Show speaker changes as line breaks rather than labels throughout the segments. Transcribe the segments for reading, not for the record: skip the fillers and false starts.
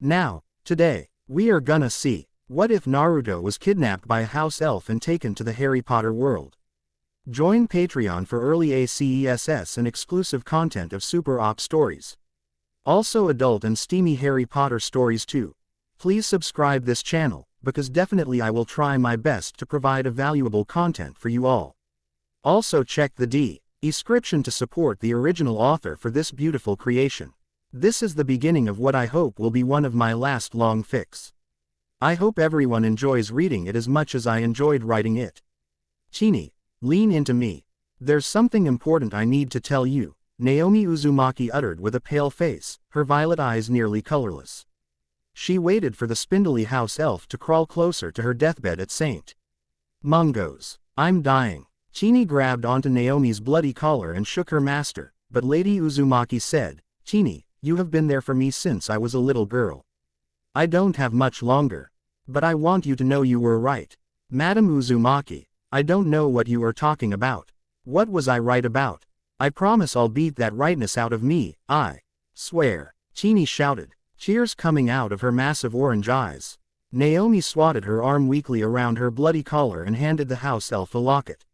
Now, today, we are gonna see, what if Naruto was kidnapped by a house elf and taken to the Harry Potter world? Join Patreon for early ACESS and exclusive content of Super Op stories. Also adult and steamy Harry Potter stories too. Please subscribe this channel, because definitely I will try my best to provide a valuable content for you all. Also check the description to support the original author for this beautiful creation. This is the beginning of what I hope will be one of my last long fics. I hope everyone enjoys reading it as much as I enjoyed writing it. Chini, lean into me. There's something important I need to tell you, Naomi Uzumaki uttered with a pale face, her violet eyes nearly colorless. She waited for the spindly house elf to crawl closer to her deathbed at St. Mungo's. I'm dying. Chini grabbed onto Naomi's bloody collar and shook her master, but Lady Uzumaki said, Chini, you have been there for me since I was a little girl. I don't have much longer. But I want you to know you were right. Madam Uzumaki, I don't know what you are talking about. What was I right about? I promise I'll beat that rightness out of me, I swear. Chini shouted, tears coming out of her massive orange eyes. Naomi swatted her arm weakly around her bloody collar and handed the house elf a locket.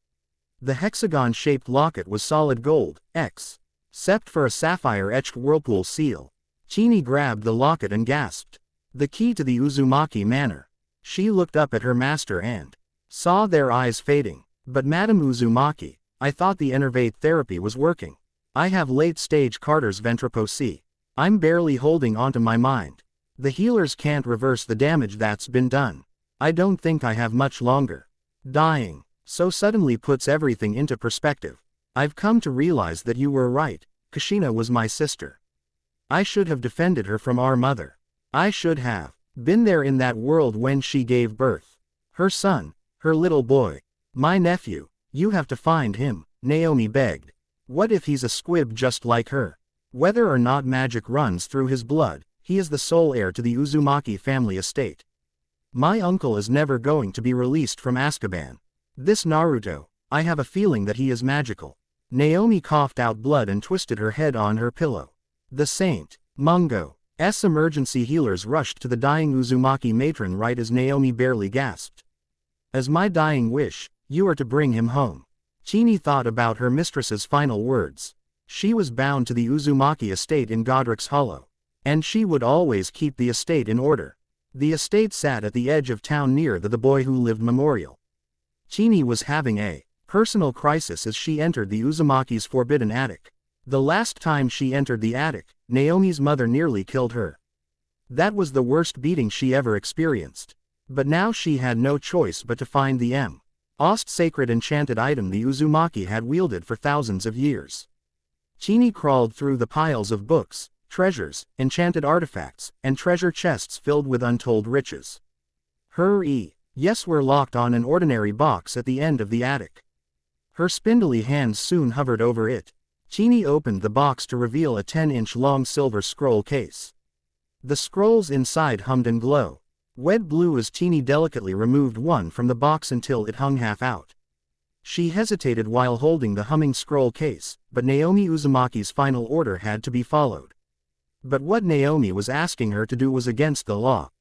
The hexagon-shaped locket was solid gold, except for a sapphire-etched whirlpool seal. Chini grabbed the locket and gasped. The key to the Uzumaki manor. She looked up at her master and saw their eyes fading. But Madam Uzumaki, I thought the enervate therapy was working. I have late-stage Carter's ventripoce. I'm barely holding onto my mind. The healers can't reverse the damage that's been done. I don't think I have much longer. Dying so suddenly puts everything into perspective. I've come to realize that you were right. Kushina was my sister. I should have defended her from our mother. I should have been there in that world when she gave birth. Her son, her little boy. My nephew, you have to find him, Naomi begged. What if he's a squib just like her? Whether or not magic runs through his blood, he is the sole heir to the Uzumaki family estate. My uncle is never going to be released from Azkaban. This Naruto, I have a feeling that he is magical. Naomi coughed out blood and twisted her head on her pillow. The St. Mungo's emergency healers rushed to the dying Uzumaki matron right as Naomi barely gasped. As my dying wish, you are to bring him home. Chini thought about her mistress's final words. She was bound to the Uzumaki estate in Godric's Hollow. And she would always keep the estate in order. The estate sat at the edge of town near the Boy Who Lived memorial. Chini was having a personal crisis as she entered the Uzumaki's forbidden attic. The last time she entered the attic, Naomi's mother nearly killed her. That was the worst beating she ever experienced. But now she had no choice but to find the most sacred enchanted item the Uzumaki had wielded for thousands of years. Chini crawled through the piles of books, treasures, enchanted artifacts, and treasure chests filled with untold riches. Yes, we're locked on an ordinary box at the end of the attic. Her spindly hands soon hovered over it. Chini opened the box to reveal a 10-inch long silver scroll case. The scrolls inside hummed and glowed. Wet blue as Chini delicately removed one from the box until it hung half out. She hesitated while holding the humming scroll case, but Naomi Uzumaki's final order had to be followed. But what Naomi was asking her to do was against the law.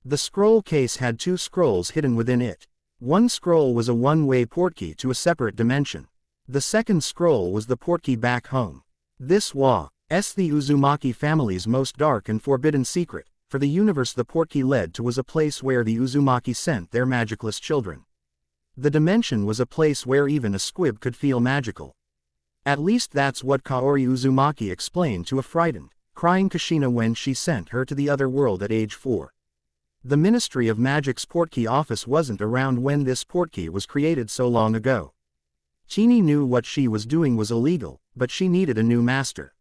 The scroll case had 2 scrolls hidden within it. One scroll was a one-way portkey to a separate dimension. The second scroll was the portkey back home. This was the Uzumaki family's most dark and forbidden secret, for the universe the portkey led to was a place where the Uzumaki sent their magicless children. The dimension was a place where even a squib could feel magical. At least that's what Kaori Uzumaki explained to a frightened, crying Kushina when she sent her to the other world at age 4. The Ministry of Magic's portkey office wasn't around when this portkey was created so long ago. Chini knew what she was doing was illegal, but she needed a new master.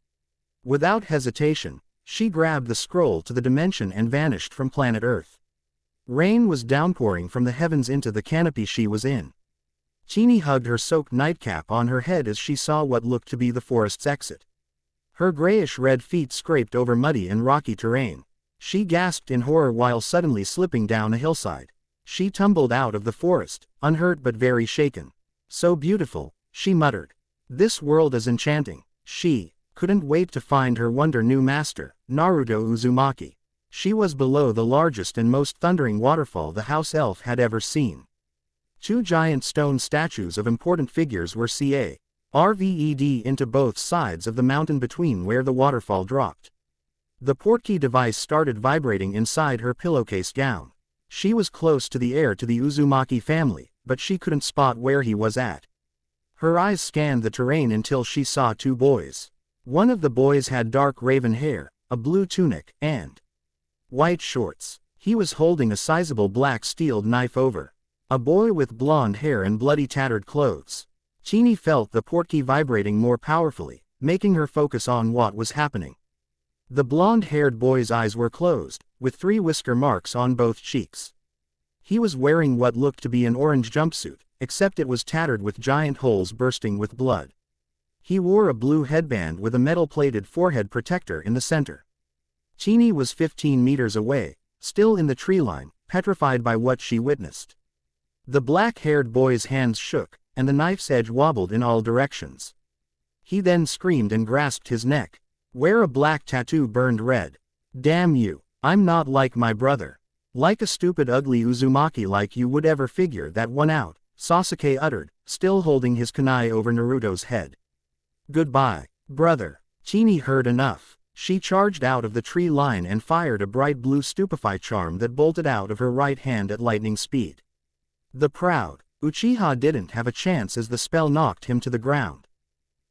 Without hesitation, she grabbed the scroll to the dimension and vanished from planet Earth. Rain was downpouring from the heavens into the canopy she was in. Chini hugged her soaked nightcap on her head as she saw what looked to be the forest's exit. Her grayish-red feet scraped over muddy and rocky terrain. She gasped in horror while suddenly slipping down a hillside. She tumbled out of the forest, unhurt but very shaken. So beautiful, she muttered. This world is enchanting. She couldn't wait to find her new master, Naruto Uzumaki. She was below the largest and most thundering waterfall the house elf had ever seen. Two giant stone statues of important figures were carved into both sides of the mountain between where the waterfall dropped. The portkey device started vibrating inside her pillowcase gown. She was close to the heir to the Uzumaki family, but she couldn't spot where he was at. Her eyes scanned the terrain until she saw two boys. One of the boys had dark raven hair, a blue tunic, and white shorts. He was holding a sizable black steeled knife over a boy with blonde hair and bloody tattered clothes. Chini felt the portkey vibrating more powerfully, making her focus on what was happening. The blonde-haired boy's eyes were closed, with 3 whisker marks on both cheeks. He was wearing what looked to be an orange jumpsuit, except it was tattered with giant holes bursting with blood. He wore a blue headband with a metal-plated forehead protector in the center. Chini was 15 meters away, still in the tree line, petrified by what she witnessed. The black-haired boy's hands shook, and the knife's edge wobbled in all directions. He then screamed and grasped his neck, where a black tattoo burned red. "Damn you, I'm not like my brother. Like a stupid ugly Uzumaki like you would ever figure that one out," Sasuke uttered, still holding his kunai over Naruto's head. "Goodbye, brother." Chini heard enough. She charged out of the tree line and fired a bright blue stupefy charm that bolted out of her right hand at lightning speed. The proud Uchiha didn't have a chance as the spell knocked him to the ground.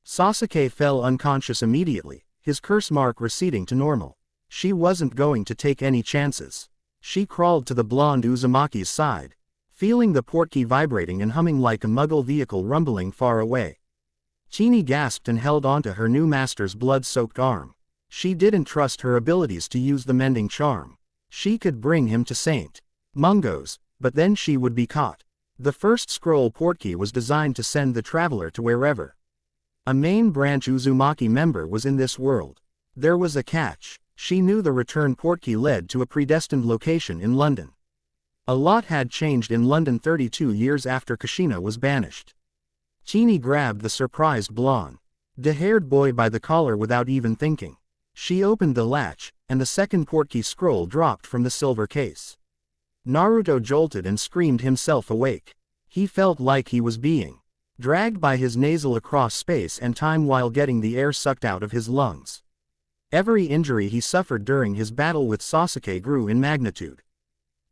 Sasuke fell unconscious immediately, his curse mark receding to normal. She wasn't going to take any chances. She crawled to the blonde Uzumaki's side, feeling the portkey vibrating and humming like a Muggle vehicle rumbling far away. Chini gasped and held onto her new master's blood-soaked arm. She didn't trust her abilities to use the mending charm. She could bring him to Saint Mungo's, but then she would be caught. The first scroll portkey was designed to send the traveler to wherever a main branch Uzumaki member was in this world. There was a catch. She knew the return portkey led to a predestined location in London. A lot had changed in London 32 years after Kushina was banished. Chini grabbed the surprised blonde-haired boy by the collar without even thinking. She opened the latch, and the second portkey scroll dropped from the silver case. Naruto jolted and screamed himself awake. He felt like he was being dragged by his nasal across space and time while getting the air sucked out of his lungs. Every injury he suffered during his battle with Sasuke grew in magnitude.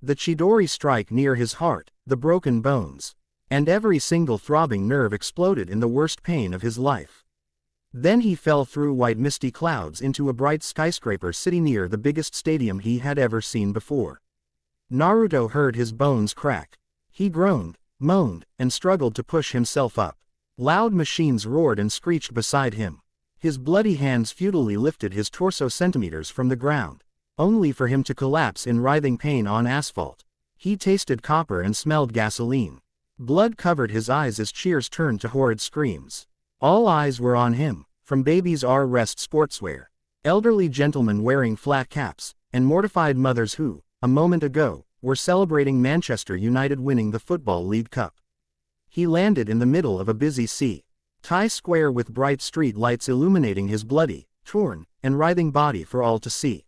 The Chidori strike near his heart, the broken bones, and every single throbbing nerve exploded in the worst pain of his life. Then he fell through white misty clouds into a bright skyscraper city near the biggest stadium he had ever seen before. Naruto heard his bones crack. He groaned, moaned, and struggled to push himself up. Loud machines roared and screeched beside him. His bloody hands futilely lifted his torso centimeters from the ground, only for him to collapse in writhing pain on asphalt. He tasted copper and smelled gasoline. Blood covered his eyes as cheers turned to horrid screams. All eyes were on him, from babies R-Rest sportswear, elderly gentlemen wearing flat caps, and mortified mothers who, a moment ago, were celebrating Manchester United winning the Football League Cup. He landed in the middle of a busy Thai square with bright street lights illuminating his bloody, torn, and writhing body for all to see.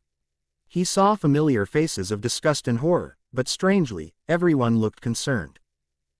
He saw familiar faces of disgust and horror, but strangely, everyone looked concerned.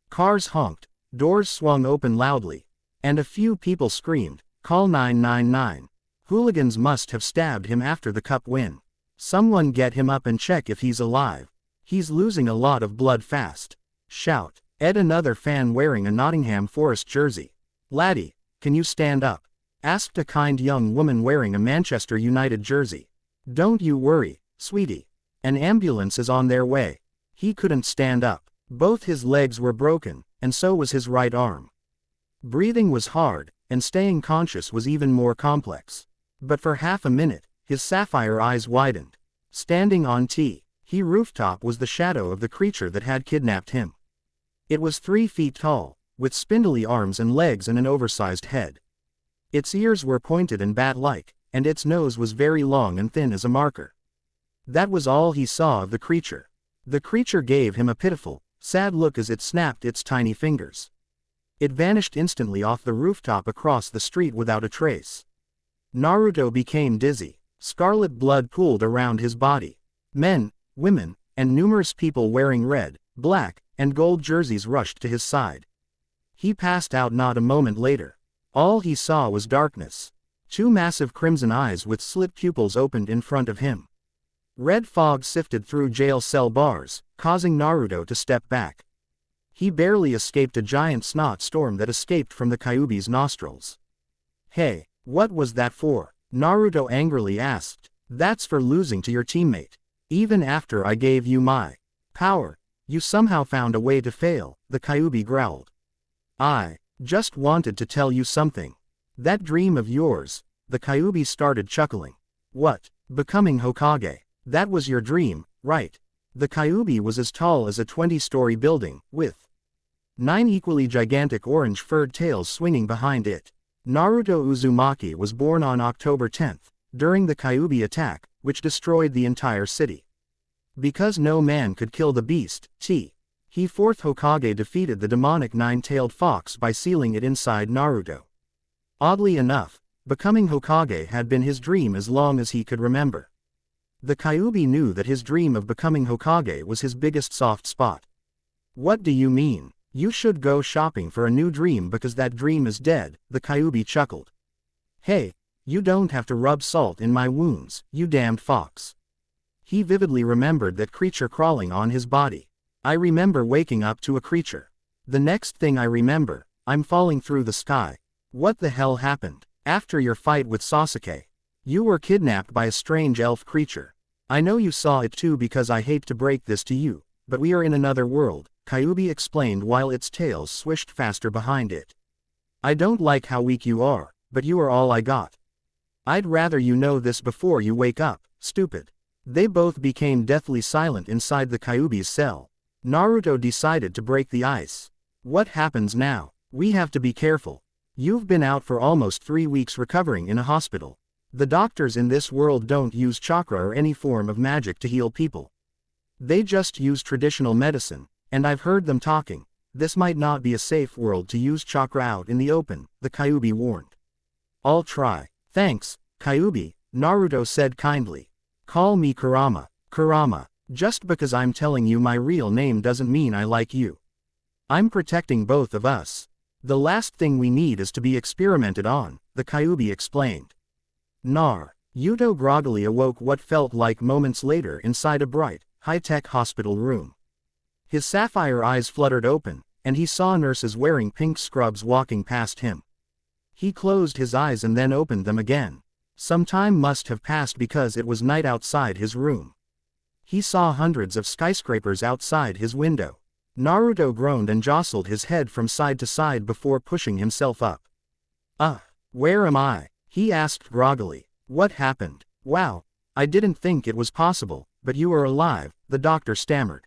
Cars honked, doors swung open loudly, and a few people screamed, "Call 999. Hooligans must have stabbed him after the cup win. Someone get him up and check if he's alive. He's losing a lot of blood fast. Shout." Ed, another fan wearing a Nottingham Forest jersey. "Laddie, can you stand up?" asked a kind young woman wearing a Manchester United jersey. "Don't you worry, sweetie. An ambulance is on their way." He couldn't stand up. Both his legs were broken, and so was his right arm. Breathing was hard, and staying conscious was even more complex. But for half a minute, his sapphire eyes widened. Standing on he rooftop was the shadow of the creature that had kidnapped him. It was 3 feet tall, with spindly arms and legs and an oversized head. Its ears were pointed and bat-like, and its nose was very long and thin as a marker. That was all he saw of the creature. The creature gave him a pitiful, sad look as it snapped its tiny fingers. It vanished instantly off the rooftop across the street without a trace. Naruto became dizzy. Scarlet blood pooled around his body. Men, women, and numerous people wearing red, black, and gold jerseys rushed to his side. He passed out not a moment later. All he saw was darkness. Two massive crimson eyes with slit pupils opened in front of him. Red fog sifted through jail cell bars, causing Naruto to step back. He barely escaped a giant snot storm that escaped from the Kyuubi's nostrils. "Hey, what was that for?" Naruto angrily asked. "That's for losing to your teammate. Even after I gave you my power, you somehow found a way to fail," the Kyuubi growled. "I just wanted to tell you something. That dream of yours," the Kyuubi started chuckling. "What, becoming Hokage? That was your dream, right?" The Kyuubi was as tall as a 20-story building, with 9 equally gigantic orange-furred tails swinging behind it. Naruto Uzumaki was born on October 10, during the Kyuubi attack, which destroyed the entire city. Because no man could kill the beast, he fourth Hokage defeated the demonic 9-tailed fox by sealing it inside Naruto. Oddly enough, becoming Hokage had been his dream as long as he could remember. The Kyuubi knew that his dream of becoming Hokage was his biggest soft spot. "What do you mean? You should go shopping for a new dream because that dream is dead," the Kyuubi chuckled. "Hey, you don't have to rub salt in my wounds, you damned fox." He vividly remembered that creature crawling on his body. "I remember waking up to a creature. The next thing I remember, I'm falling through the sky. What the hell happened? After your fight with Sasuke, you were kidnapped by a strange elf creature. I know you saw it too because I hate to break this to you, but we are in another world," Kyuubi explained while its tails swished faster behind it. "I don't like how weak you are, but you are all I got. I'd rather you know this before you wake up, stupid." They both became deathly silent inside the Kyuubi's cell. Naruto decided to break the ice. "What happens now? We have to be careful. You've been out for almost 3 weeks recovering in a hospital. The doctors in this world don't use chakra or any form of magic to heal people. They just use traditional medicine, and I've heard them talking. This might not be a safe world to use chakra out in the open," the Kyuubi warned. "I'll try. Thanks, Kyuubi," Naruto said kindly. "Call me Kurama. Kurama. Just because I'm telling you my real name doesn't mean I like you. I'm protecting both of us. The last thing we need is to be experimented on," the Kyuubi explained. Naruto groggily awoke what felt like moments later inside a bright, high-tech hospital room. His sapphire eyes fluttered open, and he saw nurses wearing pink scrubs walking past him. He closed his eyes and then opened them again. Some time must have passed because it was night outside his room. He saw hundreds of skyscrapers outside his window. Naruto groaned and jostled his head from side to side before pushing himself up. Where am I?" he asked groggily. "What happened? Wow, I didn't think it was possible, but you are alive," the doctor stammered.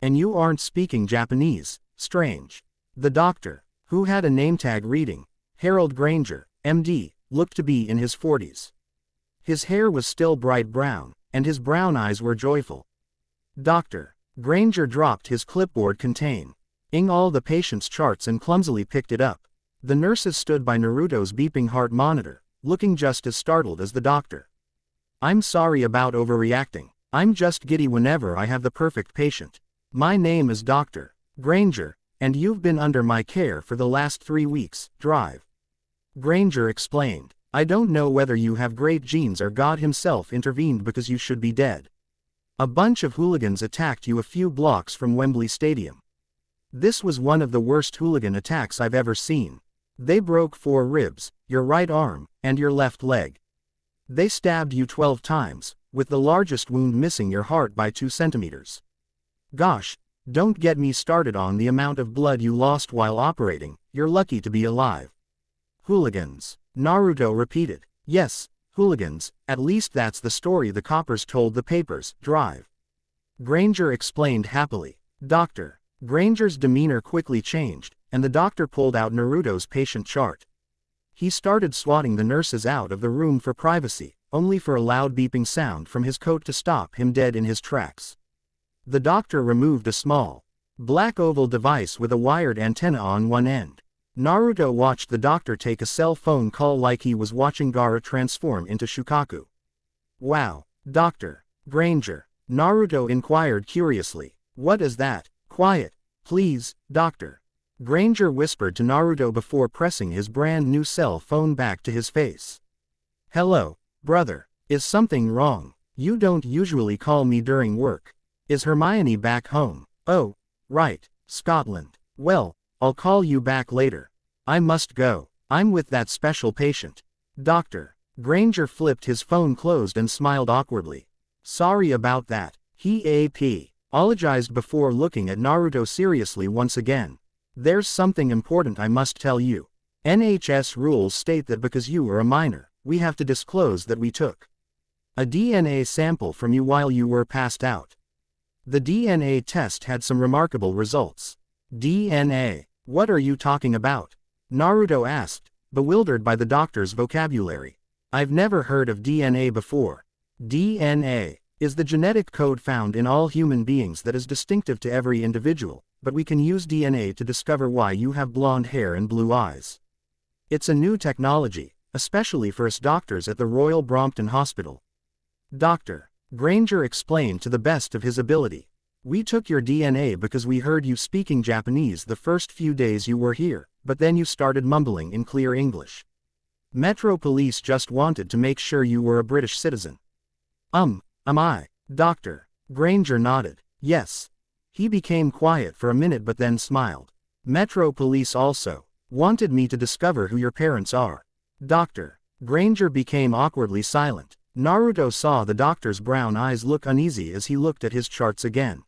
"And you aren't speaking Japanese, strange." The doctor, who had a name tag reading, Harold Granger, MD, looked to be in his 40s. His hair was still bright brown, and his brown eyes were joyful. "Dr. Granger dropped his clipboard containing all the patient's charts and clumsily picked it up. The nurses stood by Naruto's beeping heart monitor, looking just as startled as the doctor. "I'm sorry about overreacting. I'm just giddy whenever I have the perfect patient. My name is Dr. Granger, and you've been under my care for the last 3 weeks, drive." Granger explained. "I don't know whether you have great genes or God himself intervened because you should be dead. A bunch of hooligans attacked you a few blocks from Wembley Stadium. This was one of the worst hooligan attacks I've ever seen. They broke 4 ribs, your right arm, and your left leg. They stabbed you 12 times, with the largest wound missing your heart by 2 centimeters. Gosh, don't get me started on the amount of blood you lost while operating. You're lucky to be alive." "Hooligans," Naruto repeated. "Yes, hooligans, at least that's the story the coppers told the papers, drive." Granger explained happily. Dr. Granger's demeanor quickly changed, and the doctor pulled out Naruto's patient chart. He started swatting the nurses out of the room for privacy, only for a loud beeping sound from his coat to stop him dead in his tracks. The doctor removed a small, black oval device with a wired antenna on one end. Naruto watched the doctor take a cell phone call like he was watching Gaara transform into Shukaku. "Wow, Dr. Granger." Naruto inquired curiously. What is that? Quiet, please, doctor. Granger whispered to Naruto before pressing his brand new cell phone back to his face. Hello, brother. Is something wrong? You don't usually call me during work. Is Hermione back home? Oh, right, Scotland. Well, I'll call you back later. I must go. I'm with that special patient. Doctor. Granger flipped his phone closed and smiled awkwardly. Sorry about that. He apologized before looking at Naruto seriously once again. There's something important I must tell you. NHS rules state that because you are a minor, we have to disclose that we took a DNA sample from you while you were passed out. The DNA test had some remarkable results. DNA? What are you talking about? Naruto asked, bewildered by the doctor's vocabulary. I've never heard of DNA before. DNA is the genetic code found in all human beings that is distinctive to every individual, but we can use DNA to discover why you have blonde hair and blue eyes. It's a new technology, especially for us doctors at the Royal Brompton Hospital. Dr. Granger explained to the best of his ability. We took your DNA because we heard you speaking Japanese the first few days you were here, but then you started mumbling in clear English. Metro Police just wanted to make sure you were a British citizen. Am I? Dr. Granger nodded. Yes. He became quiet for a minute but then smiled. Metro Police also wanted me to discover who your parents are. Dr. Granger became awkwardly silent. Naruto saw the doctor's brown eyes look uneasy as he looked at his charts again.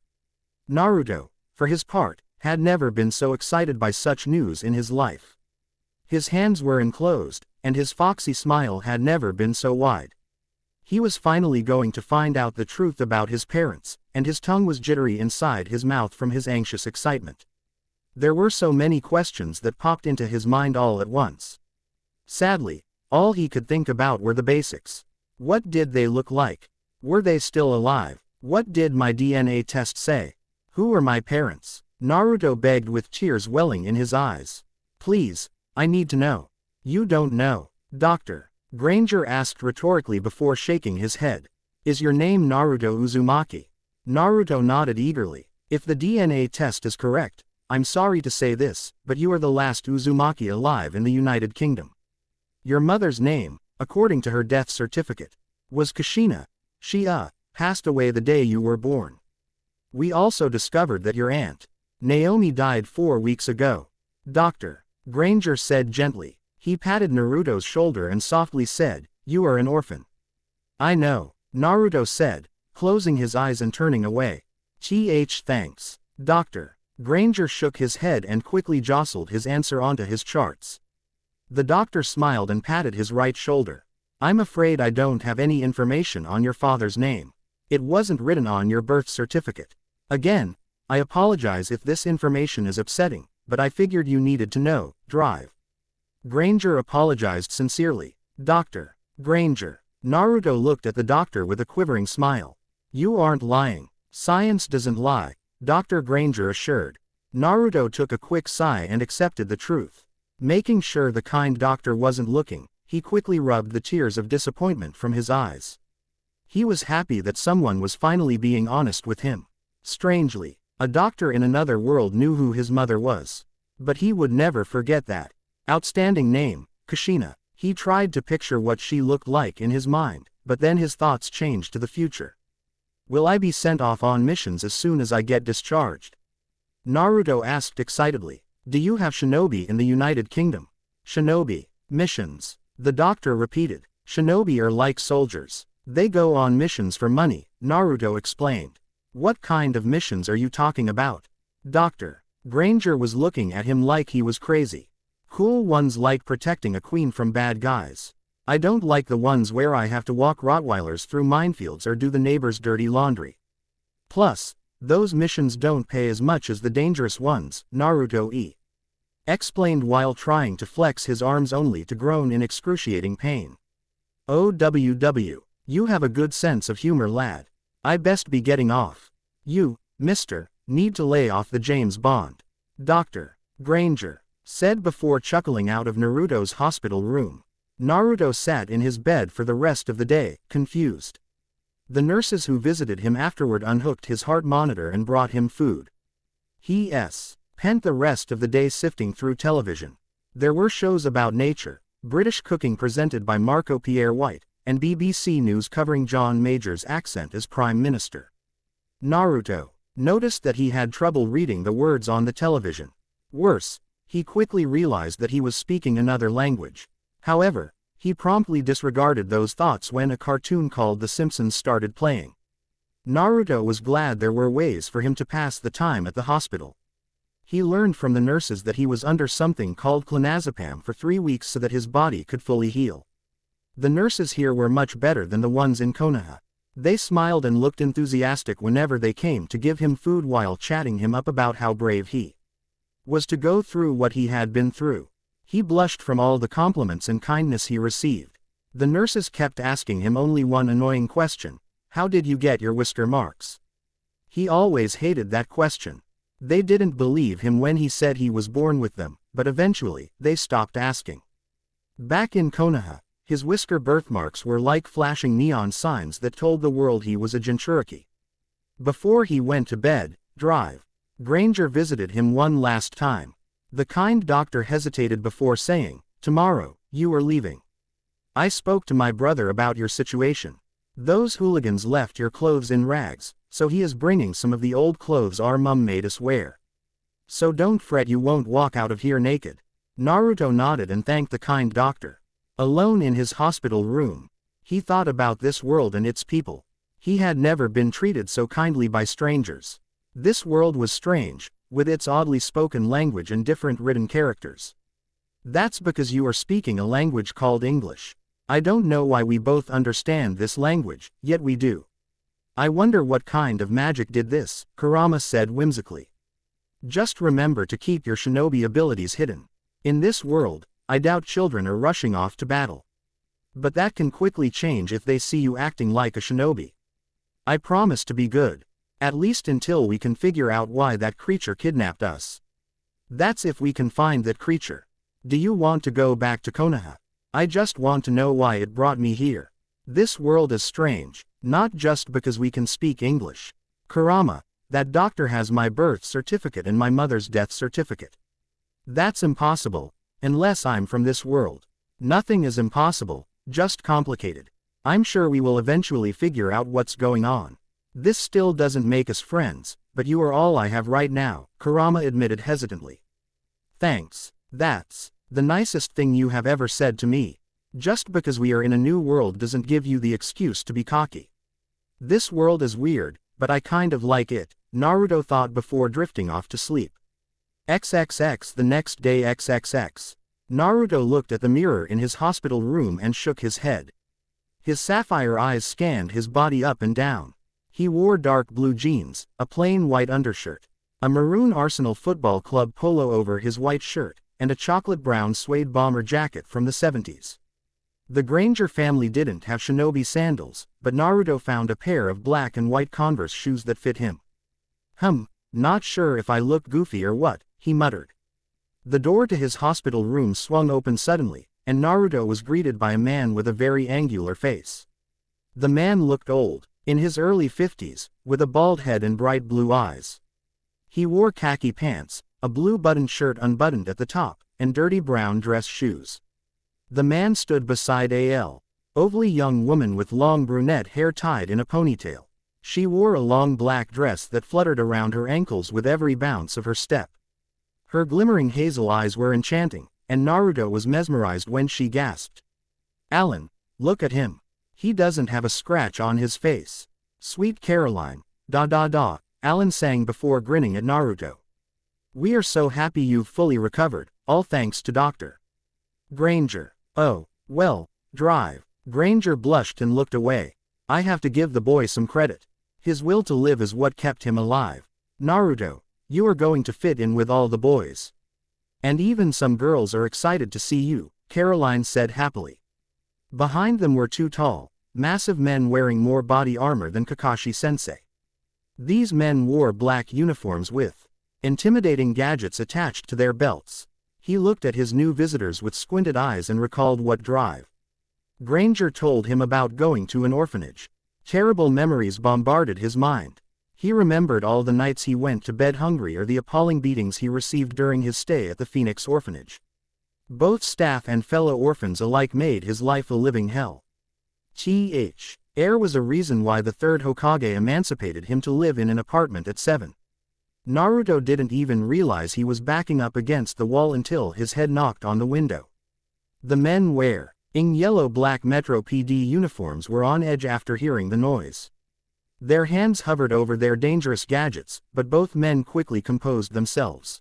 Naruto, for his part, had never been so excited by such news in his life. His hands were enclosed, and his foxy smile had never been so wide. He was finally going to find out the truth about his parents, and his tongue was jittery inside his mouth from his anxious excitement. There were so many questions that popped into his mind all at once. Sadly, all he could think about were the basics. What did they look like? Were they still alive? What did my DNA test say? Who are my parents? Naruto begged with tears welling in his eyes. Please, I need to know. You don't know, Doctor. Granger asked rhetorically before shaking his head. Is your name Naruto Uzumaki? Naruto nodded eagerly. If the DNA test is correct, I'm sorry to say this, but you are the last Uzumaki alive in the United Kingdom. Your mother's name, according to her death certificate, was Kushina. She passed away the day you were born. We also discovered that your aunt, Naomi, died 4 weeks ago. Doctor. Granger said gently. He patted Naruto's shoulder and softly said, You are an orphan. I know, Naruto said, closing his eyes and turning away. Thanks, Doctor. Granger shook his head and quickly jostled his answer onto his charts. The doctor smiled and patted his right shoulder. I'm afraid I don't have any information on your father's name. It wasn't written on your birth certificate. Again, I apologize if this information is upsetting, but I figured you needed to know. Drive. Granger apologized sincerely. Dr. Granger. Naruto looked at the doctor with a quivering smile. You aren't lying. Science doesn't lie, Dr. Granger assured. Naruto took a quick sigh and accepted the truth. Making sure the kind doctor wasn't looking, he quickly rubbed the tears of disappointment from his eyes. He was happy that someone was finally being honest with him. Strangely, a doctor in another world knew who his mother was. But he would never forget that. Outstanding name, Kushina. He tried to picture what she looked like in his mind, but then his thoughts changed to the future. Will I be sent off on missions as soon as I get discharged? Naruto asked excitedly. Do you have shinobi in the United Kingdom? Shinobi. Missions. The doctor repeated. Shinobi are like soldiers. They go on missions for money, Naruto explained. What kind of missions are you talking about? Doctor. Granger was looking at him like he was crazy. Cool ones like protecting a queen from bad guys. I don't like the ones where I have to walk Rottweilers through minefields or do the neighbor's dirty laundry. Plus, those missions don't pay as much as the dangerous ones, Naruto explained while trying to flex his arms only to groan in excruciating pain. OWW, you have a good sense of humor, lad. I best be getting off. You, mister, need to lay off the James Bond. Dr. Granger said before chuckling out of Naruto's hospital room. Naruto sat in his bed for the rest of the day, confused. The nurses who visited him afterward unhooked his heart monitor and brought him food. He spent the rest of the day sifting through television. There were shows about nature, British cooking presented by Marco Pierre White, and BBC News covering John Major's accent as Prime Minister. Naurto noticed that he had trouble reading the words on the television. Worse, he quickly realized that he was speaking another language. However, he promptly disregarded those thoughts when a cartoon called The Simpsons started playing. Naurto was glad there were ways for him to pass the time at the hospital. He learned from the nurses that he was under something called clonazepam for 3 weeks so that his body could fully heal. The nurses here were much better than the ones in Konoha. They smiled and looked enthusiastic whenever they came to give him food while chatting him up about how brave he was to go through what he had been through. He blushed from all the compliments and kindness he received. The nurses kept asking him only one annoying question: how did you get your whisker marks? He always hated that question. They didn't believe him when he said he was born with them, but eventually, they stopped asking. Back in Konoha, his whisker birthmarks were like flashing neon signs that told the world he was a Jinchuriki. Before he went to bed, Granger visited him one last time. The kind doctor hesitated before saying, "Tomorrow, you are leaving. I spoke to my brother about your situation. Those hooligans left your clothes in rags, so he is bringing some of the old clothes our mum made us wear. So don't fret, you won't walk out of here naked." Naurto nodded and thanked the kind doctor. Alone in his hospital room, he thought about this world and its people. He had never been treated so kindly by strangers. This world was strange, with its oddly spoken language and different written characters. That's because you are speaking a language called English. I don't know why we both understand this language, yet we do. I wonder what kind of magic did this, Kurama said whimsically. Just remember to keep your shinobi abilities hidden. In this world, I doubt children are rushing off to battle. But that can quickly change if they see you acting like a shinobi. I promise to be good. At least until we can figure out why that creature kidnapped us. That's if we can find that creature. Do you want to go back to Konoha? I just want to know why it brought me here. This world is strange, not just because we can speak English. Kurama, that doctor has my birth certificate and my mother's death certificate. That's impossible, unless I'm from this world. Nothing is impossible, just complicated. I'm sure we will eventually figure out what's going on. This still doesn't make us friends, but you are all I have right now, Kurama admitted hesitantly. Thanks, that's the nicest thing you have ever said to me. Just because we are in a new world doesn't give you the excuse to be cocky. This world is weird, but I kind of like it, Naurto thought before drifting off to sleep. XXX the next day XXX. Naurto looked at the mirror in his hospital room and shook his head. His sapphire eyes scanned his body up and down. He wore dark blue jeans, a plain white undershirt, a maroon Arsenal Football Club polo over his white shirt, and a chocolate brown suede bomber jacket from the 70s. The Granger family didn't have shinobi sandals, but Naurto found a pair of black and white Converse shoes that fit him. Not sure if I look goofy or what, he muttered. The door to his hospital room swung open suddenly, and Naurto was greeted by a man with a very angular face. The man looked old, in his early 50s, with a bald head and bright blue eyes. He wore khaki pants, a blue buttoned shirt unbuttoned at the top, and dirty brown dress shoes. The man stood beside a ovally young woman with long brunette hair tied in a ponytail. She wore a long black dress that fluttered around her ankles with every bounce of her step. Her glimmering hazel eyes were enchanting, and Naurto was mesmerized when she gasped. "Alan, look at him. He doesn't have a scratch on his face." "Sweet Caroline, Alan sang before grinning at Naurto. "We are so happy you've fully recovered, all thanks to Dr. Granger." "Oh, well, Granger blushed and looked away. "I have to give the boy some credit. His will to live is what kept him alive. Naurto, you are going to fit in with all the boys. And even some girls are excited to see you," Caroline said happily. Behind them were two tall, massive men wearing more body armor than Kakashi-sensei. These men wore black uniforms with intimidating gadgets attached to their belts. He looked at his new visitors with squinted eyes and recalled what Granger told him about going to an orphanage. Terrible memories bombarded his mind. He remembered all the nights he went to bed hungry or the appalling beatings he received during his stay at the Phoenix orphanage. Both staff and fellow orphans alike made his life a living hell. Air was a reason why the third Hokage emancipated him to live in an apartment at 7. Naruto didn't even realize he was backing up against the wall until his head knocked on the window. The men wearing yellow-black Metro PD uniforms were on edge after hearing the noise. Their hands hovered over their dangerous gadgets, but both men quickly composed themselves.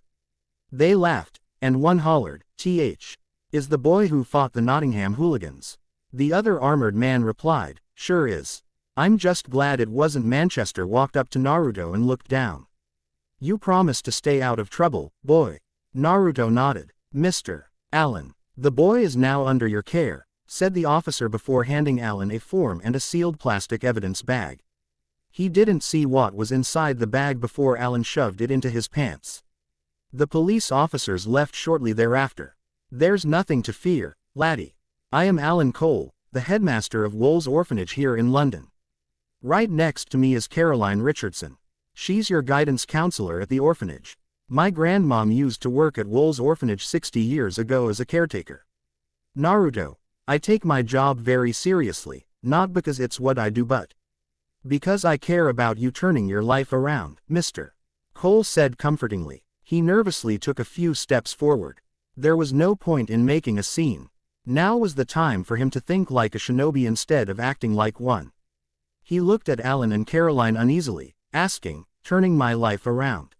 They laughed, and one hollered, "Is the boy who fought the Nottingham hooligans?" The other armored man replied, "Sure is. I'm just glad it wasn't." Manchester walked up to Naruto and looked down. "You promised to stay out of trouble, boy." Naruto nodded. "Mr. Allen, the boy is now under your care," said the officer before handing Allen a form and a sealed plastic evidence bag. He didn't see what was inside the bag before Allen shoved it into his pants. The police officers left shortly thereafter. "There's nothing to fear, laddie. I am Alan Cole, the headmaster of Wool's orphanage here in London. Right next to me is Caroline Richardson. She's your guidance counselor at the orphanage. My grandmom used to work at Wool's orphanage 60 years ago as a caretaker. Naruto, I take my job very seriously, not because it's what I do but because I care about you turning your life around, Mr. Cole said comfortingly. He nervously took a few steps forward. There was no point in making a scene. Now was the time for him to think like a shinobi instead of acting like one. He looked at Alan and Caroline uneasily, asking, "Turning my life around?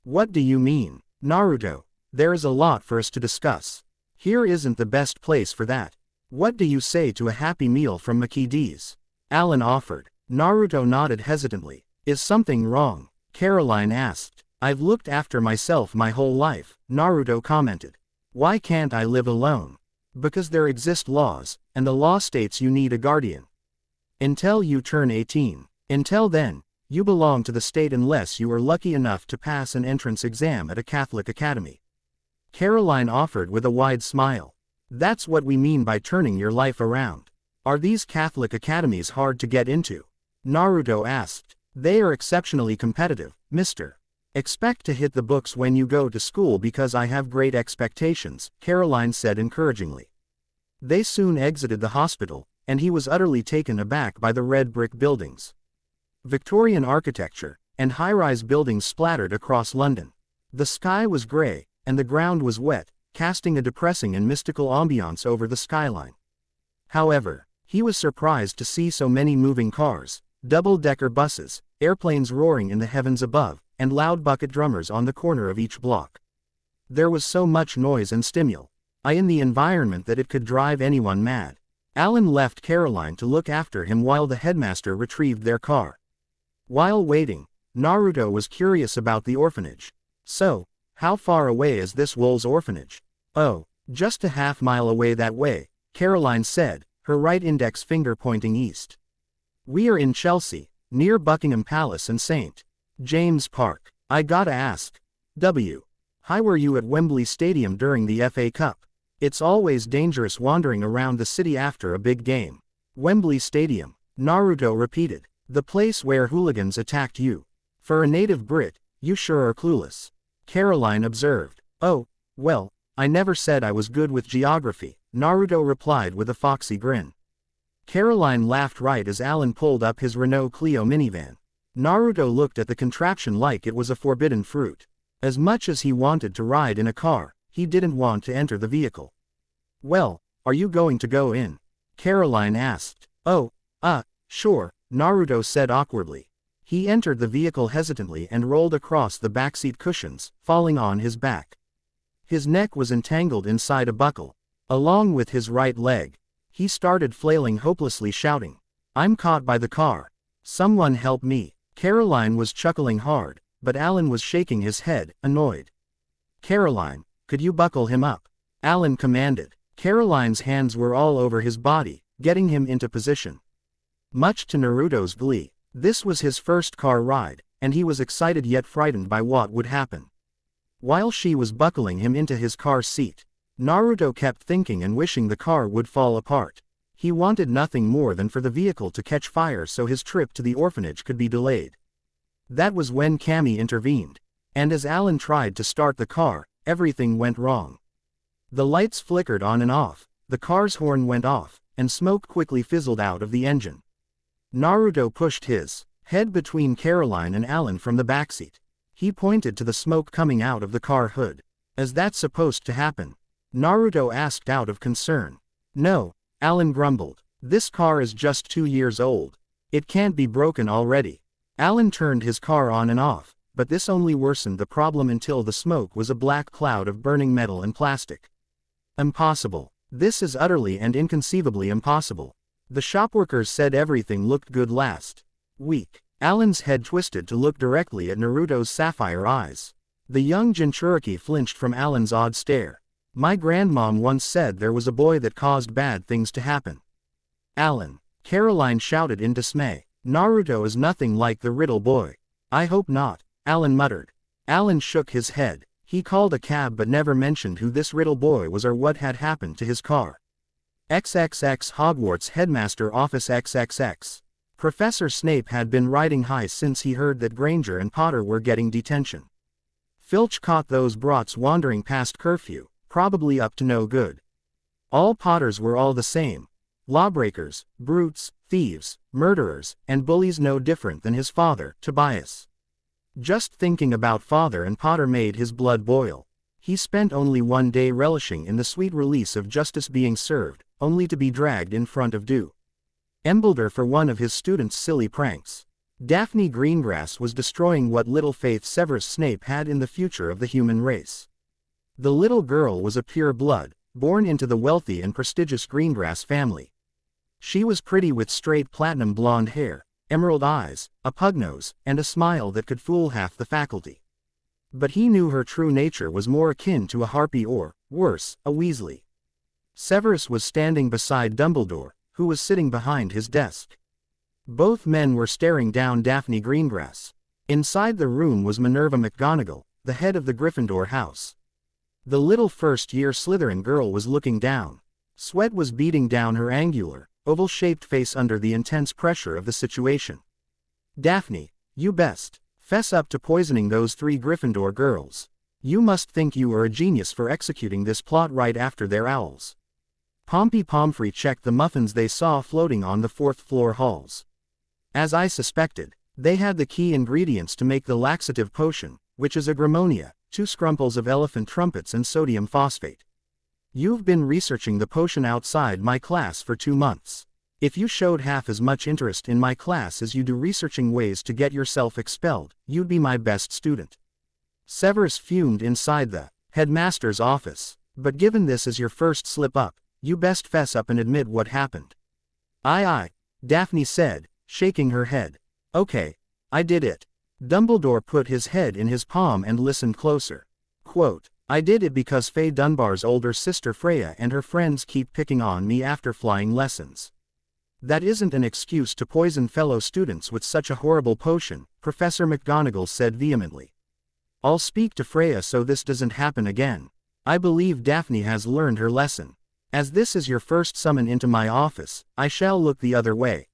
What do you mean?" "Naruto, there is a lot for us to discuss. Here isn't the best place for that. What do you say to a happy meal from Makidi's?" Alan offered. Naruto nodded hesitantly. "Is something wrong?" Caroline asked. "I've looked after myself my whole life," Naruto commented. "Why can't I live alone?" "Because there exist laws, and the law states you need a guardian. Until you turn 18. Until then, you belong to the state unless you are lucky enough to pass an entrance exam at a Catholic academy." Caroline offered with a wide smile. "That's what we mean by turning your life around. Are these Catholic academies hard to get into?" Naruto asked. "They are exceptionally competitive, Mr. Expect to hit the books when you go to school because I have great expectations," Caroline said encouragingly. They soon exited the hospital, and he was utterly taken aback by the red brick buildings, Victorian architecture, and high-rise buildings splattered across London. The sky was grey, and the ground was wet, casting a depressing and mystical ambiance over the skyline. However, he was surprised to see so many moving cars, double-decker buses, airplanes roaring in the heavens above, and loud bucket drummers on the corner of each block. There was so much noise and stimuli in the environment that it could drive anyone mad. Alan left Caroline to look after him while the headmaster retrieved their car. While waiting, Naruto was curious about the orphanage. "So, how far away is this Wool's orphanage?" "Oh, just a half-mile away that way," Caroline said, her right index finger pointing east. "We are in Chelsea, near Buckingham Palace and St. James Park. I gotta ask, how were you at Wembley Stadium during the FA Cup? It's always dangerous wandering around the city after a big game." "Wembley Stadium," Naruto repeated. "The place where hooligans attacked you. For a native Brit, you sure are clueless," Caroline observed. "Oh, well, I never said I was good with geography," Naruto replied with a foxy grin. Caroline laughed right as Alan pulled up his Renault Clio minivan. Naruto looked at the contraption like it was a forbidden fruit. As much as he wanted to ride in a car, he didn't want to enter the vehicle. "Well, are you going to go in?" Caroline asked. "Oh, sure," Naruto said awkwardly. He entered the vehicle hesitantly and rolled across the backseat cushions, falling on his back. His neck was entangled inside a buckle, along with his right leg. He started flailing hopelessly, shouting, "I'm caught by the car. Someone help me." Caroline was chuckling hard, but Alan was shaking his head, annoyed. "Caroline, could you buckle him up?" Alan commanded. Caroline's hands were all over his body, getting him into position. Much to Naruto's glee, this was his first car ride, and he was excited yet frightened by what would happen. While she was buckling him into his car seat, Naruto kept thinking and wishing the car would fall apart. He wanted nothing more than for the vehicle to catch fire so his trip to the orphanage could be delayed. That was when Cammy intervened. And as Alan tried to start the car, everything went wrong. The lights flickered on and off, the car's horn went off, and smoke quickly fizzled out of the engine. Naurto pushed his head between Caroline and Alan from the backseat. He pointed to the smoke coming out of the car hood. Is that supposed to happen? Naurto asked out of concern. No, Alan grumbled. This car is just 2 years old. It can't be broken already. Alan turned his car on and off, but this only worsened the problem until the smoke was a black cloud of burning metal and plastic. Impossible. This is utterly and inconceivably impossible. The shopworkers said everything looked good last week. Alan's head twisted to look directly at Naruto's sapphire eyes. The young Jinchuriki flinched from Alan's odd stare. My grandmom once said there was a boy that caused bad things to happen. Alan. Caroline shouted in dismay. Naruto is nothing like the riddle boy. I hope not, Alan muttered. Alan shook his head. He called a cab but never mentioned who this riddle boy was or what had happened to his car. XXX Hogwarts Headmaster Office XXX. Professor Snape had been riding high since he heard that Granger and Potter were getting detention. Filch caught those brats wandering past curfew, probably up to no good. All Potters were all the same. Lawbreakers, brutes, thieves, murderers, and bullies no different than his father, Tobias. Just thinking about father and Potter made his blood boil. He spent only one day relishing in the sweet release of justice being served, only to be dragged in front of Dumbledore for one of his students' silly pranks. Daphne Greengrass was destroying what little faith Severus Snape had in the future of the human race. The little girl was a pure blood, born into the wealthy and prestigious Greengrass family. She was pretty with straight platinum blonde hair, emerald eyes, a pug nose, and a smile that could fool half the faculty. But he knew her true nature was more akin to a harpy or, worse, a Weasley. Severus was standing beside Dumbledore, who was sitting behind his desk. Both men were staring down Daphne Greengrass. Inside the room was Minerva McGonagall, the head of the Gryffindor house. The little first-year Slytherin girl was looking down. Sweat was beading down her angular, oval-shaped face under the intense pressure of the situation. Daphne, you best fess up to poisoning those 3 Gryffindor girls. You must think you are a genius for executing this plot right after their owls. Pompey Pomfrey checked the muffins they saw floating on the 4th-floor halls. As I suspected, they had the key ingredients to make the laxative potion, which is a grimonia, 2 scrumples of elephant trumpets and sodium phosphate. You've been researching the potion outside my class for 2 months. If you showed half as much interest in my class as you do researching ways to get yourself expelled, you'd be my best student. Severus fumed inside the headmaster's office. But given this is your first slip-up, you best fess up and admit what happened. Aye, Daphne said, shaking her head. Okay, I did it. Dumbledore put his head in his palm and listened closer. Quote, I did it because Faye Dunbar's older sister Freya and her friends keep picking on me after flying lessons. That isn't an excuse to poison fellow students with such a horrible potion, Professor McGonagall said vehemently. I'll speak to Freya so this doesn't happen again. I believe Daphne has learned her lesson. As this is your first summon into my office, I shall look the other way.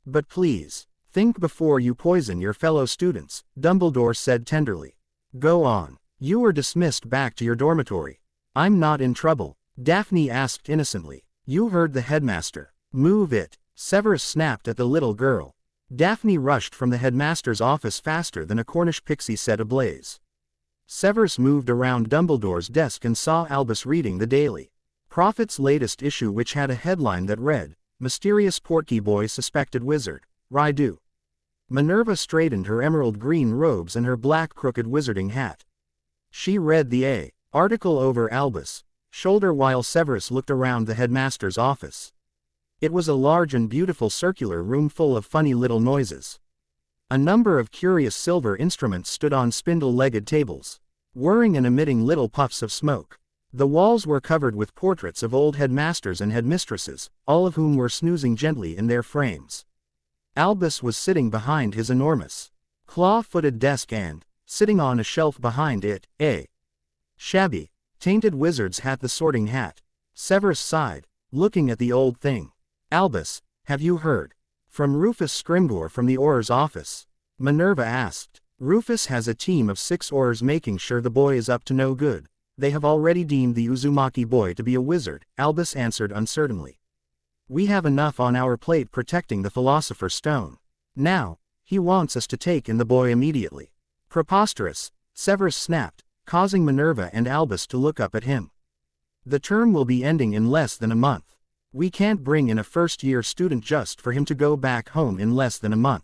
But please, think before you poison your fellow students, Dumbledore said tenderly. Go on. You were dismissed back to your dormitory. I'm not in trouble, Daphne asked innocently. You heard the headmaster. Move it. Severus snapped at the little girl. Daphne rushed from the headmaster's office faster than a Cornish pixie set ablaze. Severus moved around Dumbledore's desk and saw Albus reading the Daily Prophet's latest issue, which had a headline that read, Mysterious Portkey Boy Suspected Wizard, Raidu. Minerva straightened her emerald green robes and her black crooked wizarding hat. She read the article over Albus' shoulder while Severus looked around the headmaster's office. It was a large and beautiful circular room full of funny little noises. A number of curious silver instruments stood on spindle-legged tables, whirring and emitting little puffs of smoke. The walls were covered with portraits of old headmasters and headmistresses, all of whom were snoozing gently in their frames. Albus was sitting behind his enormous, claw-footed desk and, sitting on a shelf behind it, a shabby, tainted wizard's hat, the Sorting Hat. Severus sighed, looking at the old thing. Albus, have you heard from Rufus Scrimgeour from the Auror's office? Minerva asked. Rufus has a team of 6 Aurors making sure the boy is up to no good. They have already deemed the Uzumaki boy to be a wizard, Albus answered uncertainly. We have enough on our plate protecting the Philosopher's Stone. Now, he wants us to take in the boy immediately. Preposterous, Severus snapped, causing Minerva and Albus to look up at him. The term will be ending in less than a month. We can't bring in a first-year student just for him to go back home in less than a month.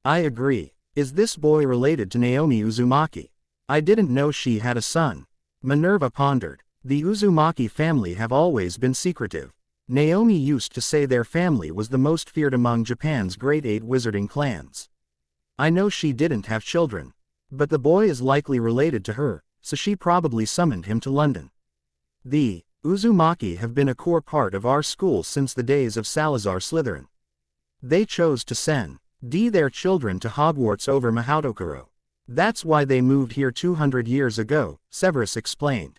I agree. Is this boy related to Naomi Uzumaki? I didn't know she had a son. Minerva pondered. The Uzumaki family have always been secretive. Naomi used to say their family was the most feared among Japan's Great 8 wizarding clans. I know she didn't have children. But the boy is likely related to her, so she probably summoned him to London. The Uzumaki have been a core part of our school since the days of Salazar Slytherin. They chose to send their children to Hogwarts over Mahoutokoro. That's why they moved here 200 years ago, Severus explained.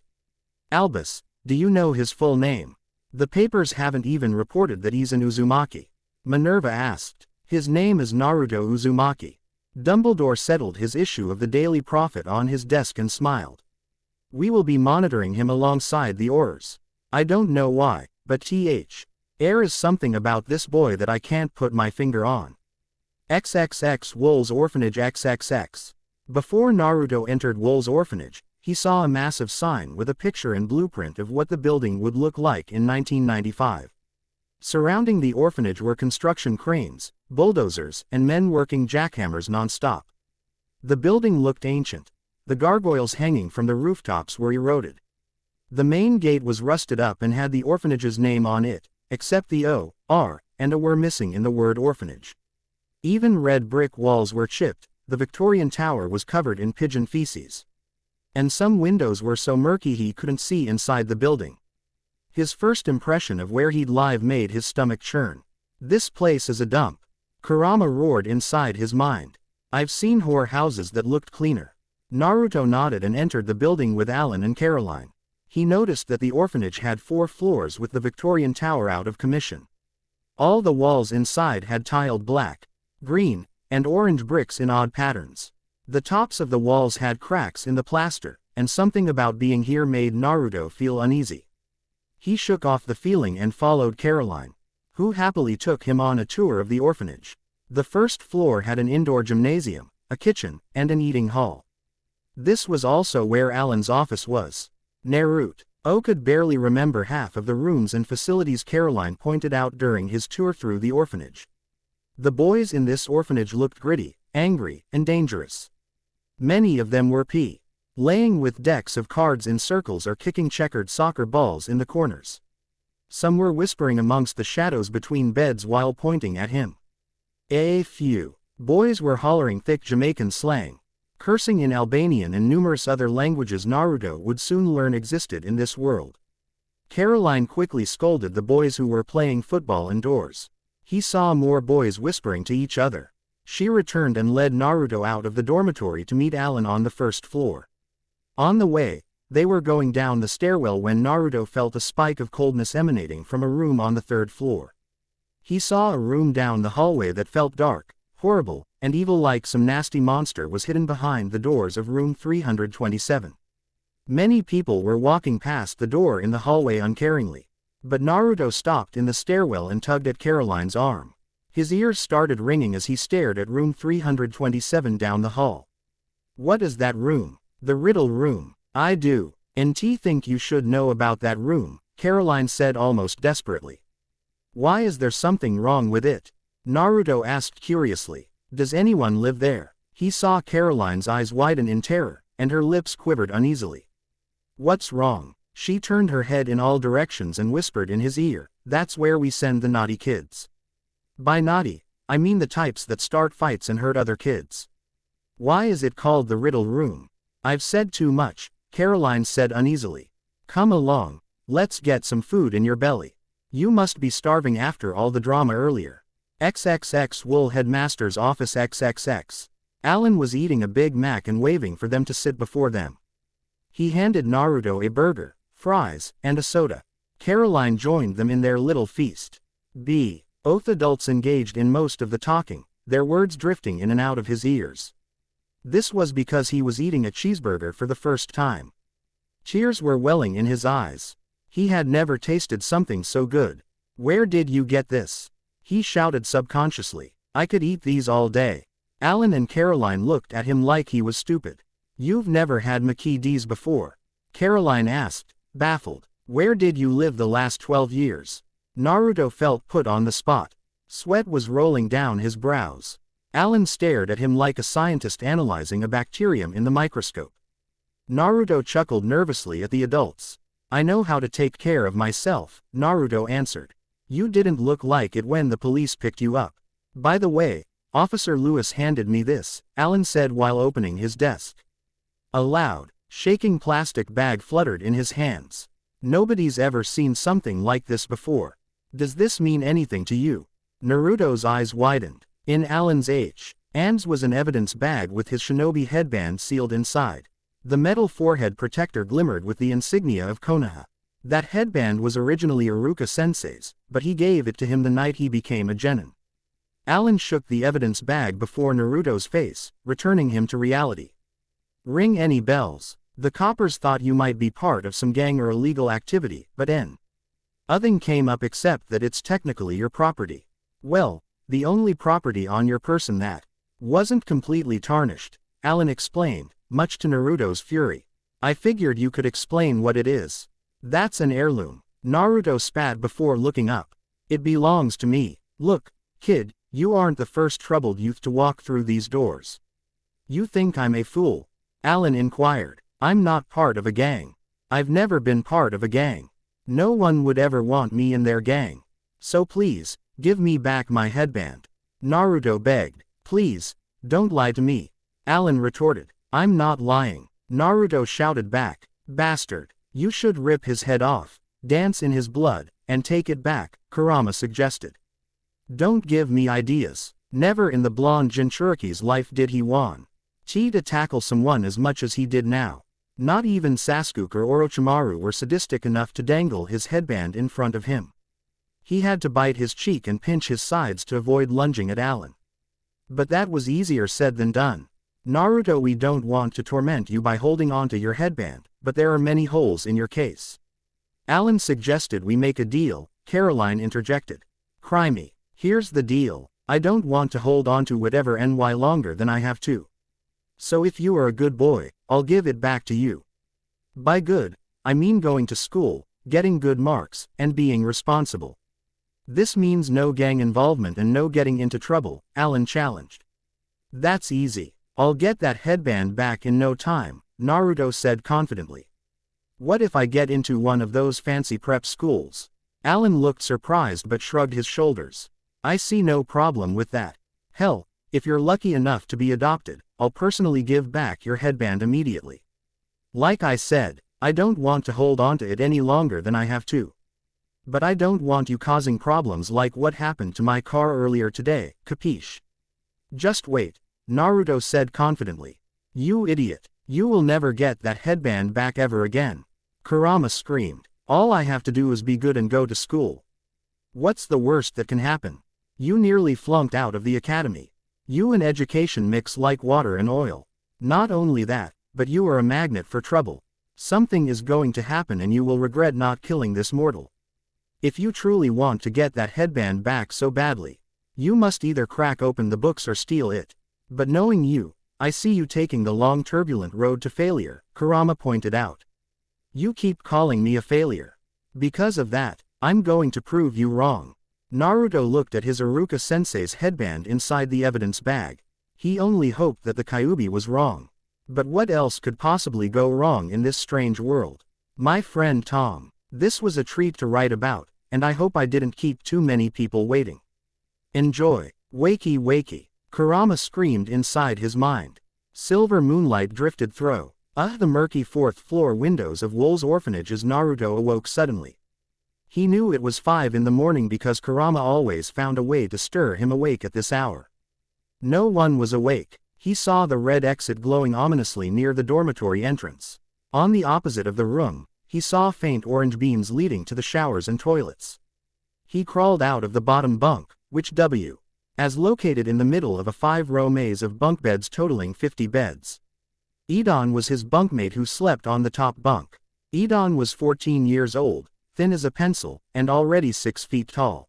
Albus, do you know his full name? The papers haven't even reported that he's an Uzumaki. Minerva asked. His name is Naurto Uzumaki. Dumbledore settled his issue of the Daily Prophet on his desk and smiled. We will be monitoring him alongside the Aurors. I don't know why, but there is something about this boy that I can't put my finger on. XXX Wool's Orphanage XXX. Before Naruto entered Wool's orphanage, he saw a massive sign with a picture and blueprint of what the building would look like in 1995. Surrounding the orphanage were construction cranes, bulldozers, and men working jackhammers non-stop. The building looked ancient. The gargoyles hanging from the rooftops were eroded. The main gate was rusted up and had the orphanage's name on it, except the O, R, and A were missing in the word orphanage. Even red brick walls were chipped, the Victorian tower was covered in pigeon feces. And some windows were so murky he couldn't see inside the building. His first impression of where he'd live made his stomach churn. This place is a dump. Kurama roared inside his mind. I've seen whore houses that looked cleaner. Naruto nodded and entered the building with Alan and Caroline. He noticed that the orphanage had 4 floors with the Victorian tower out of commission. All the walls inside had tiled black, green, and orange bricks in odd patterns. The tops of the walls had cracks in the plaster, and something about being here made Naruto feel uneasy. He shook off the feeling and followed Caroline, who happily took him on a tour of the orphanage. The first floor had an indoor gymnasium, a kitchen, and an eating hall. This was also where Alan's office was. Naruto could barely remember half of the rooms and facilities Caroline pointed out during his tour through the orphanage. The boys in this orphanage looked gritty, angry, and dangerous. Many of them were playing with decks of cards in circles or kicking checkered soccer balls in the corners. Some were whispering amongst the shadows between beds while pointing at him. A few boys were hollering thick Jamaican slang, cursing in Albanian and numerous other languages Naruto would soon learn existed in this world. Caroline quickly scolded the boys who were playing football indoors. He saw more boys whispering to each other. She returned and led Naruto out of the dormitory to meet Alan on the first floor. On the way, they were going down the stairwell when Naruto felt a spike of coldness emanating from a room on the 3rd floor. He saw a room down the hallway that felt dark, horrible, and evil like some nasty monster was hidden behind the doors of room 327. Many people were walking past the door in the hallway uncaringly. But Naruto stopped in the stairwell and tugged at Caroline's arm. His ears started ringing as he stared at room 327 down the hall. What is that room? The riddle room. I do. And think you should know about that room, Caroline said almost desperately. Why is there something wrong with it? Naruto asked curiously. Does anyone live there? He saw Caroline's eyes widen in terror, and her lips quivered uneasily. What's wrong? She turned her head in all directions and whispered in his ear, that's where we send the naughty kids. By naughty, I mean the types that start fights and hurt other kids. Why is it called the riddle room? I've said too much, Caroline said uneasily. Come along, let's get some food in your belly. You must be starving after all the drama earlier. XXX Wool Headmaster's Office XXX. Alan was eating a Big Mac and waving for them to sit before them. He handed Naruto a burger, fries, and a soda. Caroline joined them in their little feast. B. Both adults engaged in most of the talking, their words drifting in and out of his ears. This was because he was eating a cheeseburger for the first time. Tears were welling in his eyes. He had never tasted something so good. Where did you get this? He shouted subconsciously. I could eat these all day. Alan and Caroline looked at him like he was stupid. You've never had McKee before? Caroline asked, baffled. Where did you live the last 12 years? Naurto felt put on the spot. Sweat was rolling down his brows. Alan stared at him like a scientist analyzing a bacterium in the microscope. Naurto chuckled nervously at the adults. I know how to take care of myself, Naurto answered. You didn't look like it when the police picked you up. By the way, Officer Lewis handed me this, Alan said while opening his desk. A loud, shaking plastic bag fluttered in his hands. Nobody's ever seen something like this before. Does this mean anything to you? Naruto's eyes widened. In Alan's hands was an evidence bag with his shinobi headband sealed inside. The metal forehead protector glimmered with the insignia of Konoha. That headband was originally Iruka-sensei's, but he gave it to him the night he became a genin. Alan shook the evidence bag before Naruto's face, returning him to reality. Ring any bells? The coppers thought you might be part of some gang or illegal activity, but nothing came up except that it's technically your property. Well, the only property on your person that wasn't completely tarnished, Alan explained, much to Naruto's fury. I figured you could explain what it is. That's an heirloom. Naruto spat before looking up. It belongs to me. Look, kid, you aren't the first troubled youth to walk through these doors. You think I'm a fool? Alan inquired. I'm not part of a gang. I've never been part of a gang. No one would ever want me in their gang. So please, give me back my headband. Naruto begged. Please, don't lie to me. Alan retorted. I'm not lying. Naruto shouted back. Bastard. You should rip his head off, dance in his blood, and take it back, Kurama suggested. Don't give me ideas. Never in the blonde Jinchuriki's life did he want to tackle someone as much as he did now. Not even Sasuke or Orochimaru were sadistic enough to dangle his headband in front of him. He had to bite his cheek and pinch his sides to avoid lunging at Alan. But that was easier said than done. Naruto, we don't want to torment you by holding onto your headband, but there are many holes in your case. Alan suggested we make a deal, Caroline interjected. Crimey. Here's the deal. I don't want to hold on to whatever NY longer than I have to. So if you are a good boy, I'll give it back to you. By good, I mean going to school, getting good marks, and being responsible. This means no gang involvement and no getting into trouble, Alan challenged. That's easy. I'll get that headband back in no time, Naruto said confidently. What if I get into one of those fancy prep schools? Alan looked surprised but shrugged his shoulders. I see no problem with that. Hell, if you're lucky enough to be adopted, I'll personally give back your headband immediately. Like I said, I don't want to hold onto it any longer than I have to. But I don't want you causing problems like what happened to my car earlier today, capiche? Just wait, Naruto said confidently. You idiot, you will never get that headband back ever again. Kurama screamed. All I have to do is be good and go to school. What's the worst that can happen? You nearly flunked out of the academy. You and education mix like water and oil. Not only that, but you are a magnet for trouble. Something is going to happen and you will regret not killing this mortal. If you truly want to get that headband back so badly, you must either crack open the books or steal it. But knowing you, I see you taking the long turbulent road to failure, Kurama pointed out. You keep calling me a failure. Because of that, I'm going to prove you wrong. Naruto looked at his Iruka-sensei's headband inside the evidence bag. He only hoped that the Kyuubi was wrong. But what else could possibly go wrong in this strange world? My friend Tom. This was a treat to write about, and I hope I didn't keep too many people waiting. Enjoy. Wakey wakey. Kurama screamed inside his mind. Silver moonlight drifted through the murky fourth-floor windows of Wool's orphanage as Naruto awoke suddenly. He knew it was 5 in the morning because Kurama always found a way to stir him awake at this hour. No one was awake. He saw the red exit glowing ominously near the dormitory entrance. On the opposite of the room, he saw faint orange beams leading to the showers and toilets. He crawled out of the bottom bunk, which was located in the middle of a 5-row maze of bunk beds totaling 50 beds. Edon was his bunkmate who slept on the top bunk. Edon was 14 years old, thin as a pencil, and already 6 feet tall.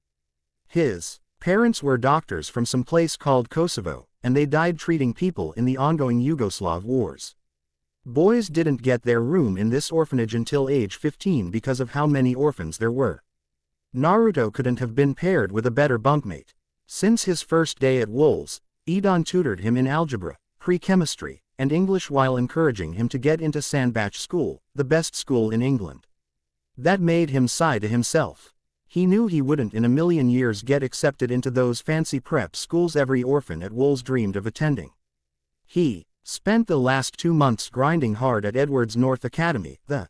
His parents were doctors from some place called Kosovo, and they died treating people in the ongoing Yugoslav wars. Boys didn't get their room in this orphanage until age 15 because of how many orphans there were. Naurto couldn't have been paired with a better bunkmate. Since his first day at Wolves, Edon tutored him in algebra, pre-chemistry, and English while encouraging him to get into Sandbach School, the best school in England. That made him sigh to himself. He knew he wouldn't in a million years get accepted into those fancy prep schools every orphan at Wolves dreamed of attending. He spent the last 2 months grinding hard at Edward's North Academy, the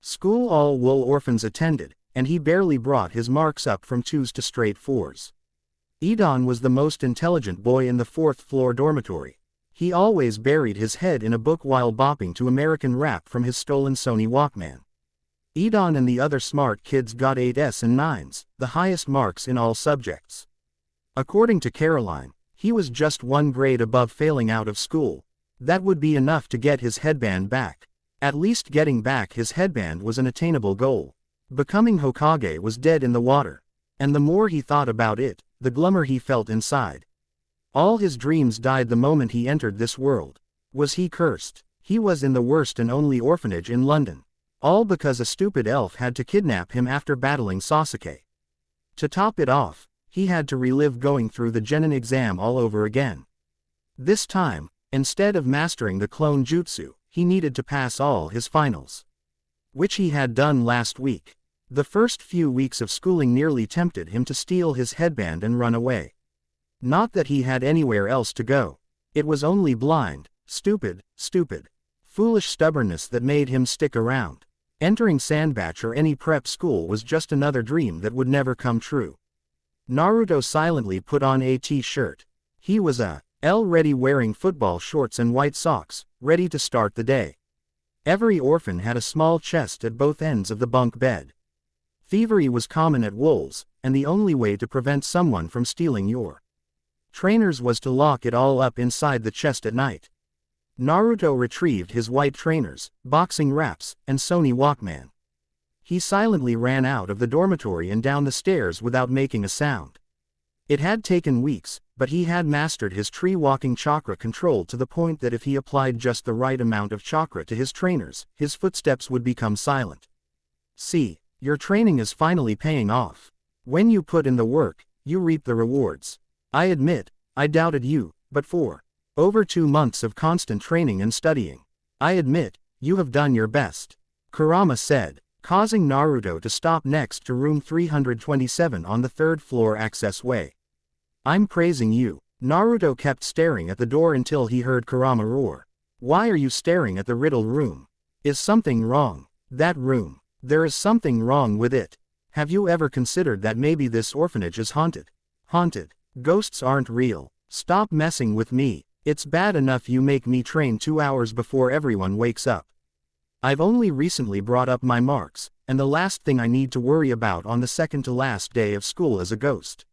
school all Wool orphans attended, and he barely brought his marks up from 2s to straight 4s. Edon was the most intelligent boy in the 4th floor dormitory. He always buried his head in a book while bopping to American rap from his stolen Sony Walkman. Edon and the other smart kids got 8s and 9s, the highest marks in all subjects. According to Caroline, he was just 1 grade above failing out of school. That would be enough to get his headband back. At least getting back his headband was an attainable goal. Becoming Hokage was dead in the water. And the more he thought about it, the glummer he felt inside. All his dreams died the moment he entered this world. Was he cursed? He was in the worst and only orphanage in London. All because a stupid elf had to kidnap him after battling Sasuke. To top it off, he had to relive going through the Genin exam all over again. This time, instead of mastering the clone jutsu, he needed to pass all his finals. Which he had done last week. The first few weeks of schooling nearly tempted him to steal his headband and run away. Not that he had anywhere else to go. It was only blind, stupid, foolish stubbornness that made him stick around. Entering Sandbach or any prep school was just another dream that would never come true. Naurto silently put on a t-shirt. He was already wearing football shorts and white socks, ready to start the day. Every orphan had a small chest at both ends of the bunk bed. Thievery was common at Wolves, and the only way to prevent someone from stealing your trainers was to lock it all up inside the chest at night. Naurto retrieved his white trainers, boxing wraps, and Sony Walkman. He silently ran out of the dormitory and down the stairs without making a sound. It had taken weeks, but he had mastered his tree-walking chakra control to the point that if he applied just the right amount of chakra to his trainers, his footsteps would become silent. See, your training is finally paying off. When you put in the work, you reap the rewards. I admit, I doubted you, but for over 2 months of constant training and studying, I admit, you have done your best. Kurama said, causing Naurto to stop next to room 327 on the 3rd floor access way. I'm praising you. Naurto kept staring at the door until he heard Kurama roar. Why are you staring at the riddle room? Is something wrong? That room. There is something wrong with it. Have you ever considered that maybe this orphanage is haunted? Haunted. Ghosts aren't real. Stop messing with me. It's bad enough you make me train 2 hours before everyone wakes up. I've only recently brought up my marks, and the last thing I need to worry about on the second to last day of school is a ghost.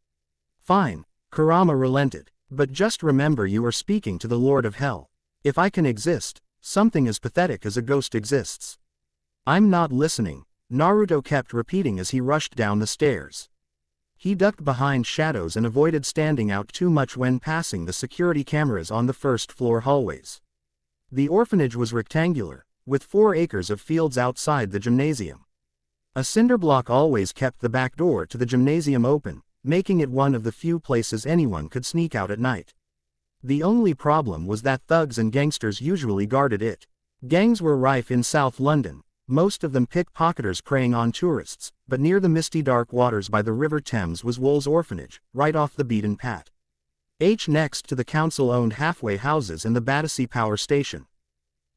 Fine, Kurama relented, but just remember you are speaking to the Lord of Hell. If I can exist, something as pathetic as a ghost exists. I'm not listening, Naurto kept repeating as he rushed down the stairs. He ducked behind shadows and avoided standing out too much when passing the security cameras on the 1st floor hallways. The orphanage was rectangular, with 4 acres of fields outside the gymnasium. A cinder block always kept the back door to the gymnasium open, making it one of the few places anyone could sneak out at night. The only problem was that thugs and gangsters usually guarded it. Gangs were rife in South London, most of them pickpocketers preying on tourists, but near the misty dark waters by the River Thames was Wool's orphanage, right off the beaten path. Next to the council-owned halfway houses and the Battersea power station.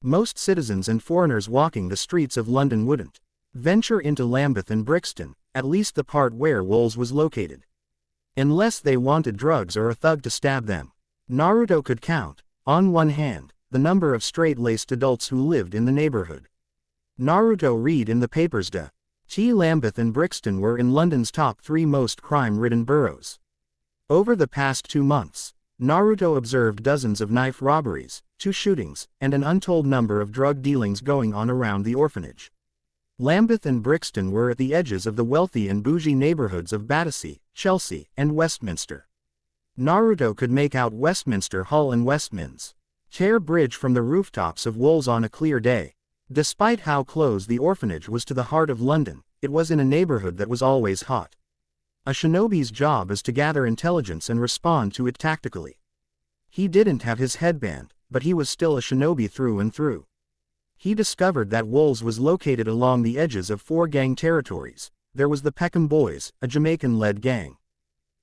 Most citizens and foreigners walking the streets of London wouldn't venture into Lambeth and Brixton, at least the part where Wool's was located. Unless they wanted drugs or a thug to stab them. Naurto could count, on one hand, the number of straight-laced adults who lived in the neighborhood. Naurto read in the papers Lambeth and Brixton were in London's top 3 most crime-ridden boroughs. Over the past 2 months, Naurto observed dozens of knife robberies, 2 shootings, and an untold number of drug dealings going on around the orphanage. Lambeth and Brixton were at the edges of the wealthy and bougie neighborhoods of Battersea, Chelsea, and Westminster. Naurto could make out Westminster Hall and Westminster Bridge from the rooftops of Wolves on a clear day. Despite how close the orphanage was to the heart of London, it was in a neighborhood that was always hot. A shinobi's job is to gather intelligence and respond to it tactically. He didn't have his headband, but he was still a shinobi through and through. He discovered that Wolves was located along the edges of 4 gang territories. There was the Peckham Boys, a Jamaican-led gang.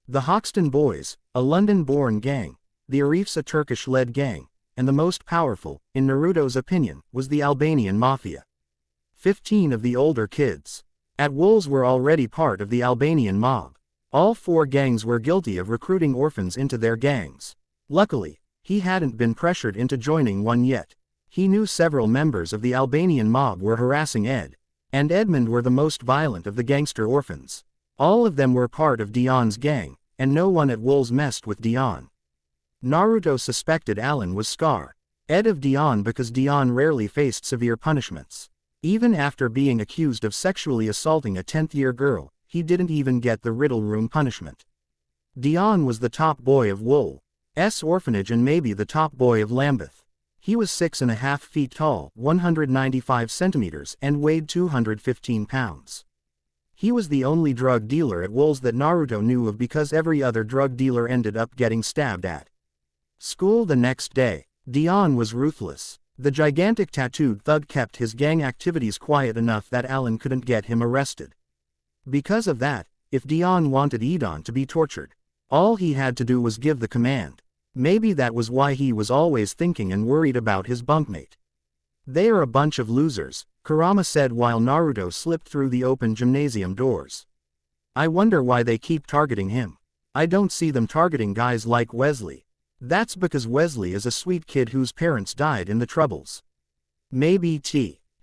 The Hoxton Boys, a London-born gang. The Arifs, a Turkish-led gang. And the most powerful, in Naruto's opinion, was the Albanian Mafia. 15 of the older kids at Wolves were already part of the Albanian mob. All 4 gangs were guilty of recruiting orphans into their gangs. Luckily, he hadn't been pressured into joining one yet. He knew several members of the Albanian mob were harassing Ed and Edmund were the most violent of the gangster orphans. All of them were part of Dion's gang, and no one at Wolves messed with Dion. Naurto suspected Alan was Scar, Ed of Dion, because Dion rarely faced severe punishments. Even after being accused of sexually assaulting a 10th-year girl, he didn't even get the Riddle Room punishment. Dion was the top boy of Wolves' orphanage and maybe the top boy of Lambeth. He was 6.5 feet tall, 195 centimeters, and weighed 215 pounds. He was the only drug dealer at Wolves that Naurto knew of because every other drug dealer ended up getting stabbed at school the next day. Dion was ruthless. The gigantic tattooed thug kept his gang activities quiet enough that Alan couldn't get him arrested. Because of that, if Dion wanted Edon to be tortured, all he had to do was give the command. Maybe that was why he was always thinking and worried about his bunkmate. "They are a bunch of losers," Kurama said while Naurto slipped through the open gymnasium doors. "I wonder why they keep targeting him. I don't see them targeting guys like Wesley." "That's because Wesley is a sweet kid whose parents died in the Troubles. Maybe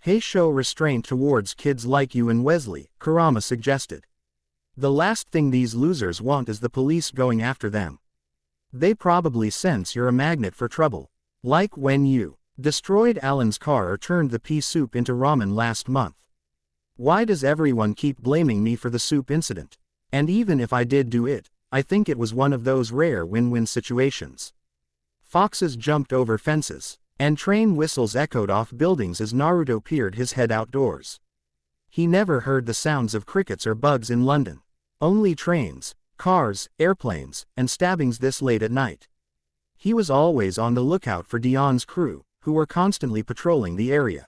Hey, show restraint towards kids like you and Wesley," Kurama suggested. "The last thing these losers want is the police going after them. They probably sense you're a magnet for trouble. Like when you destroyed Alan's car or turned the pea soup into ramen last month. Why does everyone keep blaming me for the soup incident? And even if I did do it, I think it was one of those rare win-win situations." Foxes jumped over fences, and train whistles echoed off buildings as Naurto peered his head outdoors. He never heard the sounds of crickets or bugs in London. Only trains, cars, airplanes, and stabbings this late at night. He was always on the lookout for Dion's crew, who were constantly patrolling the area.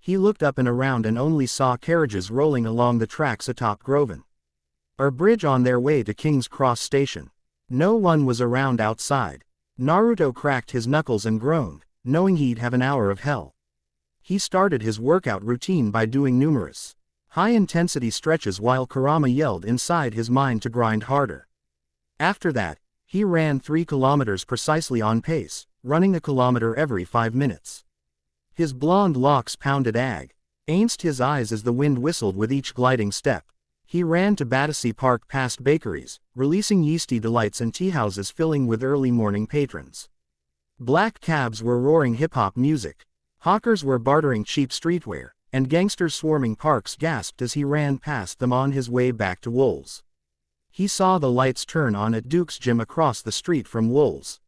He looked up and around and only saw carriages rolling along the tracks atop Grosvenor Bridge on their way to King's Cross Station. No one was around outside. Naurto cracked his knuckles and groaned, knowing he'd have an hour of hell. He started his workout routine by doing numerous high-intensity stretches while Kurama yelled inside his mind to grind harder. After that, he ran 3 kilometers precisely on pace, running a kilometer every 5 minutes. His blonde locks pounded against his eyes as the wind whistled with each gliding step. He ran to Battersea Park past bakeries, releasing yeasty delights and teahouses filling with early morning patrons. Black cabs were roaring hip-hop music. Hawkers were bartering cheap streetwear, and gangsters swarming parks gasped as he ran past them on his way back to Wolves. He saw the lights turn on at Duke's gym across the street from Wolves,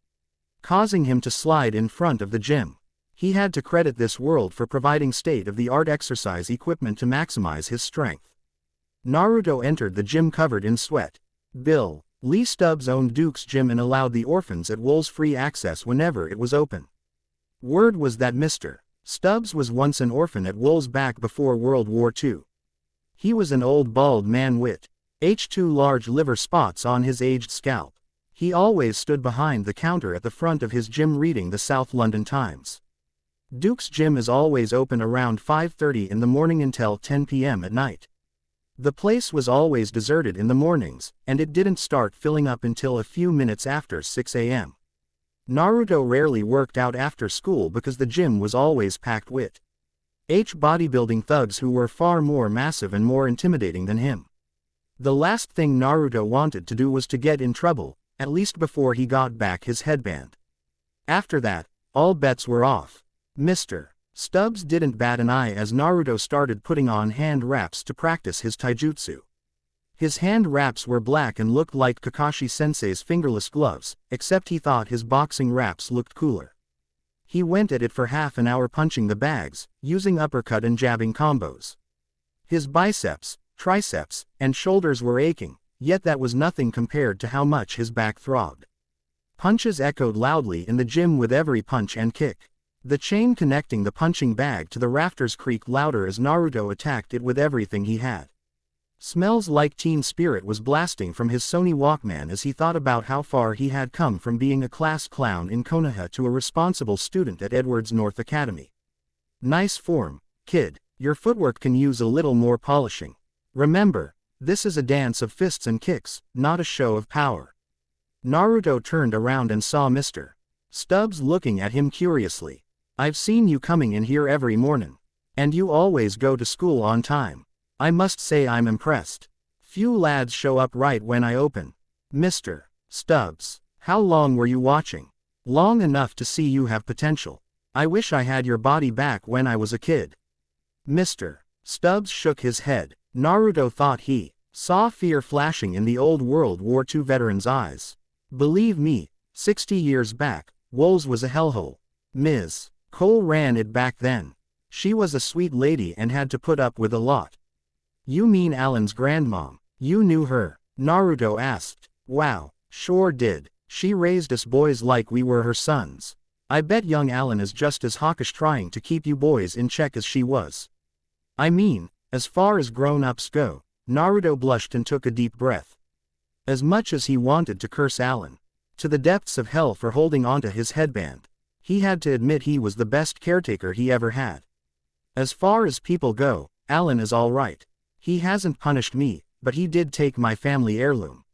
causing him to slide in front of the gym. He had to credit this world for providing state-of-the-art exercise equipment to maximize his strength. Naurto entered the gym covered in sweat. Bill Lee Stubbs owned Duke's gym and allowed the orphans at Wolves free access whenever it was open. Word was that Mr. Stubbs was once an orphan at Wolves back before World War II. He was an old bald man with 2 large liver spots on his aged scalp. He always stood behind the counter at the front of his gym reading the South London Times. Duke's gym is always open around 5:30 in the morning until 10 p.m. at night. The place was always deserted in the mornings, and it didn't start filling up until a few minutes after 6 a.m. Naurto rarely worked out after school because the gym was always packed with bodybuilding thugs who were far more massive and more intimidating than him. The last thing Naruto wanted to do was to get in trouble, at least before he got back his headband. After that, all bets were off. Mr. Stubbs didn't bat an eye as Naruto started putting on hand wraps to practice his taijutsu. His hand wraps were black and looked like Kakashi-sensei's fingerless gloves, except he thought his boxing wraps looked cooler. He went at it for half an hour punching the bags, using uppercut and jabbing combos. His biceps, triceps, and shoulders were aching, yet that was nothing compared to how much his back throbbed. Punches echoed loudly in the gym with every punch and kick. The chain connecting the punching bag to the rafters creaked louder as Naruto attacked it with everything he had. Smells Like Teen Spirit was blasting from his Sony Walkman as he thought about how far he had come from being a class clown in Konoha to a responsible student at Edwards North Academy. Nice form, kid. Your footwork can use a little more polishing. Remember, this is a dance of fists and kicks, not a show of power. Naruto turned around and saw Mr. Stubbs looking at him curiously. I've seen you coming in here every morning. And you always go to school on time. I must say I'm impressed. Few lads show up right when I open. Mr. Stubbs, how long were you watching? Long enough to see you have potential. I wish I had your body back when I was a kid. Mr. Stubbs shook his head. Naruto thought he saw fear flashing in the old World War II veteran's eyes. Believe me, 60 years back, Wool's was a hellhole. Ms. Cole ran it back then. She was a sweet lady and had to put up with a lot. You mean Alan's grandmom? You knew her? Naruto asked. Wow, sure did. She raised us boys like we were her sons. I bet young Alan is just as hawkish trying to keep you boys in check as she was. I mean, as far as grown-ups go. Naruto blushed and took a deep breath. As much as he wanted to curse Alan to the depths of hell for holding onto his headband, he had to admit he was the best caretaker he ever had. As far as people go, Alan is all right. He hasn't punished me, but he did take my family heirloom.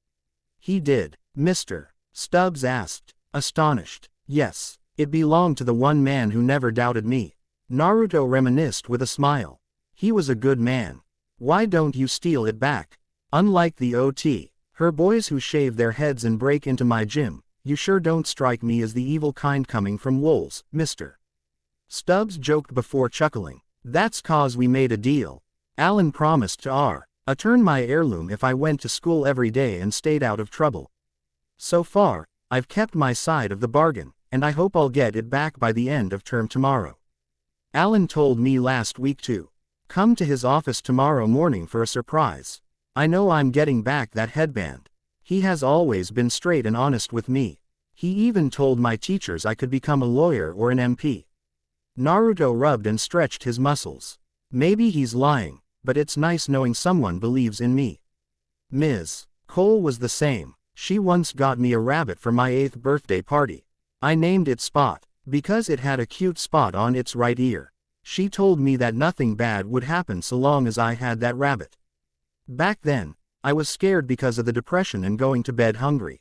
He did? Mr. Stubbs asked, astonished. Yes, it belonged to the one man who never doubted me. Naruto reminisced with a smile. He was a good man. Why don't you steal it back? Unlike the OT, her boys who shave their heads and break into my gym, you sure don't strike me as the evil kind coming from Wool's, Mr. Stubbs joked before chuckling. That's cause we made a deal. Alan promised to turn my heirloom if I went to school every day and stayed out of trouble. So far, I've kept my side of the bargain, and I hope I'll get it back by the end of term tomorrow. Alan told me last week to come to his office tomorrow morning for a surprise. I know I'm getting back that headband. He has always been straight and honest with me. He even told my teachers I could become a lawyer or an MP. Naruto rubbed and stretched his muscles. Maybe he's lying, but it's nice knowing someone believes in me. Ms. Cole was the same. She once got me a rabbit for my 8th birthday party. I named it Spot, because it had a cute spot on its right ear. She told me that nothing bad would happen so long as I had that rabbit. Back then, I was scared because of the depression and going to bed hungry.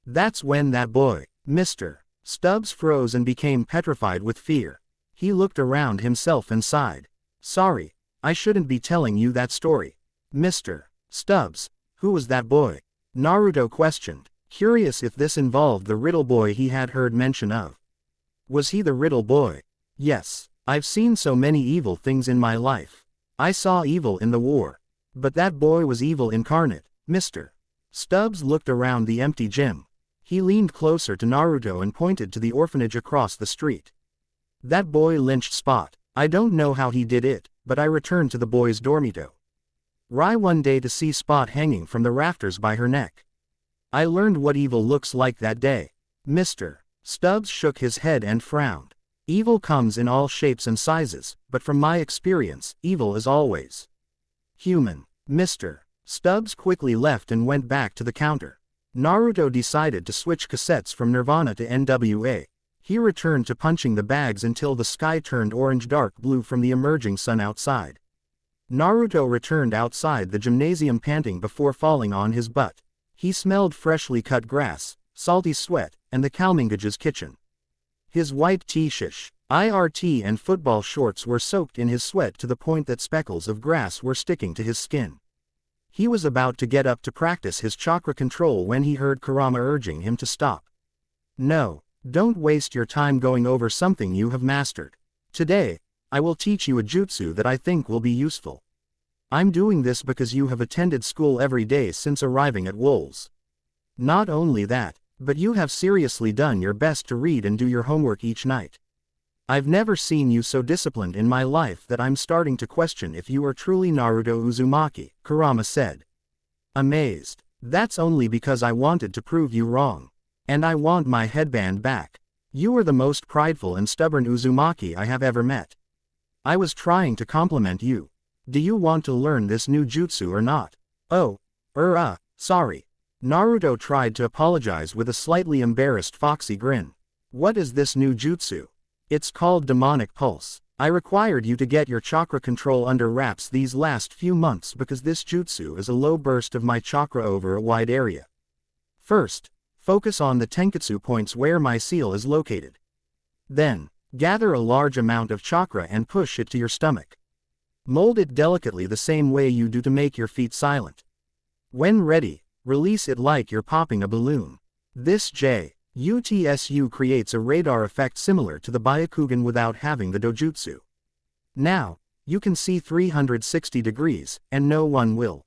That's when that boy, Mr. Stubbs, froze and became petrified with fear. He looked around himself and sighed. Sorry, I shouldn't be telling you that story. Mr. Stubbs, who was that boy? Naruto questioned, curious if this involved the Riddle Boy he had heard mention of. Was he the Riddle Boy? Yes, I've seen so many evil things in my life. I saw evil in the war. But that boy was evil incarnate, Mr. Stubbs looked around the empty gym. He leaned closer to Naruto and pointed to the orphanage across the street. That boy lynched Spot. I don't know how he did it, but I returned to the boy's dormito. Rai one day to see Spot hanging from the rafters by her neck. I learned what evil looks like that day. Mr. Stubbs shook his head and frowned. Evil comes in all shapes and sizes, but from my experience, evil is always human. Mr. Stubbs quickly left and went back to the counter. Naruto decided to switch cassettes from Nirvana to NWA. He returned to punching the bags until the sky turned orange dark blue from the emerging sun outside. Naruto returned outside the gymnasium panting before falling on his butt. He smelled freshly cut grass, salty sweat, and the Kalmingage's kitchen. His white t-shirt, IRT and football shorts were soaked in his sweat to the point that speckles of grass were sticking to his skin. He was about to get up to practice his chakra control when he heard Kurama urging him to stop. No, don't waste your time going over something you have mastered. Today, I will teach you a jutsu that I think will be useful. I'm doing this because you have attended school every day since arriving at Wolves. Not only that, but you have seriously done your best to read and do your homework each night. I've never seen you so disciplined in my life that I'm starting to question if you are truly Naruto Uzumaki, Kurama said. Amazed. That's only because I wanted to prove you wrong. And I want my headband back. You are the most prideful and stubborn Uzumaki I have ever met. I was trying to compliment you. Do you want to learn this new jutsu or not? Oh, sorry. Naruto tried to apologize with a slightly embarrassed foxy grin. What is this new jutsu? It's called Demonic Pulse. I required you to get your chakra control under wraps these last few months because this jutsu is a low burst of my chakra over a wide area. First, focus on the tenketsu points where my seal is located. Then, gather a large amount of chakra and push it to your stomach. Mold it delicately the same way you do to make your feet silent. When ready, release it like you're popping a balloon. This jutsu creates a radar effect similar to the Byakugan without having the dojutsu. Now, you can see 360 degrees, and no one will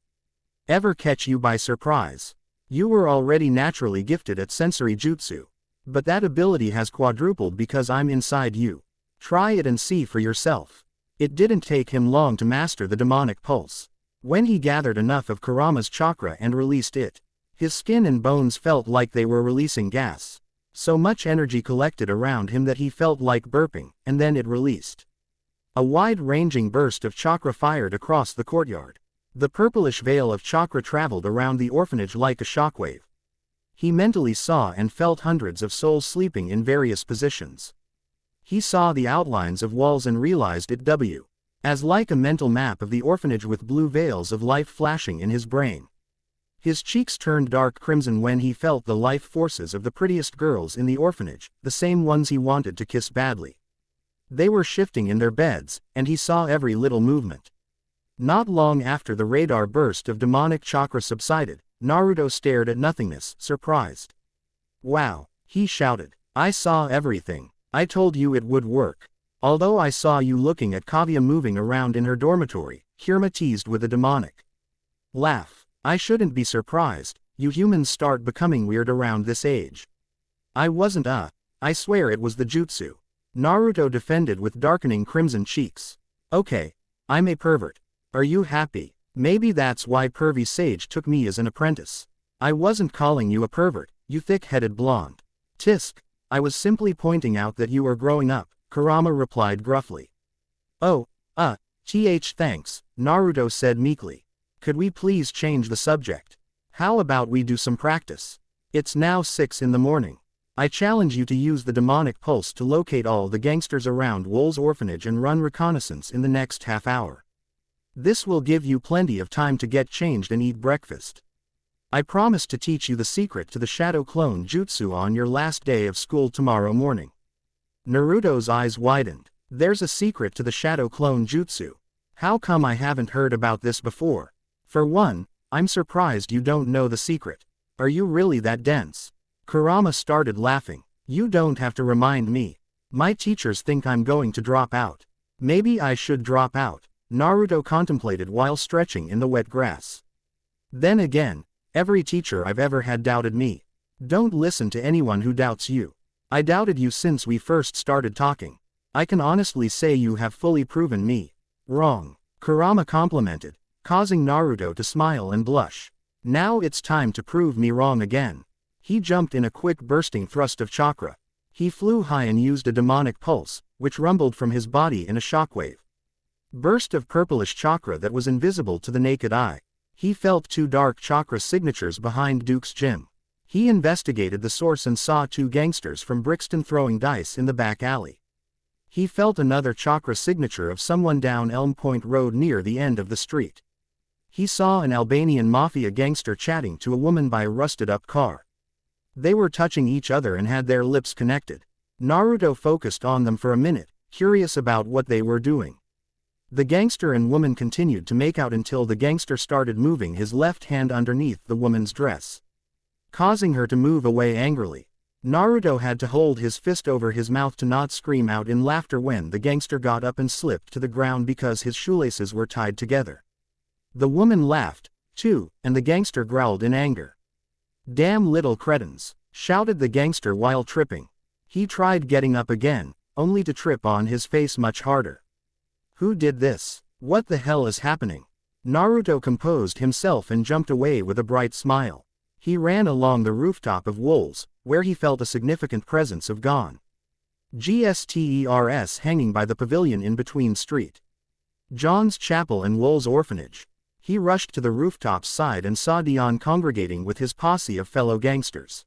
ever catch you by surprise. You were already naturally gifted at sensory jutsu. But that ability has quadrupled because I'm inside you. Try it and see for yourself. It didn't take him long to master the demonic pulse. When he gathered enough of Kurama's chakra and released it, his skin and bones felt like they were releasing gas. So much energy collected around him that he felt like burping, and then it released. A wide-ranging burst of chakra fired across the courtyard. The purplish veil of chakra traveled around the orphanage like a shockwave. He mentally saw and felt hundreds of souls sleeping in various positions. He saw the outlines of walls and realized it was like a mental map of the orphanage with blue veils of life flashing in his brain. His cheeks turned dark crimson when he felt the life forces of the prettiest girls in the orphanage, the same ones he wanted to kiss badly. They were shifting in their beds, and he saw every little movement. Not long after the radar burst of demonic chakra subsided, Naruto stared at nothingness, surprised. Wow, he shouted. I saw everything. I told you it would work. Although I saw you looking at Kaguya moving around in her dormitory, Kirima teased with a demonic laugh. I shouldn't be surprised, you humans start becoming weird around this age. I wasn't I swear it was the jutsu. Naruto defended with darkening crimson cheeks. Okay, I'm a pervert. Are you happy? Maybe that's why Pervy Sage took me as an apprentice. I wasn't calling you a pervert, you thick-headed blonde. Tisk, I was simply pointing out that you are growing up, Kurama replied gruffly. Oh, thanks, Naruto said meekly. Could we please change the subject? How about we do some practice? It's now 6 in the morning. I challenge you to use the demonic pulse to locate all the gangsters around Wolves Orphanage and run reconnaissance in the next half hour. This will give you plenty of time to get changed and eat breakfast. I promise to teach you the secret to the Shadow Clone Jutsu on your last day of school tomorrow morning. Naruto's eyes widened. There's a secret to the Shadow Clone Jutsu. How come I haven't heard about this before? For one, I'm surprised you don't know the secret. Are you really that dense? Kurama started laughing. You don't have to remind me. My teachers think I'm going to drop out. Maybe I should drop out, Naruto contemplated while stretching in the wet grass. Then again, every teacher I've ever had doubted me. Don't listen to anyone who doubts you. I doubted you since we first started talking. I can honestly say you have fully proven me wrong, Kurama complimented, causing Naruto to smile and blush. Now it's time to prove me wrong again. He jumped in a quick bursting thrust of chakra. He flew high and used a demonic pulse, which rumbled from his body in a shockwave. Burst of purplish chakra that was invisible to the naked eye. He felt 2 dark chakra signatures behind Duke's gym. He investigated the source and saw 2 gangsters from Brixton throwing dice in the back alley. He felt another chakra signature of someone down Elm Point Road near the end of the street. He saw an Albanian mafia gangster chatting to a woman by a rusted-up car. They were touching each other and had their lips connected. Naruto focused on them for a minute, curious about what they were doing. The gangster and woman continued to make out until the gangster started moving his left hand underneath the woman's dress, causing her to move away angrily. Naruto had to hold his fist over his mouth to not scream out in laughter when the gangster got up and slipped to the ground because his shoelaces were tied together. The woman laughed, too, and the gangster growled in anger. "Damn little cretins," shouted the gangster while tripping. He tried getting up again, only to trip on his face much harder. Who did this? What the hell is happening? Naruto composed himself and jumped away with a bright smile. He ran along the rooftop of Wolves, where he felt a significant presence of GSTERS hanging by the pavilion in between Street John's Chapel and Wolves Orphanage. He rushed to the rooftop's side and saw Dion congregating with his posse of fellow gangsters.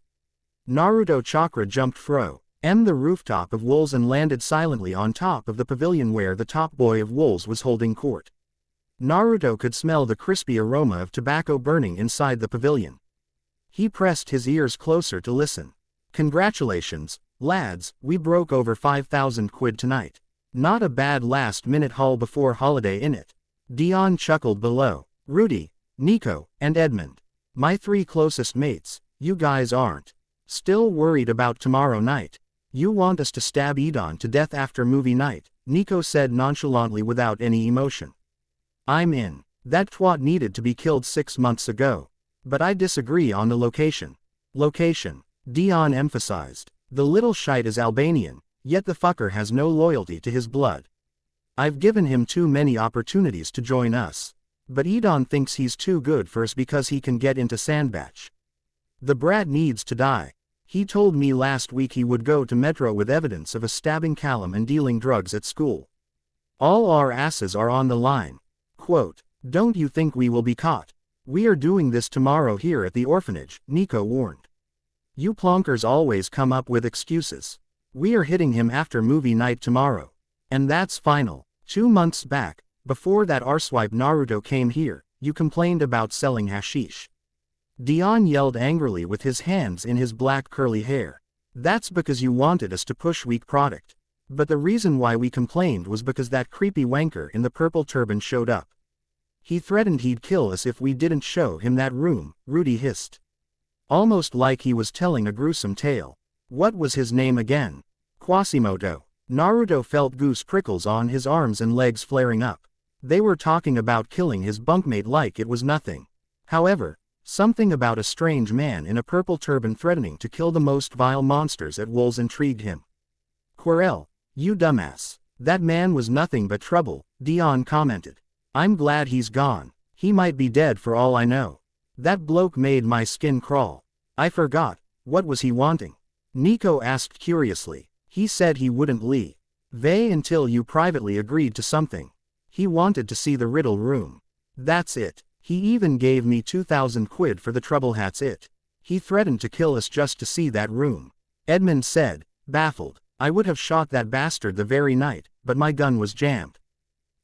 Naruto Chakra jumped fro the rooftop of Wolves and landed silently on top of the pavilion where the top boy of Wolves was holding court. Naruto could smell the crispy aroma of tobacco burning inside the pavilion. He pressed his ears closer to listen. "Congratulations, lads, we broke over 5,000 quid tonight. Not a bad last-minute haul before holiday innit?" Dion chuckled below. "Rudy, Nico, and Edmund. My 3 closest mates. You guys aren't still worried about tomorrow night? You want us to stab Edon to death after movie night?" Nico said nonchalantly without any emotion. "I'm in. That twat needed to be killed 6 months ago. But I disagree on the location." "Location," Dion emphasized. "The little shite is Albanian, yet the fucker has no loyalty to his blood. I've given him too many opportunities to join us. But Edon thinks he's too good for us because he can get into Sandbach. The brat needs to die. He told me last week he would go to Metro with evidence of a stabbing Callum and dealing drugs at school. All our asses are on the line. Quote, don't you think we will be caught? We are doing this tomorrow here at the orphanage, Nico warned. You plonkers always come up with excuses. We are hitting him after movie night tomorrow. And that's final. 2 months back, before that arswipe Naruto came here, you complained about selling hashish. Dion yelled angrily with his hands in his black curly hair. That's because you wanted us to push weak product. But the reason why we complained was because that creepy wanker in the purple turban showed up. He threatened he'd kill us if we didn't show him that room, Rudy hissed. Almost like he was telling a gruesome tale. What was his name again? Quasimodo. Naruto felt goose prickles on his arms and legs flaring up. They were talking about killing his bunkmate like it was nothing. However, something about a strange man in a purple turban threatening to kill the most vile monsters at Wolves intrigued him. Quirrell, you dumbass. That man was nothing but trouble, Dion commented. I'm glad he's gone. He might be dead for all I know. That bloke made my skin crawl. I forgot, what was he wanting? Nico asked curiously. He said he wouldn't leave until you privately agreed to something. He wanted to see the riddle room. That's it. He even gave me 2,000 quid for the trouble hats it. He threatened to kill us just to see that room. Edmund said, baffled. I would have shot that bastard the very night, but my gun was jammed.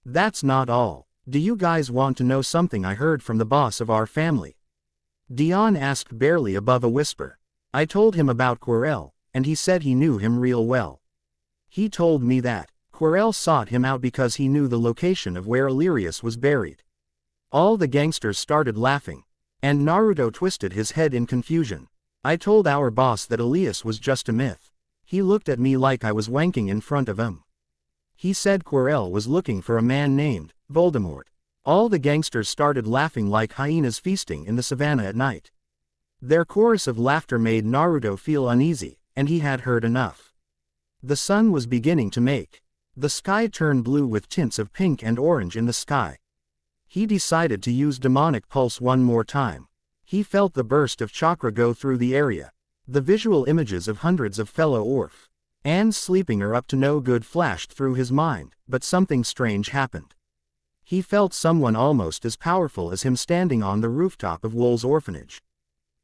That's not all. Do you guys want to know something I heard from the boss of our family? Dion asked barely above a whisper. I told him about Quirrell, and he said he knew him real well. He told me that Quirrell sought him out because he knew the location of where Illyrius was buried. All the gangsters started laughing, and Naruto twisted his head in confusion. I told our boss that Elias was just a myth. He looked at me like I was wanking in front of him. He said Quirrell was looking for a man named Voldemort. All the gangsters started laughing like hyenas feasting in the savannah at night. Their chorus of laughter made Naruto feel uneasy, and he had heard enough. The sun was beginning to make. The sky turned blue with tints of pink and orange in the sky. He decided to use demonic pulse one more time. He felt the burst of chakra go through the area. The visual images of hundreds of fellow Orph and sleeping or up to no good flashed through his mind, but something strange happened. He felt someone almost as powerful as him standing on the rooftop of Wolves Orphanage.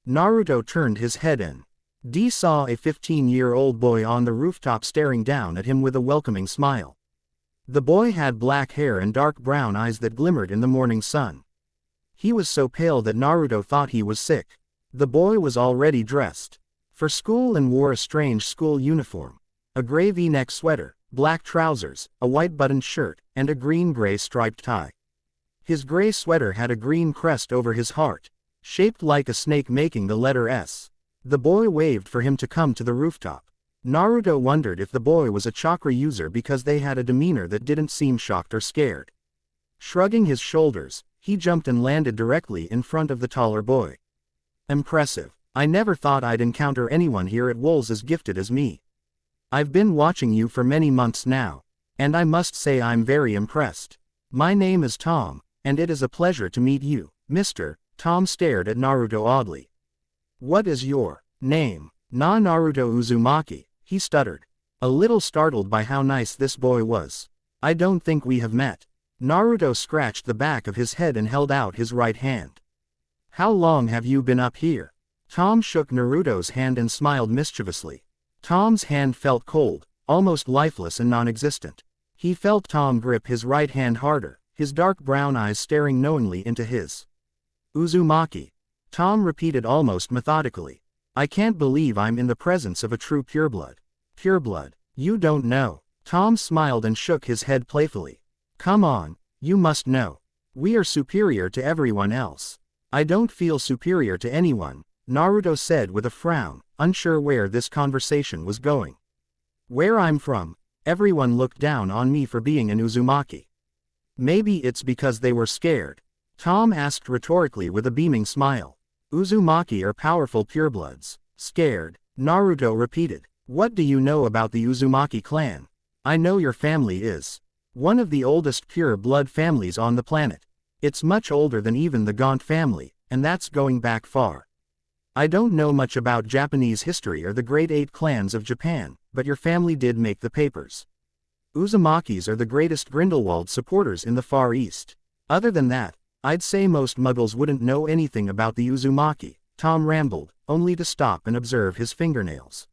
Naruto turned his head in. D saw a 15-year-old boy on the rooftop staring down at him with a welcoming smile. The boy had black hair and dark brown eyes that glimmered in the morning sun. He was so pale that Naruto thought he was sick. The boy was already dressed for school and wore a strange school uniform. A gray V-neck sweater, black trousers, a white buttoned shirt, and a green-gray striped tie. His gray sweater had a green crest over his heart, shaped like a snake making the letter S. The boy waved for him to come to the rooftop. Naruto wondered if the boy was a chakra user because they had a demeanor that didn't seem shocked or scared. Shrugging his shoulders, he jumped and landed directly in front of the taller boy. Impressive. I never thought I'd encounter anyone here at Wolves as gifted as me. I've been watching you for many months now, and I must say I'm very impressed. My name is Tom, and it is a pleasure to meet you, Mr. Tom stared at Naruto oddly. What is your name? Naruto Uzumaki, he stuttered, a little startled by how nice this boy was. I don't think we have met. Naruto scratched the back of his head and held out his right hand. How long have you been up here? Tom shook Naruto's hand and smiled mischievously. Tom's hand felt cold, almost lifeless and non-existent. He felt Tom grip his right hand harder, his dark brown eyes staring knowingly into his. Uzumaki. Tom repeated almost methodically. I can't believe I'm in the presence of a true pureblood. Pureblood. You don't know. Tom smiled and shook his head playfully. Come on, you must know. We are superior to everyone else. I don't feel superior to anyone, Naruto said with a frown, unsure where this conversation was going. Where I'm from, everyone looked down on me for being an Uzumaki. Maybe it's because they were scared. Tom asked rhetorically with a beaming smile. Uzumaki are powerful purebloods. Scared, Naruto repeated. What do you know about the Uzumaki clan? I know your family is one of the oldest pure blood families on the planet. It's much older than even the Gaunt family, and that's going back far. I don't know much about Japanese history or the Great Eight clans of Japan, but your family did make the papers. Uzumakis are the greatest Grindelwald supporters in the Far East. Other than that, I'd say most muggles wouldn't know anything about the Uzumaki, Tom rambled, only to stop and observe his fingernails.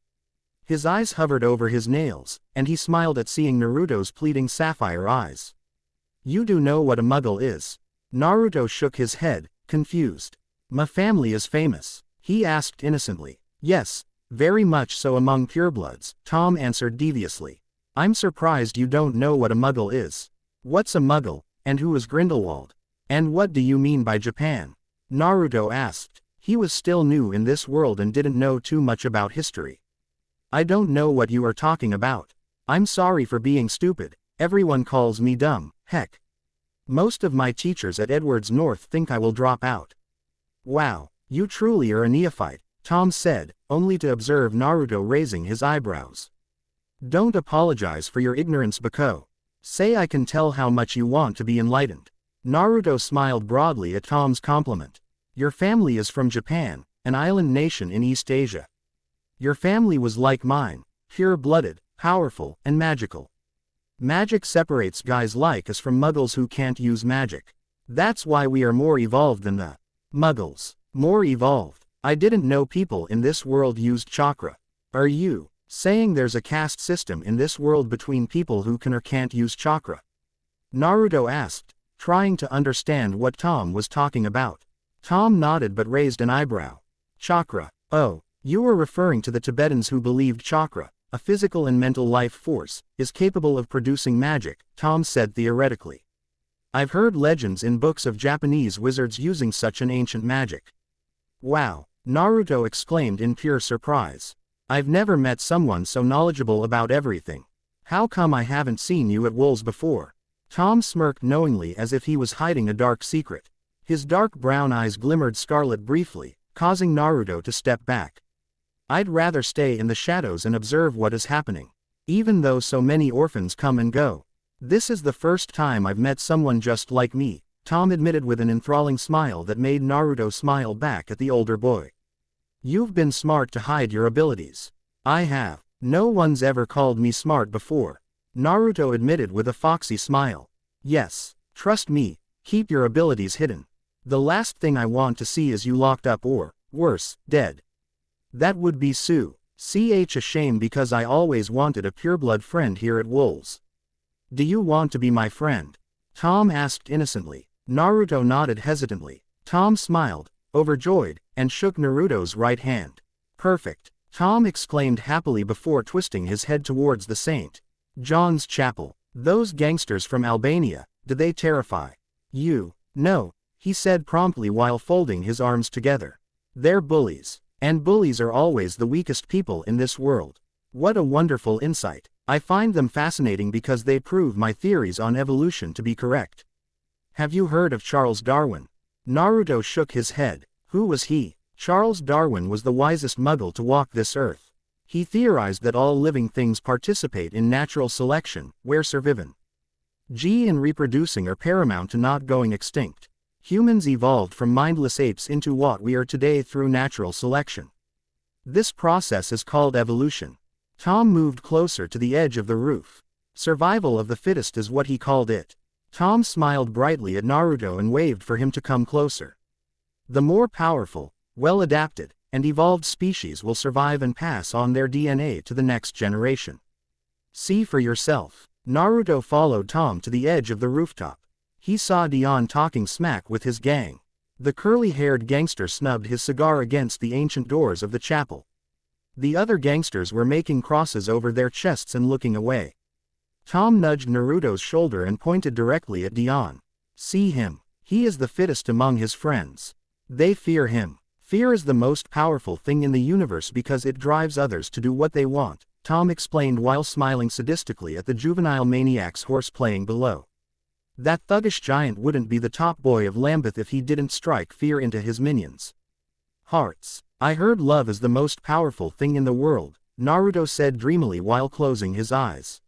His eyes hovered over his nails, and he smiled at seeing Naruto's pleading sapphire eyes. You do know what a muggle is? Naruto shook his head, confused. My family is famous, he asked innocently. Yes, very much so among purebloods, Tom answered deviously. I'm surprised you don't know what a muggle is. What's a muggle, and who is Grindelwald? And what do you mean by Japan? Naruto asked. He was still new in this world and didn't know too much about history. I don't know what you are talking about. I'm sorry for being stupid, everyone calls me dumb, heck. Most of my teachers at Edwards North think I will drop out. Wow, you truly are a neophyte, Tom said, only to observe Naruto raising his eyebrows. Don't apologize for your ignorance, Bako. Say I can tell how much you want to be enlightened. Naruto smiled broadly at Tom's compliment. Your family is from Japan, an island nation in East Asia. Your family was like mine, pure-blooded, powerful, and magical. Magic separates guys like us from muggles who can't use magic. That's why we are more evolved than the muggles. More evolved. I didn't know people in this world used chakra. Are you saying there's a caste system in this world between people who can or can't use chakra? Naruto asked, trying to understand what Tom was talking about. Tom nodded but raised an eyebrow. Chakra. Oh, you were referring to the Tibetans who believed chakra, a physical and mental life force, is capable of producing magic, Tom said theoretically. I've heard legends in books of Japanese wizards using such an ancient magic. Wow, Naruto exclaimed in pure surprise. I've never met someone so knowledgeable about everything. How come I haven't seen you at Wolves before? Tom smirked knowingly as if he was hiding a dark secret. His dark brown eyes glimmered scarlet briefly, causing Naruto to step back. I'd rather stay in the shadows and observe what is happening. Even though so many orphans come and go. This is the first time I've met someone just like me, Tom admitted with an enthralling smile that made Naruto smile back at the older boy. You've been smart to hide your abilities. I have. No one's ever called me smart before, Naruto admitted with a foxy smile. Yes, trust me, keep your abilities hidden. The last thing I want to see is you locked up or, worse, dead. That would be a shame because I always wanted a pureblood friend here at Wolves. Do you want to be my friend? Tom asked innocently. Naruto nodded hesitantly. Tom smiled, overjoyed, and shook Naruto's right hand. Perfect, Tom exclaimed happily before twisting his head towards the saint. John's chapel. Those gangsters from Albania, did they terrify you? No, he said promptly while folding his arms together. They're bullies. And bullies are always the weakest people in this world. What a wonderful insight. I find them fascinating because they prove my theories on evolution to be correct. Have you heard of Charles Darwin? Naruto shook his head. Who was he? Charles Darwin was the wisest muggle to walk this earth. He theorized that all living things participate in natural selection, where surviving and reproducing are paramount to not going extinct. Humans evolved from mindless apes into what we are today through natural selection. This process is called evolution. Tom moved closer to the edge of the roof. Survival of the fittest is what he called it. Tom smiled brightly at Naruto and waved for him to come closer. The more powerful, well-adapted, and evolved species will survive and pass on their DNA to the next generation. See for yourself. Naruto followed Tom to the edge of the rooftop. He saw Dion talking smack with his gang. The curly-haired gangster snubbed his cigar against the ancient doors of the chapel. The other gangsters were making crosses over their chests and looking away. Tom nudged Naruto's shoulder and pointed directly at Dion. See him. He is the fittest among his friends. They fear him. Fear is the most powerful thing in the universe because it drives others to do what they want, Tom explained while smiling sadistically at the juvenile maniac's horse playing below. That thuggish giant wouldn't be the top boy of Lambeth if he didn't strike fear into his minions. Hearts. I heard love is the most powerful thing in the world, Naruto said dreamily while closing his eyes.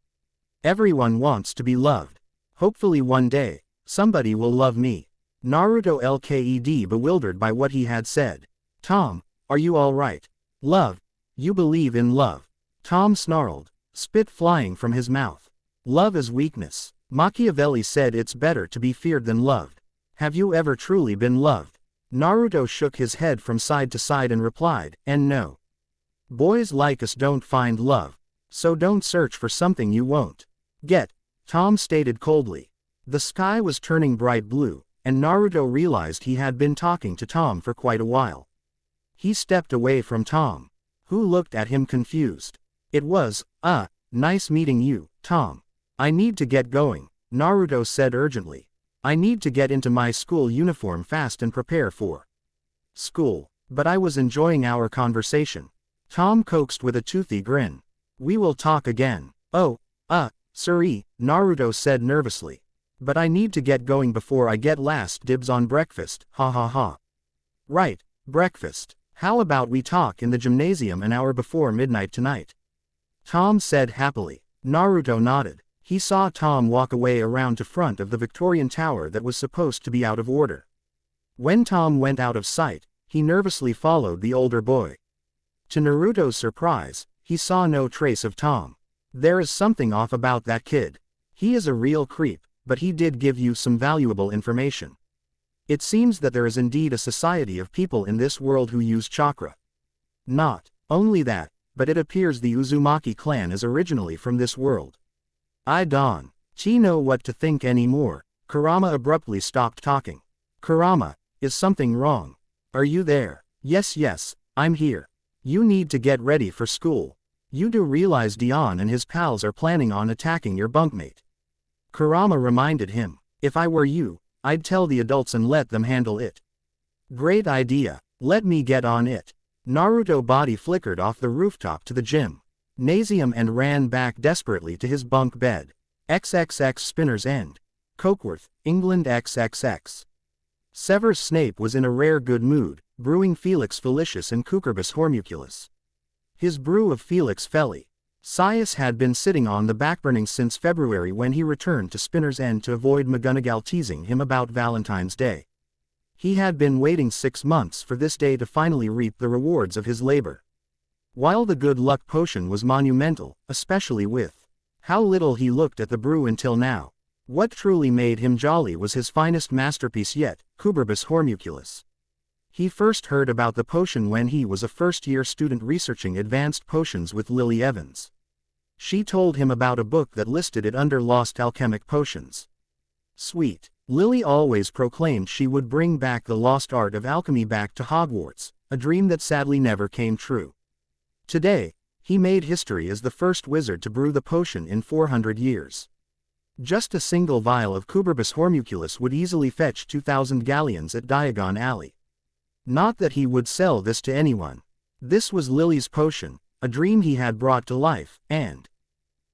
Everyone wants to be loved. Hopefully one day, somebody will love me. Naruto looked bewildered by what he had said. Tom, are you alright? Love. You believe in love. Tom snarled, spit flying from his mouth. Love is weakness. Machiavelli said it's better to be feared than loved. Have you ever truly been loved? Naruto shook his head from side to side and replied, and no. Boys like us don't find love. So don't search for something you won't get, Tom stated coldly. The sky was turning bright blue, and Naruto realized he had been talking to Tom for quite a while. He stepped away from Tom, who looked at him confused. It was, nice meeting you, Tom. I need to get going, Naruto said urgently. I need to get into my school uniform fast and prepare for school. But I was enjoying our conversation. Tom coaxed with a toothy grin. We will talk again. Oh, sorry, Naruto said nervously. But I need to get going before I get last dibs on breakfast, ha ha ha. Right, breakfast. How about we talk in the gymnasium an hour before midnight tonight? Tom said happily. Naruto nodded. He saw Tom walk away around to front of the Victorian tower that was supposed to be out of order. When Tom went out of sight, he nervously followed the older boy. To Naruto's surprise, he saw no trace of Tom. There is something off about that kid. He is a real creep, but he did give you some valuable information. It seems that there is indeed a society of people in this world who use chakra. Not only that, but it appears the Uzumaki clan is originally from this world. I don't know what to think anymore. Kurama abruptly stopped talking. Kurama, is something wrong? Are you there? Yes, I'm here. You need to get ready for school. You do realize Dion and his pals are planning on attacking your bunkmate. Kurama reminded him. If I were you, I'd tell the adults and let them handle it. Great idea, let me get on it. Naruto body flickered off the rooftop to the gymnasium and ran back desperately to his bunk bed. XXX Spinner's End. Cokeworth, England XXX. Severus Snape was in a rare good mood, brewing Felix Felicius and Cucurbus Hormuculus. His brew of Felix Feli. Sias had been sitting on the backburnings since February when he returned to Spinner's End to avoid McGonagall teasing him about Valentine's Day. He had been waiting 6 months for this day to finally reap the rewards of his labor. While the good luck potion was monumental, especially with how little he looked at the brew until now, what truly made him jolly was his finest masterpiece yet, Cucurbus Hormuculus. He first heard about the potion when he was a first-year student researching advanced potions with Lily Evans. She told him about a book that listed it under Lost Alchemic Potions. Sweet. Lily always proclaimed she would bring back the lost art of alchemy back to Hogwarts, a dream that sadly never came true. Today, He made history as the first wizard to brew the potion in 400 years. Just a single vial of Cucurbis homunculus would easily fetch 2,000 galleons at Diagon Alley. Not that he would sell this to anyone. This was Lily's potion, a dream he had brought to life, and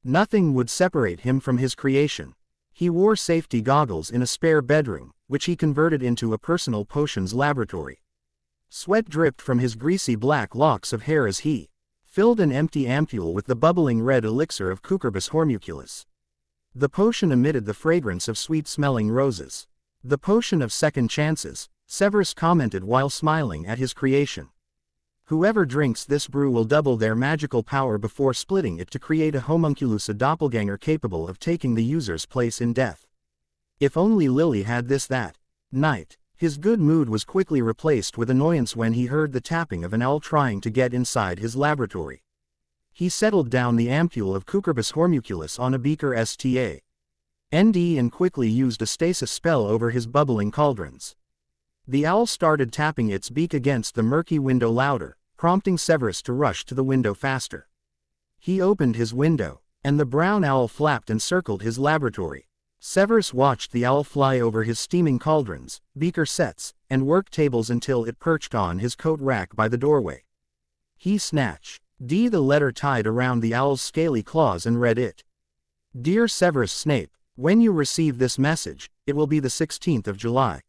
nothing would separate him from his creation. He wore safety goggles in a spare bedroom, which he converted into a personal potions laboratory. Sweat dripped from his greasy black locks of hair as he filled an empty ampule with the bubbling red elixir of Cucurbis homunculus. The potion emitted the fragrance of sweet-smelling roses. The potion of second chances, Severus commented while smiling at his creation. Whoever drinks this brew will double their magical power before splitting it to create a homunculus, a doppelganger capable of taking the user's place in death. If only Lily had this that night. His good mood was quickly replaced with annoyance when he heard the tapping of an owl trying to get inside his laboratory. He settled down the ampule of Cucurbis homunculus on a beaker sta. ND and quickly used a stasis spell over his bubbling cauldrons. The owl started tapping its beak against the murky window louder, prompting Severus to rush to the window faster. He opened his window, and the brown owl flapped and circled his laboratory. Severus watched the owl fly over his steaming cauldrons, beaker sets, and work tables until it perched on his coat rack by the doorway. He snatched the letter tied around the owl's scaly claws and read it. Dear Severus Snape, when you receive this message, it will be the 16th of July.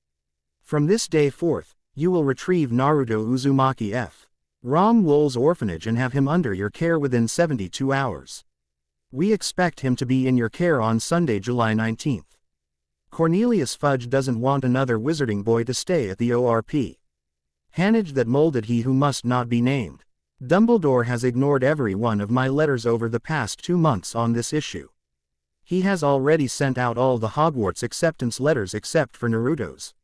From this day forth, you will retrieve Naurto Uzumaki F. Rom Wool's orphanage and have him under your care within 72 hours. We expect him to be in your care on Sunday, July 19th. Cornelius Fudge doesn't want another wizarding boy to stay at the ORP. Hanage that molded he who must not be named. Dumbledore has ignored every one of my letters over the past 2 months on this issue. He has already sent out all the Hogwarts acceptance letters except for Naruto's,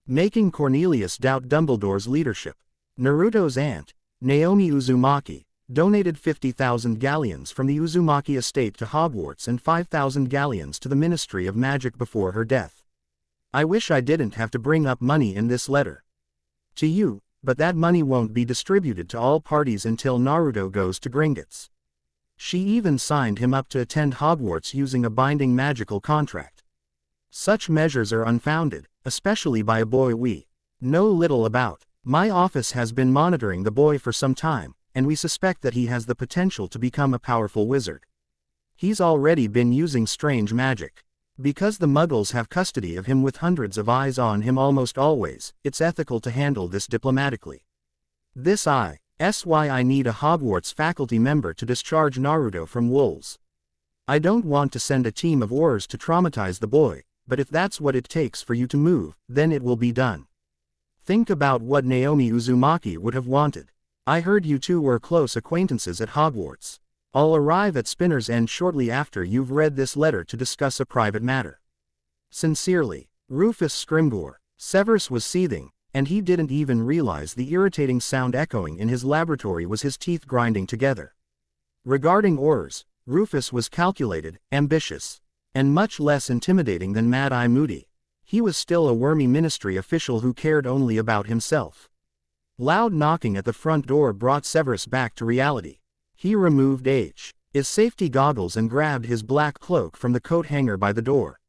making Cornelius doubt Dumbledore's leadership. Naruto's aunt, Naomi Uzumaki, donated 50,000 galleons from the Uzumaki estate to Hogwarts and 5,000 galleons to the Ministry of Magic before her death. I wish I didn't have to bring up money in this letter to you, but that money won't be distributed to all parties until Naruto goes to Gringotts. She even signed him up to attend Hogwarts using a binding magical contract. Such measures are unfounded, especially by a boy we know little about. My office has been monitoring the boy for some time, and we suspect that he has the potential to become a powerful wizard. He's already been using strange magic. Because the Muggles have custody of him with hundreds of eyes on him almost always, it's ethical to handle this diplomatically. This is why I need a Hogwarts faculty member to discharge Naruto from Wolves. I don't want to send a team of Aurors to traumatize the boy, but if that's what it takes for you to move, then it will be done. Think about what Naomi Uzumaki would have wanted. I heard you two were close acquaintances at Hogwarts. I'll arrive at Spinner's End shortly after you've read this letter to discuss a private matter. Sincerely, Rufus Scrimgeour. Severus was seething, and he didn't even realize the irritating sound echoing in his laboratory was his teeth grinding together. Regarding Aurors, Rufus was calculated, ambitious, and much less intimidating than Mad-Eye Moody. He was still a wormy ministry official who cared only about himself. Loud knocking at the front door brought Severus back to reality. He removed his safety goggles and grabbed his black cloak from the coat hanger by the door.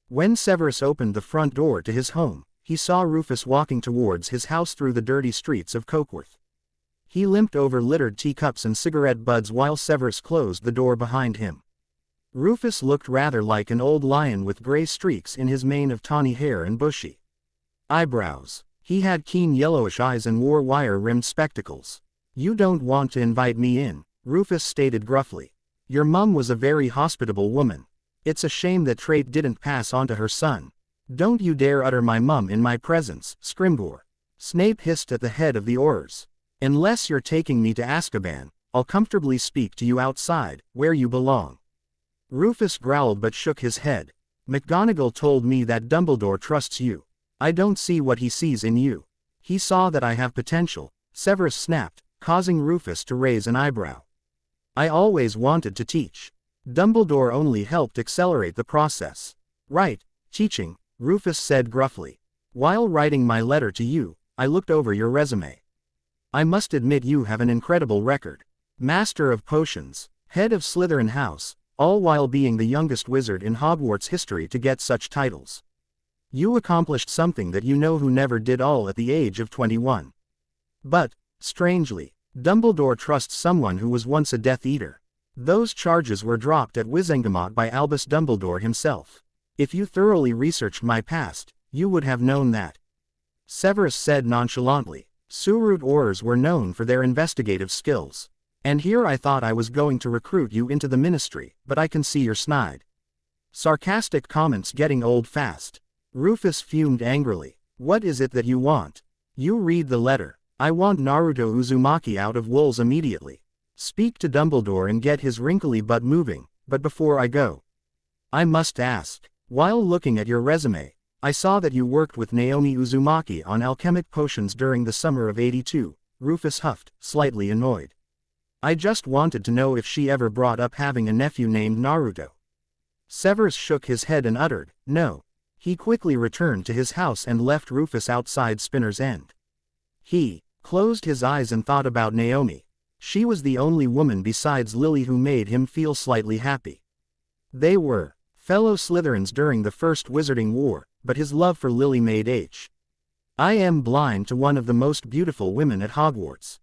When Severus opened the front door to his home, he saw Rufus walking towards his house through the dirty streets of Cokeworth. He limped over littered teacups and cigarette butts while Severus closed the door behind him. Rufus looked rather like an old lion with gray streaks in his mane of tawny hair and bushy eyebrows. He had keen yellowish eyes and wore wire-rimmed spectacles. You don't want to invite me in, Rufus stated gruffly. Your mum was a very hospitable woman. It's a shame that trait didn't pass on to her son. Don't you dare utter my mum in my presence, Scrimgeour. Snape hissed at the head of the Aurors. Unless you're taking me to Azkaban, I'll comfortably speak to you outside, where you belong. Rufus growled but shook his head. McGonagall told me that Dumbledore trusts you. I don't see what he sees in you. He saw that I have potential, Severus snapped, causing Rufus to raise an eyebrow. I always wanted to teach. Dumbledore only helped accelerate the process. Right, teaching, Rufus said gruffly. While writing my letter to you, I looked over your resume. I must admit you have an incredible record. Master of Potions, head of Slytherin House, all while being the youngest wizard in Hogwarts history to get such titles. You accomplished something that you know who never did all at the age of 21. But, strangely, Dumbledore trusts someone who was once a Death Eater. Those charges were dropped at Wizengamot by Albus Dumbledore himself. If you thoroughly researched my past, you would have known that. Severus said nonchalantly. Surut Aurors were known for their investigative skills. And here I thought I was going to recruit you into the ministry, but I can see you're snide. Sarcastic comments getting old fast. Rufus fumed angrily. What is it that you want? You read the letter. I want Naruto Uzumaki out of Wolves immediately. Speak to Dumbledore and get his wrinkly butt moving, but before I go, I must ask. While looking at your resume, I saw that you worked with Naomi Uzumaki on alchemic potions during the summer of '82, Rufus huffed, slightly annoyed. I just wanted to know if she ever brought up having a nephew named Naruto. Severus shook his head and uttered, no. He quickly returned to his house and left Rufus outside Spinner's End. He closed his eyes and thought about Naomi. She was the only woman besides Lily who made him feel slightly happy. They were fellow Slytherins during the First Wizarding War, but his love for Lily made I am blind to one of the most beautiful women at Hogwarts.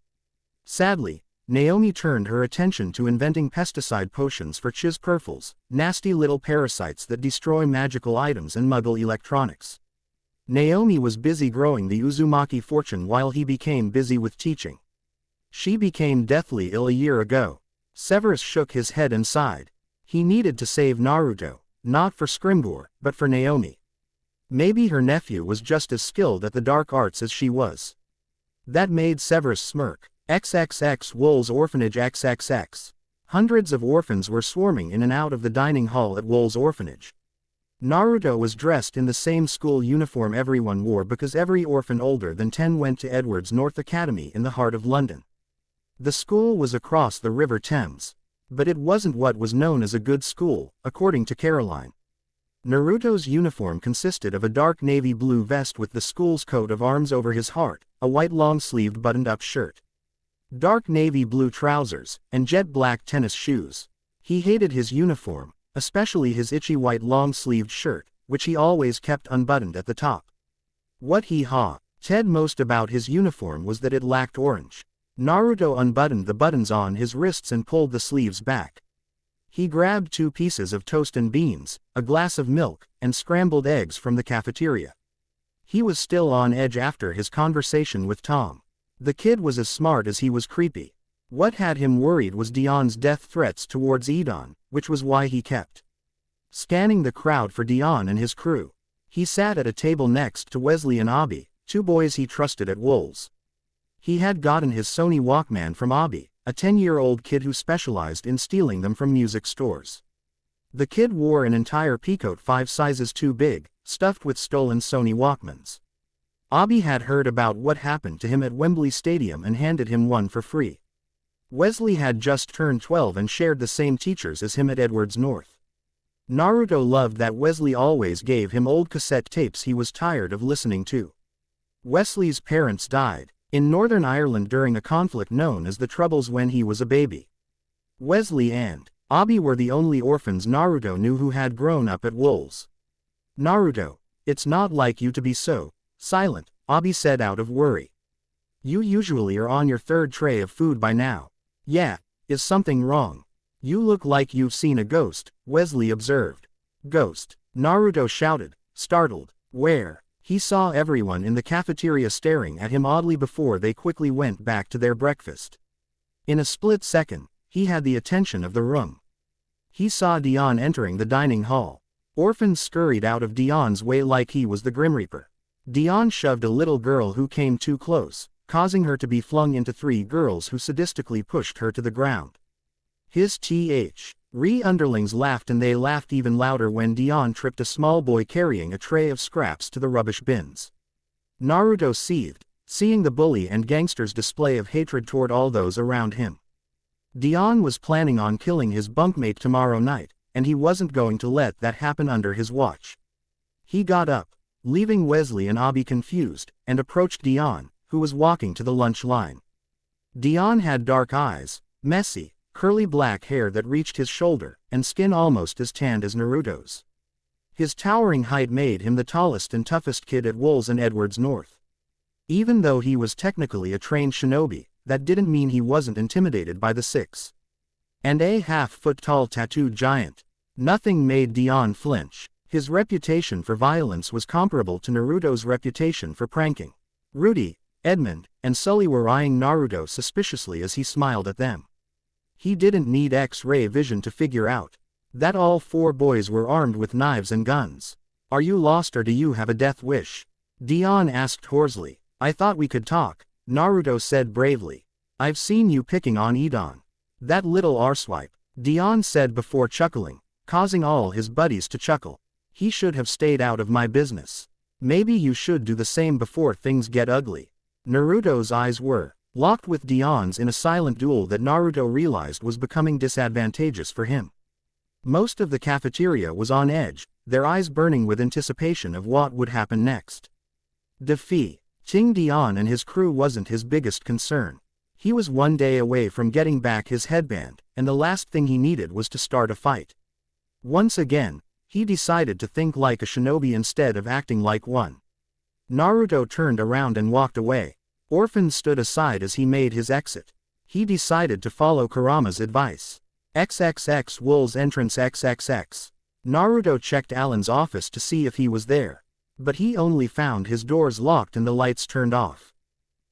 Sadly, Naomi turned her attention to inventing pesticide potions for Chiz-Purfles, nasty little parasites that destroy magical items and muggle electronics. Naomi was busy growing the Uzumaki fortune while he became busy with teaching. She became deathly ill a year ago. Severus shook his head and sighed. He needed to save Naruto, not for Scrimgeour, but for Naomi. Maybe her nephew was just as skilled at the dark arts as she was. That made Severus smirk. XXX Wolves Orphanage XXX. Hundreds of orphans were swarming in and out of the dining hall at Wolves Orphanage. Naruto was dressed in the same school uniform everyone wore because every orphan older than 10 went to Edward's North Academy in the heart of London. The school was across the River Thames. But it wasn't what was known as a good school, according to Caroline. Naruto's uniform consisted of a dark navy blue vest with the school's coat of arms over his heart, a white long-sleeved buttoned-up shirt, dark navy blue trousers, and jet black tennis shoes. He hated his uniform, especially his itchy white long-sleeved shirt, which he always kept unbuttoned at the top. What he hated most about his uniform was that it lacked orange. Naruto unbuttoned the buttons on his wrists and pulled the sleeves back. He grabbed 2 pieces of toast and beans, a glass of milk, and scrambled eggs from the cafeteria. He was still on edge after his conversation with Tom. The kid was as smart as he was creepy. What had him worried was Dion's death threats towards Edon, which was why he kept scanning the crowd for Dion and his crew. He sat at a table next to Wesley and Abby, 2 boys he trusted at Wolves. He had gotten his Sony Walkman from Abby, a 10-year-old kid who specialized in stealing them from music stores. The kid wore an entire peacoat 5 sizes too big, stuffed with stolen Sony Walkmans. Abby had heard about what happened to him at Wembley Stadium and handed him one for free. Wesley had just turned 12 and shared the same teachers as him at Edward's North. Naruto loved that Wesley always gave him old cassette tapes he was tired of listening to. Wesley's parents died in Northern Ireland during a conflict known as the Troubles when he was a baby. Wesley and Abby were the only orphans Naruto knew who had grown up at Wolves. Naruto, it's not like you to be so silent, Abby said out of worry. You usually are on your 3rd tray of food by now. Yeah, is something wrong? You look like you've seen a ghost, Wesley observed. Ghost, Naruto shouted, startled. Where? He saw everyone in the cafeteria staring at him oddly before they quickly went back to their breakfast. In a split second, he had the attention of the room. He saw Dion entering the dining hall. Orphans scurried out of Dion's way like he was the Grim Reaper. Dion shoved a little girl who came too close, causing her to be flung into 3 girls who sadistically pushed her to the ground. His underlings laughed, and they laughed even louder when Dion tripped a small boy carrying a tray of scraps to the rubbish bins. Naruto seethed, seeing the bully and gangster's display of hatred toward all those around him. Dion was planning on killing his bunkmate tomorrow night, and he wasn't going to let that happen under his watch. He got up, leaving Wesley and Abby confused, and approached Dion, who was walking to the lunch line. Dion had dark eyes, Messy, curly black hair that reached his shoulder, and skin almost as tanned as Naruto's. His towering height made him the tallest and toughest kid at Wolves and Edwards North. Even though he was technically a trained shinobi, that didn't mean he wasn't intimidated by the 6.5-foot tall tattooed giant. Nothing made Dion flinch. His reputation for violence was comparable to Naruto's reputation for pranking. Rudy, Edmund, and Sully were eyeing Naruto suspiciously as he smiled at them. He didn't need X-ray vision to figure out that all 4 boys were armed with knives and guns. "Are you lost or do you have a death wish?" Dion asked hoarsely. "I thought we could talk," Naruto said bravely. "I've seen you picking on Edon. That little arswipe," Dion said before chuckling, causing all his buddies to chuckle. "He should have stayed out of my business. Maybe you should do the same before things get ugly." Naruto's eyes were locked with Dion's in a silent duel that Naruto realized was becoming disadvantageous for him. Most of the cafeteria was on edge, their eyes burning with anticipation of what would happen next. Defeating Dion and his crew wasn't his biggest concern. He was one day away from getting back his headband, and the last thing he needed was to start a fight. Once again, he decided to think like a shinobi instead of acting like one. Naruto turned around and walked away. Orphan stood aside as he made his exit. He decided to follow Kurama's advice. XXX Wolves entrance XXX. Naruto checked Alan's office to see if he was there, but he only found his doors locked and the lights turned off.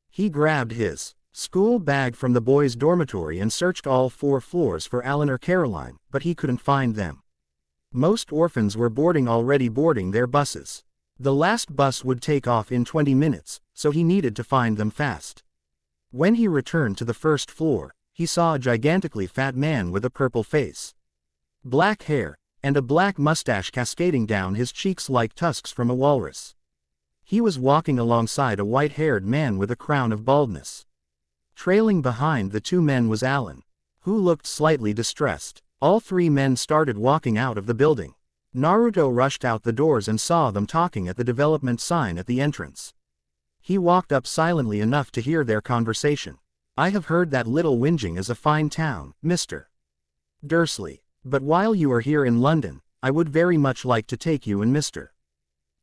He grabbed his school bag from the boys' dormitory and searched all 4 floors for Alan or Caroline, but he couldn't find them. Most orphans were already boarding their buses. The last bus would take off in 20 minutes, so he needed to find them fast. When he returned to the first floor, he saw a gigantically fat man with a purple face, black hair, and a black mustache cascading down his cheeks like tusks from a walrus. He was walking alongside a white-haired man with a crown of baldness. Trailing behind the 2 men was Alan, who looked slightly distressed. All 3 men started walking out of the building. Naruto rushed out the doors and saw them talking at the development sign at the entrance. He walked up silently enough to hear their conversation. "I have heard that Little Whinging is a fine town, Mr. Dursley. But while you are here in London, I would very much like to take you and Mr.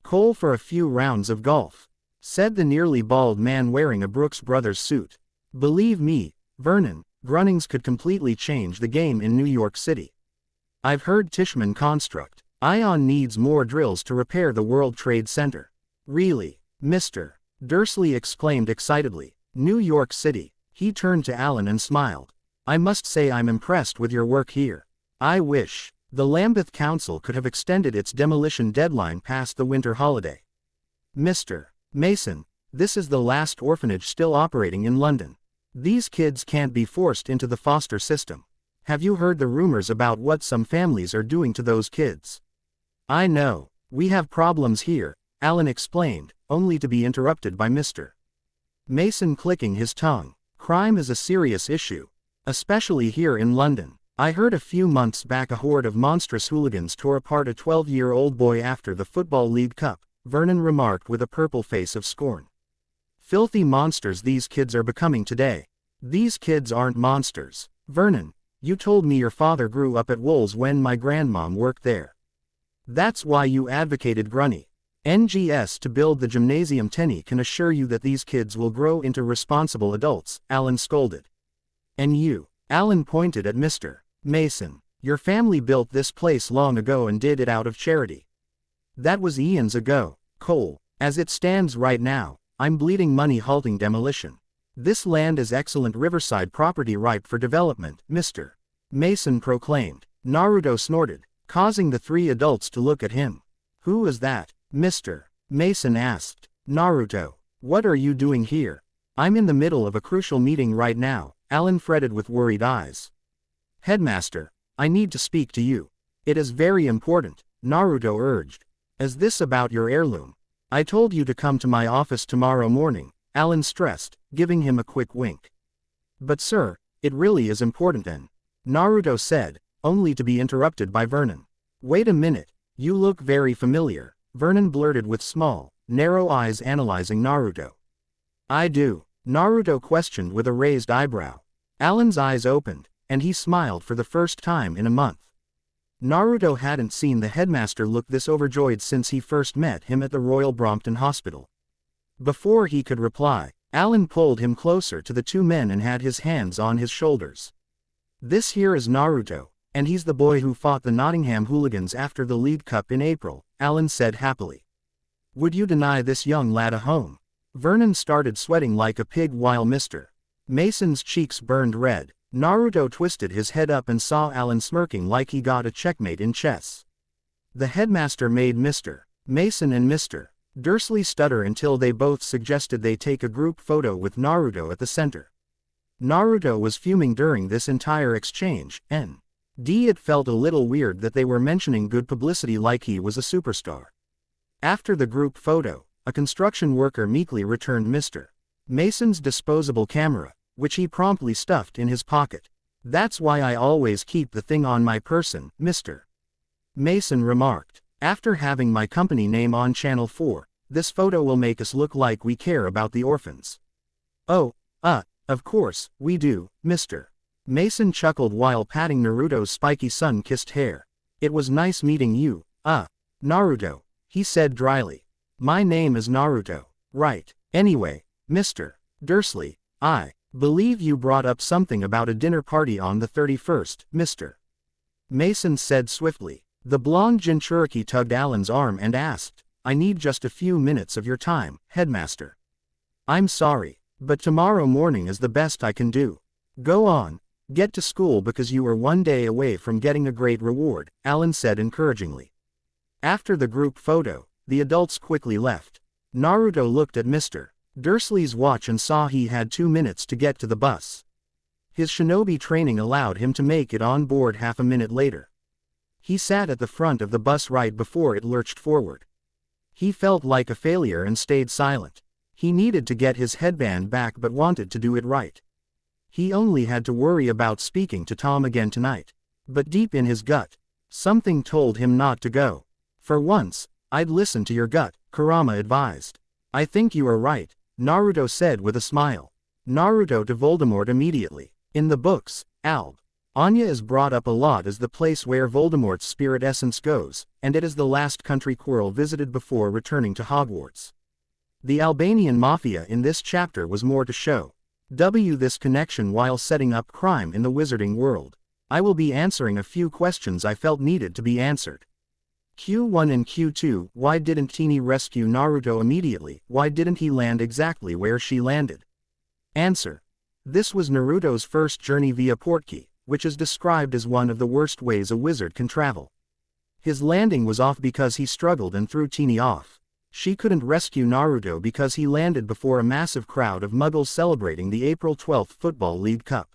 Cole for a few rounds of golf," said the nearly bald man wearing a Brooks Brothers suit. "Believe me, Vernon, grunnings could completely change the game in New York City. I've heard Tishman Construct Ion needs more drills to repair the World Trade Center." "Really, Mr. Dursley exclaimed excitedly. "New York City." He turned to Alan and smiled. "I must say I'm impressed with your work here. I wish the Lambeth Council could have extended its demolition deadline past the winter holiday." "Mr. Mason, this is the last orphanage still operating in London. These kids can't be forced into the foster system. Have you heard the rumors about what some families are doing to those kids?" "I know. We have problems here," Alan explained, only to be interrupted by Mr. Mason clicking his tongue. "Crime is a serious issue, especially here in London. I heard a few months back a horde of monstrous hooligans tore apart a 12-year-old boy after the Football League Cup," Vernon remarked with a purple face of scorn. "Filthy monsters these kids are becoming today." "These kids aren't monsters. Vernon, you told me your father grew up at Wolves when my grandmom worked there. That's why you advocated Grunny NGS to build the gymnasium. Tenny can assure you that these kids will grow into responsible adults," Alan scolded. "And you," Alan pointed at Mr. Mason, "your family built this place long ago and did it out of charity. That was eons ago, Cole. As it stands right now, I'm bleeding money halting demolition. This land is excellent riverside property ripe for development," Mr. Mason proclaimed. Naruto snorted, causing the 3 adults to look at him. "Who is that?" Mr. Mason asked. "Naruto, what are you doing here?" "I'm in the middle of a crucial meeting right now," Alan fretted with worried eyes. "Headmaster, I need to speak to you. It is very important," Naruto urged. "Is this about your heirloom?" "I told you to come to my office tomorrow morning," Alan stressed, giving him a quick wink. "But sir, it really is important then," Naruto said, only to be interrupted by Vernon. "Wait a minute, you look very familiar," Vernon blurted with small, narrow eyes analyzing Naruto. "I do," Naruto questioned with a raised eyebrow. Alan's eyes opened, and he smiled for the first time in a month. Naruto hadn't seen the headmaster look this overjoyed since he first met him at the Royal Brompton Hospital. Before he could reply, Alan pulled him closer to the two men and had his hands on his shoulders. "This here is Naruto, and he's the boy who fought the Nottingham hooligans after the League Cup in April," Alan said happily. "Would you deny this young lad a home?" Vernon started sweating like a pig while Mr. Mason's cheeks burned red. Naruto twisted his head up and saw Alan smirking like he got a checkmate in chess. The headmaster made Mr. Mason and Mr. Dursley stutter until they both suggested they take a group photo with Naruto at the center. Naruto was fuming during this entire exchange, and it felt a little weird that they were mentioning good publicity like he was a superstar. After the group photo, a construction worker meekly returned Mr. Mason's disposable camera, which he promptly stuffed in his pocket. "That's why I always keep the thing on my person," Mr. Mason remarked. "After having my company name on Channel 4, this photo will make us look like we care about the orphans." "Oh, of course, we do," Mr. Mason chuckled while patting Naruto's spiky sun-kissed hair. "It was nice meeting you, Naruto," he said dryly. "My name is Naruto, right? Anyway, Mr. Dursley, I believe you brought up something about a dinner party on the 31st, Mr. Mason said swiftly. The blonde Jinchuriki tugged Alan's arm and asked, "I need just a few minutes of your time, headmaster." "I'm sorry, but tomorrow morning is the best I can do. Go on, get to school because you are one day away from getting a great reward," Alan said encouragingly. After the group photo, the adults quickly left. Naruto looked at Mr. Dursley's watch and saw he had 2 minutes to get to the bus. His shinobi training allowed him to make it on board half a minute later. He sat at the front of the bus right before it lurched forward. He felt like a failure and stayed silent. He needed to get his headband back but wanted to do it right. He only had to worry about speaking to Tom again tonight. But deep in his gut, something told him not to go. "For once, I'd listen to your gut," Kurama advised. "I think you are right," Naruto said with a smile. Naruto to Voldemort immediately. In the books, Anya is brought up a lot as the place where Voldemort's spirit essence goes, and it is the last country Quirrell visited before returning to Hogwarts. The Albanian Mafia in this chapter was more to show this connection while setting up crime in the wizarding world. I will be answering a few questions I felt needed to be answered. Q1 and Q2, why didn't Teeny rescue Naruto immediately? Why didn't he land exactly where she landed? Answer. This was Naruto's first journey via Portkey, which is described as one of the worst ways a wizard can travel. His landing was off because he struggled and threw Teeny off. She couldn't rescue Naruto because he landed before a massive crowd of muggles celebrating the April 12th Football League Cup.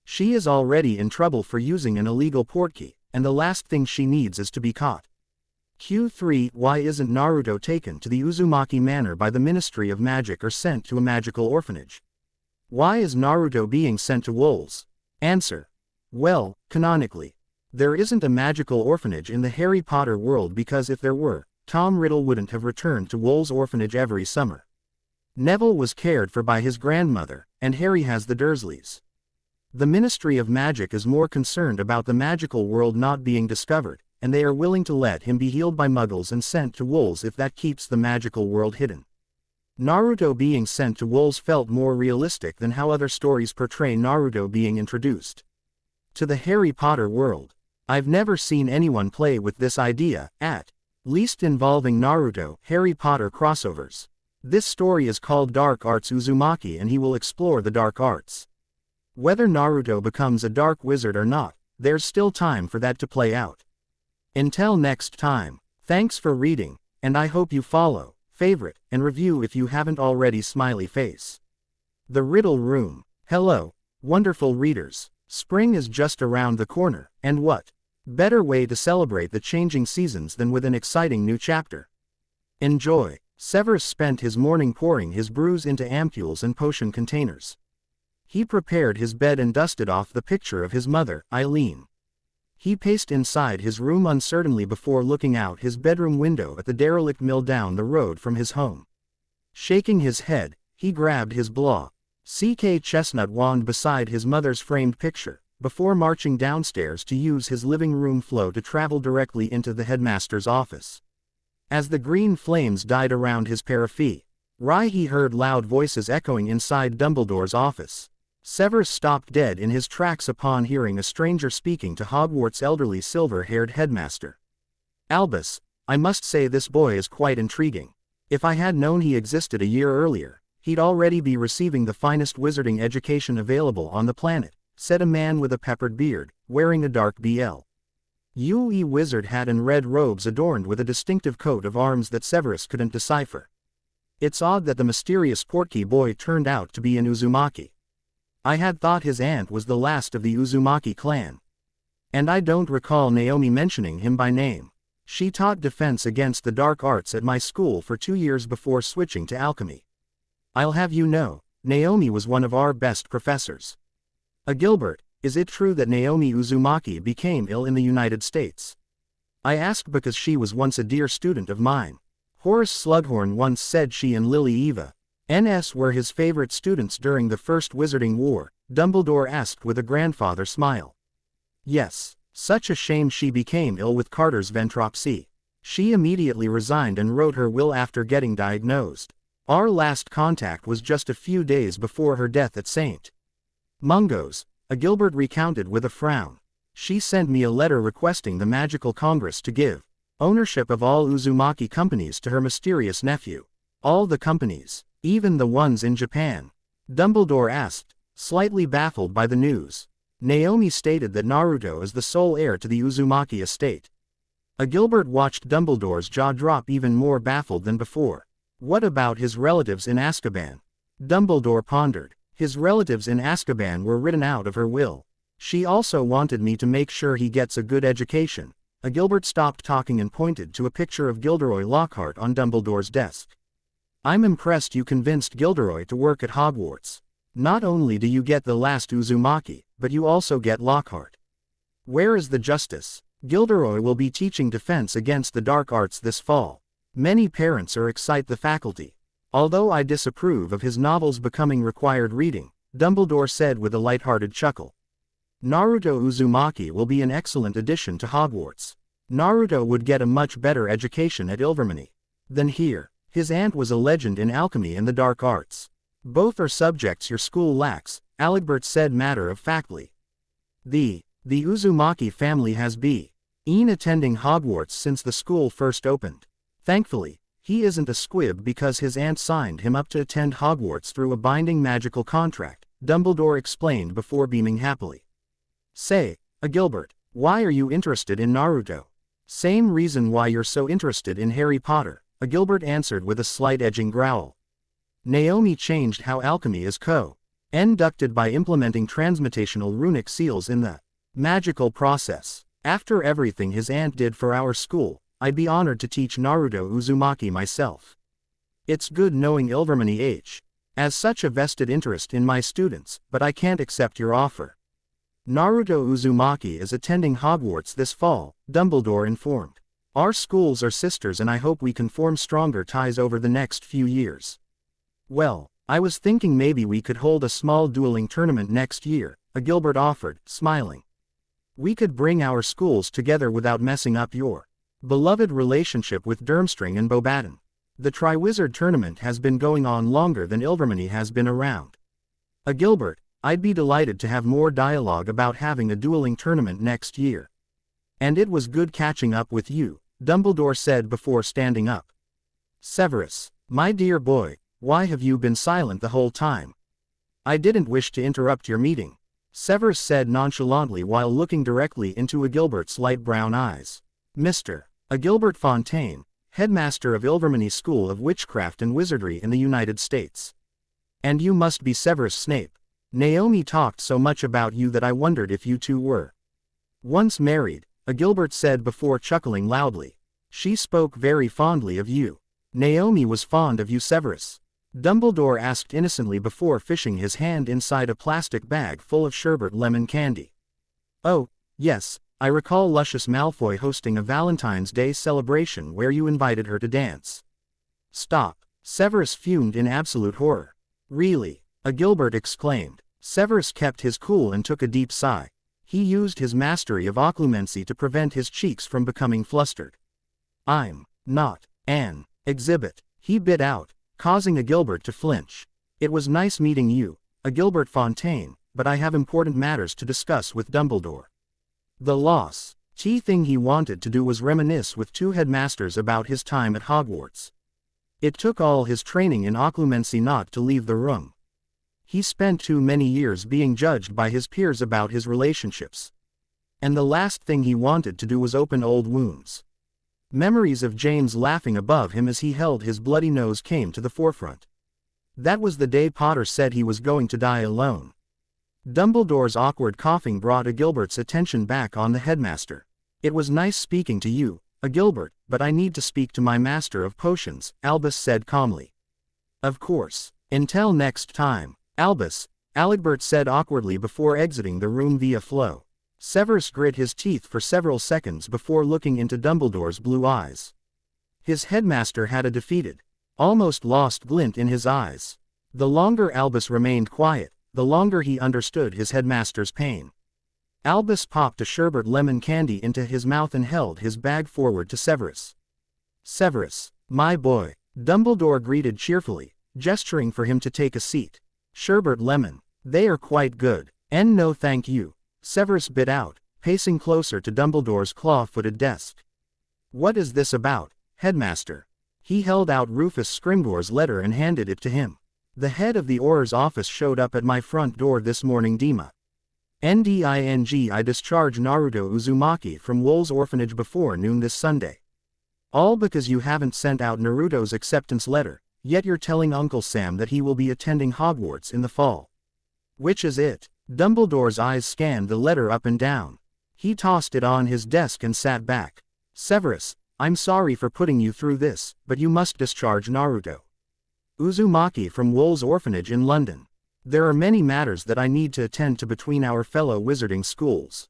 She is already in trouble for using an illegal portkey, and the last thing she needs is to be caught. Q3, why isn't Naruto taken to the Uzumaki Manor by the Ministry of Magic or sent to a magical orphanage? Why is Naruto being sent to Wolves? Answer. Well, canonically, there isn't a magical orphanage in the Harry Potter world because if there were, Tom Riddle wouldn't have returned to Wolves Orphanage every summer. Neville was cared for by his grandmother, and Harry has the Dursleys. The Ministry of Magic is more concerned about the magical world not being discovered, and they are willing to let him be healed by muggles and sent to Wolves if that keeps the magical world hidden. Naruto being sent to Wolves felt more realistic than how other stories portray Naruto being introduced to the Harry Potter world. I've never seen anyone play with this idea, at least involving Naruto, Harry Potter crossovers. This story is called Dark Arts Uzumaki and he will explore the dark arts. Whether Naruto becomes a dark wizard or not, there's still time for that to play out. Until next time, thanks for reading, and I hope you follow, favorite, and review if you haven't already. Smiley face. The Riddle Room. Hello, wonderful readers. Spring is just around the corner, and what better way to celebrate the changing seasons than with an exciting new chapter? Enjoy. Severus spent his morning pouring his brews into ampules and potion containers. He prepared his bed and dusted off the picture of his mother, Eileen. He paced inside his room uncertainly before looking out his bedroom window at the derelict mill down the road from his home. Shaking his head, he grabbed his CK Chestnut wand beside his mother's framed picture, before marching downstairs to use his living room flow to travel directly into the headmaster's office. As the green flames died around his parapet, he heard loud voices echoing inside Dumbledore's office. Severus stopped dead in his tracks upon hearing a stranger speaking to Hogwarts' elderly silver-haired headmaster. "Albus, I must say this boy is quite intriguing. If I had known he existed a year earlier, he'd already be receiving the finest wizarding education available on the planet," said a man with a peppered beard, wearing a dark BL.UE wizard hat and red robes adorned with a distinctive coat of arms that Severus couldn't decipher. "It's odd that the mysterious Portkey boy turned out to be an Uzumaki. I had thought his aunt was the last of the Uzumaki clan. And I don't recall Naomi mentioning him by name. She taught defense against the dark arts at my school for 2 years before switching to alchemy. I'll have you know, Naomi was one of our best professors." "Gilbert, is it true that Naomi Uzumaki became ill in the United States? I ask because she was once a dear student of mine. Horace Slughorn once said she and Lily Eva N.S. were his favorite students during the First Wizarding War," Dumbledore asked with a grandfather smile. "Yes, such a shame she became ill with Carter's ventropsy. She immediately resigned and wrote her will after getting diagnosed. Our last contact was just a few days before her death at St. Mungo's," Gilbert recounted with a frown. "She sent me a letter requesting the Magical Congress to give ownership of all Uzumaki companies to her mysterious nephew." "All the companies, even the ones in Japan?" Dumbledore asked, slightly baffled by the news. Naomi stated that Naruto is the sole heir to the Uzumaki estate. Gilbert watched Dumbledore's jaw drop, even more baffled than before. "What about his relatives in Azkaban?" Dumbledore pondered. "His relatives in Azkaban were written out of her will. She also wanted me to make sure he gets a good education." Gilbert stopped talking and pointed to a picture of Gilderoy Lockhart on Dumbledore's desk. "I'm impressed you convinced Gilderoy to work at Hogwarts. Not only do you get the last Uzumaki, but you also get Lockhart. Where is the justice? Gilderoy will be teaching defense against the dark arts this fall. Many parents are excited the faculty. Although I disapprove of his novels becoming required reading," Dumbledore said with a light-hearted chuckle. "Naruto Uzumaki will be an excellent addition to Hogwarts. Naruto would get a much better education at Ilvermorny than here. His aunt was a legend in alchemy and the dark arts. Both are subjects your school lacks," Alegbert said matter-of-factly. The Uzumaki family has been attending Hogwarts since the school first opened. Thankfully, he isn't a squib because his aunt signed him up to attend Hogwarts through a binding magical contract," Dumbledore explained before beaming happily. "Say, Gilbert, why are you interested in Naruto?" "Same reason why you're so interested in Harry Potter," Gilbert answered with a slight edging growl. "Naomi changed how alchemy is conducted by implementing transmutational runic seals in the magical process. After everything his aunt did for our school, I'd be honored to teach Naruto Uzumaki myself. It's good knowing Ilvermorny has such a vested interest in my students, but I can't accept your offer." "Naruto Uzumaki is attending Hogwarts this fall," Dumbledore informed. "Our schools are sisters and I hope we can form stronger ties over the next few years." "Well, I was thinking maybe we could hold a small dueling tournament next year," Gilbert offered, smiling. "We could bring our schools together without messing up your beloved relationship with Durmstrang and Beauxbaton. The Triwizard Tournament has been going on longer than Ilvermorny has been around." "Gilbert, I'd be delighted to have more dialogue about having a dueling tournament next year. And it was good catching up with you," Dumbledore said before standing up. "Severus, my dear boy, why have you been silent the whole time?" "I didn't wish to interrupt your meeting," Severus said nonchalantly while looking directly into Gilbert's light brown eyes. "Mr. Gilbert Fontaine, headmaster of Ilvermorny School of Witchcraft and Wizardry in the United States. And you must be Severus Snape. Naomi talked so much about you that I wondered if you two were once married," Gilbert said before chuckling loudly. "She spoke very fondly of you." "Naomi was fond of you, Severus?" Dumbledore asked innocently before fishing his hand inside a plastic bag full of sherbet lemon candy. "Oh, yes, I recall Lucius Malfoy hosting a Valentine's Day celebration where you invited her to dance." "Stop," Severus fumed in absolute horror. "Really? Gilbert exclaimed. Severus kept his cool and took a deep sigh. He used his mastery of occlumency to prevent his cheeks from becoming flustered. I'm not an exhibit, he bit out, causing Gilbert to flinch. It was nice meeting you, Gilbert Fontaine, but I have important matters to discuss with Dumbledore. The last thing he wanted to do was reminisce with two headmasters about his time at Hogwarts. It took all his training in occlumency not to leave the room. He spent too many years being judged by his peers about his relationships. And the last thing he wanted to do was open old wounds. Memories of James laughing above him as he held his bloody nose came to the forefront. That was the day Potter said he was going to die alone. Dumbledore's awkward coughing brought Gilbert's attention back on the headmaster. It was nice speaking to you, Gilbert, but I need to speak to my master of potions, Albus said calmly. Of course. Until next time, Albus, Albert said awkwardly before exiting the room via flow. Severus grit his teeth for several seconds before looking into Dumbledore's blue eyes. His headmaster had a defeated, almost lost glint in his eyes. The longer Albus remained quiet, the longer he understood his headmaster's pain. Albus popped a sherbet lemon candy into his mouth and held his bag forward to Severus. Severus, my boy, Dumbledore greeted cheerfully, gesturing for him to take a seat. Sherbet lemon, they are quite good, and no thank you, Severus bit out, pacing closer to Dumbledore's claw-footed desk. What is this about, headmaster? He held out Rufus Scrimgeour's letter and handed it to him. The head of the Auror's office showed up at my front door this morning, Dima. Nding, I discharged Naurto Uzumaki from Wool's orphanage before noon this Sunday. All because you haven't sent out Naruto's acceptance letter, yet you're telling Uncle Sam that he will be attending Hogwarts in the fall. Which is it? Dumbledore's eyes scanned the letter up and down. He tossed it on his desk and sat back. Severus, I'm sorry for putting you through this, but you must discharge Naruto Uzumaki from Wool's orphanage in London. There are many matters that I need to attend to between our fellow wizarding schools.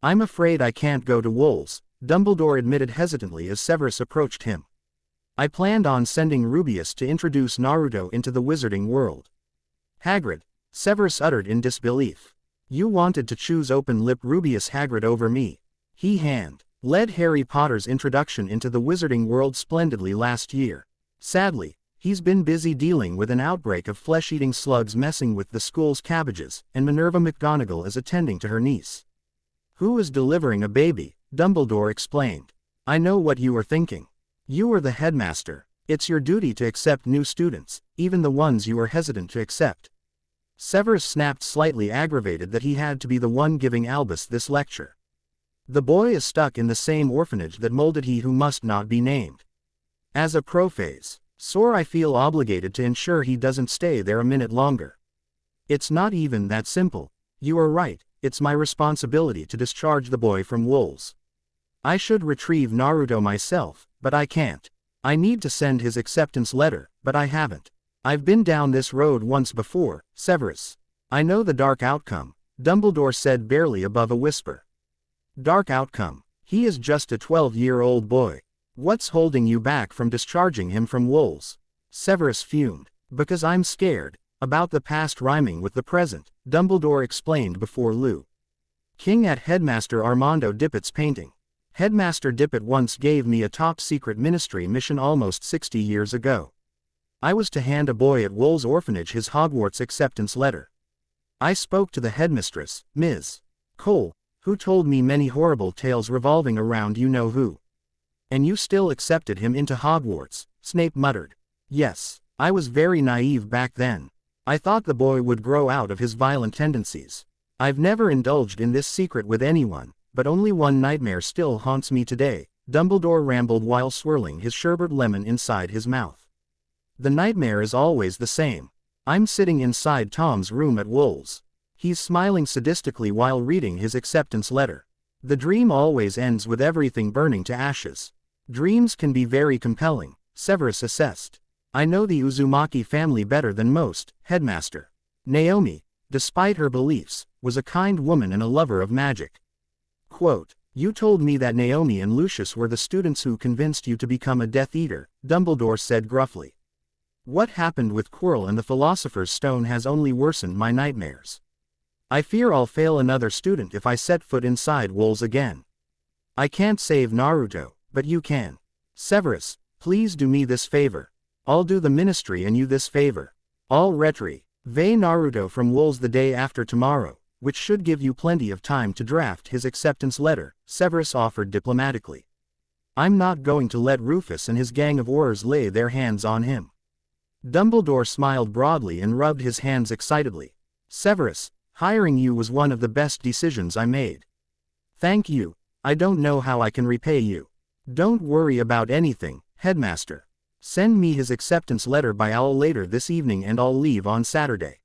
I'm afraid I can't go to Wool's, Dumbledore admitted hesitantly as Severus approached him. I planned on sending Rubius to introduce Naruto into the wizarding world. Hagrid, Severus uttered in disbelief. You wanted to choose open-lip Rubius Hagrid over me. He led Harry Potter's introduction into the wizarding world splendidly last year. Sadly, he's been busy dealing with an outbreak of flesh-eating slugs messing with the school's cabbages, and Minerva McGonagall is attending to her niece. Who is delivering a baby? Dumbledore explained. I know what you are thinking. You are the headmaster. It's your duty to accept new students, even the ones you are hesitant to accept. Severus snapped, slightly aggravated that he had to be the one giving Albus this lecture. The boy is stuck in the same orphanage that molded he who must not be named. As a professor, I feel obligated to ensure he doesn't stay there a minute longer. It's not even that simple. You are right, it's my responsibility to discharge the boy from Wool's. I should retrieve Naruto myself, but I can't. I need to send his acceptance letter, but I haven't. I've been down this road once before, Severus. I know the dark outcome, Dumbledore said barely above a whisper. Dark outcome. He is just a 12-year-old boy. What's holding you back from discharging him from Wool's? Severus fumed. Because I'm scared. About the past rhyming with the present, Dumbledore explained before Lou King at Headmaster Armando Dippet's painting. Headmaster Dippet once gave me a top-secret ministry mission almost 60 years ago. I was to hand a boy at Wool's orphanage his Hogwarts acceptance letter. I spoke to the headmistress, Ms. Cole, who told me many horrible tales revolving around you-know-who. And you still accepted him into Hogwarts, Snape muttered. Yes, I was very naive back then. I thought the boy would grow out of his violent tendencies. I've never indulged in this secret with anyone, but only one nightmare still haunts me today, Dumbledore rambled while swirling his sherbet lemon inside his mouth. The nightmare is always the same. I'm sitting inside Tom's room at Wool's. He's smiling sadistically while reading his acceptance letter. The dream always ends with everything burning to ashes. Dreams can be very compelling, Severus assessed. I know the Uzumaki family better than most, Headmaster. Naomi, despite her beliefs, was a kind woman and a lover of magic. Quote, you told me that Naomi and Lucius were the students who convinced you to become a Death Eater, Dumbledore said gruffly. What happened with Quirrell and the Philosopher's Stone has only worsened my nightmares. I fear I'll fail another student if I set foot inside Wolves again. I can't save Naruto, but you can. Severus, please do me this favor. I'll do the ministry and you this favor. I'll retrieve Naruto from Wolves the day after tomorrow, which should give you plenty of time to draft his acceptance letter, Severus offered diplomatically. I'm not going to let Rufus and his gang of Aurors lay their hands on him. Dumbledore smiled broadly and rubbed his hands excitedly. Severus, hiring you was one of the best decisions I made. Thank you. I don't know how I can repay you. Don't worry about anything, Headmaster. Send me his acceptance letter by owl later this evening and I'll leave on Saturday.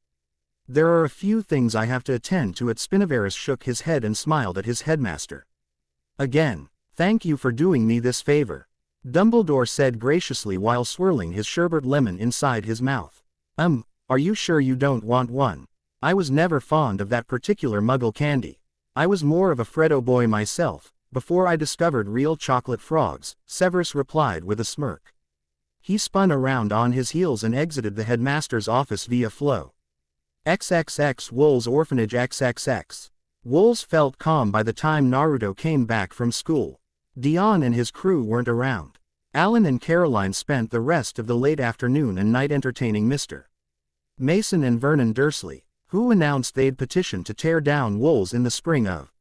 There are a few things I have to attend to. Spinavarus shook his head and smiled at his headmaster. Again, thank you for doing me this favor, Dumbledore said graciously while swirling his sherbet lemon inside his mouth. Are you sure you don't want one? I was never fond of that particular Muggle candy. I was more of a Freddo boy myself, before I discovered real chocolate frogs, Severus replied with a smirk. He spun around on his heels and exited the headmaster's office via flow. XXX Wolves Orphanage XXX. Wolves felt calm by the time Naruto came back from school. Dion and his crew weren't around. Alan and Caroline spent the rest of the late afternoon and night entertaining Mr. Mason and Vernon Dursley, who announced they'd petitioned to tear down Wolves in the spring of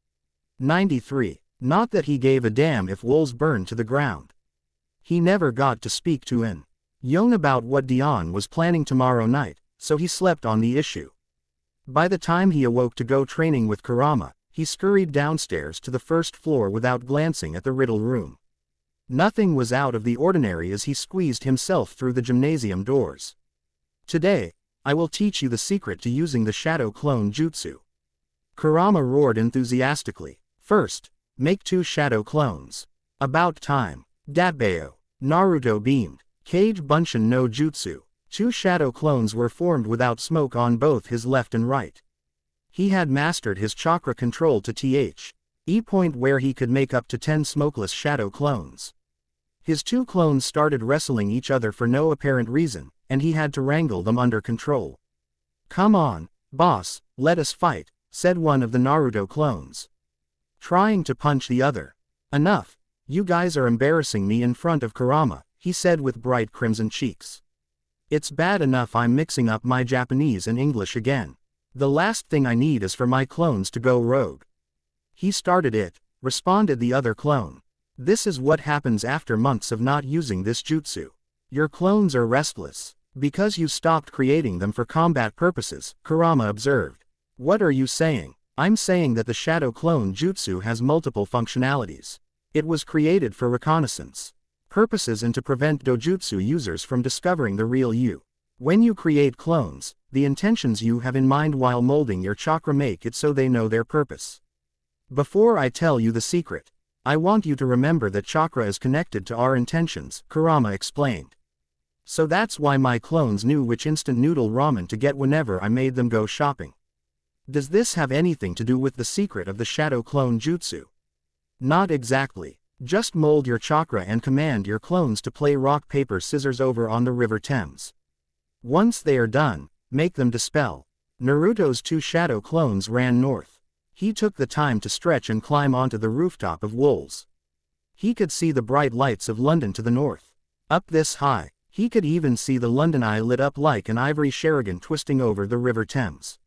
'93. Not that he gave a damn if Wolves burned to the ground. He never got to speak to Yon about what Dion was planning tomorrow night, so he slept on the issue. By the time he awoke to go training with Kurama, he scurried downstairs to the first floor without glancing at the riddle room. Nothing was out of the ordinary as he squeezed himself through the gymnasium doors. Today, I will teach you the secret to using the Shadow Clone Jutsu. Kurama roared enthusiastically. First, make 2 shadow clones. About time. Datbeo. Naruto beamed. Kage Bunshin no Jutsu. 2 shadow clones were formed without smoke on both his left and right. He had mastered his chakra control to the point where he could make up to 10 smokeless shadow clones. His 2 clones started wrestling each other for no apparent reason, and he had to wrangle them under control. Come on, boss, let us fight, said one of the Naruto clones, trying to punch the other. Enough, you guys are embarrassing me in front of Kurama, he said with bright crimson cheeks. It's bad enough I'm mixing up my Japanese and English again. The last thing I need is for my clones to go rogue. He started it, responded the other clone. This is what happens after months of not using this jutsu. Your clones are restless, because you stopped creating them for combat purposes, Kurama observed. What are you saying? I'm saying that the Shadow Clone Jutsu has multiple functionalities. It was created for reconnaissance purposes and to prevent dojutsu users from discovering the real you. When you create clones, the intentions you have in mind while molding your chakra make it so they know their purpose. Before I tell you the secret, I want you to remember that chakra is connected to our intentions, Kurama explained. So that's why my clones knew which instant noodle ramen to get whenever I made them go shopping. Does this have anything to do with the secret of the Shadow Clone Jutsu? Not exactly. Just mold your chakra and command your clones to play rock paper scissors over on the River Thames. Once they are done, make them dispel. Naruto's 2 shadow clones ran north. He took the time to stretch and climb onto the rooftop of Wolves. He could see the bright lights of London to the north. Up this high, he could even see the London Eye lit up like an ivory Sheridan twisting over the River Thames.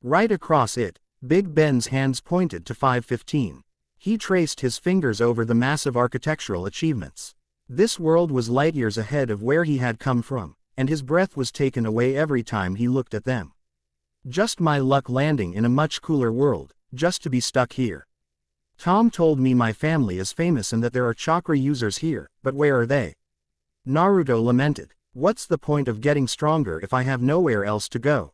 Right across it, Big Ben's hands pointed to 515. He traced his fingers over the massive architectural achievements. This world was light years ahead of where he had come from, and his breath was taken away every time he looked at them. Just my luck landing in a much cooler world, just to be stuck here. Tom told me my family is famous and that there are chakra users here, but where are they? Naruto lamented. What's the point of getting stronger if I have nowhere else to go?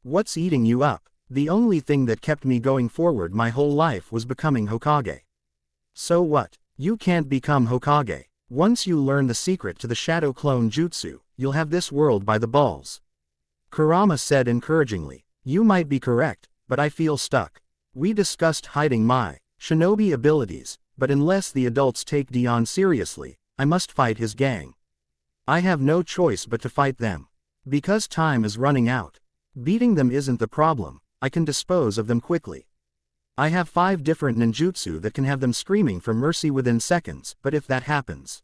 What's eating you up? The only thing that kept me going forward my whole life was becoming Hokage. So what? You can't become Hokage. Once you learn the secret to the Shadow Clone Jutsu, you'll have this world by the balls. Kurama said encouragingly. You might be correct, but I feel stuck. We discussed hiding my shinobi abilities, but unless the adults take Dion seriously, I must fight his gang. I have no choice but to fight them. Because time is running out. Beating them isn't the problem, I can dispose of them quickly. I have 5 different ninjutsu that can have them screaming for mercy within seconds, but if that happens,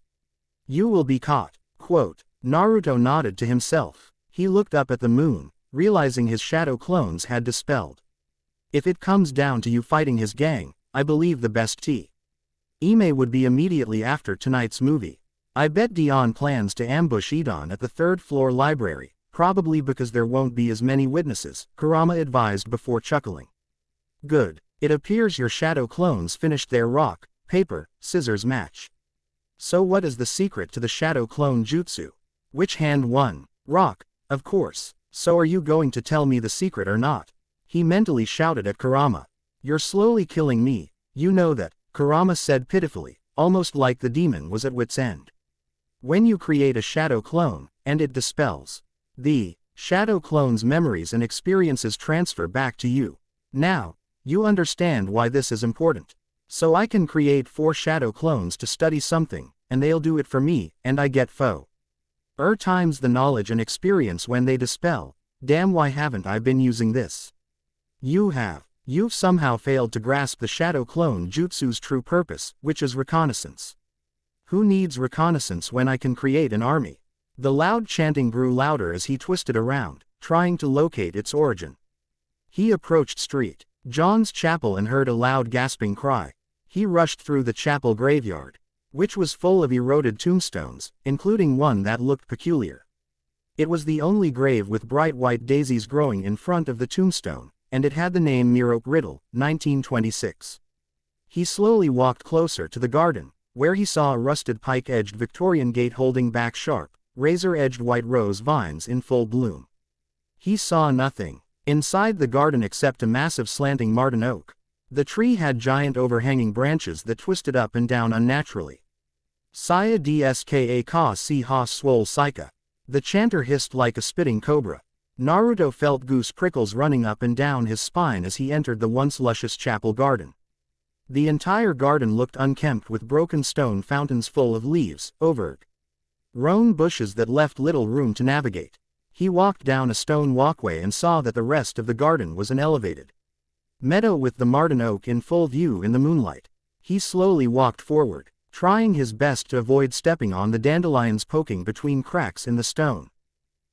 you will be caught. Quote. Naruto nodded to himself. He looked up at the moon, realizing his shadow clones had dispelled. If it comes down to you fighting his gang, I believe the best Ime would be immediately after tonight's movie. I bet Dion plans to ambush Edon at the 3rd floor library, probably because there won't be as many witnesses, Kurama advised before chuckling. Good. It appears your shadow clones finished their rock, paper, scissors match. So what is the secret to the shadow clone jutsu? Which hand won? Rock, of course. So are you going to tell me the secret or not? He mentally shouted at Kurama. You're slowly killing me, you know that, Kurama said pitifully, almost like the demon was at wit's end. When you create a shadow clone, and it dispels, the shadow clone's memories and experiences transfer back to you. Now, you understand why this is important. So I can create 4 shadow clones to study something, and they'll do it for me, and I get times the knowledge and experience when they dispel. Damn, why haven't I been using this? You have. You've somehow failed to grasp the shadow clone jutsu's true purpose, which is reconnaissance. Who needs reconnaissance when I can create an army? The loud chanting grew louder as he twisted around, trying to locate its origin. He approached St. John's Chapel and heard a loud gasping cry. He rushed through the chapel graveyard, which was full of eroded tombstones, including one that looked peculiar. It was the only grave with bright white daisies growing in front of the tombstone, and it had the name Naurto Riddle, 1926. He slowly walked closer to the garden, where he saw a rusted pike-edged Victorian gate holding back sharp, razor-edged white rose vines in full bloom. He saw nothing inside the garden except a massive slanting marten oak. The tree had giant overhanging branches that twisted up and down unnaturally. Saya dska ka si ha swole sika. The chanter hissed like a spitting cobra. Naruto felt goose prickles running up and down his spine as he entered the once luscious chapel garden. The entire garden looked unkempt with broken stone fountains full of leaves, overgrown bushes that left little room to navigate. He walked down a stone walkway and saw that the rest of the garden was an elevated meadow with the marten oak in full view in the moonlight. He slowly walked forward, trying his best to avoid stepping on the dandelions poking between cracks in the stone.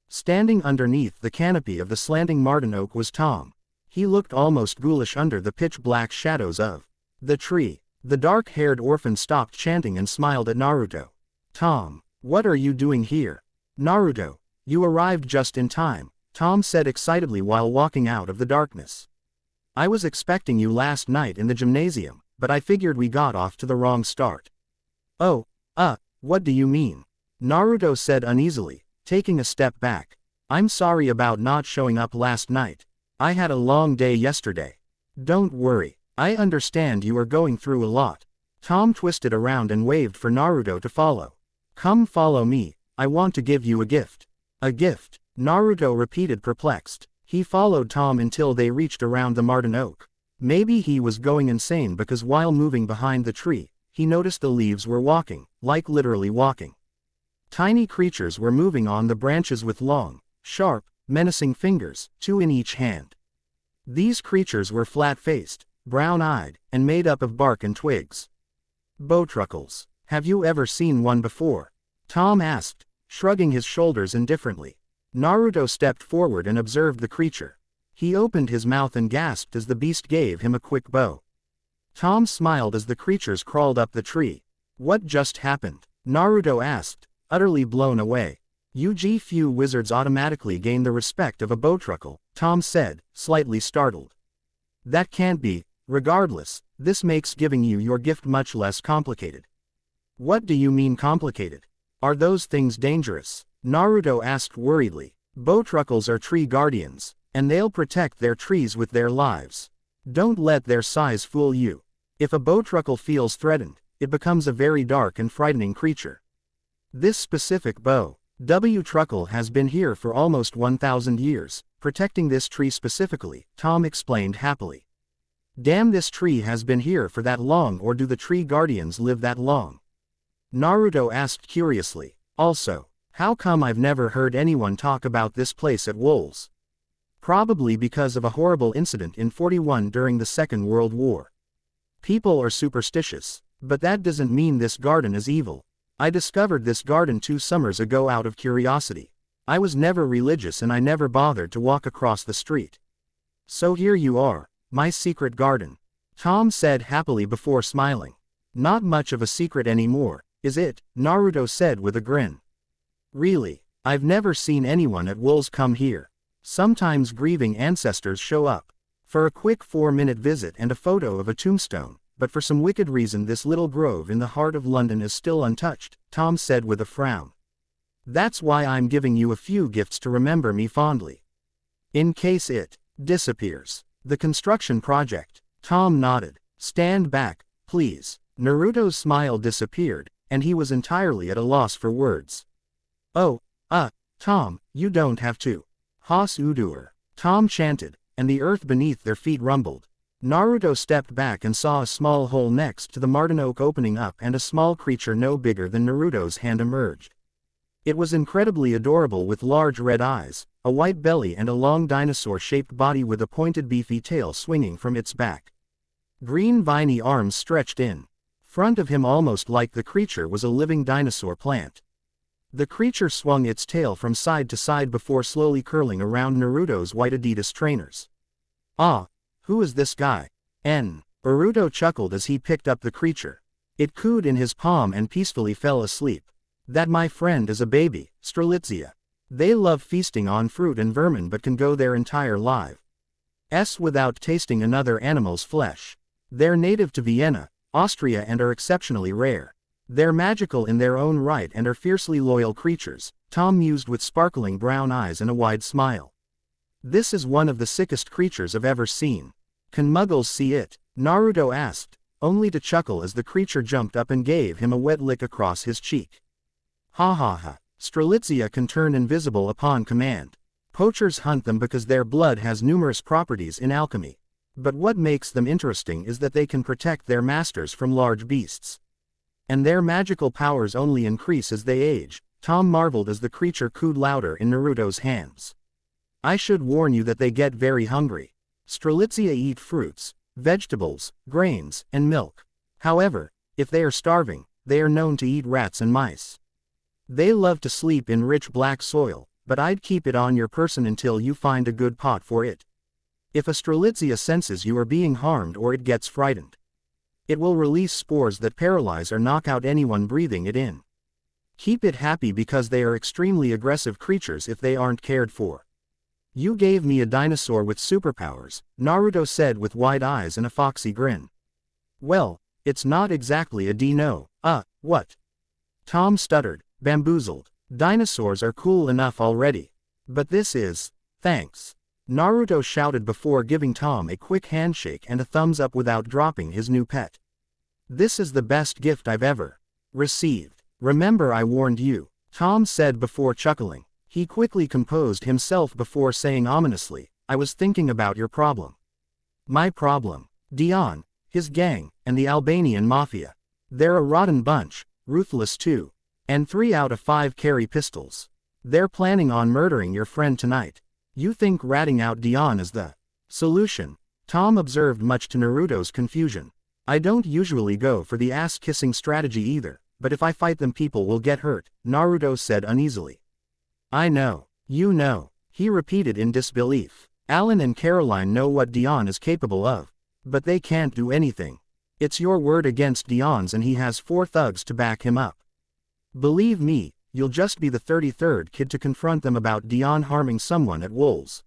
Standing underneath the canopy of the slanting marten oak was Tom. He looked almost ghoulish under the pitch-black shadows of the tree. The dark-haired orphan stopped chanting and smiled at Naruto. Tom, what are you doing here? Naruto, you arrived just in time, Tom said excitedly while walking out of the darkness. I was expecting you last night in the gymnasium, but I figured we got off to the wrong start. Oh, what do you mean? Naruto said uneasily, taking a step back. I'm sorry about not showing up last night. I had a long day yesterday. Don't worry, I understand you are going through a lot. Tom twisted around and waved for Naruto to follow. Come follow me, I want to give you a gift. A gift? Naruto repeated perplexed. He followed Tom until they reached around the marten oak. Maybe he was going insane because while moving behind the tree, he noticed the leaves were walking, like literally walking. Tiny creatures were moving on the branches with long, sharp, menacing fingers, 2 in each hand. These creatures were flat-faced, brown-eyed, and made up of bark and twigs. Bowtruckles. Have you ever seen one before? Tom asked, shrugging his shoulders indifferently. Naruto stepped forward and observed the creature. He opened his mouth and gasped as the beast gave him a quick bow. Tom smiled as the creatures crawled up the tree. What just happened? Naruto asked, utterly blown away. Few wizards automatically gain the respect of a bowtruckle, Tom said, slightly startled. That can't be. Regardless, this makes giving you your gift much less complicated. What do you mean complicated? Are those things dangerous? Naruto asked worriedly. Bowtruckles are tree guardians, and they'll protect their trees with their lives. Don't let their size fool you. If a bowtruckle feels threatened, it becomes a very dark and frightening creature. This specific bowtruckle has been here for almost 1,000 years, protecting this tree specifically, Tom explained happily. Damn, this tree has been here for that long, or do the tree guardians live that long? Naruto asked curiously. Also, How come I've never heard anyone talk about this place at Wool's? Probably because of a horrible incident in 41 during the Second World War. People are superstitious, but that doesn't mean this garden is evil. I discovered this garden 2 summers ago out of curiosity. I was never religious and I never bothered to walk across the street. So here you are, my secret garden. Tom said happily before smiling. Not much of a secret anymore, is it? Naurto said with a grin. Really, I've never seen anyone at Wool's come here. Sometimes grieving ancestors show up for a quick 4-minute visit and a photo of a tombstone, but for some wicked reason this little grove in the heart of London is still untouched, Tom said with a frown. That's why I'm giving you a few gifts to remember me fondly. In case it disappears. The construction project. Tom nodded. Stand back, please. Naruto's smile disappeared, and he was entirely at a loss for words. Oh, Tom, you don't have to. Has Udur. Tom chanted, and the earth beneath their feet rumbled. Naruto stepped back and saw a small hole next to the marten oak opening up and a small creature no bigger than Naruto's hand emerged. It was incredibly adorable with large red eyes, a white belly and a long dinosaur-shaped body with a pointed beefy tail swinging from its back. Green viney arms stretched in front of him almost like the creature was a living dinosaur plant. The creature swung its tail from side to side before slowly curling around Naruto's white Adidas trainers. Ah, who is this guy? Naruto chuckled as he picked up the creature. It cooed in his palm and peacefully fell asleep. That my friend is a baby, Strelitzia. They love feasting on fruit and vermin but can go their entire lives without tasting another animal's flesh. They're native to Vienna, Austria and are exceptionally rare. They're magical in their own right and are fiercely loyal creatures, Tom mused with sparkling brown eyes and a wide smile. This is one of the sickest creatures I've ever seen. Can muggles see it? Naruto asked, only to chuckle as the creature jumped up and gave him a wet lick across his cheek. Ha ha ha. Strelitzia can turn invisible upon command. Poachers hunt them because their blood has numerous properties in alchemy. But what makes them interesting is that they can protect their masters from large beasts. And their magical powers only increase as they age, Tom marveled as the creature cooed louder in Naruto's hands. I should warn you that they get very hungry. Strelitzia eat fruits, vegetables, grains, and milk. However, if they are starving, they are known to eat rats and mice. They love to sleep in rich black soil, but I'd keep it on your person until you find a good pot for it. If a Strelitzia senses you are being harmed or it gets frightened, it will release spores that paralyze or knock out anyone breathing it in. Keep it happy because they are extremely aggressive creatures if they aren't cared for. You gave me a dinosaur with superpowers, Naruto said with wide eyes and a foxy grin. Well, it's not exactly a dino. What? Tom stuttered, bamboozled. Dinosaurs are cool enough already. But this is, thanks. Naruto shouted before giving Tom a quick handshake and a thumbs up without dropping his new pet. This is the best gift I've ever received. Remember I warned you, Tom said before chuckling. He quickly composed himself before saying ominously, I was thinking about your problem. My problem? Dion, his gang, and the Albanian mafia. They're a rotten bunch, ruthless too. And 3 out of 5 carry pistols. They're planning on murdering your friend tonight. You think ratting out Dion is the solution? Tom observed much to Naruto's confusion. I don't usually go for the ass-kissing strategy either, but if I fight them people will get hurt, Naruto said uneasily. I know. You know. He repeated in disbelief. Alan and Caroline know what Dion is capable of. But they can't do anything. It's your word against Dion's and he has 4 thugs to back him up. Believe me, you'll just be the 33rd kid to confront them about Dion harming someone at Wool's.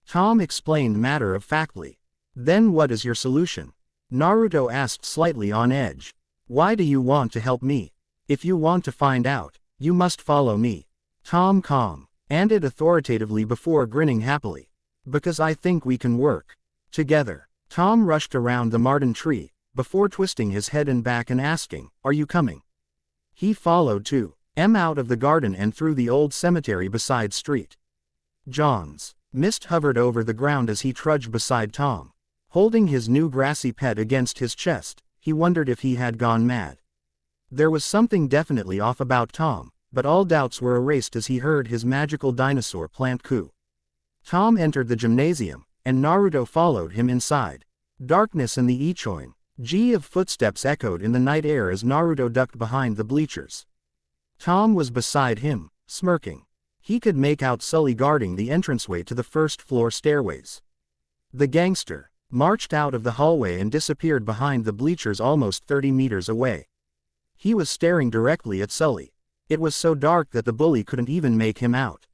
Tom explained matter-of-factly. Then what is your solution? Naruto asked slightly on edge. Why do you want to help me? If you want to find out, you must follow me. Tom commanded authoritatively before grinning happily. Because I think we can work together. Tom rushed around the marten tree, before twisting his head and back and asking, are you coming? He followed too. Out of the garden and through the old cemetery beside Street John's. Mist hovered over the ground as he trudged beside Tom. Holding his new grassy pet against his chest, he wondered if he had gone mad. There was something definitely off about Tom, but all doubts were erased as he heard his magical dinosaur plant coup. Tom entered the gymnasium, and Naruto followed him inside. Darkness and the echoing G of footsteps echoed in the night air as Naruto ducked behind the bleachers. Tom was beside him, smirking. He could make out Sully guarding the entranceway to the first-floor stairways. The gangster marched out of the hallway and disappeared behind the bleachers almost 30 meters away. He was staring directly at Sully. It was so dark that the bully couldn't even make him out.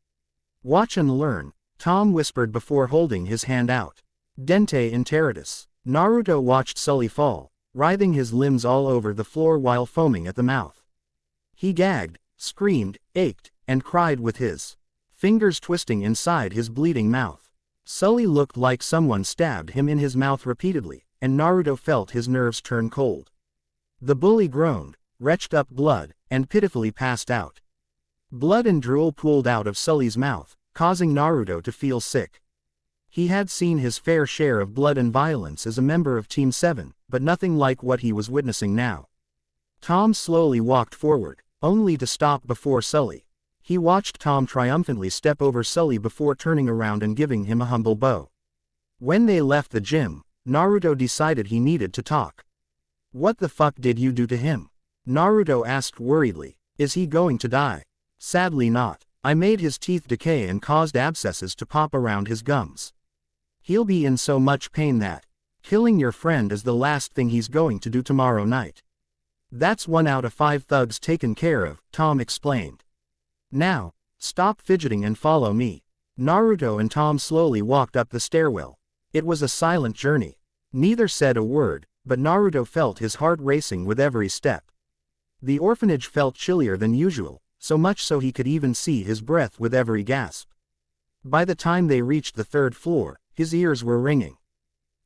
"Watch and learn," Tom whispered before holding his hand out. "Dente interitus." Naruto watched Sully fall, writhing his limbs all over the floor while foaming at the mouth. He gagged, screamed, ached, and cried with his fingers twisting inside his bleeding mouth. Sully looked like someone stabbed him in his mouth repeatedly, and Naruto felt his nerves turn cold. The bully groaned, retched up blood, and pitifully passed out. Blood and drool pooled out of Sully's mouth, causing Naruto to feel sick. He had seen his fair share of blood and violence as a member of Team 7, but nothing like what he was witnessing now. Tom slowly walked forward, only to stop before Sully. He watched Tom triumphantly step over Sully before turning around and giving him a humble bow. When they left the gym, Naruto decided he needed to talk. "What the fuck did you do to him?" Naruto asked worriedly. "Is he going to die?" "Sadly not. I made his teeth decay and caused abscesses to pop around his gums. He'll be in so much pain that killing your friend is the last thing he's going to do tomorrow night." "That's 1 out of 5 thugs taken care of," Tom explained. "Now, stop fidgeting and follow me." Naruto and Tom slowly walked up the stairwell. It was a silent journey. Neither said a word, but Naruto felt his heart racing with every step. The orphanage felt chillier than usual, so much so he could even see his breath with every gasp. By the time they reached the 3rd floor, his ears were ringing.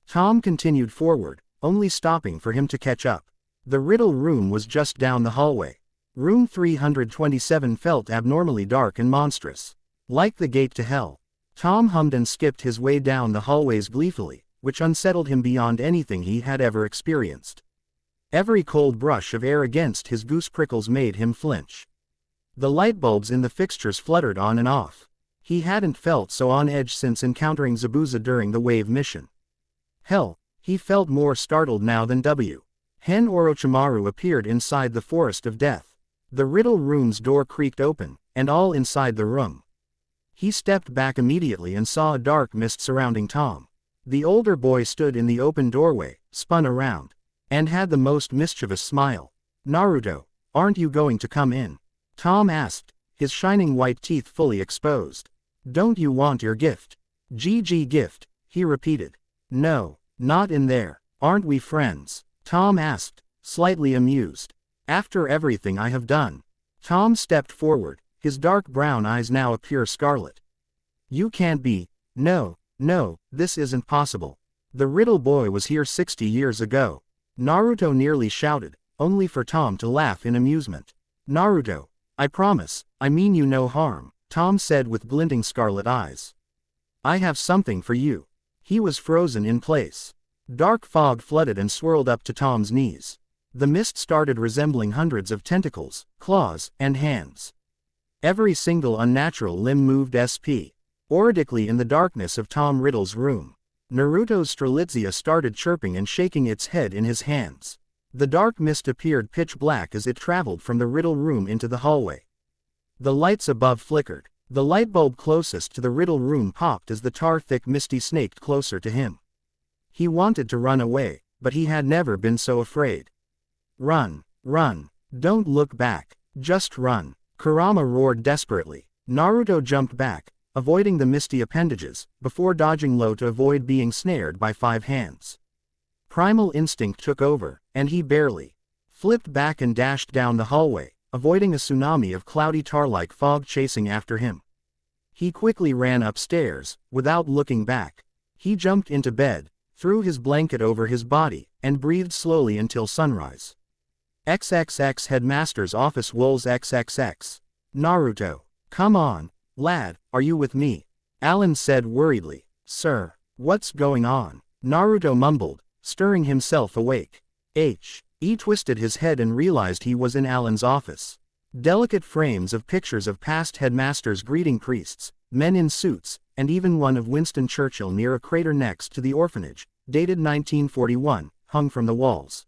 Tom continued forward, only stopping for him to catch up. The riddle room was just down the hallway. Room 327 felt abnormally dark and monstrous. Like the gate to hell. Tom hummed and skipped his way down the hallways gleefully, which unsettled him beyond anything he had ever experienced. Every cold brush of air against his goose prickles made him flinch. The light bulbs in the fixtures fluttered on and off. He hadn't felt so on edge since encountering Zabuza during the wave mission. Hell, he felt more startled now than Hen Orochimaru appeared inside the forest of death. The riddle room's door creaked open, and all inside the room. He stepped back immediately and saw a dark mist surrounding Tom. The older boy stood in the open doorway, spun around, and had the most mischievous smile. "Naruto, aren't you going to come in?" Tom asked, his shining white teeth fully exposed. "Don't you want your gift?" "GG gift," he repeated. "No, not in there. Aren't we friends?" Tom asked, slightly amused. "After everything I have done." Tom stepped forward, his dark brown eyes now a pure scarlet. "You can't be. No, this isn't possible. The riddle boy was here 60 years ago." Naruto nearly shouted, only for Tom to laugh in amusement. "Naruto, I promise, I mean you no harm," Tom said with glinting scarlet eyes. "I have something for you." He was frozen in place. Dark fog flooded and swirled up to Tom's knees. The mist started resembling hundreds of tentacles, claws, and hands. Every single unnatural limb moved sporadically in the darkness of Tom Riddle's room. Naruto's Strelitzia started chirping and shaking its head in his hands. The dark mist appeared pitch black as it traveled from the riddle room into the hallway. The lights above flickered. The light bulb closest to the riddle room popped as the tar-thick Misty snaked closer to him. He wanted to run away, but he had never been so afraid. "Run, run, don't look back, just run," Kurama roared desperately. Naruto jumped back, avoiding the misty appendages, before dodging low to avoid being snared by 5 hands. Primal instinct took over, and he barely flipped back and dashed down the hallway, avoiding a tsunami of cloudy tar-like fog chasing after him. He quickly ran upstairs, without looking back. He jumped into bed, threw his blanket over his body, and breathed slowly until sunrise. XXX Headmaster's Office Wolves XXX. "Naruto. Come on, lad, are you with me?" Alan said worriedly. "Sir, what's going on?" Naruto mumbled, stirring himself awake. He twisted his head and realized he was in Alan's office. Delicate frames of pictures of past headmasters greeting priests, men in suits, and even one of Winston Churchill near a crater next to the orphanage, dated 1941, hung from the walls.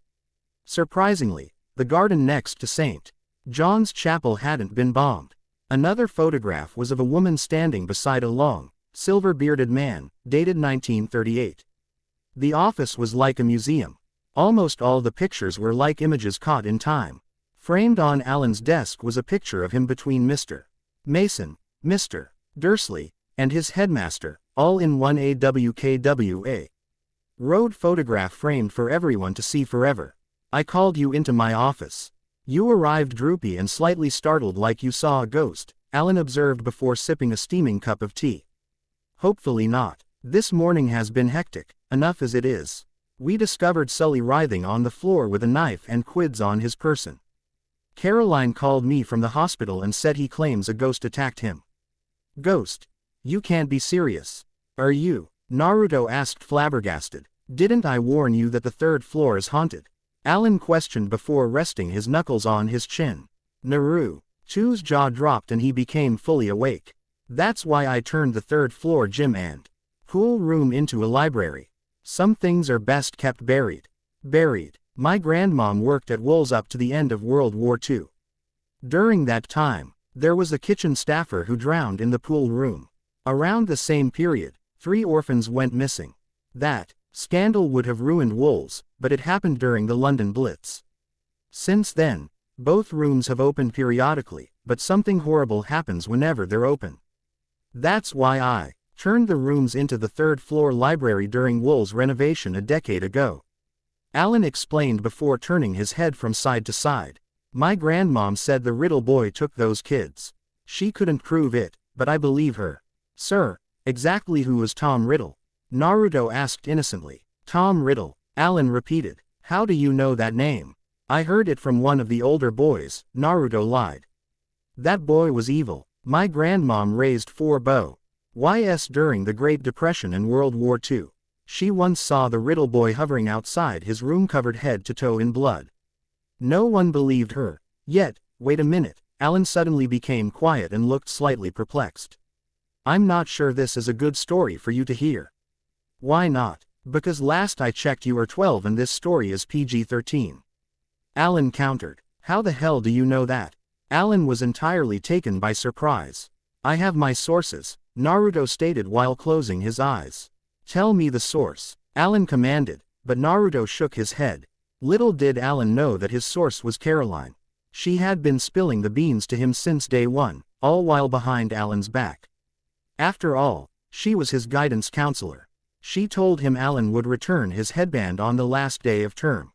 Surprisingly, the garden next to St. John's Chapel hadn't been bombed. Another photograph was of a woman standing beside a long, silver-bearded man, dated 1938. The office was like a museum. Almost all the pictures were like images caught in time. Framed on Alan's desk was a picture of him between Mr. Mason, Mr. Dursley, and his headmaster, all in one AWKWA. Road photograph framed for everyone to see forever. I called you into my office. You arrived droopy and slightly startled like you saw a ghost, Alan observed before sipping a steaming cup of tea. Hopefully not. This morning has been hectic, enough as it is. We discovered Sully writhing on the floor with a knife and quids on his person. Caroline called me from the hospital and said he claims a ghost attacked him. Ghost? You can't be serious. Are you? Naurto asked flabbergasted. Didn't I warn you that the third floor is haunted? Alan questioned before resting his knuckles on his chin. Naruto's jaw dropped and he became fully awake. That's why I turned the third floor gym and pool room into a library. Some things are best kept buried. Buried. My grandmom worked at Wool's up to the end of World War II. During that time, there was a kitchen staffer who drowned in the pool room. Around the same period, 3 orphans went missing. That scandal would have ruined Wool's, but it happened during the London Blitz. Since then, both rooms have opened periodically, but something horrible happens whenever they're open. That's why I turned the rooms into the third-floor library during Wool's renovation a decade ago. Alan explained before turning his head from side to side. My grandmom said the Riddle boy took those kids. She couldn't prove it, but I believe her. Sir, exactly who was Tom Riddle? Naurto asked innocently. Tom Riddle, Alan repeated. How do you know that name? I heard it from one of the older boys, Naurto lied. That boy was evil. My grandmom raised 4 boys during the Great Depression and World War II. She once saw the Riddle boy hovering outside his room covered head to toe in blood. No one believed her. Yet, wait a minute, Alan suddenly became quiet and looked slightly perplexed. I'm not sure this is a good story for you to hear. Why not? Because last I checked you were 12 and this story is PG-13. Alan countered. How the hell do you know that? Alan was entirely taken by surprise. I have my sources, Naurto stated while closing his eyes. Tell me the source, Alan commanded, but Naurto shook his head. Little did Alan know that his source was Caroline. She had been spilling the beans to him since day one, all while behind Alan's back. After all, she was his guidance counselor. She told him Alan would return his headband on the last day of term.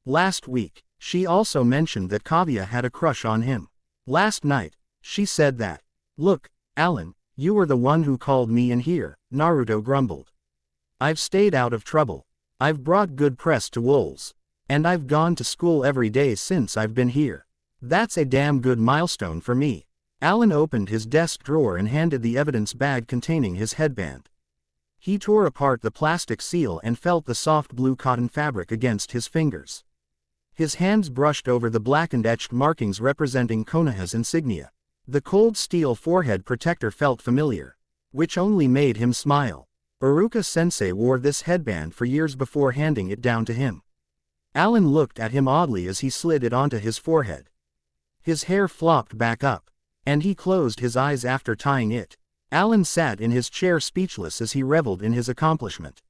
Last week, she also mentioned that Kavya had a crush on him. Last night, she said that. Look, Alan, you were the one who called me in here, Naurto grumbled. I've stayed out of trouble. I've brought good press to Wool's. And I've gone to school every day since I've been here. That's a damn good milestone for me. Alan opened his desk drawer and handed the evidence bag containing his headband. He tore apart the plastic seal and felt the soft blue cotton fabric against his fingers. His hands brushed over the blackened etched markings representing Konoha's insignia. The cold steel forehead protector felt familiar, which only made him smile. Iruka-sensei wore this headband for years before handing it down to him. Alan looked at him oddly as he slid it onto his forehead. His hair flopped back up, and he closed his eyes after tying it. Alan sat in his chair speechless as he reveled in his accomplishment.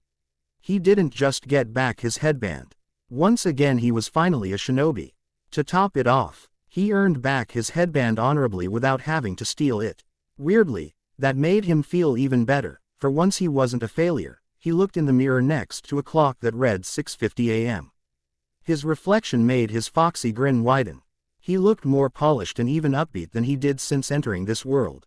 He didn't just get back his headband. Once again he was finally a shinobi. To top it off, he earned back his headband honorably without having to steal it. Weirdly, that made him feel even better. For once he wasn't a failure. He looked in the mirror next to a clock that read 6:50 a.m. His reflection made his foxy grin widen. He looked more polished and even upbeat than he did since entering this world.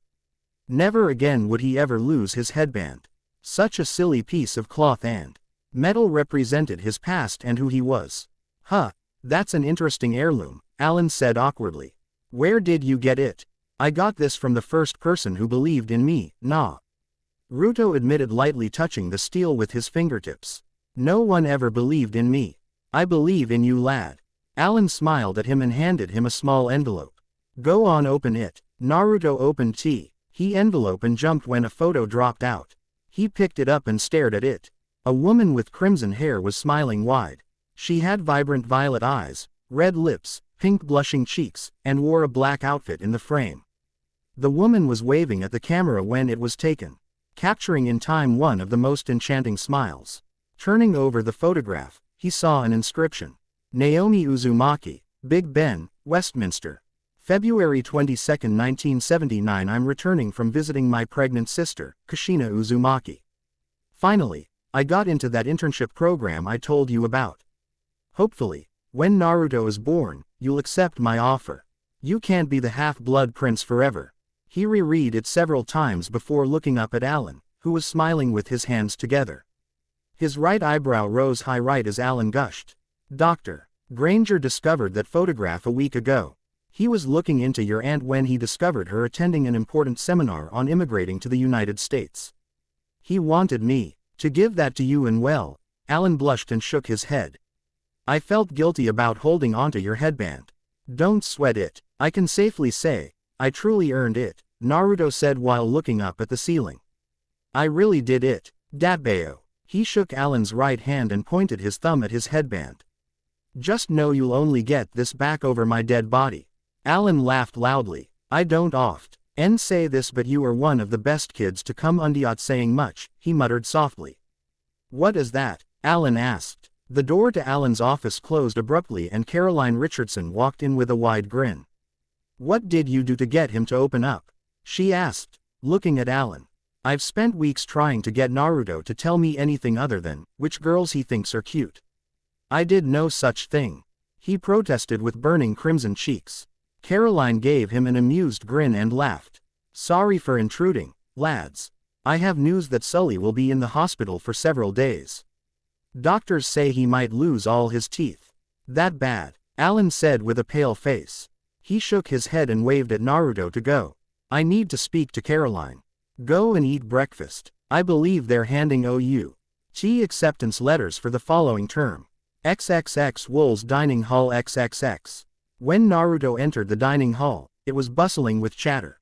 Never again would he ever lose his headband. Such a silly piece of cloth and metal represented his past and who he was. Huh, that's an interesting heirloom, Alan said awkwardly. Where did you get it? I got this from the first person who believed in me, Naurto admitted, lightly touching the steel with his fingertips. No one ever believed in me. I believe in you, lad. Alan smiled at him and handed him a small envelope. Go on, open it. Naruto opened he envelope and jumped when a photo dropped out. He picked it up and stared at it. A woman with crimson hair was smiling wide. She had vibrant violet eyes, red lips, pink blushing cheeks, and wore a black outfit in the frame. The woman was waving at the camera when it was taken, capturing in time one of the most enchanting smiles. Turning over the photograph, he saw an inscription. Naomi Uzumaki, Big Ben, Westminster. February 22, 1979. I'm returning from visiting my pregnant sister, Kushina Uzumaki. Finally, I got into that internship program I told you about. Hopefully, when Naruto is born, you'll accept my offer. You can't be the half-blood prince forever. He reread it several times before looking up at Alan, who was smiling with his hands together. His right eyebrow rose high right as Alan gushed. Dr. Granger discovered that photograph a week ago. He was looking into your aunt when he discovered her attending an important seminar on immigrating to the United States. He wanted me to give that to you, and well, Alan blushed and shook his head. I felt guilty about holding onto your headband. Don't sweat it. I can safely say, I truly earned it, Naruto said while looking up at the ceiling. I really did it, Datbeo. He shook Alan's right hand and pointed his thumb at his headband. Just know you'll only get this back over my dead body. Alan laughed loudly. I don't often say this, but you are one of the best kids to come undiat saying much, he muttered softly. What is that? Alan asked. The door to Alan's office closed abruptly and Caroline Richardson walked in with a wide grin. What did you do to get him to open up? She asked, looking at Alan. I've spent weeks trying to get Naruto to tell me anything other than which girls he thinks are cute. I did no such thing. He protested with burning crimson cheeks. Caroline gave him an amused grin and laughed. Sorry for intruding, lads. I have news that Sully will be in the hospital for several days. Doctors say he might lose all his teeth. That bad? Alan said with a pale face. He shook his head and waved at Naruto to go. I need to speak to Caroline. Go and eat breakfast. I believe they're handing OU acceptance letters for the following term. XXX Wool's Dining Hall XXX. When Naruto entered the dining hall, it was bustling with chatter.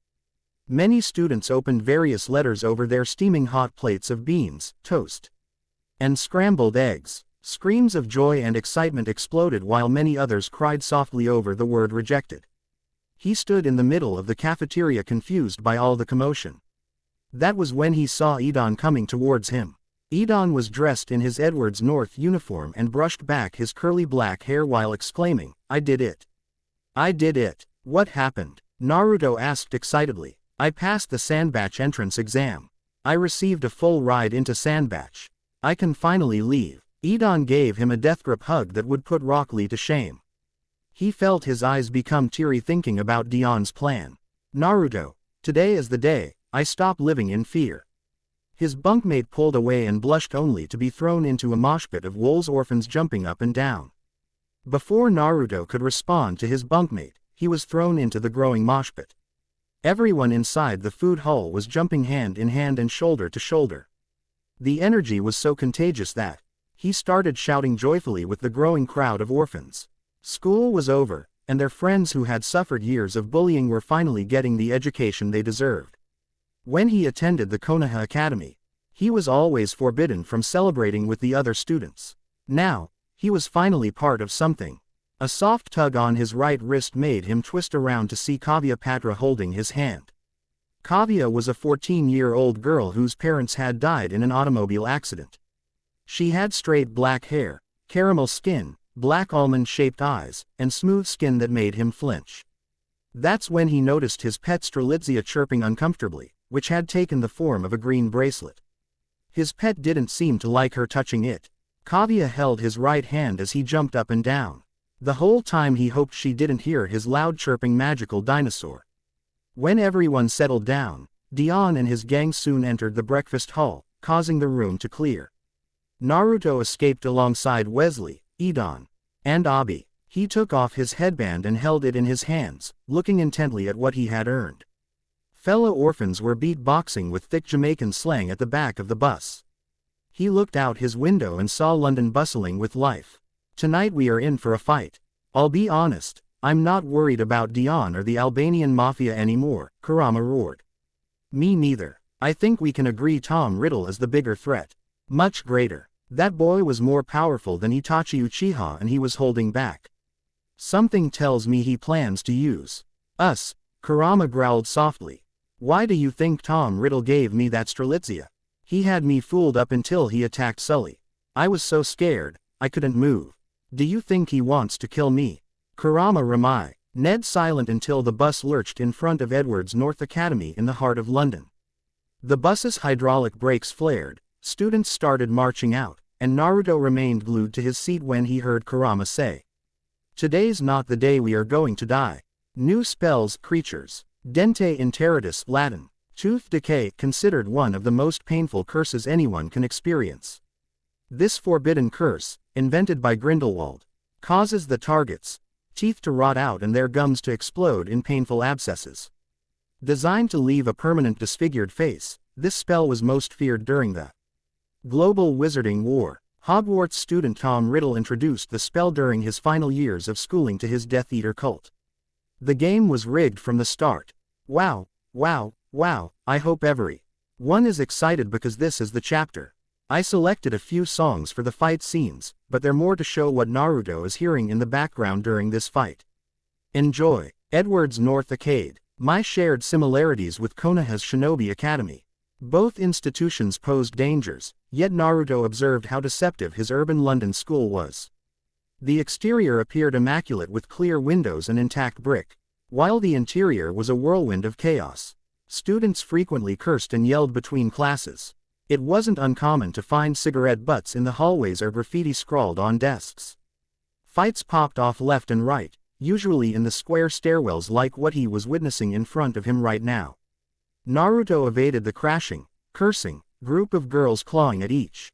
Many students opened various letters over their steaming hot plates of beans, toast, and scrambled eggs. Screams of joy and excitement exploded while many others cried softly over the word rejected. He stood in the middle of the cafeteria confused by all the commotion. That was when he saw Edon coming towards him. Edon was dressed in his Edwards North uniform and brushed back his curly black hair while exclaiming, I did it. I did it. What happened? Naruto asked excitedly. I passed the Sandbach entrance exam. I received a full ride into Sandbach. I can finally leave. Edon gave him a death-grip hug that would put Rock Lee to shame. He felt his eyes become teary thinking about Dion's plan. Naruto, today is the day I stop living in fear. His bunkmate pulled away and blushed only to be thrown into a mosh pit of Wool's orphans jumping up and down. Before Naruto could respond to his bunkmate, he was thrown into the growing mosh pit. Everyone inside the food hall was jumping hand in hand and shoulder to shoulder. The energy was so contagious that he started shouting joyfully with the growing crowd of orphans. School was over, and their friends who had suffered years of bullying were finally getting the education they deserved. When he attended the Konoha Academy, he was always forbidden from celebrating with the other students. Now, he was finally part of something. A soft tug on his right wrist made him twist around to see Kavya Patra holding his hand. Kavya was a 14-year-old girl whose parents had died in an automobile accident. She had straight black hair, caramel skin, black almond-shaped eyes, and smooth skin that made him flinch. That's when he noticed his pet Strelitzia chirping uncomfortably, which had taken the form of a green bracelet. His pet didn't seem to like her touching it. Kavya held his right hand as he jumped up and down. The whole time he hoped she didn't hear his loud chirping magical dinosaur. When everyone settled down, Dion and his gang soon entered the breakfast hall, causing the room to clear. Naruto escaped alongside Wesley, Edon, and Abi. He took off his headband and held it in his hands, looking intently at what he had earned. Fellow orphans were beatboxing with thick Jamaican slang at the back of the bus. He looked out his window and saw London bustling with life. Tonight we are in for a fight. I'll be honest, I'm not worried about Dion or the Albanian mafia anymore, Kurama roared. Me neither. I think we can agree Tom Riddle is the bigger threat. Much greater. That boy was more powerful than Itachi Uchiha and he was holding back. Something tells me he plans to use us, Kurama growled softly. Why do you think Tom Riddle gave me that Strelitzia? He had me fooled up until he attacked Sully. I was so scared, I couldn't move. Do you think he wants to kill me? Kurama Ramai. Ned silent until the bus lurched in front of Edward's North Academy in the heart of London. The bus's hydraulic brakes flared, students started marching out, and Naruto remained glued to his seat when he heard Kurama say, "Today's not the day we are going to die." New spells, creatures. Dente interitus, Latin. Tooth decay, considered one of the most painful curses anyone can experience. This forbidden curse, invented by Grindelwald, causes the target's teeth to rot out and their gums to explode in painful abscesses. Designed to leave a permanent disfigured face, this spell was most feared during the Global Wizarding War. Hogwarts student Tom Riddle introduced the spell during his final years of schooling to his Death Eater cult. The game was rigged from the start. Wow, wow, wow, I hope everyone is excited because this is the chapter. I selected a few songs for the fight scenes, but they're more to show what Naruto is hearing in the background during this fight. Enjoy. Edward's North Arcade. My shared similarities with Konoha's Shinobi Academy. Both institutions posed dangers, yet Naruto observed how deceptive his urban London school was. The exterior appeared immaculate with clear windows and intact brick, while the interior was a whirlwind of chaos. Students frequently cursed and yelled between classes. It wasn't uncommon to find cigarette butts in the hallways or graffiti scrawled on desks. Fights popped off left and right, usually in the square stairwells like what he was witnessing in front of him right now. Naruto evaded the crashing, cursing group of girls clawing at each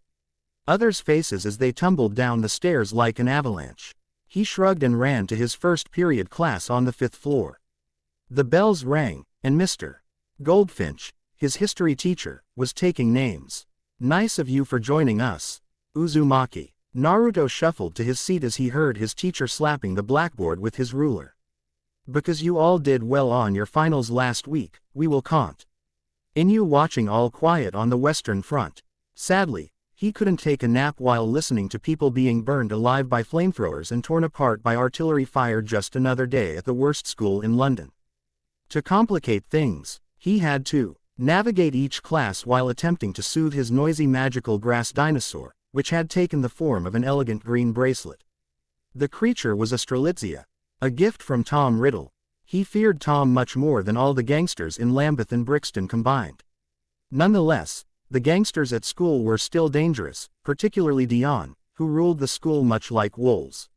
other's faces as they tumbled down the stairs like an avalanche. He shrugged and ran to his first period class on the 5th floor. The bells rang, and Mr. Goldfinch, his history teacher, was taking names. "Nice of you for joining us, Uzumaki." Naruto shuffled to his seat as he heard his teacher slapping the blackboard with his ruler. "Because you all did well on your finals last week, we will count in you watching All Quiet on the Western Front." Sadly, he couldn't take a nap while listening to people being burned alive by flamethrowers and torn apart by artillery fire. Just another day at the worst school in London. To complicate things, he had to navigate each class while attempting to soothe his noisy magical grass dinosaur, which had taken the form of an elegant green bracelet. The creature was a Strelitzia, a gift from Tom Riddle. He feared Tom much more than all the gangsters in Lambeth and Brixton combined. Nonetheless, the gangsters at school were still dangerous, particularly Dion, who ruled the school much like wolves.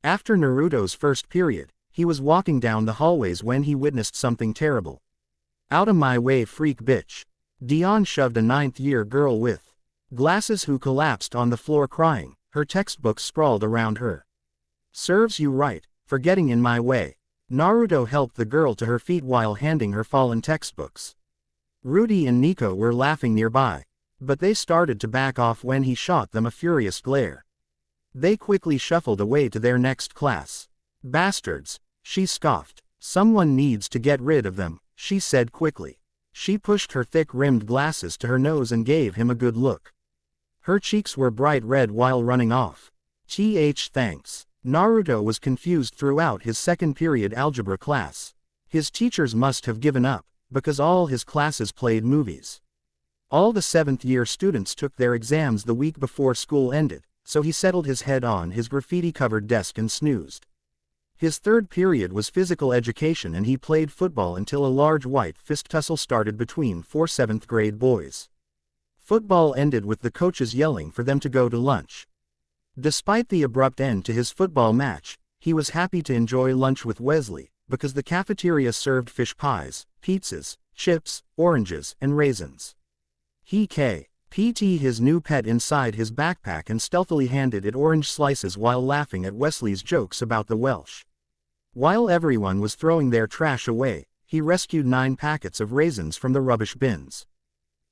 After Naruto's first period, he was walking down the hallways when he witnessed something terrible. "Outta my way, freak bitch." Dion shoved a 9th-year girl with glasses who collapsed on the floor crying, her textbooks sprawled around her. "Serves you right, for getting in my way." Naruto helped the girl to her feet while handing her fallen textbooks. Rudy and Nico were laughing nearby, but they started to back off when he shot them a furious glare. They quickly shuffled away to their next class. "Bastards," she scoffed. "Someone needs to get rid of them," she said quickly. She pushed her thick-rimmed glasses to her nose and gave him a good look. Her cheeks were bright red while running off. Thanks. Naruto was confused throughout his second period algebra class. His teachers must have given up, because all his classes played movies. All the 7th-year students took their exams the week before school ended, so he settled his head on his graffiti-covered desk and snoozed. His third period was physical education and he played football until a large white fist tussle started between 4 7th-grade boys. Football ended with the coaches yelling for them to go to lunch. Despite the abrupt end to his football match, he was happy to enjoy lunch with Wesley, because the cafeteria served fish pies, pizzas, chips, oranges, and raisins. He PT his new pet inside his backpack and stealthily handed it orange slices while laughing at Wesley's jokes about the Welsh. While everyone was throwing their trash away, he rescued 9 packets of raisins from the rubbish bins.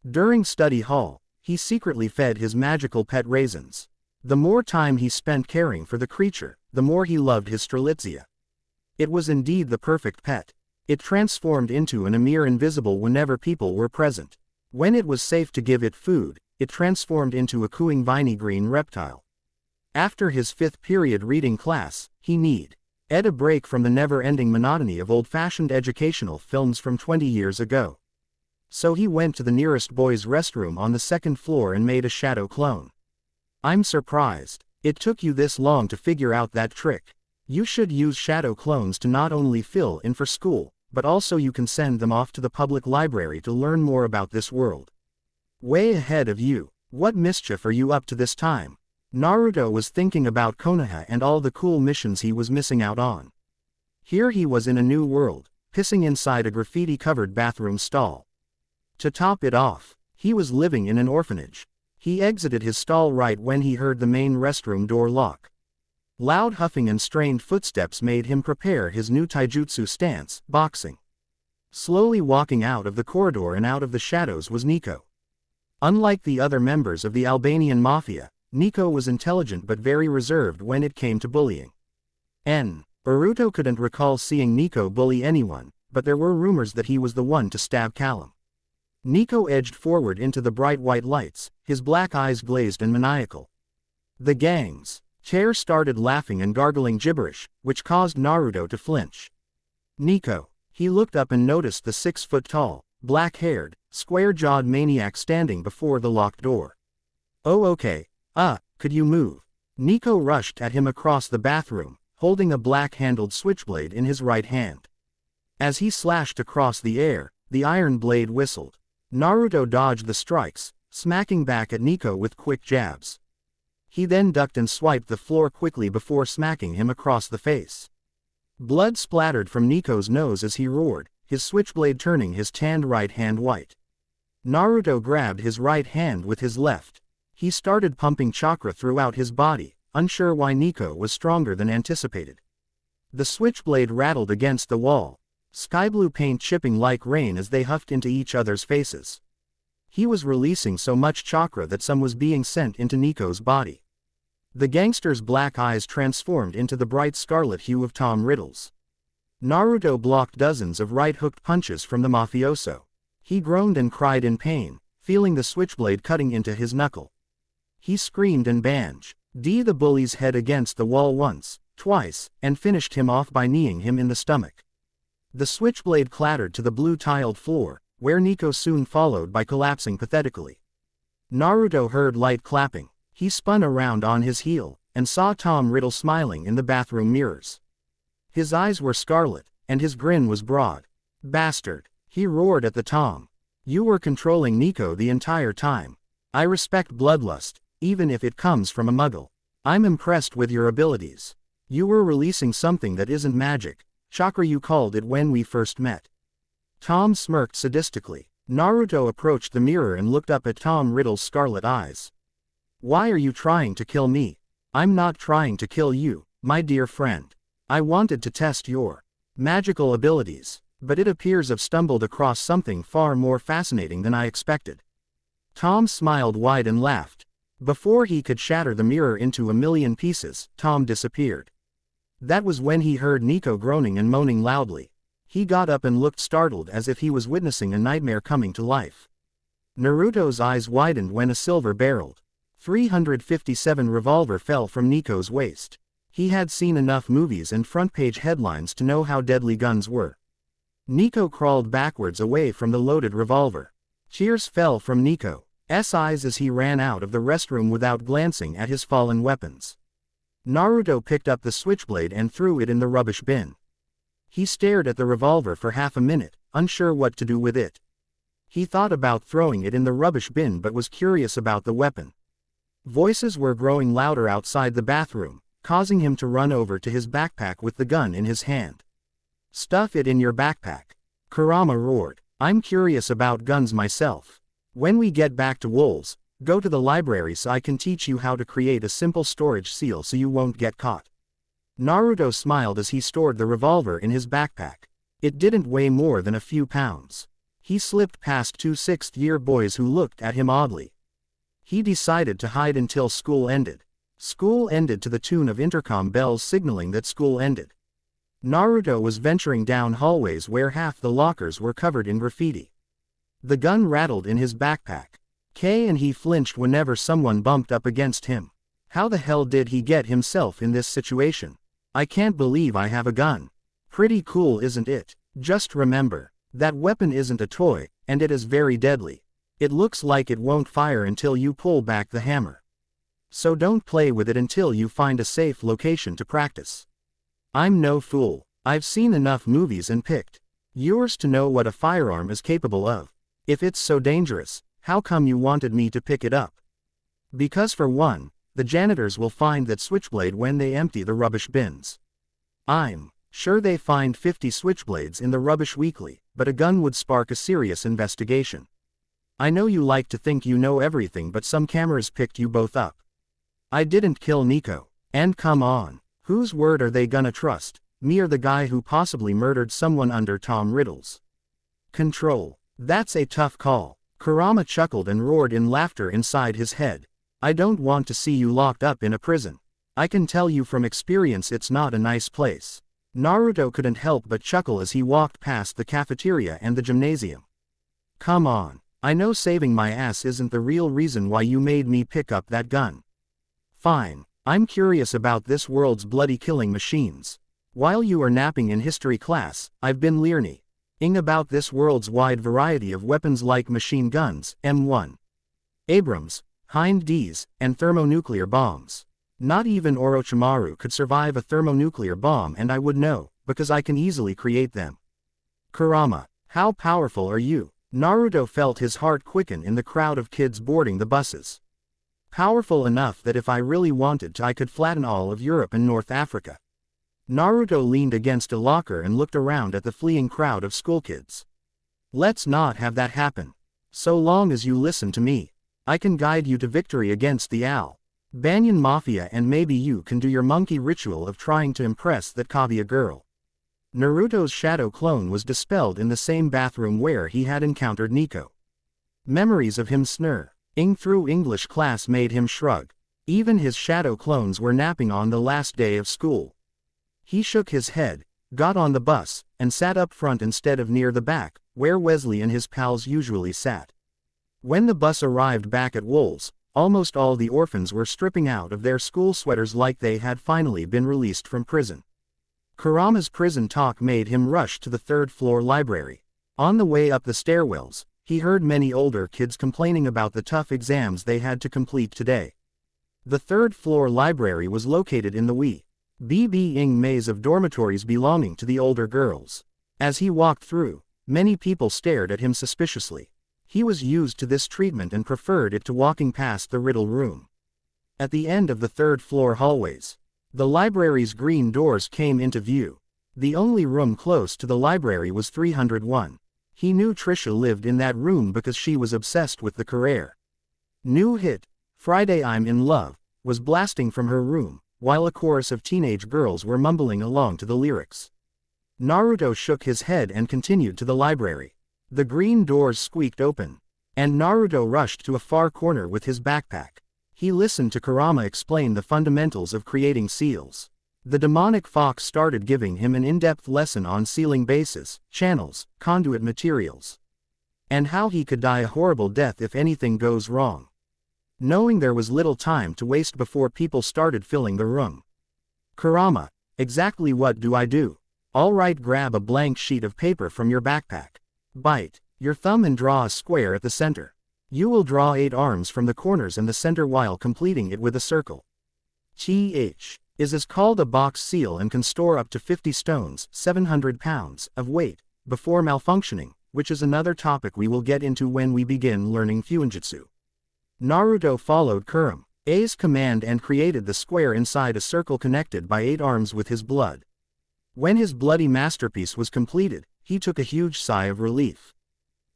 During study hall, he secretly fed his magical pet raisins. The more time he spent caring for the creature, the more he loved his Strelitzia. It was indeed the perfect pet. It transformed into a mere invisible whenever people were present. When it was safe to give it food, it transformed into a cooing viney green reptile. After his 5th period reading class, he needed a break from the never-ending monotony of old-fashioned educational films from 20 years ago. So he went to the nearest boys' restroom on the 2nd floor and made a shadow clone. I'm surprised it took you this long to figure out that trick. You should use shadow clones to not only fill in for school, but also you can send them off to the public library to learn more about this world. Way ahead of you. What mischief are you up to this time? Naruto was thinking about Konoha and all the cool missions he was missing out on. Here he was in a new world, pissing inside a graffiti-covered bathroom stall. To top it off, he was living in an orphanage. He exited his stall right when he heard the main restroom door lock. Loud huffing and strained footsteps made him prepare his new taijutsu stance, boxing. Slowly walking out of the corridor and out of the shadows was Nico. Unlike the other members of the Albanian mafia, Nico was intelligent but very reserved when it came to bullying. Naruto couldn't recall seeing Nico bully anyone, but there were rumors that he was the one to stab Callum. Nico edged forward into the bright white lights, his black eyes glazed and maniacal. The gang's chair started laughing and gargling gibberish, which caused Naruto to flinch. Nico. He looked up and noticed the 6-foot-tall, black-haired, square-jawed maniac standing before the locked door. Oh okay, could you move? Nico rushed at him across the bathroom, holding a black-handled switchblade in his right hand. As he slashed across the air, the iron blade whistled. Naruto dodged the strikes, smacking back at Nico with quick jabs. He then ducked and swiped the floor quickly before smacking him across the face. Blood splattered from Nico's nose as he roared, his switchblade turning his tanned right hand white. Naruto grabbed his right hand with his left. He started pumping chakra throughout his body, unsure why Nico was stronger than anticipated. The switchblade rattled against the wall, sky blue paint chipping like rain as they huffed into each other's faces. He was releasing so much chakra that some was being sent into Nico's body. The gangster's black eyes transformed into the bright scarlet hue of Tom Riddle's. Naruto blocked dozens of right-hooked punches from the mafioso. He groaned and cried in pain, feeling the switchblade cutting into his knuckle. He screamed and banged the bully's head against the wall once, twice, and finished him off by kneeing him in the stomach. The switchblade clattered to the blue-tiled floor, where Nico soon followed by collapsing pathetically. Naruto heard light clapping. He spun around on his heel, and saw Tom Riddle smiling in the bathroom mirrors. His eyes were scarlet, and his grin was broad. Bastard, he roared at the Tom. You were controlling Nico the entire time. I respect bloodlust, even if it comes from a muggle. I'm impressed with your abilities. You were releasing something that isn't magic, chakra you called it when we first met. Tom smirked sadistically. Naruto approached the mirror and looked up at Tom Riddle's scarlet eyes. Why are you trying to kill me? I'm not trying to kill you, my dear friend. I wanted to test your magical abilities, but it appears I've stumbled across something far more fascinating than I expected. Tom smiled wide and laughed. Before he could shatter the mirror into a million pieces, Tom disappeared. That was when he heard Nico groaning and moaning loudly. He got up and looked startled as if he was witnessing a nightmare coming to life. Naruto's eyes widened when a silver-barreled .357 revolver fell from Nico's waist. He had seen enough movies and front-page headlines to know how deadly guns were. Nico crawled backwards away from the loaded revolver. Cheers fell from Nico's eyes as he ran out of the restroom without glancing at his fallen weapons. Naruto picked up the switchblade and threw it in the rubbish bin. He stared at the revolver for half a minute, unsure what to do with it. He thought about throwing it in the rubbish bin but was curious about the weapon. Voices were growing louder outside the bathroom, causing him to run over to his backpack with the gun in his hand. Stuff it in your backpack. Kurama roared. I'm curious about guns myself. When we get back to Wolves, go to the library so I can teach you how to create a simple storage seal so you won't get caught. Naruto smiled as he stored the revolver in his backpack. It didn't weigh more than a few pounds. He slipped past two sixth-year boys who looked at him oddly. He decided to hide until school ended. School ended to the tune of intercom bells signaling that school ended. Naruto was venturing down hallways where half the lockers were covered in graffiti. The gun rattled in his backpack. Kay and he flinched whenever someone bumped up against him. How the hell did he get himself in this situation? I can't believe I have a gun. Pretty cool, isn't it? Just remember, that weapon isn't a toy, and it is very deadly. It looks like it won't fire until you pull back the hammer. So don't play with it until you find a safe location to practice. I'm no fool. I've seen enough movies and picked yours to know what a firearm is capable of. If it's so dangerous, how come you wanted me to pick it up? Because for one, the janitors will find that switchblade when they empty the rubbish bins. I'm sure they find 50 switchblades in the rubbish weekly, but a gun would spark a serious investigation. I know you like to think you know everything, but some cameras picked you both up. I didn't kill Nico. And come on, whose word are they gonna trust, me or the guy who possibly murdered someone under Tom Riddle's control? That's a tough call. Kurama chuckled and roared in laughter inside his head. I don't want to see you locked up in a prison. I can tell you from experience it's not a nice place. Naruto couldn't help but chuckle as he walked past the cafeteria and the gymnasium. Come on, I know saving my ass isn't the real reason why you made me pick up that gun. Fine, I'm curious about this world's bloody killing machines. While you are napping in history class, I've been learning about this world's wide variety of weapons like machine guns, M1, Abrams, Hind Ds, and thermonuclear bombs. Not even Orochimaru could survive a thermonuclear bomb, and I would know, because I can easily create them. Kurama, how powerful are you? Naruto felt his heart quicken in the crowd of kids boarding the buses. Powerful enough that if I really wanted to I could flatten all of Europe and North Africa. Naruto leaned against a locker and looked around at the fleeing crowd of schoolkids. Let's not have that happen. So long as you listen to me, I can guide you to victory against the Banyan Mafia, and maybe you can do your monkey ritual of trying to impress that Kaguya girl. Naruto's shadow clone was dispelled in the same bathroom where he had encountered Nico. Memories of him snurring through English class made him shrug. Even his shadow clones were napping on the last day of school. He shook his head, got on the bus, and sat up front instead of near the back, where Wesley and his pals usually sat. When the bus arrived back at Wool's, almost all the orphans were stripping out of their school sweaters like they had finally been released from prison. Kurama's prison talk made him rush to the third-floor library. On the way up the stairwells, he heard many older kids complaining about the tough exams they had to complete today. The third-floor library was located in the Ing maze of dormitories belonging to the older girls. As he walked through, many people stared at him suspiciously. He was used to this treatment and preferred it to walking past the Riddle Room. At the end of the third-floor hallways, the library's green doors came into view. The only room close to the library was 301. He knew Trisha lived in that room because she was obsessed with the career. New hit, Friday I'm in Love, was blasting from her room, while a chorus of teenage girls were mumbling along to the lyrics. Naruto shook his head and continued to the library. The green doors squeaked open, and Naruto rushed to a far corner with his backpack. He listened to Kurama explain the fundamentals of creating seals. The demonic fox started giving him an in-depth lesson on sealing bases, channels, conduit materials, and how he could die a horrible death if anything goes wrong. Knowing there was little time to waste before people started filling the room. Kurama, exactly what do I do? All right, grab a blank sheet of paper from your backpack. Bite your thumb and draw a square at the center. You will draw 8 arms from the corners and the center while completing it with a circle. Is called a box seal and can store up to 50 stones, 700 pounds, of weight, before malfunctioning, which is another topic we will get into when we begin learning Fuinjutsu. Naruto followed Kurama's command and created the square inside a circle connected by 8 arms with his blood. When his bloody masterpiece was completed, he took a huge sigh of relief.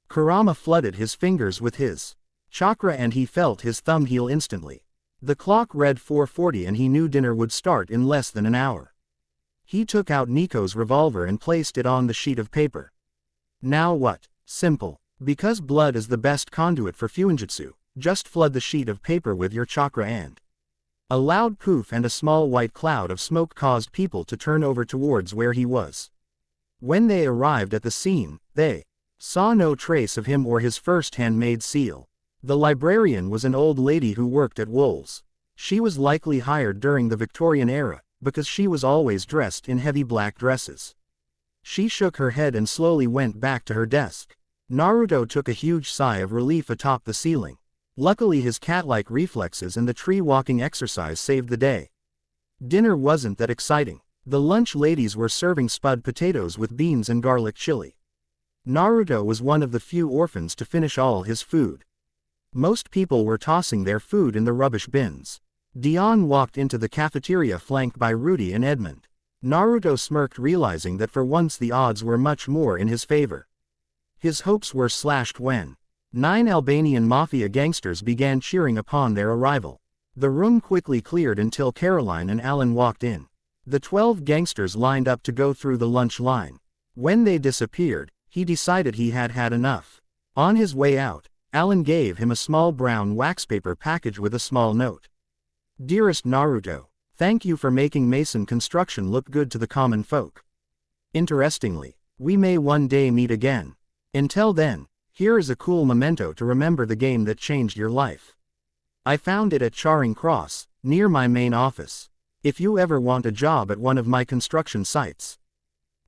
Kurama flooded his fingers with his chakra and he felt his thumb heal instantly. The clock read 4:40 and he knew dinner would start in less than an hour. He took out Nico's revolver and placed it on the sheet of paper. Now what? Simple. Because blood is the best conduit for Fuinjutsu, just flood the sheet of paper with your chakra and A loud poof and a small white cloud of smoke caused people to turn over towards where he was. When they arrived at the scene, they saw no trace of him or his first handmade seal. The librarian was an old lady who worked at Wool's. She was likely hired during the Victorian era, because she was always dressed in heavy black dresses. She shook her head and slowly went back to her desk. Naruto took a huge sigh of relief atop the ceiling. Luckily his cat-like reflexes and the tree-walking exercise saved the day. Dinner wasn't that exciting. The lunch ladies were serving spud potatoes with beans and garlic chili. Naruto was one of the few orphans to finish all his food. Most people were tossing their food in the rubbish bins. Dion walked into the cafeteria flanked by Rudy and Edmund. Naruto smirked, realizing that for once the odds were much more in his favor. His hopes were slashed when 9 Albanian mafia gangsters began cheering upon their arrival. The room quickly cleared until Caroline and Alan walked in. The 12 gangsters lined up to go through the lunch line. When they disappeared, he decided he had had enough. On his way out, Alan gave him a small brown waxpaper package with a small note. Dearest Naruto, thank you for making Mason construction look good to the common folk. Interestingly, we may one day meet again. Until then, here is a cool memento to remember the game that changed your life. I found it at Charing Cross, near my main office. If you ever want a job at one of my construction sites,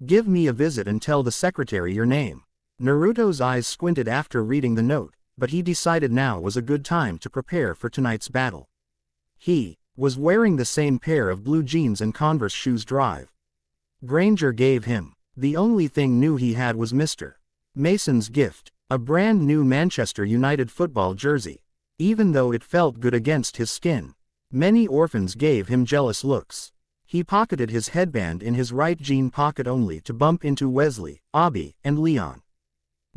give me a visit and tell the secretary your name. Naruto's eyes squinted after reading the note, but he decided now was a good time to prepare for tonight's battle. He was wearing the same pair of blue jeans and Converse shoes Drive Granger gave him. The only thing new he had was Mr. Mason's gift, a brand new Manchester United football jersey. Even though it felt good against his skin, many orphans gave him jealous looks. He pocketed his headband in his right jean pocket only to bump into Wesley, Abi, and Leon.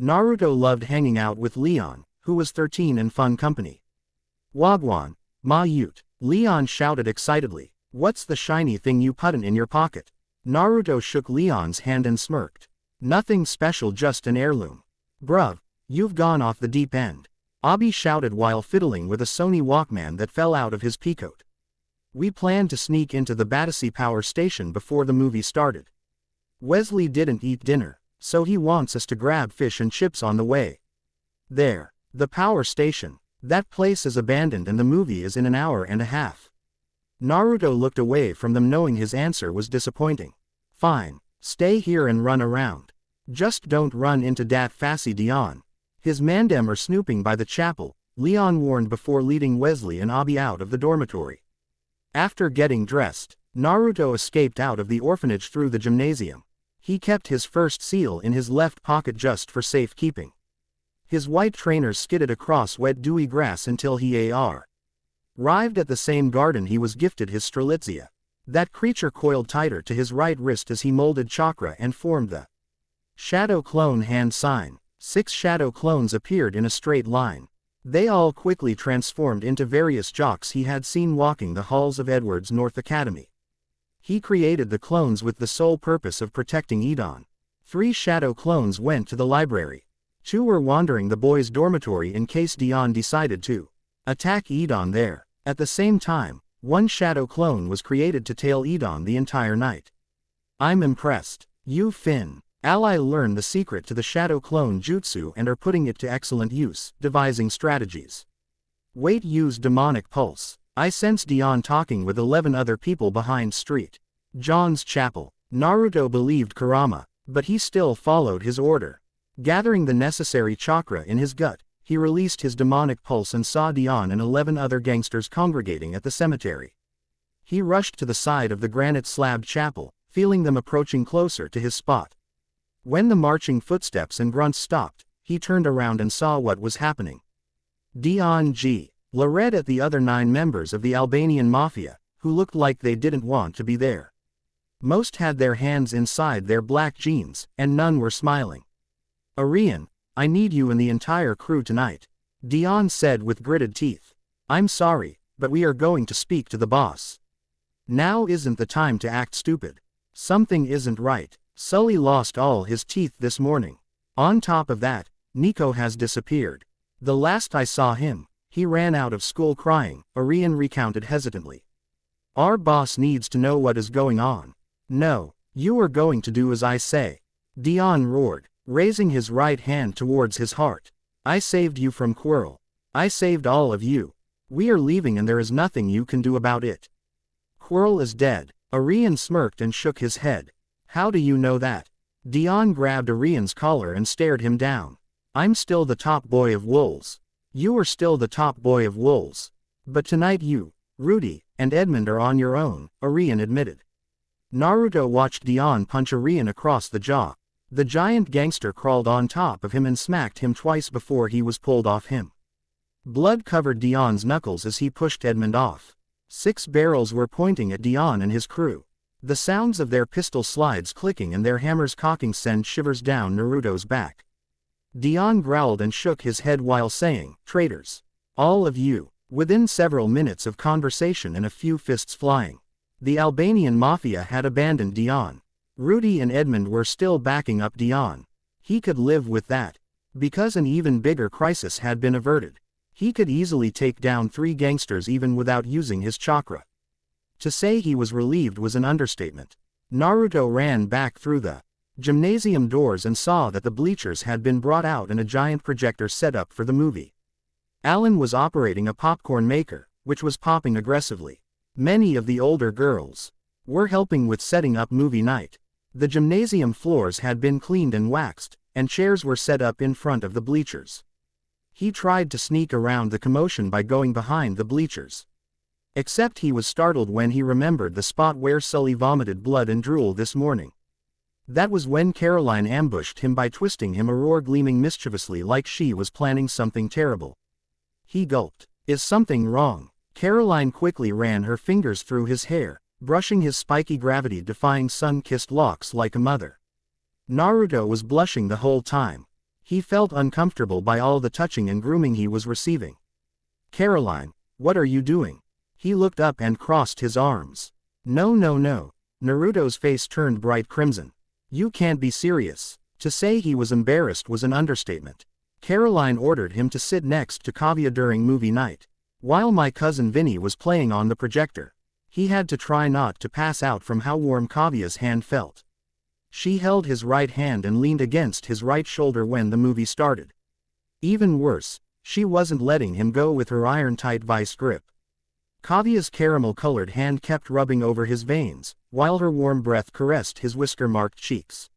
Naruto loved hanging out with Leon, who was 13 and fun company. Wagwan, Ma Ute, Leon shouted excitedly. What's the shiny thing you puttin' in your pocket? Naruto shook Leon's hand and smirked. Nothing special, just an heirloom. Bruv, you've gone off the deep end. Abi shouted while fiddling with a Sony Walkman that fell out of his peacoat. We planned to sneak into the Battersea Power Station before the movie started. Wesley didn't eat dinner, so he wants us to grab fish and chips on the way. There. The power station. That place is abandoned and the movie is in an hour and a half. Naruto looked away from them, knowing his answer was disappointing. Fine. Stay here and run around. Just don't run into dat Fassi Dion. His mandem are snooping by the chapel, Leon warned before leading Wesley and Abi out of the dormitory. After getting dressed, Naruto escaped out of the orphanage through the gymnasium. He kept his first seal in his left pocket just for safekeeping. His white trainers skidded across wet dewy grass until he arrived at the same garden he was gifted his Strelitzia. That creature coiled tighter to his right wrist as he molded chakra and formed the shadow clone hand sign. 6 shadow clones appeared in a straight line. They all quickly transformed into various jocks he had seen walking the halls of Edward's North Academy. He created the clones with the sole purpose of protecting Edon. 3 shadow clones went to the library. 2 were wandering the boys' dormitory in case Dion decided to attack Edon there. At the same time, 1 shadow clone was created to tail Edon the entire night. I'm impressed. You Finn. Ally learned the secret to the shadow clone jutsu and are putting it to excellent use, devising strategies. Wait, use demonic pulse. I sense Dion talking with 11 other people behind Street John's chapel. Naruto believed Kurama, but he still followed his order. Gathering the necessary chakra in his gut, he released his demonic pulse and saw Dion and 11 other gangsters congregating at the cemetery. He rushed to the side of the granite-slabbed chapel, feeling them approaching closer to his spot. When the marching footsteps and grunts stopped, he turned around and saw what was happening. Dion G. Lared at the other 9 members of the Albanian Mafia, who looked like they didn't want to be there. Most had their hands inside their black jeans, and none were smiling. Arian, I need you and the entire crew tonight, Dion said with gritted teeth. I'm sorry, but we are going to speak to the boss. Now isn't the time to act stupid. Something isn't right. Sully lost all his teeth this morning. On top of that, Nico has disappeared. The last I saw him, he ran out of school crying, Arian recounted hesitantly. Our boss needs to know what is going on. No, you are going to do as I say. Dion roared, raising his right hand towards his heart. I saved you from Quirrell. I saved all of you. We are leaving and there is nothing you can do about it. Quirrell is dead. Arian smirked and shook his head. How do you know that? Dion grabbed Arian's collar and stared him down. I'm still the top boy of wolves. You are still the top boy of wolves. But tonight you, Rudy, and Edmund are on your own, Arian admitted. Naruto watched Dion punch Arian across the jaw. The giant gangster crawled on top of him and smacked him twice before he was pulled off him. Blood covered Dion's knuckles as he pushed Edmund off. 6 barrels were pointing at Dion and his crew. The sounds of their pistol slides clicking and their hammers cocking sent shivers down Naruto's back. Dion growled and shook his head while saying, "Traitors. All of you." Within several minutes of conversation and a few fists flying, the Albanian mafia had abandoned Dion. Rudy and Edmund were still backing up Dion. He could live with that. Because an even bigger crisis had been averted. He could easily take down 3 gangsters even without using his chakra. To say he was relieved was an understatement. Naruto ran back through the gymnasium doors and saw that the bleachers had been brought out and a giant projector set up for the movie. Alan was operating a popcorn maker, which was popping aggressively. Many of the older girls were helping with setting up movie night. The gymnasium floors had been cleaned and waxed, and chairs were set up in front of the bleachers. He tried to sneak around the commotion by going behind the bleachers. Except he was startled when he remembered the spot where Sully vomited blood and drool this morning. That was when Caroline ambushed him by twisting him a roar gleaming mischievously like she was planning something terrible. He gulped. Is something wrong? Caroline quickly ran her fingers through his hair, brushing his spiky gravity-defying sun-kissed locks like a mother. Naruto was blushing the whole time. He felt uncomfortable by all the touching and grooming he was receiving. Caroline, what are you doing? He looked up and crossed his arms. No. Naruto's face turned bright crimson. You can't be serious. To say he was embarrassed was an understatement. Caroline ordered him to sit next to Kavya during movie night. While my cousin Vinny was playing on the projector, he had to try not to pass out from how warm Kavya's hand felt. She held his right hand and leaned against his right shoulder when the movie started. Even worse, she wasn't letting him go with her iron-tight vice grip. Kavya's caramel-colored hand kept rubbing over his veins, while her warm breath caressed his whisker-marked cheeks.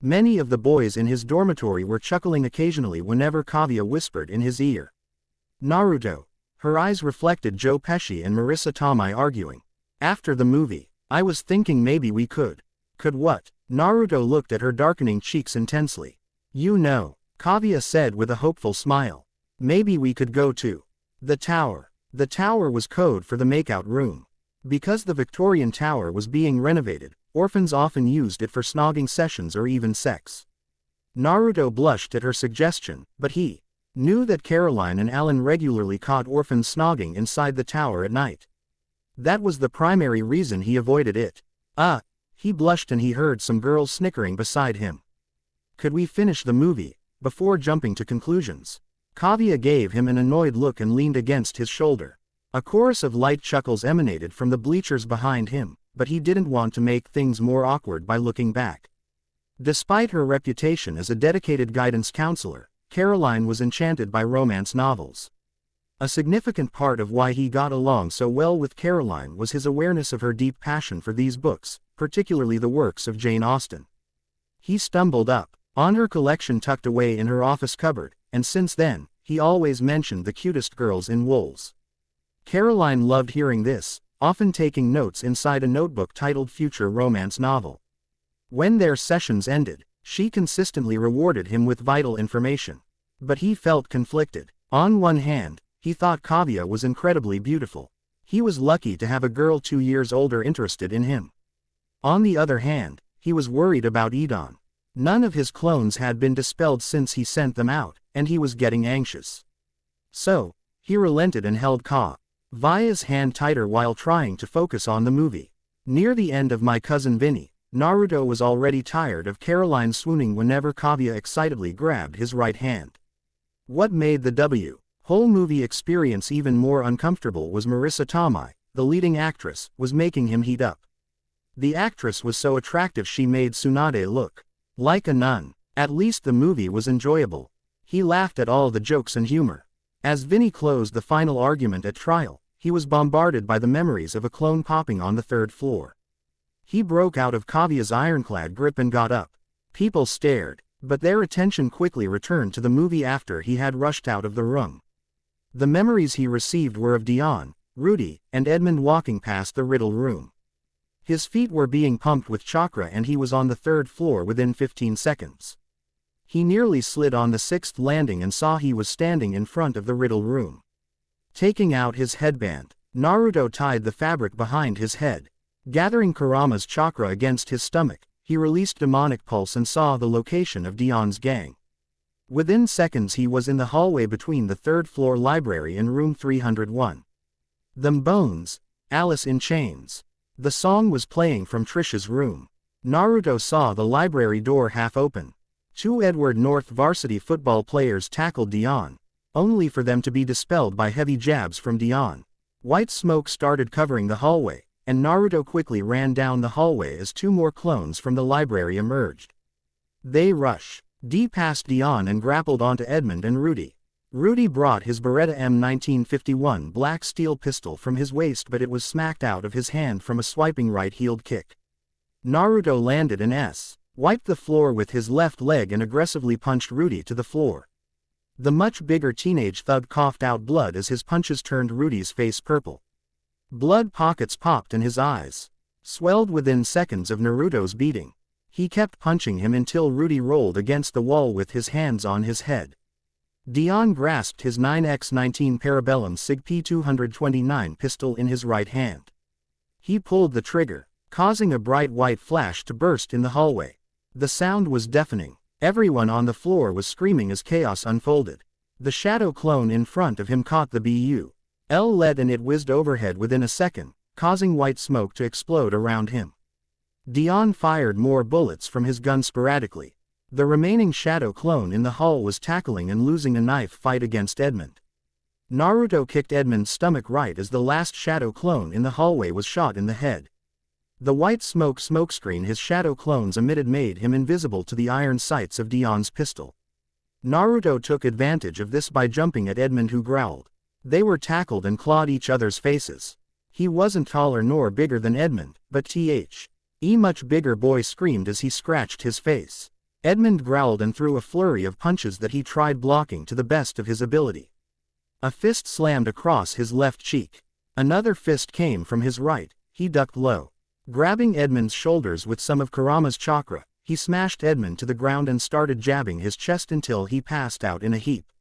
Many of the boys in his dormitory were chuckling occasionally whenever Kavya whispered in his ear. Naruto. Her eyes reflected Joe Pesci and Marissa Tomei arguing. After the movie, I was thinking maybe we could. Could what? Naruto looked at her darkening cheeks intensely. You know, Kavya said with a hopeful smile. Maybe we could go to the tower. The tower was code for the makeout room. Because the Victorian tower was being renovated, orphans often used it for snogging sessions or even sex. Naruto blushed at her suggestion, but he knew that Caroline and Alan regularly caught orphans snogging inside the tower at night. That was the primary reason he avoided it. He blushed and he heard some girls snickering beside him. Could we finish the movie before jumping to conclusions? Kavya gave him an annoyed look and leaned against his shoulder. A chorus of light chuckles emanated from the bleachers behind him, but he didn't want to make things more awkward by looking back. Despite her reputation as a dedicated guidance counselor, Caroline was enchanted by romance novels. A significant part of why he got along so well with Caroline was his awareness of her deep passion for these books, particularly the works of Jane Austen. He stumbled up on her collection tucked away in her office cupboard, and since then, he always mentioned the cutest girls in Wolves. Caroline loved hearing this, often taking notes inside a notebook titled Future Romance Novel. When their sessions ended, she consistently rewarded him with vital information. But he felt conflicted. On one hand, he thought Kavya was incredibly beautiful. He was lucky to have a girl 2 years older interested in him. On the other hand, he was worried about Edon. None of his clones had been dispelled since he sent them out, and he was getting anxious. So, he relented and held Kavya's hand tighter while trying to focus on the movie. Near the end of My Cousin Vinny, Naruto was already tired of Caroline swooning whenever Kavya excitedly grabbed his right hand. What made the whole movie experience even more uncomfortable was Marissa Tomei, the leading actress, was making him heat up. The actress was so attractive she made Tsunade look like a nun. At least the movie was enjoyable. He laughed at all the jokes and humor. As Vinny closed the final argument at trial, he was bombarded by the memories of a clone popping on the third floor. He broke out of Kavia's ironclad grip and got up. People stared, but their attention quickly returned to the movie after he had rushed out of the room. The memories he received were of Dion, Rudy, and Edmund walking past the riddle room. His feet were being pumped with chakra and he was on the third floor within 15 seconds. He nearly slid on the sixth landing and saw he was standing in front of the riddle room. Taking out his headband, Naruto tied the fabric behind his head. Gathering Kurama's chakra against his stomach, he released demonic pulse and saw the location of Dion's gang. Within seconds he was in the hallway between the third-floor library and room 301. Them Bones, Alice in Chains. The song was playing from Trisha's room. Naruto saw the library door half open. 2 Edward North varsity football players tackled Dion, only for them to be dispelled by heavy jabs from Dion. White smoke started covering the hallway, and Naruto quickly ran down the hallway as 2 more clones from the library emerged. They rushed past Dion and grappled onto Edmund and Rudy. Rudy brought his Beretta M1951 black steel pistol from his waist, but it was smacked out of his hand from a swiping right-heeled kick. Naruto landed an S, wiped the floor with his left leg and aggressively punched Rudy to the floor. The much bigger teenage thug coughed out blood as his punches turned Rudy's face purple. Blood pockets popped and his eyes swelled within seconds of Naruto's beating. He kept punching him until Rudy rolled against the wall with his hands on his head. Dion grasped his 9x19 Parabellum SIG P229 pistol in his right hand. He pulled the trigger, causing a bright white flash to burst in the hallway. The sound was deafening. Everyone on the floor was screaming as chaos unfolded. The shadow clone in front of him caught the BUL lead and it whizzed overhead within a second, causing white smoke to explode around him. Dion fired more bullets from his gun sporadically. The remaining shadow clone in the hall was tackling and losing a knife fight against Edmund. Naruto kicked Edmund's stomach right as the last shadow clone in the hallway was shot in the head. The white smokescreen his shadow clones emitted made him invisible to the iron sights of Dion's pistol. Naruto took advantage of this by jumping at Edmund, who growled. They were tackled and clawed each other's faces. He wasn't taller nor bigger than Edmund, but a much bigger boy screamed as he scratched his face. Edmund growled and threw a flurry of punches that he tried blocking to the best of his ability. A fist slammed across his left cheek. Another fist came from his right. He ducked low. Grabbing Edmund's shoulders with some of Kurama's chakra, he smashed Edmund to the ground and started jabbing his chest until he passed out in a heap.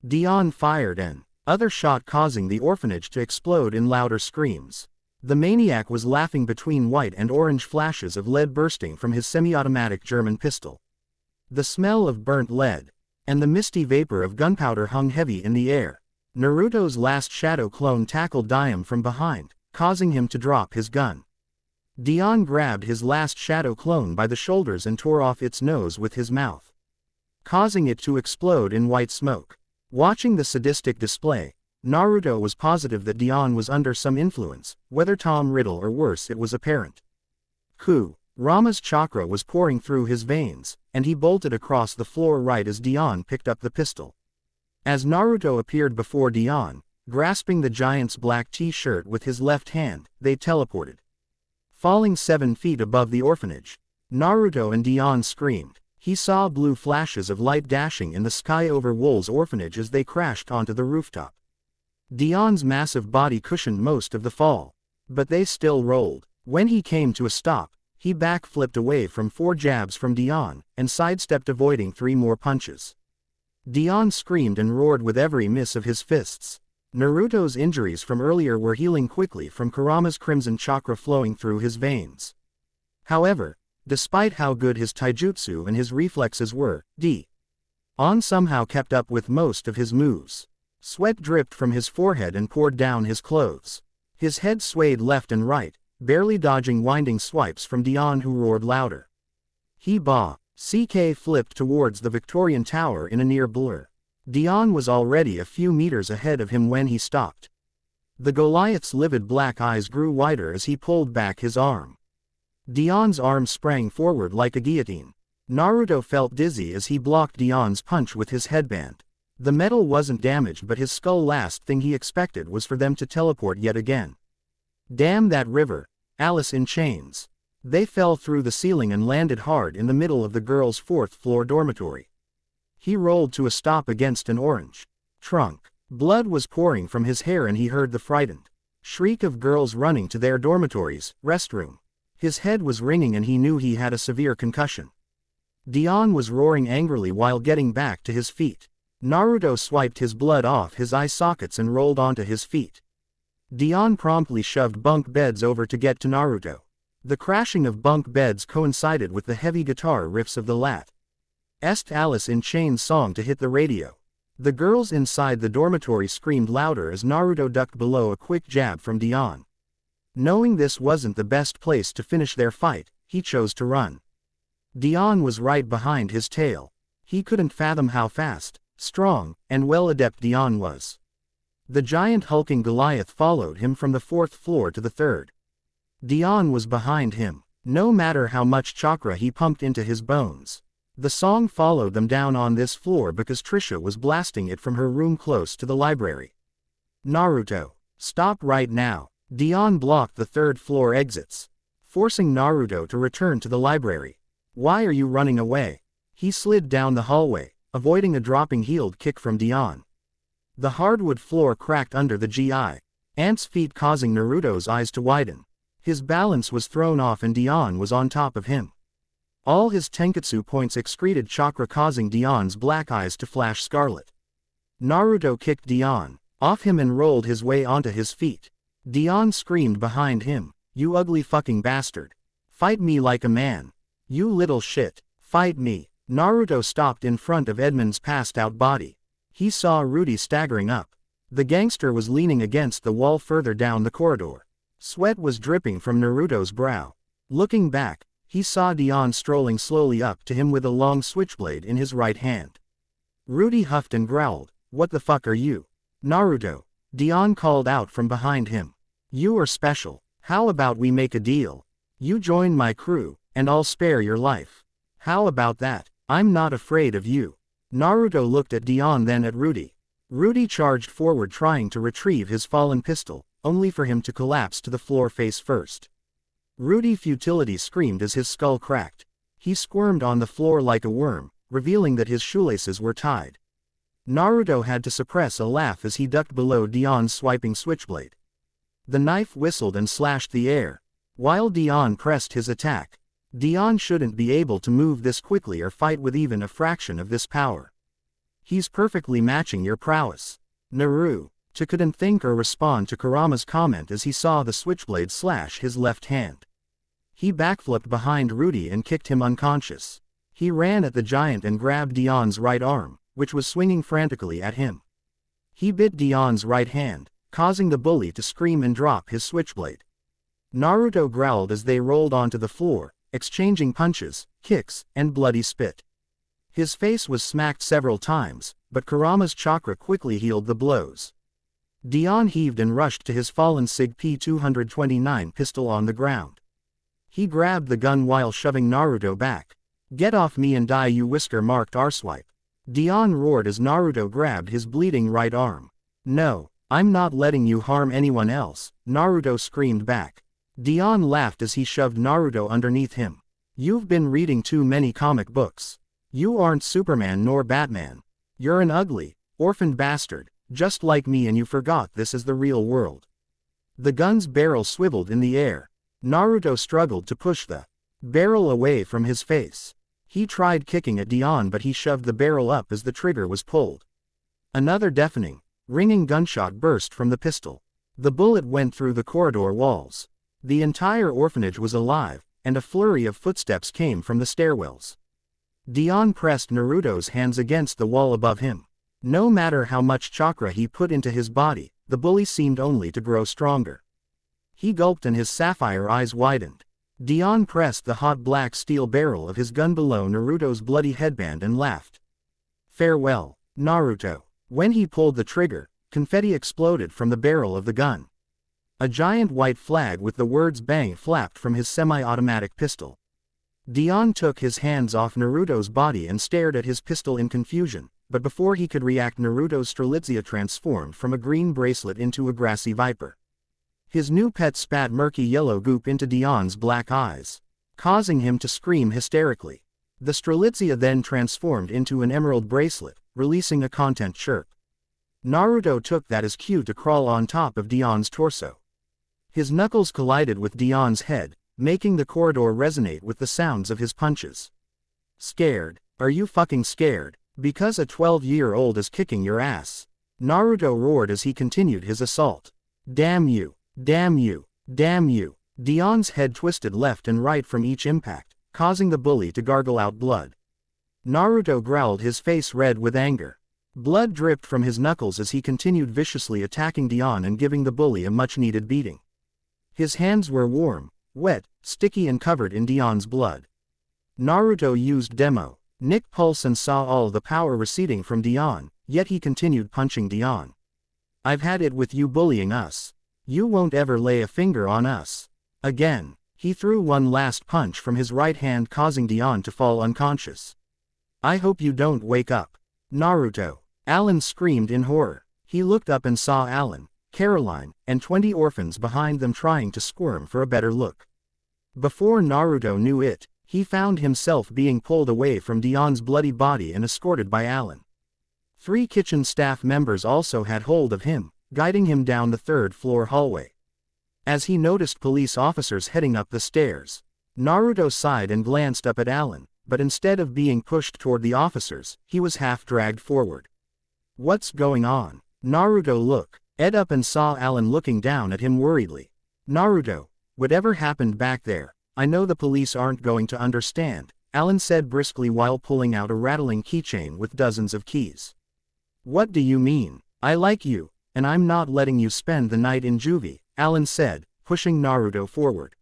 Dion fired an other shot, causing the orphanage to explode in louder screams. The maniac was laughing between white and orange flashes of lead bursting from his semi-automatic German pistol. The smell of burnt lead and the misty vapor of gunpowder hung heavy in the air. Naruto's last shadow clone tackled Dion from behind, causing him to drop his gun. Dion grabbed his last shadow clone by the shoulders and tore off its nose with his mouth, causing it to explode in white smoke. Watching the sadistic display, Naruto was positive that Dion was under some influence, whether Tom Riddle or worse it was apparent. Rama's chakra was pouring through his veins, and he bolted across the floor right as Dion picked up the pistol. As Naruto appeared before Dion, grasping the giant's black t-shirt with his left hand, they teleported. Falling 7 feet above the orphanage, Naruto and Dion screamed. He saw blue flashes of light dashing in the sky over Wool's orphanage as they crashed onto the rooftop. Dion's massive body cushioned most of the fall, but they still rolled. When he came to a stop, he backflipped away from 4 jabs from Dion, and sidestepped, avoiding 3 more punches. Dion screamed and roared with every miss of his fists. Naruto's injuries from earlier were healing quickly from Kurama's crimson chakra flowing through his veins. However, despite how good his taijutsu and his reflexes were, Dion somehow kept up with most of his moves. Sweat dripped from his forehead and poured down his clothes. His head swayed left and right, barely dodging winding swipes from Dion, who roared louder. CK flipped towards the Victorian Tower in a near blur. Dion was already a few meters ahead of him when he stopped. The Goliath's livid black eyes grew wider as he pulled back his arm. Dion's arm sprang forward like a guillotine. Naruto felt dizzy as he blocked Dion's punch with his headband. The metal wasn't damaged, but his skull. Last thing he expected was for them to teleport yet again. Damn that river. Alice in chains. They fell through the ceiling and landed hard in the middle of the girl's fourth-floor dormitory. He rolled to a stop against an orange trunk. Blood was pouring from his hair and he heard the frightened shriek of girls running to their dormitories, restroom. His head was ringing and he knew he had a severe concussion. Dion was roaring angrily while getting back to his feet. Naruto swiped his blood off his eye sockets and rolled onto his feet. Dion promptly shoved bunk beds over to get to Naruto. The crashing of bunk beds coincided with the heavy guitar riffs of the Lat. Alice in Chains song to hit the radio. The girls inside the dormitory screamed louder as Naruto ducked below a quick jab from Dion. Knowing this wasn't the best place to finish their fight, he chose to run. Dion was right behind his tail. He couldn't fathom how fast, strong, and well adept Dion was. The giant hulking Goliath followed him from the 4th floor to the 3rd. Dion was behind him, no matter how much chakra he pumped into his bones. The song followed them down on this floor because Trisha was blasting it from her room close to the library. Naruto, stop right now. Dion blocked the 3rd floor exits, forcing Naruto to return to the library. Why are you running away? He slid down the hallway, avoiding a dropping heeled kick from Dion. The hardwood floor cracked under the GI Ant's feet, causing Naruto's eyes to widen. His balance was thrown off and Dion was on top of him. All his tenketsu points excreted chakra, causing Dion's black eyes to flash scarlet. Naruto kicked Dion off him and rolled his way onto his feet. Dion screamed behind him, "You ugly fucking bastard. Fight me like a man. You little shit. Fight me." Naruto stopped in front of Edmund's passed-out body. He saw Rudy staggering up. The gangster was leaning against the wall further down the corridor. Sweat was dripping from Naruto's brow. Looking back, he saw Dion strolling slowly up to him with a long switchblade in his right hand. Rudy huffed and growled, "What the fuck are you?" "Naruto," Dion called out from behind him. "You are special. How about we make a deal? You join my crew, and I'll spare your life. How about that? I'm not afraid of you." Naruto looked at Dion, then at Rudy. Rudy charged forward trying to retrieve his fallen pistol, only for him to collapse to the floor face first. Rudy futility screamed as his skull cracked. He squirmed on the floor like a worm, revealing that his shoelaces were tied. Naruto had to suppress a laugh as he ducked below Dion's swiping switchblade. The knife whistled and slashed the air, while Dion pressed his attack. Dion shouldn't be able to move this quickly or fight with even a fraction of this power. He's perfectly matching your prowess. Naruto couldn't think or respond to Kurama's comment as he saw the switchblade slash his left hand. He backflipped behind Rudy and kicked him unconscious. He ran at the giant and grabbed Dion's right arm, which was swinging frantically at him. He bit Dion's right hand, causing the bully to scream and drop his switchblade. Naruto growled as they rolled onto the floor, exchanging punches, kicks, and bloody spit. His face was smacked several times, but Kurama's chakra quickly healed the blows. Dion heaved and rushed to his fallen SIG P-229 pistol on the ground. He grabbed the gun while shoving Naruto back. "Get off me and die, you whisker-marked arswipe." Dion roared as Naruto grabbed his bleeding right arm. "No, I'm not letting you harm anyone else," Naruto screamed back. Dion laughed as he shoved Naruto underneath him. "You've been reading too many comic books. You aren't Superman nor Batman. You're an ugly, orphaned bastard, just like me, and you forgot this is the real world." The gun's barrel swiveled in the air. Naruto struggled to push the barrel away from his face. He tried kicking at Dion, but he shoved the barrel up as the trigger was pulled. Another deafening, ringing gunshot burst from the pistol. The bullet went through the corridor walls. The entire orphanage was alive, and a flurry of footsteps came from the stairwells. Dion pressed Naruto's hands against the wall above him. No matter how much chakra he put into his body, the bully seemed only to grow stronger. He gulped and his sapphire eyes widened. Dion pressed the hot black steel barrel of his gun below Naruto's bloody headband and laughed. "Farewell, Naruto." When he pulled the trigger, confetti exploded from the barrel of the gun. A giant white flag with the words "Bang" flapped from his semi-automatic pistol. Dion took his hands off Naruto's body and stared at his pistol in confusion, but before he could react, Naruto's Strelitzia transformed from a green bracelet into a grassy viper. His new pet spat murky yellow goop into Dion's black eyes, causing him to scream hysterically. The Strelitzia then transformed into an emerald bracelet, releasing a content chirp. Naruto took that as cue to crawl on top of Dion's torso. His knuckles collided with Dion's head, making the corridor resonate with the sounds of his punches. Scared? Are you fucking scared? Because a 12-year-old is kicking your ass? Naruto roared as he continued his assault. Damn you! Damn you! Damn you! Dion's head twisted left and right from each impact, causing the bully to gargle out blood. Naruto growled, his face red with anger. Blood dripped from his knuckles as he continued viciously attacking Dion and giving the bully a much-needed beating. His hands were warm, wet, sticky and covered in Dion's blood. Naruto used Demo, Nick Pulse and saw all the power receding from Dion, yet he continued punching Dion. I've had it with you bullying us. You won't ever lay a finger on us. Again, he threw one last punch from his right hand, causing Dion to fall unconscious. I hope you don't wake up. Naruto. Alan screamed in horror. He looked up and saw Alan, Caroline, and 20 orphans behind them trying to squirm for a better look. Before Naruto knew it, he found himself being pulled away from Dion's bloody body and escorted by Alan. 3 kitchen staff members also had hold of him, guiding him down the 3rd-floor hallway. As he noticed police officers heading up the stairs, Naruto sighed and glanced up at Alan, but instead of being pushed toward the officers, he was half-dragged forward. What's going on? Naruto looked up and saw Alan looking down at him worriedly. Naruto, whatever happened back there? I know the police aren't going to understand, Alan said briskly while pulling out a rattling keychain with dozens of keys. What do you mean? I like you, and I'm not letting you spend the night in juvie, Alan said, pushing Naruto forward.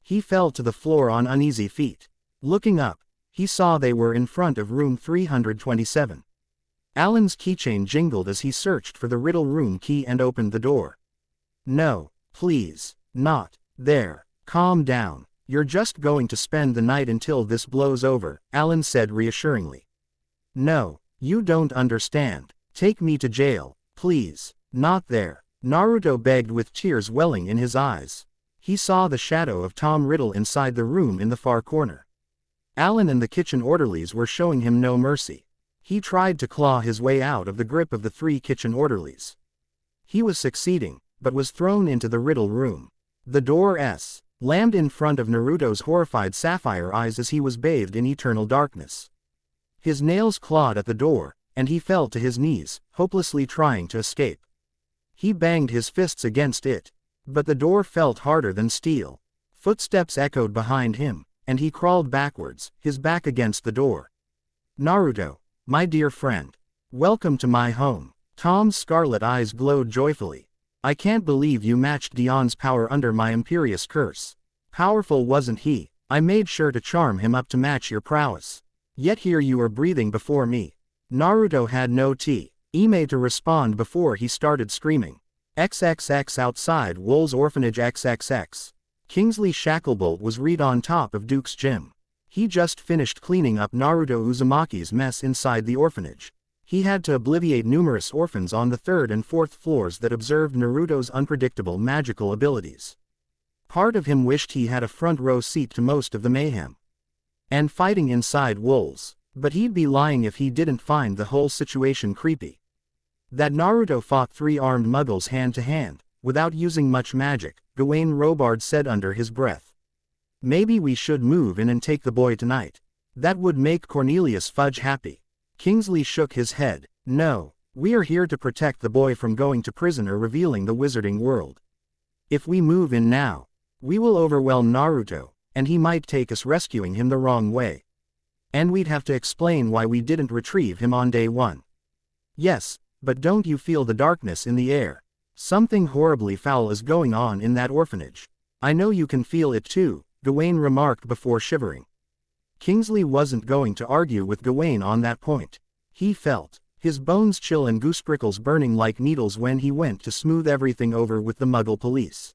He fell to the floor on uneasy feet. Looking up, he saw they were in front of room 327. Alan's keychain jingled as he searched for the riddle room key and opened the door. No, please, not there. Calm down. You're just going to spend the night until this blows over, Alan said reassuringly. No, you don't understand. Take me to jail, please. Not there. Naruto begged with tears welling in his eyes. He saw the shadow of Tom Riddle inside the room in the far corner. Alan and the kitchen orderlies were showing him no mercy. He tried to claw his way out of the grip of the 3 kitchen orderlies. He was succeeding, but was thrown into the riddle room. The door slammed in front of Naruto's horrified sapphire eyes as he was bathed in eternal darkness. His nails clawed at the door, and he fell to his knees, hopelessly trying to escape. He banged his fists against it, but the door felt harder than steel. Footsteps echoed behind him, and he crawled backwards, his back against the door. Naruto, my dear friend. Welcome to my home. Tom's scarlet eyes glowed joyfully. I can't believe you matched Dion's power under my imperious curse. Powerful wasn't he? I made sure to charm him up to match your prowess. Yet here you are breathing before me. Naruto had no time to respond before he started screaming. XXX outside Wool's orphanage XXX. Kingsley Shacklebolt was right on top of Duke's gym. He just finished cleaning up Naruto Uzumaki's mess inside the orphanage. He had to obliviate numerous orphans on the 3rd and 4th floors that observed Naruto's unpredictable magical abilities. Part of him wished he had a front row seat to most of the mayhem and fighting inside Wool's, but he'd be lying if he didn't find the whole situation creepy. That Naruto fought 3 armed muggles hand to hand, without using much magic, Gawain Robard said under his breath. Maybe we should move in and take the boy tonight. That would make Cornelius Fudge happy. Kingsley shook his head. No, we are here to protect the boy from going to prison or revealing the wizarding world. If we move in now, we will overwhelm Naruto, and he might take us rescuing him the wrong way. And we'd have to explain why we didn't retrieve him on day 1. Yes, but don't you feel the darkness in the air? Something horribly foul is going on in that orphanage. I know you can feel it too, Gawain remarked before shivering. Kingsley wasn't going to argue with Gawain on that point. He felt His bones chill and goose prickles burning like needles when he went to smooth everything over with the Muggle police.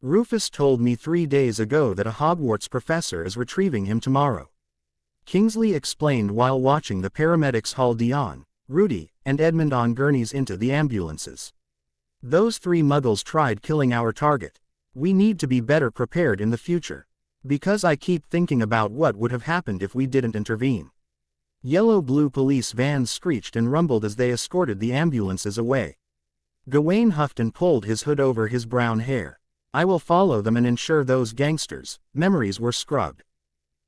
Rufus told me 3 days ago that a Hogwarts professor is retrieving him tomorrow. Kingsley explained while watching the paramedics haul Dion, Rudy, and Edmund on gurneys into the ambulances. Those 3 Muggles tried killing our target. We need to be better prepared in the future. Because I keep thinking about what would have happened if we didn't intervene. Yellow-blue police vans screeched and rumbled as they escorted the ambulances away. Gawain huffed and pulled his hood over his brown hair. I will follow them and ensure those gangsters' memories were scrubbed.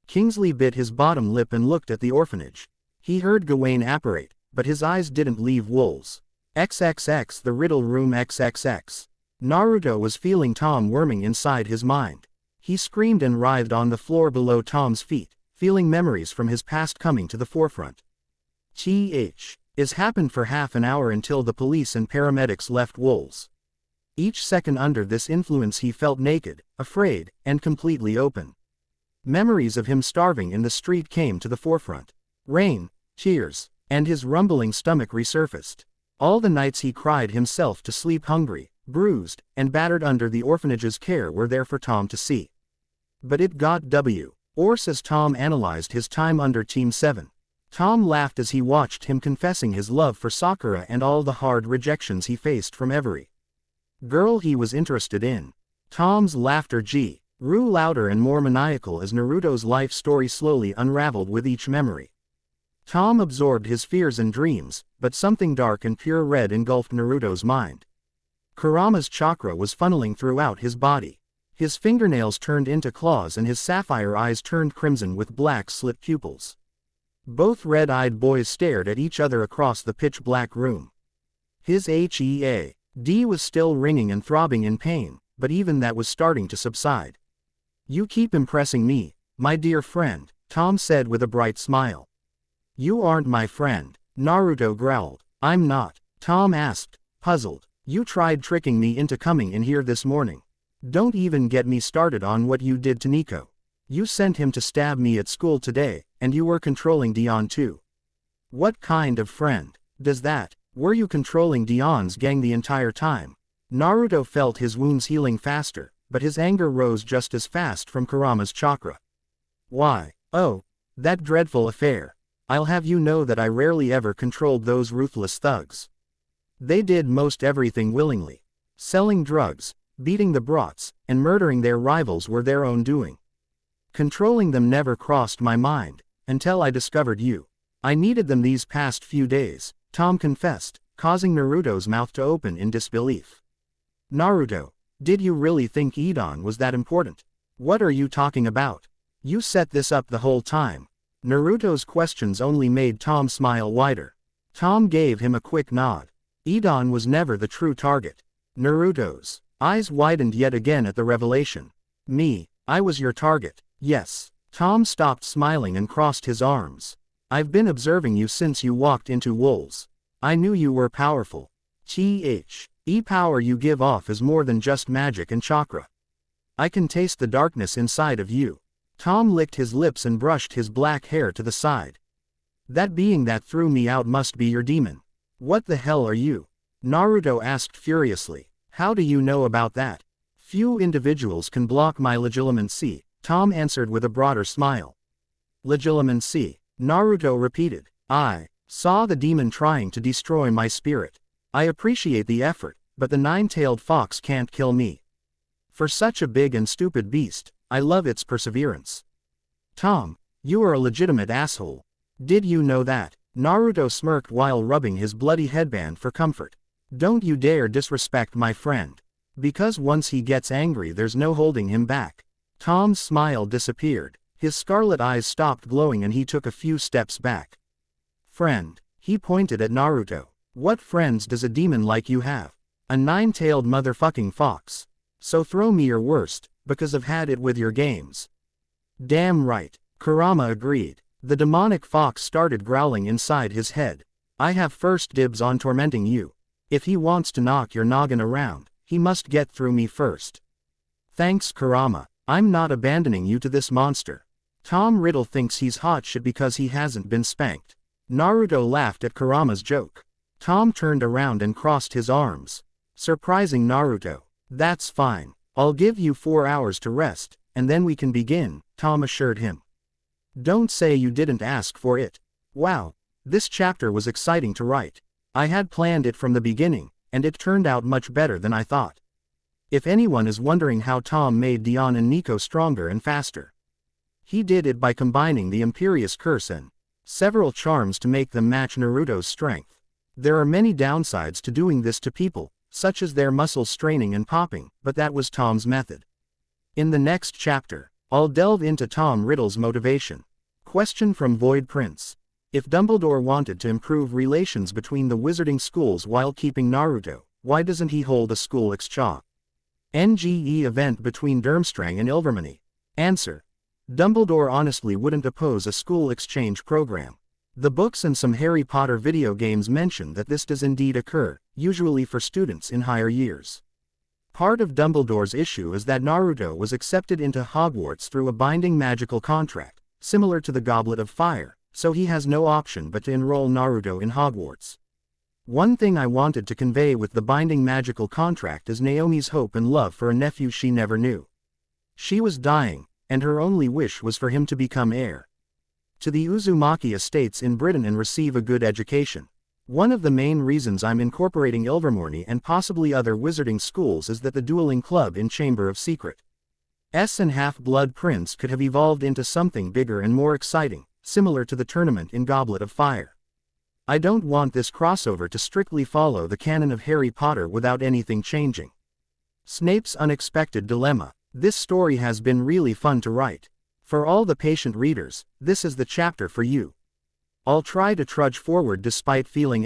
Kingsley bit his bottom lip and looked at the orphanage. He heard Gawain apparate, but his eyes didn't leave Wool's. XXX the Riddle Room XXX. Naruto was feeling Tom worming inside his mind. He screamed and writhed on the floor below Tom's feet, feeling memories from his past coming to the forefront. Is happened for half an hour until the police and paramedics left Wool's. Each second under this influence he felt naked, afraid, and completely open. Memories of him starving in the street came to the forefront. Rain, tears, and his rumbling stomach resurfaced. All the nights he cried himself to sleep hungry, bruised, and battered under the orphanage's care were there for Tom to see. But it got worse as Tom analyzed his time under Team 7. Tom laughed as he watched him confessing his love for Sakura and all the hard rejections he faced from every girl he was interested in. Tom's laughter grew louder and more maniacal as Naruto's life story slowly unraveled with each memory. Tom absorbed his fears and dreams, but something dark and pure red engulfed Naruto's mind. Kurama's chakra was funneling throughout his body. His fingernails turned into claws and his sapphire eyes turned crimson with black slit pupils. Both red-eyed boys stared at each other across the pitch-black room. His HEAD was still ringing and throbbing in pain, but even that was starting to subside. "You keep impressing me, my dear friend," Tom said with a bright smile. "You aren't my friend," Naruto growled. "I'm not," Tom asked, puzzled. "You tried tricking me into coming in here this morning. Don't even get me started on what you did to Nico. You sent him to stab me at school today, and you were controlling Dion too. What kind of friend does that? Were you controlling Dion's gang the entire time?" Naruto felt his wounds healing faster, but his anger rose just as fast from Kurama's chakra. "Why? Oh, that dreadful affair. I'll have you know that I rarely ever controlled those ruthless thugs. They did most everything willingly. Selling drugs, beating the brats, and murdering their rivals were their own doing. Controlling them never crossed my mind, until I discovered you. I needed them these past few days," Tom confessed, causing Naruto's mouth to open in disbelief. "Naruto, did you really think Edon was that important? What are you talking about? You set this up the whole time." Naruto's questions only made Tom smile wider. Tom gave him a quick nod. Edon was never the true target. Naruto's eyes widened yet again at the revelation. I was your target. Yes. Tom stopped smiling and crossed his arms. "I've been observing you since you walked into Wool's. I knew you were powerful. Power you give off is more than just magic and chakra. I can taste the darkness inside of you." Tom licked his lips and brushed his black hair to the side. "That being that threw me out must be your demon." "What the hell are you?" Naruto asked furiously. "How do you know about that?" "Few individuals can block my legilimency," Tom answered with a broader smile. "Legilimency," Naruto repeated. "I saw the demon trying to destroy my spirit. I appreciate the effort, but the nine-tailed fox can't kill me. For such a big and stupid beast, I love its perseverance." "Tom, you are a legitimate asshole. Did you know that?" Naruto smirked while rubbing his bloody headband for comfort. "Don't you dare disrespect my friend. Because once he gets angry there's no holding him back." Tom's smile disappeared. His scarlet eyes stopped glowing and he took a few steps back. "Friend," he pointed at Naruto. "What friends does a demon like you have? A nine-tailed motherfucking fox. So throw me your worst, because I've had it with your games." "Damn right," Kurama agreed. The demonic fox started growling inside his head. "I have first dibs on tormenting you. If he wants to knock your noggin around, he must get through me first." "Thanks Kurama, I'm not abandoning you to this monster. Tom Riddle thinks he's hot shit because he hasn't been spanked. Naruto laughed at Kurama's joke. Tom turned around and crossed his arms, surprising Naruto. That's fine. I'll give you 4 hours to rest, and then we can begin, Tom assured him. Don't say you didn't ask for it. Wow, this chapter was exciting to write. I had planned it from the beginning, and it turned out much better than I thought. If anyone is wondering how Tom made Dion and Nico stronger and faster, he did it by combining the Imperious Curse and several charms to make them match Naruto's strength. There are many downsides to doing this to people, such as their muscles straining and popping, but that was Tom's method. In the next chapter, I'll delve into Tom Riddle's motivation. Question from Void Prince. If Dumbledore wanted to improve relations between the wizarding schools while keeping Naruto, why doesn't he hold a school exchange event between Durmstrang and Ilvermorny? Answer. Dumbledore honestly wouldn't oppose a school exchange program. The books and some Harry Potter video games mention that this does indeed occur, usually for students in higher years. Part of Dumbledore's issue is that Naruto was accepted into Hogwarts through a binding magical contract, similar to the Goblet of Fire, so he has no option but to enroll Naruto in Hogwarts. One thing I wanted to convey with the binding magical contract is Naomi's hope and love for a nephew she never knew. She was dying, and her only wish was for him to become heir to the Uzumaki estates in Britain and receive a good education. One of the main reasons I'm incorporating Ilvermorny and possibly other wizarding schools is that the dueling club in Chamber of Secrets and Half-Blood Prince could have evolved into something bigger and more exciting, similar to the tournament in Goblet of Fire. I don't want this crossover to strictly follow the canon of Harry Potter without anything changing. Snape's unexpected dilemma. This story has been really fun to write. For all the patient readers, this is the chapter for you. I'll try to trudge forward despite feeling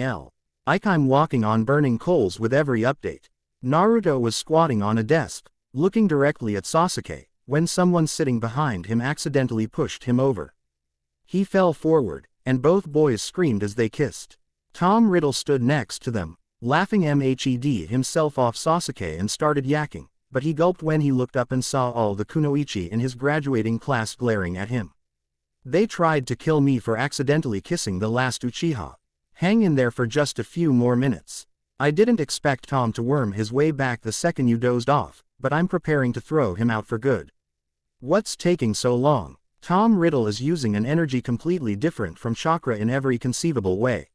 like I'm walking on burning coals with every update. Naruto was squatting on a desk, looking directly at Sasuke, when someone sitting behind him accidentally pushed him over. He fell forward, and both boys screamed as they kissed. Tom Riddle stood next to them, laughing himself off Sasuke and started yakking, but he gulped when he looked up and saw all the kunoichi in his graduating class glaring at him. They tried to kill me for accidentally kissing the last Uchiha. Hang in there for just a few more minutes. I didn't expect Tom to worm his way back the second you dozed off, but I'm preparing to throw him out for good. What's taking so long? Tom Riddle is using an energy completely different from chakra in every conceivable way.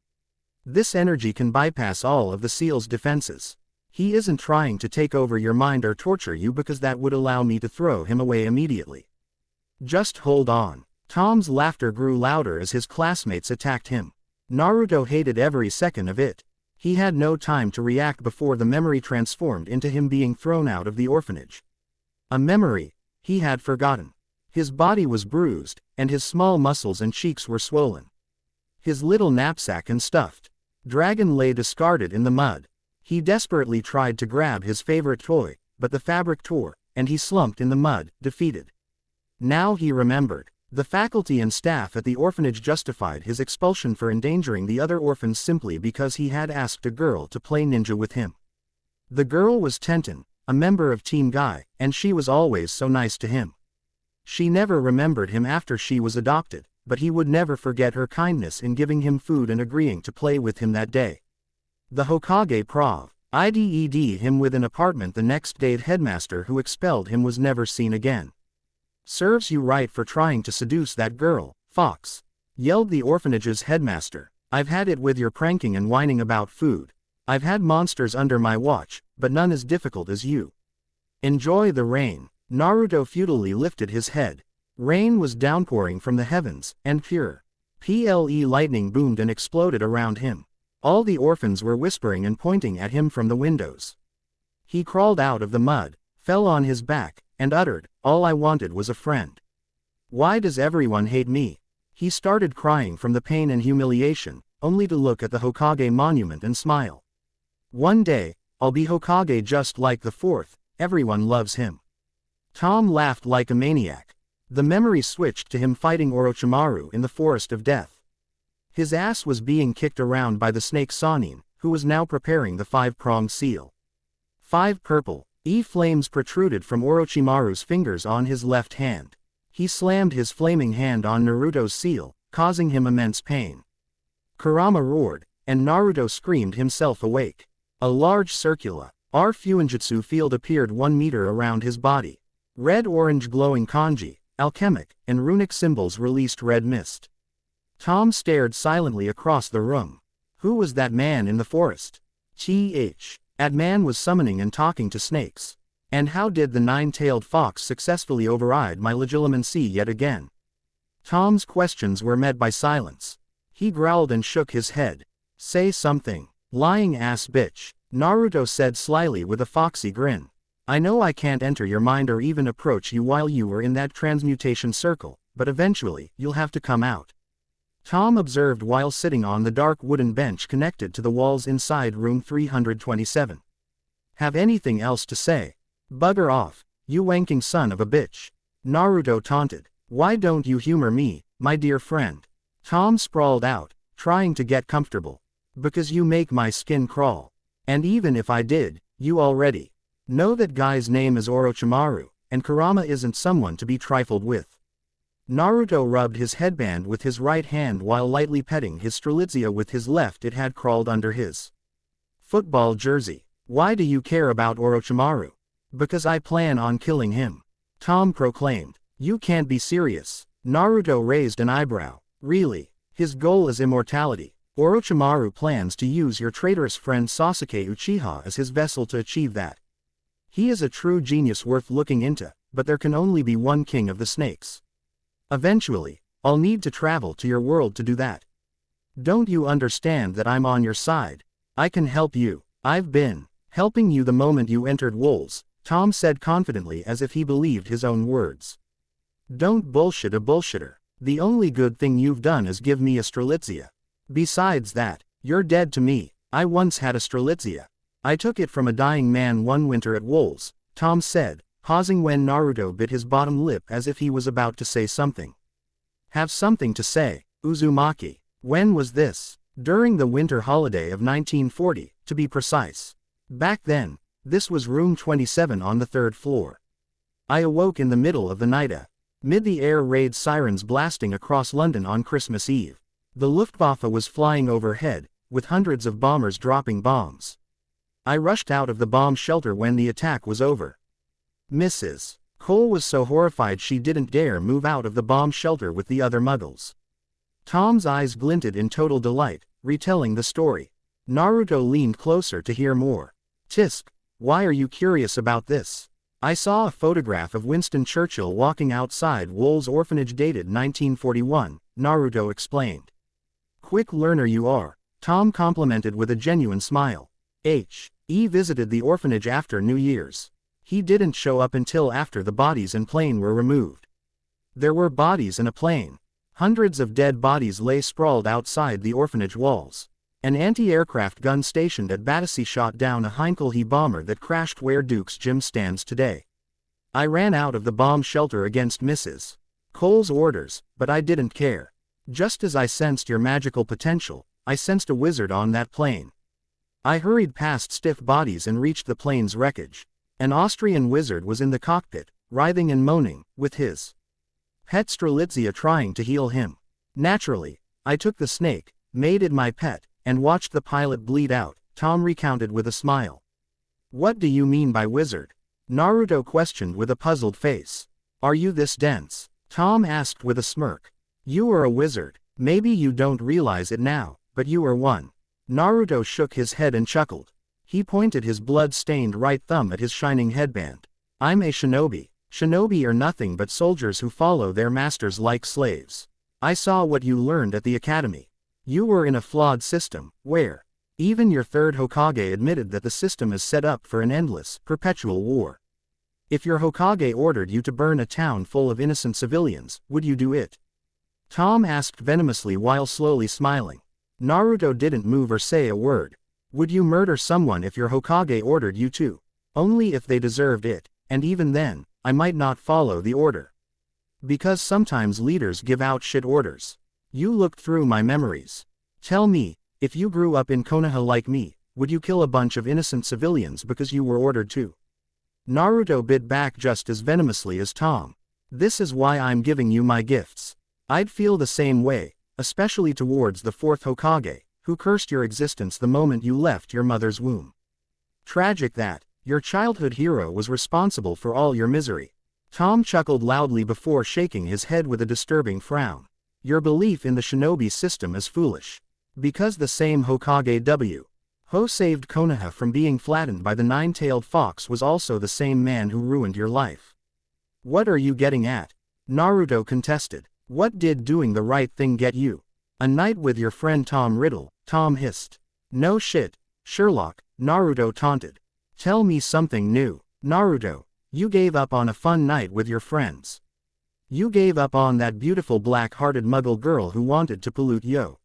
This energy can bypass all of the seal's defenses. He isn't trying to take over your mind or torture you because that would allow me to throw him away immediately. Just hold on. Tom's laughter grew louder as his classmates attacked him. Naruto hated every second of it. He had no time to react before the memory transformed into him being thrown out of the orphanage. A memory he had forgotten. His body was bruised, and his small muscles and cheeks were swollen. His little knapsack and stuffed dragon lay discarded in the mud. He desperately tried to grab his favorite toy, but the fabric tore, and he slumped in the mud, defeated. Now he remembered. The faculty and staff at the orphanage justified his expulsion for endangering the other orphans simply because he had asked a girl to play ninja with him. The girl was Tenten, a member of Team Guy, and she was always so nice to him. She never remembered him after she was adopted, but he would never forget her kindness in giving him food and agreeing to play with him that day. The Hokage Prov. IDED him with an apartment the next day. The headmaster who expelled him was never seen again. Serves you right for trying to seduce that girl, Fox, yelled the orphanage's headmaster. I've had it with your pranking and whining about food. I've had monsters under my watch, but none as difficult as you. Enjoy the rain. Naruto futilely lifted his head. Rain was downpouring from the heavens, and pure PLE lightning boomed and exploded around him. All the orphans were whispering and pointing at him from the windows. He crawled out of the mud, fell on his back, and uttered, "All I wanted was a friend. Why does everyone hate me?" He started crying from the pain and humiliation, only to look at the Hokage monument and smile. One day, I'll be Hokage just like the fourth, everyone loves him. Tom laughed like a maniac. The memory switched to him fighting Orochimaru in the Forest of Death. His ass was being kicked around by the snake Sannin, who was now preparing the five-pronged seal. 5 purple flames protruded from Orochimaru's fingers on his left hand. He slammed his flaming hand on Naruto's seal, causing him immense pain. Kurama roared, and Naruto screamed himself awake. A large circular fuinjutsu field appeared 1 meter around his body. Red-orange glowing kanji, alchemic, and runic symbols released red mist. Tom stared silently across the room. Who was that man in the forest? That man was summoning and talking to snakes. And how did the 9-tailed fox successfully override my legilimency yet again? Tom's questions were met by silence. He growled and shook his head. Say something. Lying ass bitch, Naruto said slyly with a foxy grin. I know I can't enter your mind or even approach you while you were in that transmutation circle, but eventually, you'll have to come out. Tom observed while sitting on the dark wooden bench connected to the walls inside room 327. Have anything else to say? Bugger off, you wanking son of a bitch. Naruto taunted. Why don't you humor me, my dear friend? Tom sprawled out, trying to get comfortable. Because you make my skin crawl. And even if I did, you already know that guy's name is Orochimaru, and Kurama isn't someone to be trifled with. Naruto rubbed his headband with his right hand while lightly petting his Strelitzia with his left. It had crawled under his football jersey. Why do you care about Orochimaru? Because I plan on killing him. Tom proclaimed. You can't be serious. Naruto raised an eyebrow. Really? His goal is immortality. Orochimaru plans to use your traitorous friend Sasuke Uchiha as his vessel to achieve that. He is a true genius worth looking into, but there can only be one king of the snakes. Eventually, I'll need to travel to your world to do that. Don't you understand that I'm on your side? I can help you. I've been helping you the moment you entered Wolves, Tom said confidently as if he believed his own words. Don't bullshit a bullshitter. The only good thing you've done is give me a Strelitzia. Besides that, you're dead to me. I once had a Strelitzia. I took it from a dying man one winter at Wolves, Tom said, pausing when Naruto bit his bottom lip as if he was about to say something. Have something to say, Uzumaki. When was this? During the winter holiday of 1940, to be precise. Back then, this was room 27 on the 3rd floor. I awoke in the middle of the night mid the air raid sirens blasting across London on Christmas Eve. The Luftwaffe was flying overhead, with hundreds of bombers dropping bombs. I rushed out of the bomb shelter when the attack was over. Mrs. Cole was so horrified she didn't dare move out of the bomb shelter with the other muggles. Tom's eyes glinted in total delight, retelling the story. Naruto leaned closer to hear more. Tisk, why are you curious about this? I saw a photograph of Winston Churchill walking outside Wolves Orphanage dated 1941, Naruto explained. Quick learner you are, Tom complimented with a genuine smile. He visited the orphanage after New Year's. He didn't show up until after the bodies and plane were removed. There were bodies and a plane. Hundreds of dead bodies lay sprawled outside the orphanage walls. An anti-aircraft gun stationed at Battersea shot down a Heinkel He bomber that crashed where Duke's gym stands today. I ran out of the bomb shelter against Mrs. Cole's orders, but I didn't care. Just as I sensed your magical potential, I sensed a wizard on that plane. I hurried past stiff bodies and reached the plane's wreckage. An Austrian wizard was in the cockpit, writhing and moaning, with his pet Strelitzia trying to heal him. Naturally, I took the snake, made it my pet, and watched the pilot bleed out, Tom recounted with a smile. What do you mean by wizard? Naruto questioned with a puzzled face. Are you this dense? Tom asked with a smirk. You are a wizard. Maybe you don't realize it now, but you are one. Naruto shook his head and chuckled. He pointed his blood-stained right thumb at his shining headband. I'm a shinobi. Shinobi are nothing but soldiers who follow their masters like slaves. I saw what you learned at the academy. You were in a flawed system, where even your third Hokage admitted that the system is set up for an endless, perpetual war. If your Hokage ordered you to burn a town full of innocent civilians, would you do it? Tom asked venomously while slowly smiling. Naruto didn't move or say a word. Would you murder someone if your Hokage ordered you to? Only if they deserved it, and even then, I might not follow the order. Because sometimes leaders give out shit orders. You looked through my memories. Tell me, if you grew up in Konoha like me, would you kill a bunch of innocent civilians because you were ordered to? Naruto bit back just as venomously as Tom. This is why I'm giving you my gifts. I'd feel the same way, especially towards the fourth Hokage, who cursed your existence the moment you left your mother's womb. Tragic that your childhood hero was responsible for all your misery. Tom chuckled loudly before shaking his head with a disturbing frown. Your belief in the shinobi system is foolish. Because the same Hokage Ho saved Konoha from being flattened by the nine-tailed fox was also the same man who ruined your life. What are you getting at? Naruto contested. What did doing the right thing get you? A night with your friend Tom Riddle, Tom hissed. No shit, Sherlock, Naruto taunted. Tell me something new. Naruto, you gave up on a fun night with your friends. You gave up on that beautiful black-hearted muggle girl who wanted to pollute you.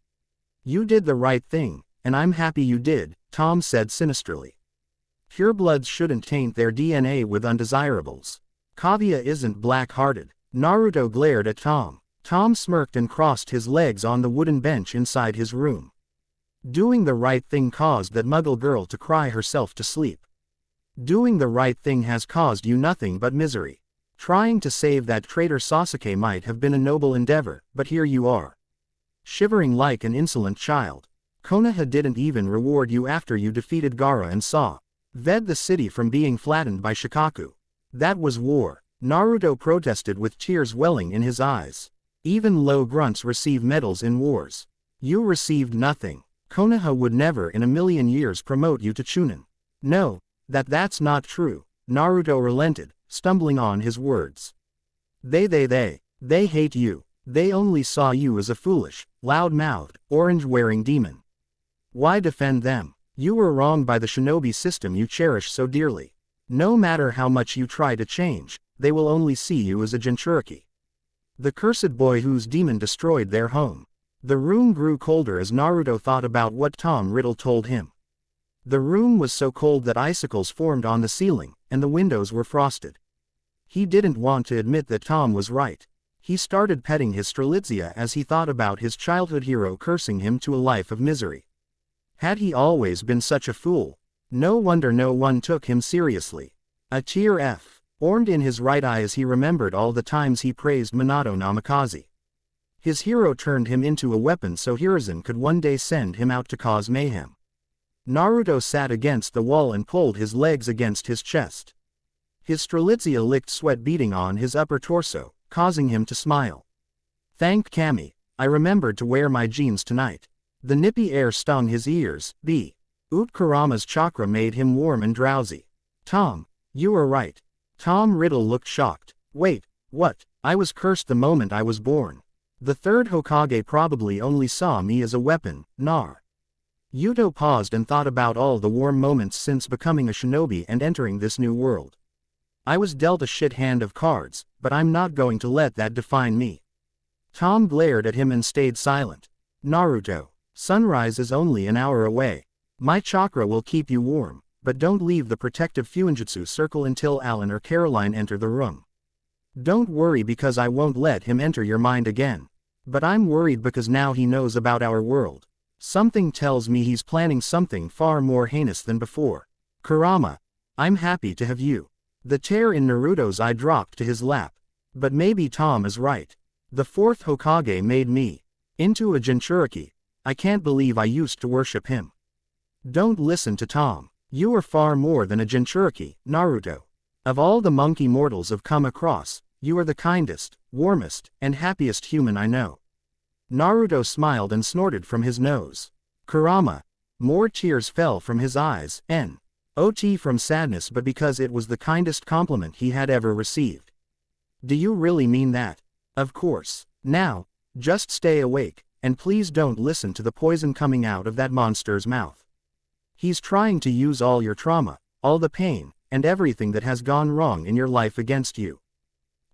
You did the right thing, and I'm happy you did, Tom said sinisterly. Purebloods shouldn't taint their DNA with undesirables. Kaguya isn't black-hearted. Naruto glared at Tom. Tom smirked and crossed his legs on the wooden bench inside his room. Doing the right thing caused that muggle girl to cry herself to sleep. Doing the right thing has caused you nothing but misery. Trying to save that traitor Sasuke might have been a noble endeavor, but here you are. Shivering like an insolent child. Konoha didn't even reward you after you defeated Gaara and saved the city from being flattened by Shikaku. That was war. Naruto protested with tears welling in his eyes. Even low grunts receive medals in wars. You received nothing. Konoha would never in a million years promote you to Chunin. No, that's not true. Naruto relented, stumbling on his words. They hate you. They only saw you as a foolish, loud-mouthed, orange-wearing demon. Why defend them? You were wronged by the shinobi system you cherish so dearly. No matter how much you try to change, they will only see you as a Jinchuriki. The cursed boy whose demon destroyed their home. The room grew colder as Naruto thought about what Tom Riddle told him. The room was so cold that icicles formed on the ceiling, and the windows were frosted. He didn't want to admit that Tom was right. He started petting his Strelitzia as he thought about his childhood hero cursing him to a life of misery. Had he always been such a fool? No wonder no one took him seriously. A tear formed in his right eye as he remembered all the times he praised Minato Namikaze. His hero turned him into a weapon so Hiruzen could one day send him out to cause mayhem. Naruto sat against the wall and pulled his legs against his chest. His Strelitzia licked sweat beading on his upper torso, causing him to smile. Thank Kami, I remembered to wear my jeans tonight. The nippy air stung his ears. Kurama's chakra made him warm and drowsy. Tom, you were right. Tom Riddle looked shocked. Wait, what? I was cursed the moment I was born. The third Hokage probably only saw me as a weapon, Yuto paused and thought about all the warm moments since becoming a shinobi and entering this new world. I was dealt a shit hand of cards, but I'm not going to let that define me. Tom glared at him and stayed silent. Naruto, sunrise is only an hour away. My chakra will keep you warm, but don't leave the protective Fuinjutsu circle until Alan or Caroline enter the room. Don't worry because I won't let him enter your mind again. But I'm worried because now he knows about our world. Something tells me he's planning something far more heinous than before. Kurama, I'm happy to have you. The tear in Naruto's eye dropped to his lap. But maybe Tom is right. The fourth Hokage made me into a Jinchuriki. I can't believe I used to worship him. Don't listen to Tom. You are far more than a Jinchuriki, Naruto. Of all the monkey mortals I've come across, you are the kindest, warmest, and happiest human I know. Naruto smiled and snorted from his nose. Kurama. More tears fell from his eyes, not from sadness but because it was the kindest compliment he had ever received. Do you really mean that? Of course. Now, just stay awake, and please don't listen to the poison coming out of that monster's mouth. He's trying to use all your trauma, all the pain, and everything that has gone wrong in your life against you.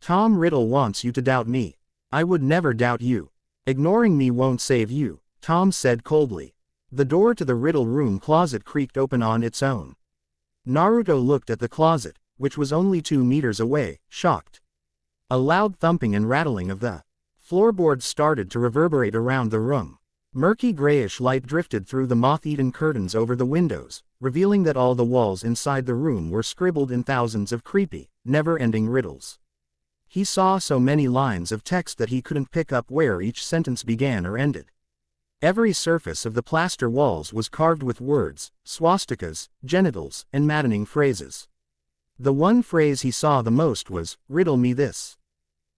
Tom Riddle wants you to doubt me. I would never doubt you. Ignoring me won't save you, Tom said coldly. The door to the Riddle room closet creaked open on its own. Naruto looked at the closet, which was only 2 meters away, shocked. A loud thumping and rattling of the floorboards started to reverberate around the room. Murky grayish light drifted through the moth-eaten curtains over the windows, revealing that all the walls inside the room were scribbled in thousands of creepy, never-ending riddles. He saw so many lines of text that he couldn't pick up where each sentence began or ended. Every surface of the plaster walls was carved with words, swastikas, genitals, and maddening phrases. The one phrase he saw the most was, "Riddle me this."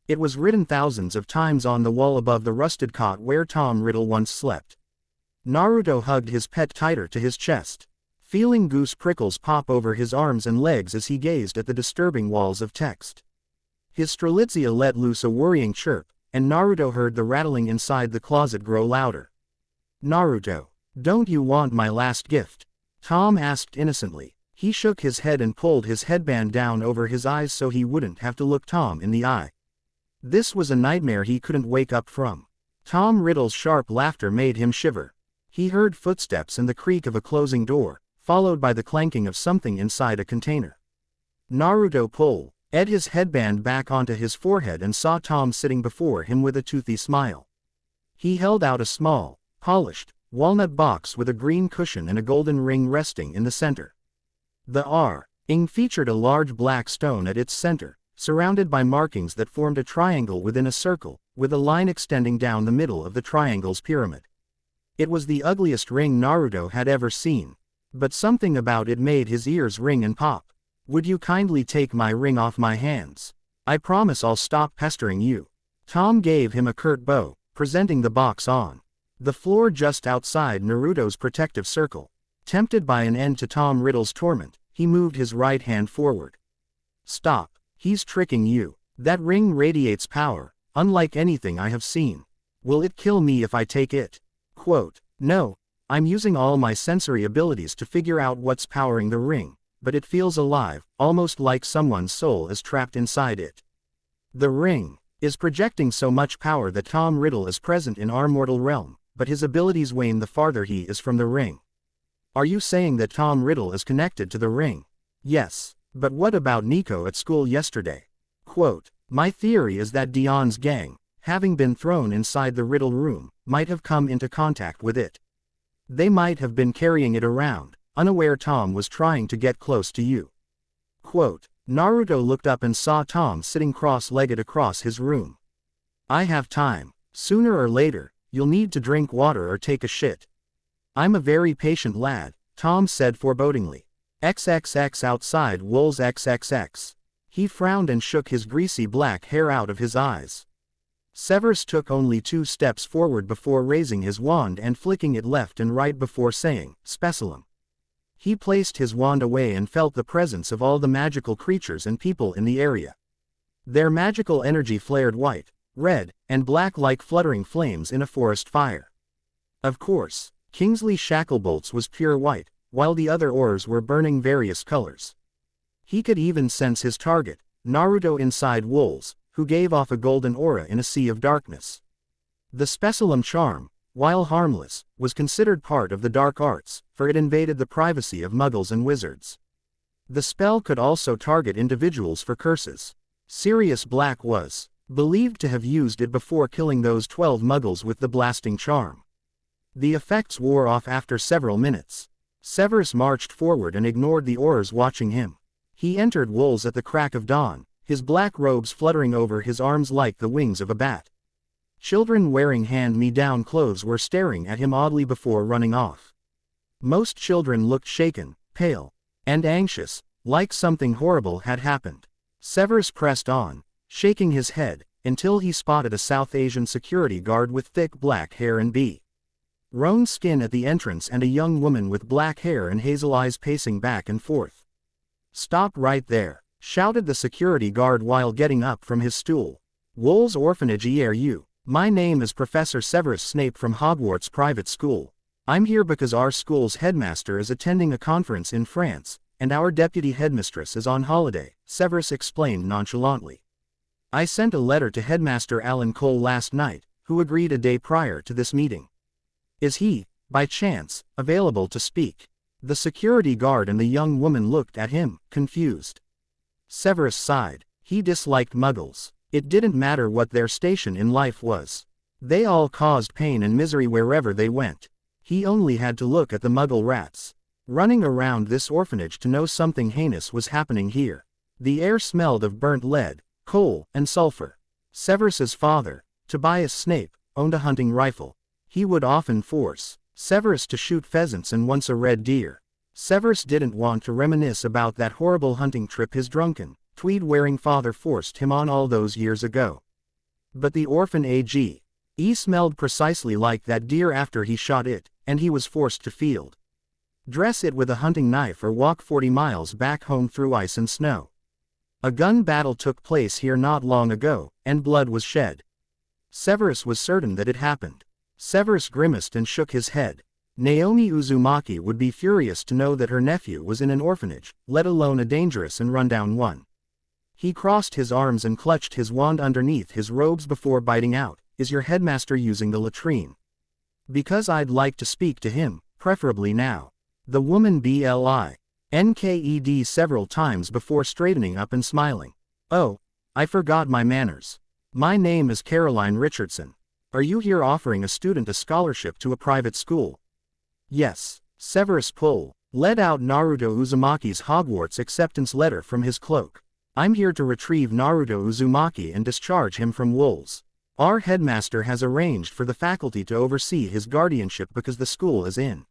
It was written thousands of times on the wall above the rusted cot where Tom Riddle once slept. Naruto hugged his pet tighter to his chest, feeling goose prickles pop over his arms and legs as he gazed at the disturbing walls of text. His Strelitzia let loose a worrying chirp, and Naruto heard the rattling inside the closet grow louder. "Naruto, don't you want my last gift?" Tom asked innocently. He shook his head and pulled his headband down over his eyes so he wouldn't have to look Tom in the eye. This was a nightmare he couldn't wake up from. Tom Riddle's sharp laughter made him shiver. He heard footsteps and the creak of a closing door, followed by the clanking of something inside a container. Naruto pulled his headband back onto his forehead and saw Tom sitting before him with a toothy smile. He held out a small, polished, walnut box with a green cushion and a golden ring resting in the center. The ring featured a large black stone at its center, surrounded by markings that formed a triangle within a circle, with a line extending down the middle of the triangle's pyramid. It was the ugliest ring Naruto had ever seen, but something about it made his ears ring and pop. "Would you kindly take my ring off my hands? I promise I'll stop pestering you." Tom gave him a curt bow, presenting the box on the floor just outside Naruto's protective circle. Tempted by an end to Tom Riddle's torment, he moved his right hand forward. "Stop, he's tricking you. That ring radiates power, unlike anything I have seen. Will it kill me if I take it?" Quote, "No, I'm using all my sensory abilities to figure out what's powering the ring, but it feels alive, almost like someone's soul is trapped inside it. The ring is projecting so much power that Tom Riddle is present in our mortal realm, but his abilities wane the farther he is from the ring." "Are you saying that Tom Riddle is connected to the ring?" "Yes, but what about Nico at school yesterday?" Quote, "My theory is that Dion's gang, having been thrown inside the Riddle room, might have come into contact with it. They might have been carrying it around, unaware Tom was trying to get close to you." Quote, Naruto looked up and saw Tom sitting cross-legged across his room. "I have time. Sooner or later, you'll need to drink water or take a shit." "I'm a very patient lad," Tom said forebodingly. "XXX outside Wool's XXX. He frowned and shook his greasy black hair out of his eyes. Severus took only 2 steps forward before raising his wand and flicking it left and right before saying, "Speculum." He placed his wand away and felt the presence of all the magical creatures and people in the area. Their magical energy flared white, red, and black like fluttering flames in a forest fire. Of course, Kingsley Shacklebolt's was pure white, while the other ores were burning various colors. He could even sense his target, Naruto inside Wool's, who gave off a golden aura in a sea of darkness. The Speculum charm, while harmless, was considered part of the dark arts, for it invaded the privacy of muggles and wizards. The spell could also target individuals for curses. Sirius Black was believed to have used it before killing those 12 muggles with the blasting charm. The effects wore off after several minutes. Severus marched forward and ignored the Aurors watching him. He entered Wool's at the crack of dawn, his black robes fluttering over his arms like the wings of a bat. Children wearing hand-me-down clothes were staring at him oddly before running off. Most children looked shaken, pale, and anxious, like something horrible had happened. Severus pressed on, shaking his head, until he spotted a South Asian security guard with thick black hair and roan skin at the entrance and a young woman with black hair and hazel eyes pacing back and forth. "Stop right there," shouted the security guard while getting up from his stool. "Wool's Orphanage ERU. My name is Professor Severus Snape from Hogwarts Private School. I'm here because our school's headmaster is attending a conference in France, and our deputy headmistress is on holiday," Severus explained nonchalantly. "I sent a letter to Headmaster Alan Cole last night, who agreed a day prior to this meeting. Is he, by chance, available to speak?" The security guard and the young woman looked at him, confused. Severus sighed. He disliked muggles. It didn't matter what their station in life was. They all caused pain and misery wherever they went. He only had to look at the muggle rats running around this orphanage to know something heinous was happening here. The air smelled of burnt lead, coal, and sulfur. Severus's father, Tobias Snape, owned a hunting rifle. He would often force Severus to shoot pheasants and once a red deer. Severus didn't want to reminisce about that horrible hunting trip his drunken, tweed-wearing father forced him on all those years ago. But the orphan A.G. smelled precisely like that deer after he shot it, and he was forced to field dress it with a hunting knife or walk 40 miles back home through ice and snow. A gun battle took place here not long ago, and blood was shed. Severus was certain that it happened. Severus grimaced and shook his head. Naomi Uzumaki would be furious to know that her nephew was in an orphanage, let alone a dangerous and rundown one. He crossed his arms and clutched his wand underneath his robes before biting out, "Is your headmaster using the latrine?" "Because I'd like to speak to him, preferably now." The woman blinked several times before straightening up and smiling. "Oh, I forgot my manners. My name is Caroline Richardson. Are you here offering a student a scholarship to a private school?" "Yes." Severus led out Naruto Uzumaki's Hogwarts acceptance letter from his cloak. "I'm here to retrieve Naruto Uzumaki and discharge him from Wolves. Our headmaster has arranged for the faculty to oversee his guardianship because the school is in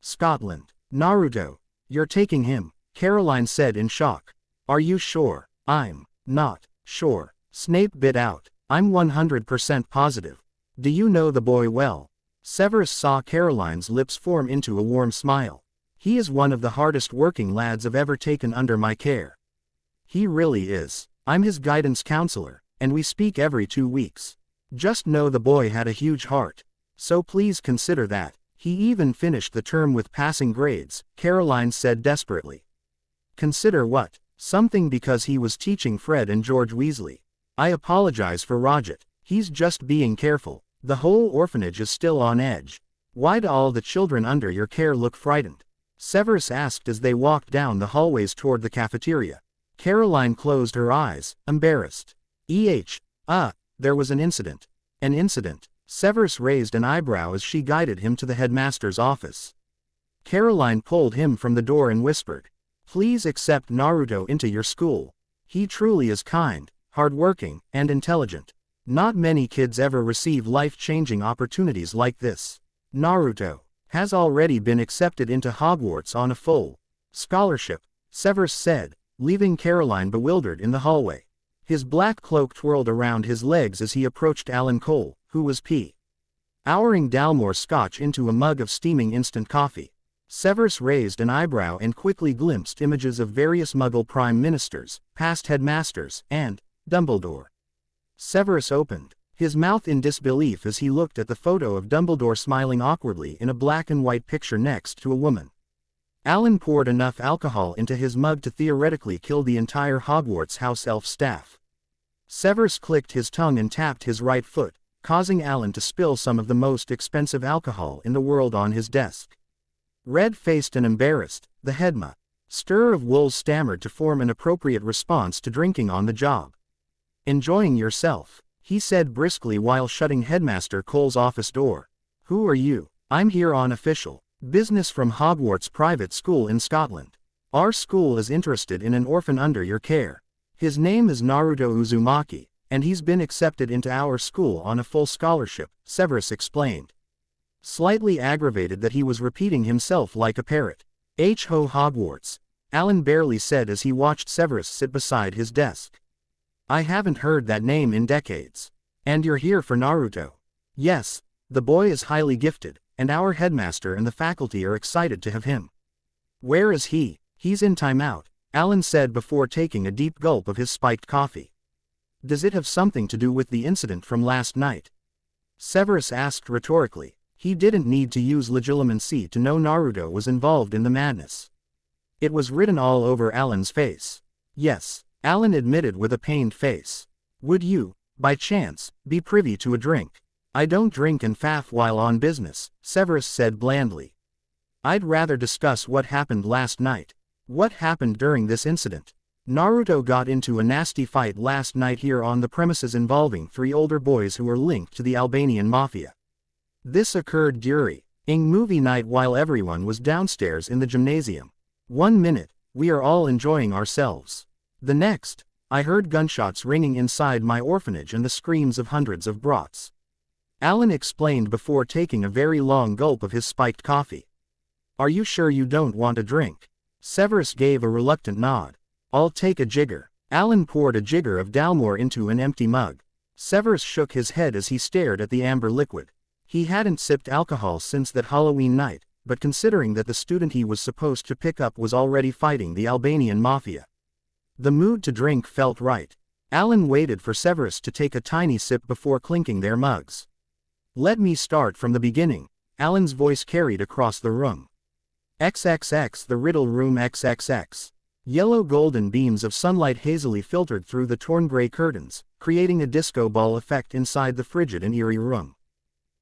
Scotland." "Naruto, you're taking him," Caroline said in shock. "Are you sure?" "I'm not sure," Snape bit out. "I'm 100% positive. Do you know the boy well?" Severus saw Caroline's lips form into a warm smile. "He is one of the hardest working lads I've ever taken under my care. He really is. I'm his guidance counselor, and we speak every 2 weeks. Just know the boy had a huge heart. So please consider that. He even finished the term with passing grades," Caroline said desperately. "Consider what?" "Something because he was teaching Fred and George Weasley. I apologize for Roget. He's just being careful. The whole orphanage is still on edge." "Why do all the children under your care look frightened?" Severus asked as they walked down the hallways toward the cafeteria. Caroline closed her eyes, embarrassed. There was an incident." "An incident?" Severus raised an eyebrow as she guided him to the headmaster's office. Caroline pulled him from the door and whispered, "Please accept Naruto into your school. He truly is kind, hardworking, and intelligent. Not many kids ever receive life-changing opportunities like this. Naruto has already been accepted into Hogwarts on a full scholarship," Severus said, leaving Caroline bewildered in the hallway. His black cloak twirled around his legs as he approached Alan Cole, who was pouring Dalmore scotch into a mug of steaming instant coffee. Severus raised an eyebrow and quickly glimpsed images of various Muggle prime ministers, past headmasters, and Dumbledore. Severus opened his mouth in disbelief as he looked at the photo of Dumbledore smiling awkwardly in a black and white picture next to a woman. Alan poured enough alcohol into his mug to theoretically kill the entire Hogwarts house elf staff. Severus clicked his tongue and tapped his right foot, causing Alan to spill some of the most expensive alcohol in the world on his desk. Red-faced and embarrassed, the headmaster of Wolves stammered to form an appropriate response to drinking on the job. "Enjoying yourself," he said briskly while shutting Headmaster Cole's office door. "Who are you?" "I'm here on official business from Hogwarts Private School in Scotland. Our school is interested in an orphan under your care. His name is Naruto Uzumaki, and he's been accepted into our school on a full scholarship," Severus explained. Slightly aggravated that he was repeating himself like a parrot. Hogwarts," Alan barely said as he watched Severus sit beside his desk. "I haven't heard that name in decades. And you're here for Naruto?" "Yes, the boy is highly gifted, and our headmaster and the faculty are excited to have him." "Where is he?" "He's in timeout," Alan said before taking a deep gulp of his spiked coffee. "Does it have something to do with the incident from last night?" Severus asked rhetorically. He didn't need to use legilimency to know Naruto was involved in the madness. It was written all over Alan's face. "Yes," Alan admitted with a pained face. "Would you, by chance, be privy to a drink?" "I don't drink and faff while on business," Severus said blandly. "I'd rather discuss what happened last night." "What happened during this incident?" "Naruto got into a nasty fight last night here on the premises involving 3 older boys who were linked to the Albanian mafia. This occurred during movie night while everyone was downstairs in the gymnasium. 1 minute, we are all enjoying ourselves. The next, I heard gunshots ringing inside my orphanage and the screams of hundreds of brats. Alan explained before taking a very long gulp of his spiked coffee. Are you sure you don't want a drink? Severus gave a reluctant nod. I'll take a jigger. Alan poured a jigger of Dalmore into an empty mug. Severus shook his head as he stared at the amber liquid. He hadn't sipped alcohol since that Halloween night, but considering that the student he was supposed to pick up was already fighting the Albanian mafia, the mood to drink felt right. Alan waited for Severus to take a tiny sip before clinking their mugs. Let me start from the beginning, Alan's voice carried across the room. XXX, the Riddle Room XXX. Yellow golden beams of sunlight hazily filtered through the torn gray curtains, creating a disco ball effect inside the frigid and eerie room.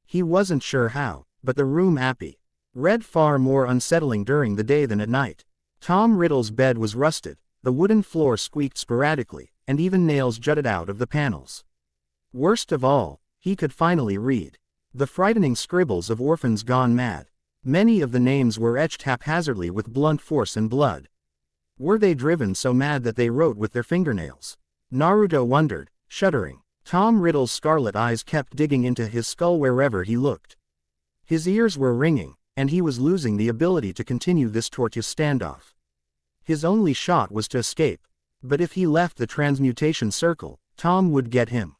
He wasn't sure how, but the room appy read far more unsettling during the day than at night. Tom Riddle's bed was rusted, the wooden floor squeaked sporadically, and even nails jutted out of the panels. Worst of all, he could finally read the frightening scribbles of orphans gone mad. Many of the names were etched haphazardly with blunt force and blood. Were they driven so mad that they wrote with their fingernails? Naurto wondered, shuddering. Tom Riddle's scarlet eyes kept digging into his skull wherever he looked. His ears were ringing, and he was losing the ability to continue this tortuous standoff. His only shot was to escape, but if he left the transmutation circle, Tom would get him.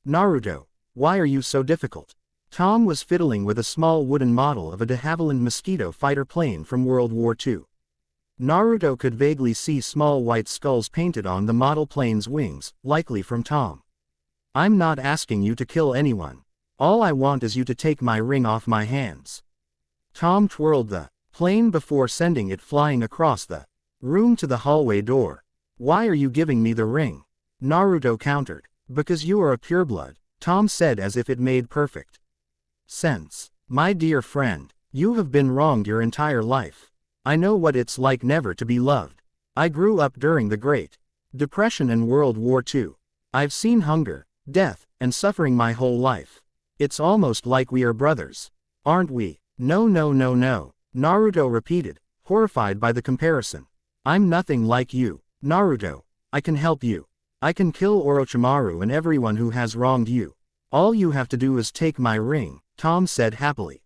Naurto, why are you so difficult? Tom was fiddling with a small wooden model of a de Havilland Mosquito fighter plane from World War II. Naurto could vaguely see small white skulls painted on the model plane's wings, likely from Tom. I'm not asking you to kill anyone. All I want is you to take my ring off my hands. Tom twirled the plane before sending it flying across the room to the hallway door. Why are you giving me the ring? Naurto countered. Because you are a pureblood, Tom said as if it made perfect sense. My dear friend, you have been wronged your entire life. I know what it's like never to be loved. I grew up during the Great Depression and World War II. I've seen hunger, death, and suffering my whole life. It's almost like we are brothers. Aren't we? No, Naurto repeated, horrified by the comparison. I'm nothing like you, Naurto. I can help you. I can kill Orochimaru and everyone who has wronged you. All you have to do is take my ring, Tom said happily.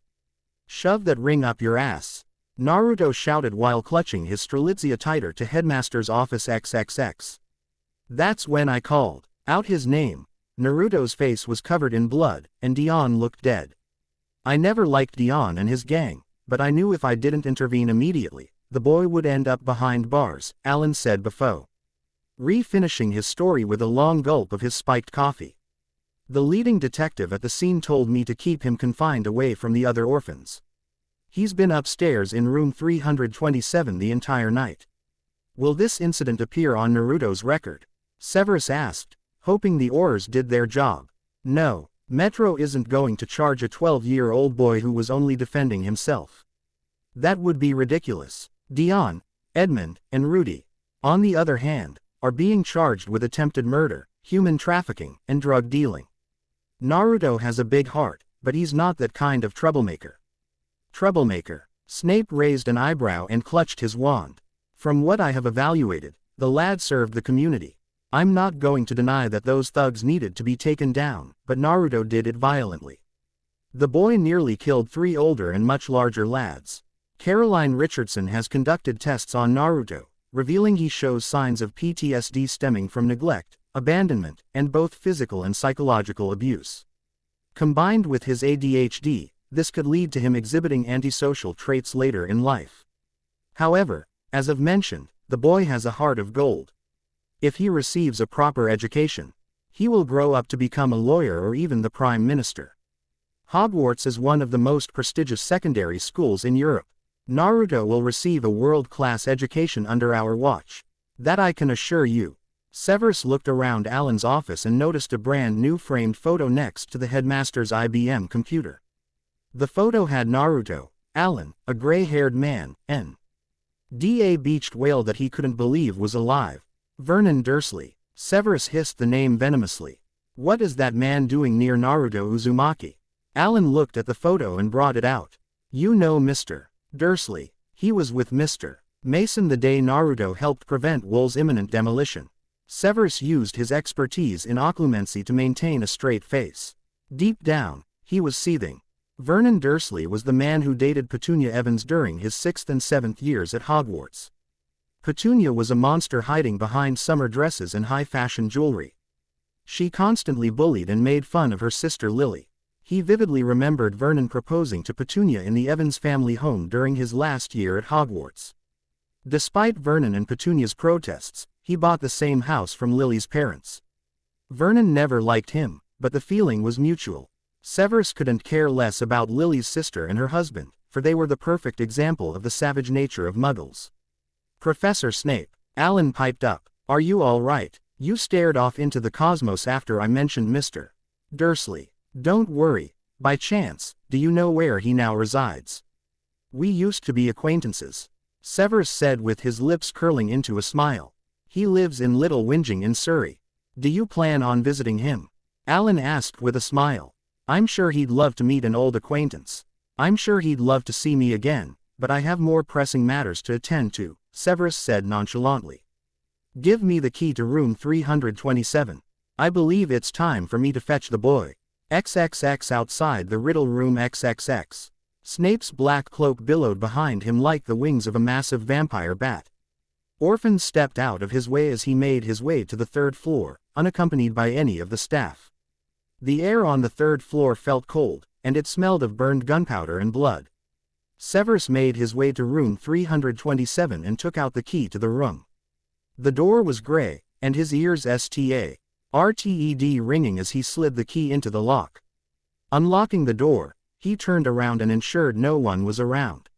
Shove that ring up your ass, Naurto shouted while clutching his Strelitzia tighter to Headmaster's office XXX. That's when I called out his name. Naruto's face was covered in blood, and Dion looked dead. I never liked Dion and his gang, but I knew if I didn't intervene immediately, the boy would end up behind bars, Alan said before re-finishing his story with a long gulp of his spiked coffee. The leading detective at the scene told me to keep him confined away from the other orphans. He's been upstairs in room 327 the entire night. Will this incident appear on Naruto's record? Severus asked, hoping the Aurors did their job. No, Metro isn't going to charge a 12-year-old boy who was only defending himself. That would be ridiculous. Dion, Edmund, and Rudy, on the other hand, are being charged with attempted murder, human trafficking, and drug dealing. Naruto has a big heart, but he's not that kind of troublemaker. Troublemaker. Snape raised an eyebrow and clutched his wand. From what I have evaluated, the lad served the community. I'm not going to deny that those thugs needed to be taken down, but Naruto did it violently. The boy nearly killed 3 older and much larger lads. Caroline Richardson has conducted tests on Naruto, revealing he shows signs of PTSD stemming from neglect, abandonment, and both physical and psychological abuse. Combined with his ADHD, this could lead to him exhibiting antisocial traits later in life. However, as I've mentioned, the boy has a heart of gold. If he receives a proper education, he will grow up to become a lawyer or even the Prime Minister. Hogwarts is one of the most prestigious secondary schools in Europe. Naruto will receive a world-class education under our watch. That I can assure you. Severus looked around Alan's office and noticed a brand new framed photo next to the headmaster's IBM computer. The photo had Naruto, Alan, a gray-haired man, N.D.A. beached whale that he couldn't believe was alive. Vernon Dursley. Severus hissed the name venomously. What is that man doing near Naruto Uzumaki? Alan looked at the photo and brought it out. You know Mr. Dursley. He was with Mr. Mason the day Naruto helped prevent Wool's imminent demolition. Severus used his expertise in occlumency to maintain a straight face. Deep down, he was seething. Vernon Dursley was the man who dated Petunia Evans during his 6th and 7th years at Hogwarts. Petunia was a monster hiding behind summer dresses and high-fashion jewelry. She constantly bullied and made fun of her sister Lily. He vividly remembered Vernon proposing to Petunia in the Evans family home during his last year at Hogwarts. Despite Vernon and Petunia's protests, he bought the same house from Lily's parents. Vernon never liked him, but the feeling was mutual. Severus couldn't care less about Lily's sister and her husband, for they were the perfect example of the savage nature of Muggles. "Professor Snape," Alan piped up, "are you all right? You stared off into the cosmos after I mentioned Mr. Dursley." "Don't worry. By chance, do you know where he now resides?" "We used to be acquaintances," Severus said with his lips curling into a smile. "He lives in Little Whinging in Surrey. Do you plan on visiting him?" Alan asked with a smile. "I'm sure he'd love to meet an old acquaintance. I'm sure he'd love to see me again, but I have more pressing matters to attend to," Severus said nonchalantly. "Give me the key to room 327. I believe it's time for me to fetch the boy. XXX outside the Riddle Room XXX. Snape's black cloak billowed behind him like the wings of a massive vampire bat. Orphan stepped out of his way as he made his way to the 3rd floor, unaccompanied by any of the staff. The air on the 3rd floor felt cold, and it smelled of burned gunpowder and blood. Severus made his way to room 327 and took out the key to the room. The door was gray, and his ears RTED ringing as he slid the key into the lock. Unlocking the door, he turned around and ensured no one was around.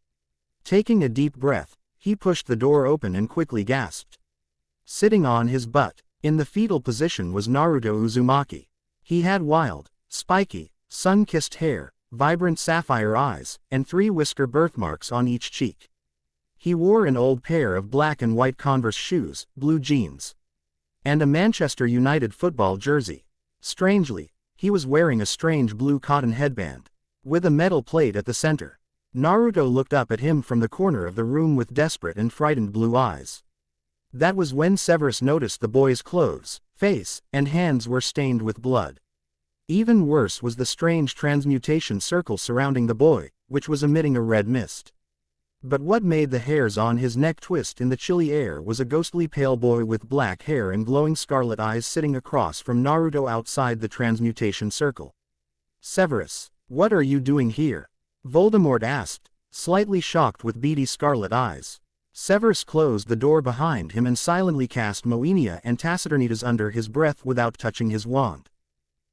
Taking a deep breath, he pushed the door open and quickly gasped. Sitting on his butt, in the fetal position, was Naruto Uzumaki. He had wild, spiky, sun-kissed hair, vibrant sapphire eyes, and 3 whisker birthmarks on each cheek. He wore an old pair of black and white Converse shoes, blue jeans, and a Manchester United football jersey. Strangely, he was wearing a strange blue cotton headband, with a metal plate at the center. Naruto looked up at him from the corner of the room with desperate and frightened blue eyes. That was when Severus noticed the boy's clothes, face, and hands were stained with blood. Even worse was the strange transmutation circle surrounding the boy, which was emitting a red mist. But what made the hairs on his neck twist in the chilly air was a ghostly pale boy with black hair and glowing scarlet eyes sitting across from Naruto outside the transmutation circle. "Severus, what are you doing here?" Voldemort asked, slightly shocked with beady scarlet eyes. Severus closed the door behind him and silently cast Moenia and Taciturnitas under his breath without touching his wand.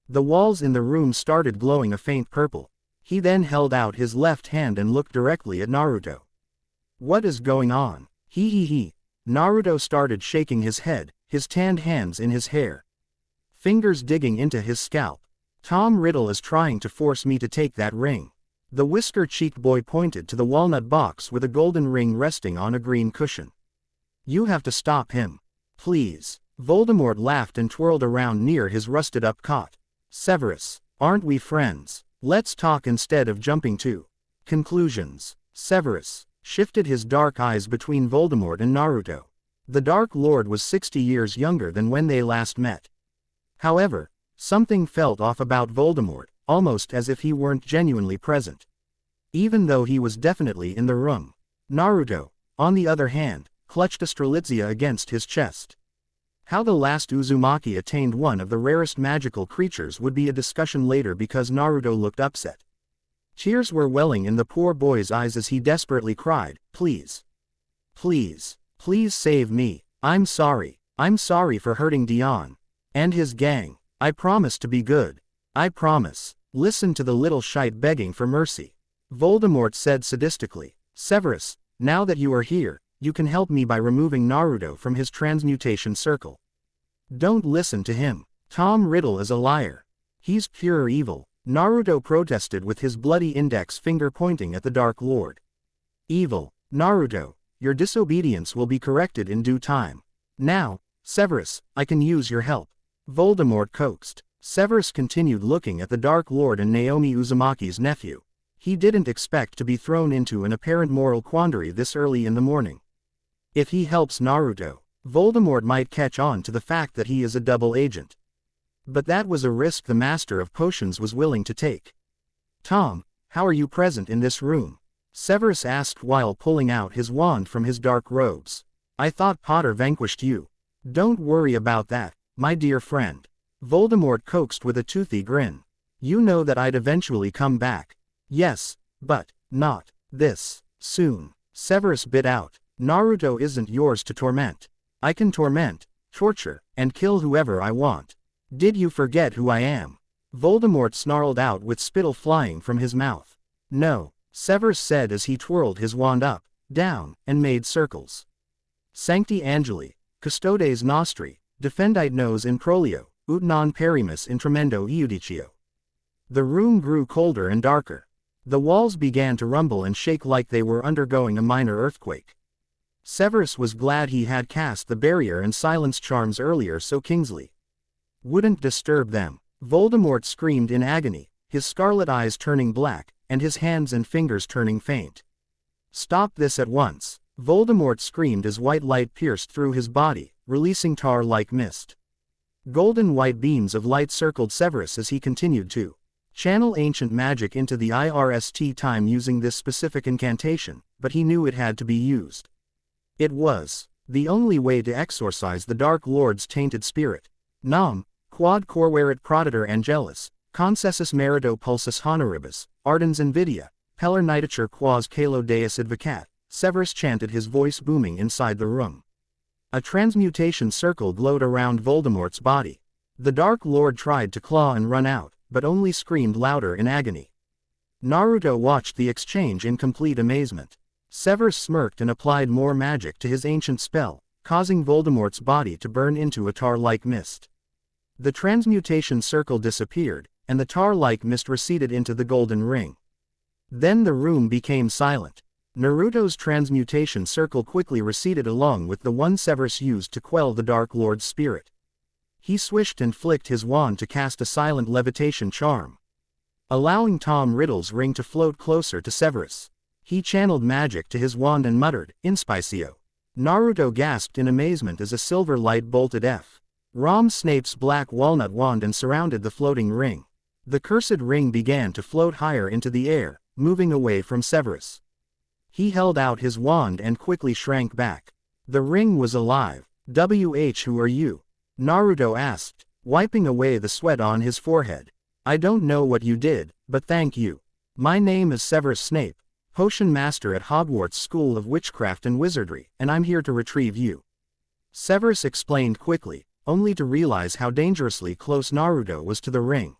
The walls in the room started glowing a faint purple. He then held out his left hand and looked directly at Naruto. "What is going on?" He. Naruto started shaking his head, his tanned hands in his hair, fingers digging into his scalp. "Tom Riddle is trying to force me to take that ring." The whisker-cheeked boy pointed to the walnut box with a golden ring resting on a green cushion. "You have to stop him. Please." Voldemort laughed and twirled around near his rusted-up cot. "Severus, aren't we friends? Let's talk instead of jumping to conclusions." Severus shifted his dark eyes between Voldemort and Naruto. The Dark Lord was 60 years younger than when they last met. However, something felt off about Voldemort, almost as if he weren't genuinely present, even though he was definitely in the room. Naruto, on the other hand, clutched a Strelitzia against his chest. How the last Uzumaki attained one of the rarest magical creatures would be a discussion later because Naruto looked upset. Tears were welling in the poor boy's eyes as he desperately cried, "Please. Please. Please save me. I'm sorry. I'm sorry for hurting Dion and his gang. I promise to be good. I promise." "Listen to the little shite begging for mercy," Voldemort said sadistically. "Severus, now that you are here, you can help me by removing Naruto from his transmutation circle. Don't listen to him. Tom Riddle is a liar. He's pure evil." Naruto protested with his bloody index finger pointing at the Dark Lord. "Evil, Naruto, your disobedience will be corrected in due time. Now, Severus, I can use your help," Voldemort coaxed. Severus continued looking at the Dark Lord and Naomi Uzumaki's nephew. He didn't expect to be thrown into an apparent moral quandary this early in the morning. If he helps Naruto, Voldemort might catch on to the fact that he is a double agent. But that was a risk the Master of Potions was willing to take. "Tom, how are you present in this room?" Severus asked while pulling out his wand from his dark robes. "I thought Potter vanquished you." "Don't worry about that, my dear friend." Voldemort coaxed with a toothy grin. "You know that I'd eventually come back." "Yes, but not this soon." Severus bit out. "Naruto isn't yours to torment. I can torment, torture, and kill whoever I want. Did you forget who I am?" Voldemort snarled out with spittle flying from his mouth. "No," Severus said as he twirled his wand up, down, and made circles. "Sancti Angeli, Custodes Nostri, defendite nos in prolio, ut non perimus in tremendo iudicio." The room grew colder and darker. The walls began to rumble and shake like they were undergoing a minor earthquake. Severus was glad he had cast the barrier and silence charms earlier so Kingsley wouldn't disturb them. Voldemort screamed in agony, his scarlet eyes turning black, and his hands and fingers turning faint. "Stop this at once!" Voldemort screamed as white light pierced through his body, releasing tar-like mist. Golden white beams of light circled Severus as he continued to channel ancient magic into the IRST time using this specific incantation, but he knew it had to be used. It was the only way to exorcise the Dark Lord's tainted spirit. Nam, quod corverit proditor angelus, concessus merito pulsus honoribus, ardens invidia, peller nititure quas calo deus advocat, Severus chanted, his voice booming inside the room. A transmutation circle glowed around Voldemort's body. The Dark Lord tried to claw and run out, but only screamed louder in agony. Naruto watched the exchange in complete amazement. Severus smirked and applied more magic to his ancient spell, causing Voldemort's body to burn into a tar-like mist. The transmutation circle disappeared, and the tar-like mist receded into the golden ring. Then the room became silent. Naruto's transmutation circle quickly receded along with the one Severus used to quell the Dark Lord's spirit. He swished and flicked his wand to cast a silent levitation charm, allowing Tom Riddle's ring to float closer to Severus. He channeled magic to his wand and muttered, "Inspicio." Naruto gasped in amazement as a silver light bolted from Snape's black walnut wand and surrounded the floating ring. The cursed ring began to float higher into the air, moving away from Severus. He held out his wand and quickly shrank back. The ring was alive. "Who are you?" Naruto asked, wiping away the sweat on his forehead. "I don't know what you did, but thank you. My name is Severus Snape, Potion Master at Hogwarts School of Witchcraft and Wizardry, and I'm here to retrieve you." Severus explained quickly, only to realize how dangerously close Naruto was to the ring.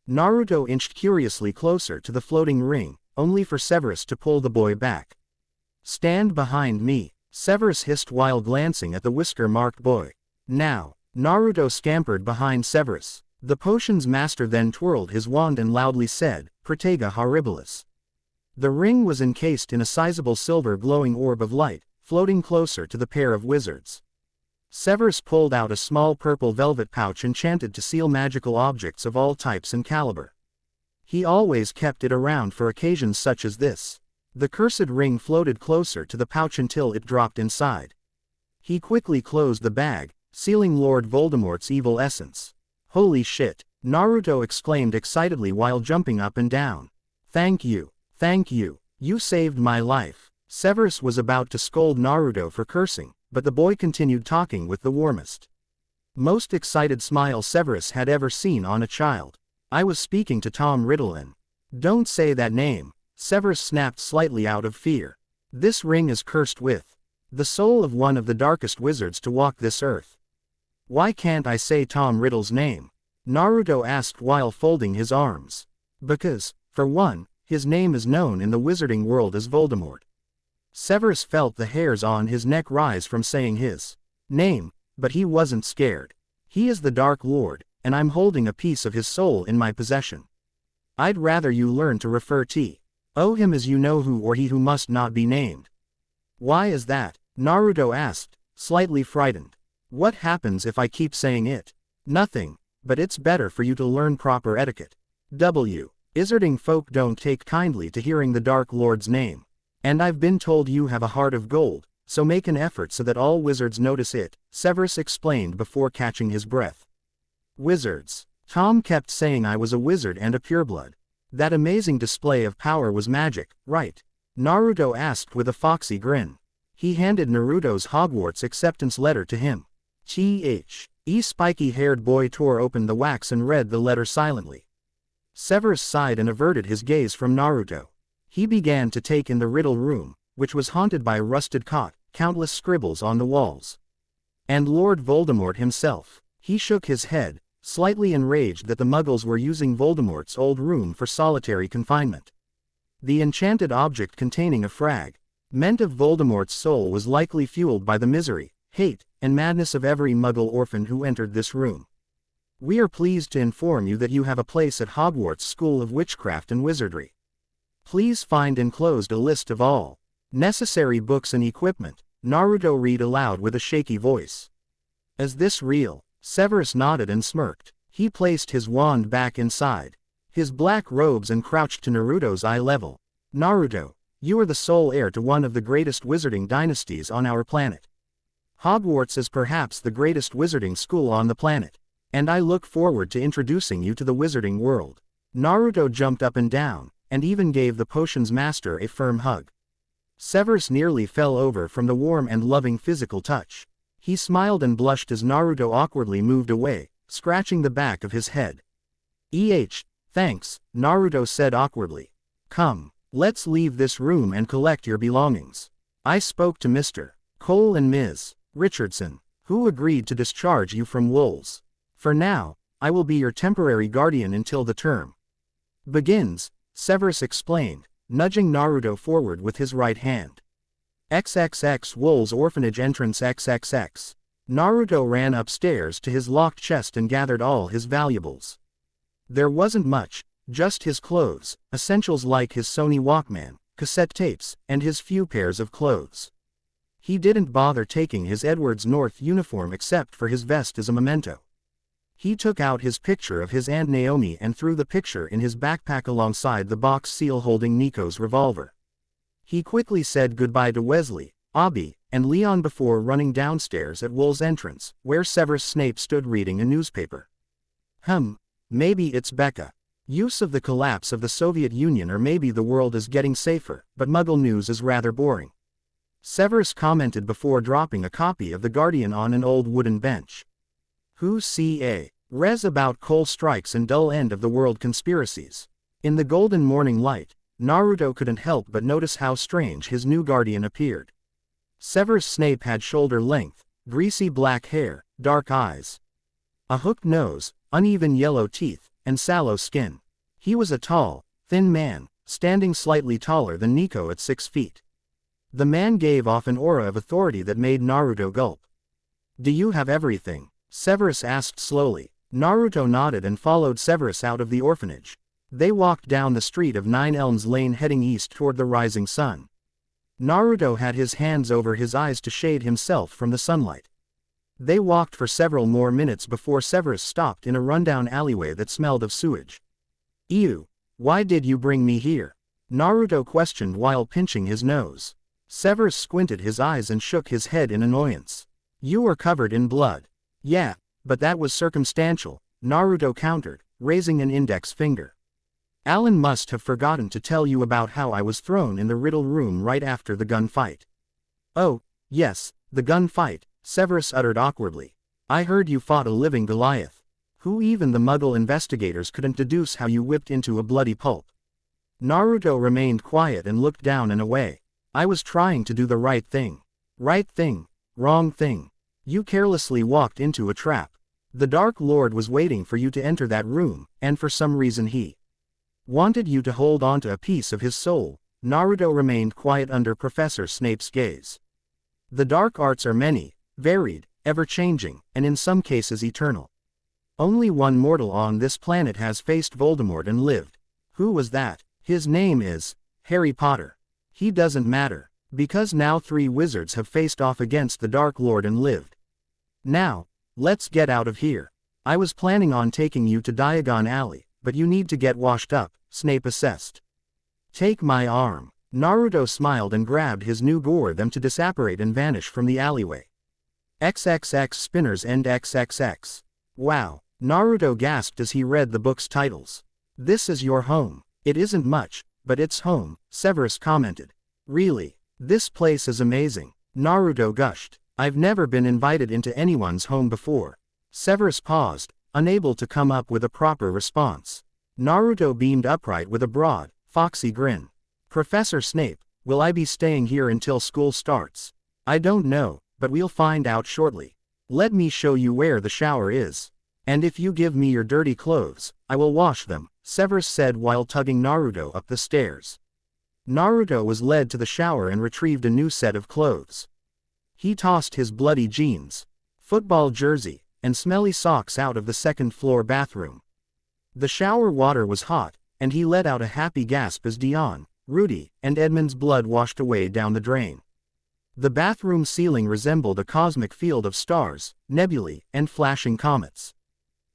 Naruto inched curiously closer to the floating ring, only for Severus to pull the boy back. "Stand behind me," Severus hissed while glancing at the whisker-marked boy. "Now." Naruto scampered behind Severus. The potion's master then twirled his wand and loudly said, "Protega horribilis." The ring was encased in a sizable silver glowing orb of light, floating closer to the pair of wizards. Severus pulled out a small purple velvet pouch enchanted to seal magical objects of all types and caliber. He always kept it around for occasions such as this. The cursed ring floated closer to the pouch until it dropped inside. He quickly closed the bag, sealing Lord Voldemort's evil essence. "Holy shit!" Naruto exclaimed excitedly while jumping up and down. Thank you. You saved my life." Severus was about to scold Naruto for cursing, but the boy continued talking with the warmest, most excited smile Severus had ever seen on a child. "I was speaking to Tom Riddle and—" "Don't say that name," Severus snapped slightly out of fear. "This ring is cursed with the soul of one of the darkest wizards to walk this earth." "Why can't I say Tom Riddle's name?" Naruto asked while folding his arms. "Because, for one, his name is known in the wizarding world as Voldemort." Severus felt the hairs on his neck rise from saying his name, but he wasn't scared. "He is the Dark Lord, and I'm holding a piece of his soul in my possession. I'd rather you learn to refer to him as you know who or he who must not be named." "Why is that?" Naruto asked, slightly frightened. "What happens if I keep saying it?" "Nothing, but it's better for you to learn proper etiquette. Wizarding folk don't take kindly to hearing the Dark Lord's name. And I've been told you have a heart of gold," so make an effort so that all wizards notice it, Severus explained before catching his breath. Wizards. Tom kept saying I was a wizard and a pureblood. That amazing display of power was magic, right? Naruto asked with a foxy grin. He handed Naruto's Hogwarts acceptance letter to him. The spiky-haired boy tore open the wax and read the letter silently. Severus sighed and averted his gaze from Naruto. He began to take in the riddle room, which was haunted by rusted cot, countless scribbles on the walls. And Lord Voldemort himself. He shook his head, slightly enraged that the Muggles were using Voldemort's old room for solitary confinement. The enchanted object containing a fragment of Voldemort's soul was likely fueled by the misery, hate, and madness of every Muggle orphan who entered this room. We are pleased to inform you that you have a place at Hogwarts School of Witchcraft and Wizardry. Please find enclosed a list of all necessary books and equipment, Naruto read aloud with a shaky voice. Is this real? Severus nodded and smirked. He placed his wand back inside his black robes and crouched to Naruto's eye level. Naruto, you are the sole heir to one of the greatest wizarding dynasties on our planet. Hogwarts is perhaps the greatest wizarding school on the planet, and I look forward to introducing you to the wizarding world. Naruto jumped up and down, and even gave the potion's master a firm hug. Severus nearly fell over from the warm and loving physical touch. He smiled and blushed as Naruto awkwardly moved away, scratching the back of his head. Thanks, Naruto said awkwardly. Come, let's leave this room and collect your belongings. I spoke to Mr. Cole and Ms. Richardson, who agreed to discharge you from Wolves. For now, I will be your temporary guardian until the term begins, Severus explained, nudging Naruto forward with his right hand. XXX Wolves Orphanage entrance XXX. Naruto ran upstairs to his locked chest and gathered all his valuables. There wasn't much, just his clothes, essentials like his Sony Walkman, cassette tapes, and his few pairs of clothes. He didn't bother taking his Edwards North uniform except for his vest as a memento. He took out his picture of his Aunt Naomi and threw the picture in his backpack alongside the box seal holding Nico's revolver. He quickly said goodbye to Wesley, Abby, and Leon before running downstairs at Wolves' entrance, where Severus Snape stood reading a newspaper. Maybe it's Becca. Use of the collapse of the Soviet Union, or maybe the world is getting safer, but Muggle news is rather boring. Severus commented before dropping a copy of The Guardian on an old wooden bench. Who's C.A. Res about coal strikes and dull end of the world conspiracies. In the golden morning light, Naruto couldn't help but notice how strange his new guardian appeared. Severus Snape had shoulder-length, greasy black hair, dark eyes, a hooked nose, uneven yellow teeth, and sallow skin. He was a tall, thin man, standing slightly taller than Nico at 6 feet. The man gave off an aura of authority that made Naruto gulp. Do you have everything? Severus asked slowly. Naruto nodded and followed Severus out of the orphanage. They walked down the street of Nine Elms Lane heading east toward the rising sun. Naruto had his hands over his eyes to shade himself from the sunlight. They walked for several more minutes before Severus stopped in a rundown alleyway that smelled of sewage. Ew, why did you bring me here? Naruto questioned while pinching his nose. Severus squinted his eyes and shook his head in annoyance. You were covered in blood. Yeah, but that was circumstantial, Naruto countered, raising an index finger. Alan must have forgotten to tell you about how I was thrown in the riddle room right after the gunfight. Oh, yes, the gunfight, Severus uttered awkwardly. I heard you fought a living Goliath. Who even the Muggle investigators couldn't deduce how you whipped into a bloody pulp. Naruto remained quiet and looked down and away. I was trying to do the right thing. Right thing, wrong thing. You carelessly walked into a trap. The Dark Lord was waiting for you to enter that room, and for some reason he wanted you to hold onto a piece of his soul. Naruto remained quiet under Professor Snape's gaze. The dark arts are many, varied, ever-changing, and in some cases eternal. Only one mortal on this planet has faced Voldemort and lived. Who was that? His name is Harry Potter. He doesn't matter, because now 3 wizards have faced off against the Dark Lord and lived. Now, let's get out of here. I was planning on taking you to Diagon Alley, but you need to get washed up, Snape assessed. Take my arm. Naruto smiled and grabbed his new gore them to disapparate and vanish from the alleyway. XXX Spinners End XXX. Wow, Naruto gasped as he read the book's titles. This is your home. It isn't much, but it's home, Severus commented. Really? This place is amazing. Naruto gushed. I've never been invited into anyone's home before. Severus paused, unable to come up with a proper response. Naruto beamed upright with a broad, foxy grin. Professor Snape, will I be staying here until school starts? I don't know, but we'll find out shortly. Let me show you where the shower is. And if you give me your dirty clothes, I will wash them, Severus said while tugging Naruto up the stairs. Naruto was led to the shower and retrieved a new set of clothes. He tossed his bloody jeans, football jersey, and smelly socks out of the second-floor bathroom. The shower water was hot, and he let out a happy gasp as Dion, Rudy, and Edmund's blood washed away down the drain. The bathroom ceiling resembled a cosmic field of stars, nebulae, and flashing comets.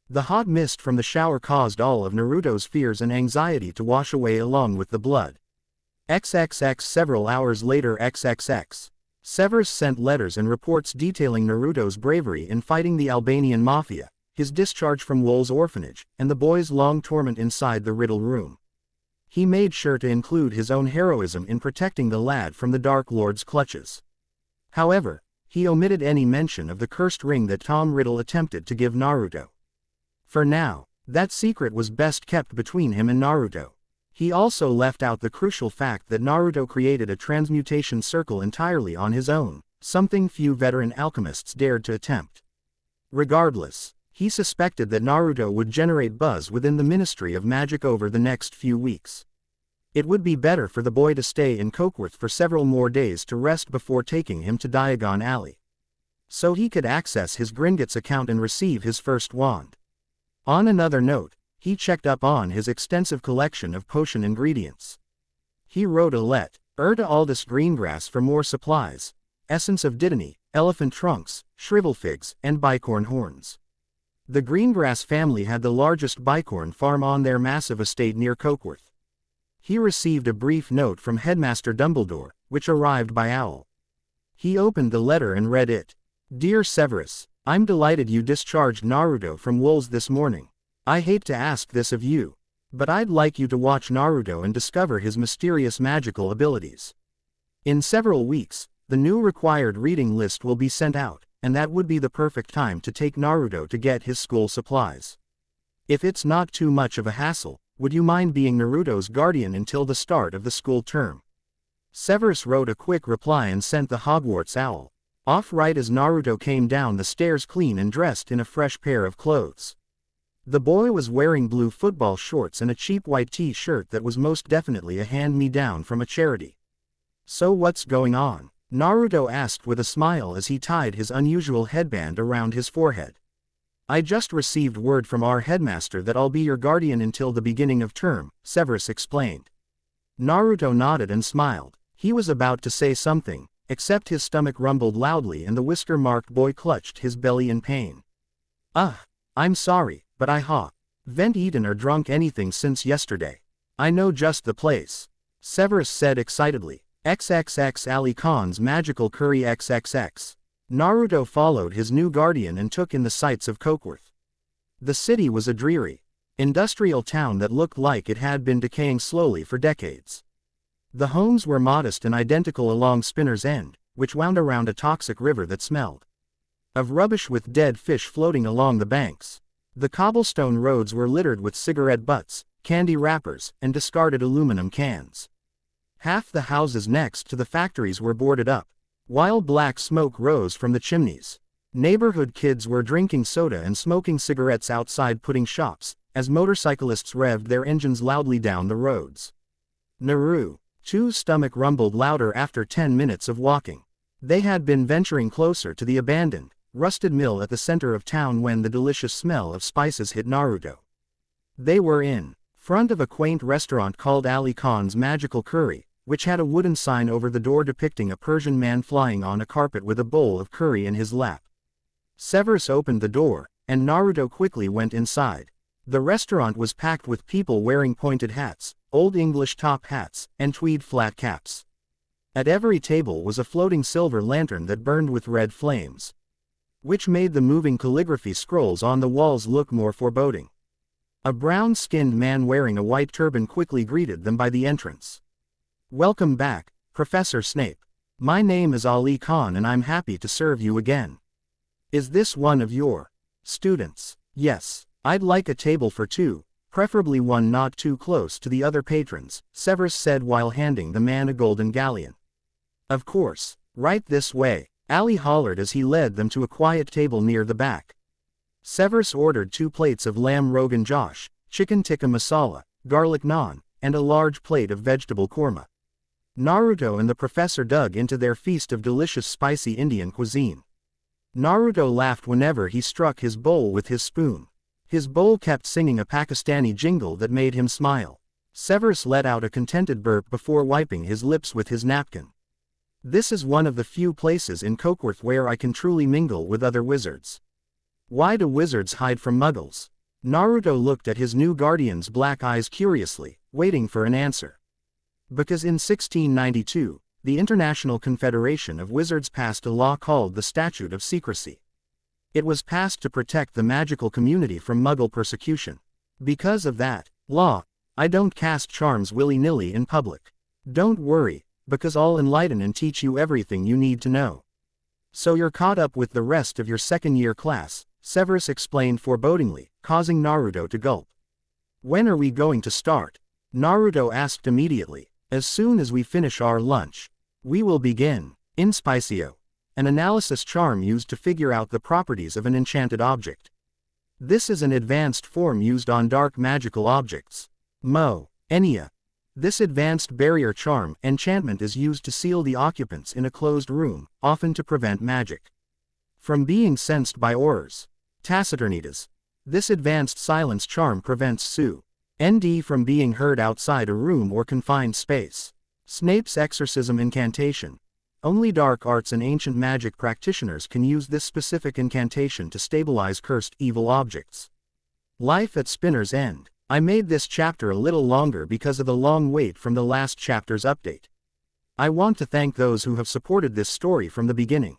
The hot mist from the shower caused all of Naruto's fears and anxiety to wash away along with the blood. XXX Several hours later XXX. Severus sent letters and reports detailing Naruto's bravery in fighting the Albanian mafia, his discharge from Wool's orphanage, and the boy's long torment inside the Riddle Room. He made sure to include his own heroism in protecting the lad from the Dark Lord's clutches. However, he omitted any mention of the cursed ring that Tom Riddle attempted to give Naruto. For now, that secret was best kept between him and Naruto. He also left out the crucial fact that Naruto created a transmutation circle entirely on his own, something few veteran alchemists dared to attempt. Regardless, he suspected that Naruto would generate buzz within the Ministry of Magic over the next few weeks. It would be better for the boy to stay in Cokeworth for several more days to rest before taking him to Diagon Alley, so he could access his Gringotts account and receive his first wand. On another note, he checked up on his extensive collection of potion ingredients. He wrote a letter to Aldous Greengrass for more supplies, essence of Dittany, elephant trunks, shrivelfigs, and bicorn horns. The Greengrass family had the largest bicorn farm on their massive estate near Cokeworth. He received a brief note from Headmaster Dumbledore, which arrived by owl. He opened the letter and read it. Dear Severus, I'm delighted you discharged Naruto from Wool's this morning. I hate to ask this of you, but I'd like you to watch Naruto and discover his mysterious magical abilities. In several weeks, the new required reading list will be sent out, and that would be the perfect time to take Naruto to get his school supplies. If it's not too much of a hassle, would you mind being Naruto's guardian until the start of the school term? Severus wrote a quick reply and sent the Hogwarts owl off right as Naruto came down the stairs clean and dressed in a fresh pair of clothes. The boy was wearing blue football shorts and a cheap white t-shirt that was most definitely a hand-me-down from a charity. So what's going on? Naruto asked with a smile as he tied his unusual headband around his forehead. I just received word from our headmaster that I'll be your guardian until the beginning of term, Severus explained. Naruto nodded and smiled. He was about to say something, except his stomach rumbled loudly and the whisker-marked boy clutched his belly in pain. I'm sorry, but I haven't eaten or drunk anything since yesterday. I know just the place, Severus said excitedly. XXX Ali Khan's magical curry XXX. Naruto followed his new guardian and took in the sights of Cokeworth. The city was a dreary, industrial town that looked like it had been decaying slowly for decades. The homes were modest and identical along Spinner's End, which wound around a toxic river that smelled of rubbish with dead fish floating along the banks. The cobblestone roads were littered with cigarette butts, candy wrappers, and discarded aluminum cans. Half the houses next to the factories were boarded up, while black smoke rose from the chimneys. Neighborhood kids were drinking soda and smoking cigarettes outside pudding shops, as motorcyclists revved their engines loudly down the roads. Naruto's stomach rumbled louder after 10 minutes of walking. They had been venturing closer to the abandoned, rusted mill at the center of town when the delicious smell of spices hit Naruto. They were in front of a quaint restaurant called Ali Khan's Magical Curry, which had a wooden sign over the door depicting a Persian man flying on a carpet with a bowl of curry in his lap. Severus opened the door, and Naruto quickly went inside. The restaurant was packed with people wearing pointed hats, old English top hats, and tweed flat caps. At every table was a floating silver lantern that burned with red flames, which made the moving calligraphy scrolls on the walls look more foreboding. A brown-skinned man wearing a white turban quickly greeted them by the entrance. "Welcome back, Professor Snape. My name is Ali Khan and I'm happy to serve you again. Is this one of your students?" "Yes. I'd like a table for two, preferably one not too close to the other patrons," Severus said while handing the man a golden galleon. "Of course. Right this way," Ali hollered as he led them to a quiet table near the back. Severus ordered 2 plates of lamb rogan josh, chicken tikka masala, garlic naan, and a large plate of vegetable korma. Naurto and the professor dug into their feast of delicious spicy Indian cuisine. Naurto laughed whenever he struck his bowl with his spoon. His bowl kept singing a Pakistani jingle that made him smile. Severus let out a contented burp before wiping his lips with his napkin. "This is one of the few places in Hogwarts where I can truly mingle with other wizards. Why do wizards hide from muggles?" Naurto looked at his new guardian's black eyes curiously, waiting for an answer. "Because in 1692, the International Confederation of Wizards passed a law called the Statute of Secrecy. It was passed to protect the magical community from muggle persecution. Because of that law, I don't cast charms willy-nilly in public. Don't worry, because I'll enlighten and teach you everything you need to know. So you're caught up with the rest of your second-year class," Severus explained forebodingly, causing Naurto to gulp. "When are we going to start?" Naurto asked immediately. "As soon as we finish our lunch. We will begin Inspicio, an analysis charm used to figure out the properties of an enchanted object. This is an advanced form used on dark magical objects. Enia. This advanced barrier charm enchantment is used to seal the occupants in a closed room, often to prevent magic from being sensed by aurors. Taciturnitas. This advanced silence charm prevents ND from being heard outside a room or confined space. Snape's exorcism incantation. Only dark arts and ancient magic practitioners can use this specific incantation to stabilize cursed evil objects. Life at Spinner's End. I made this chapter a little longer because of the long wait from the last chapter's update. I want to thank those who have supported this story from the beginning.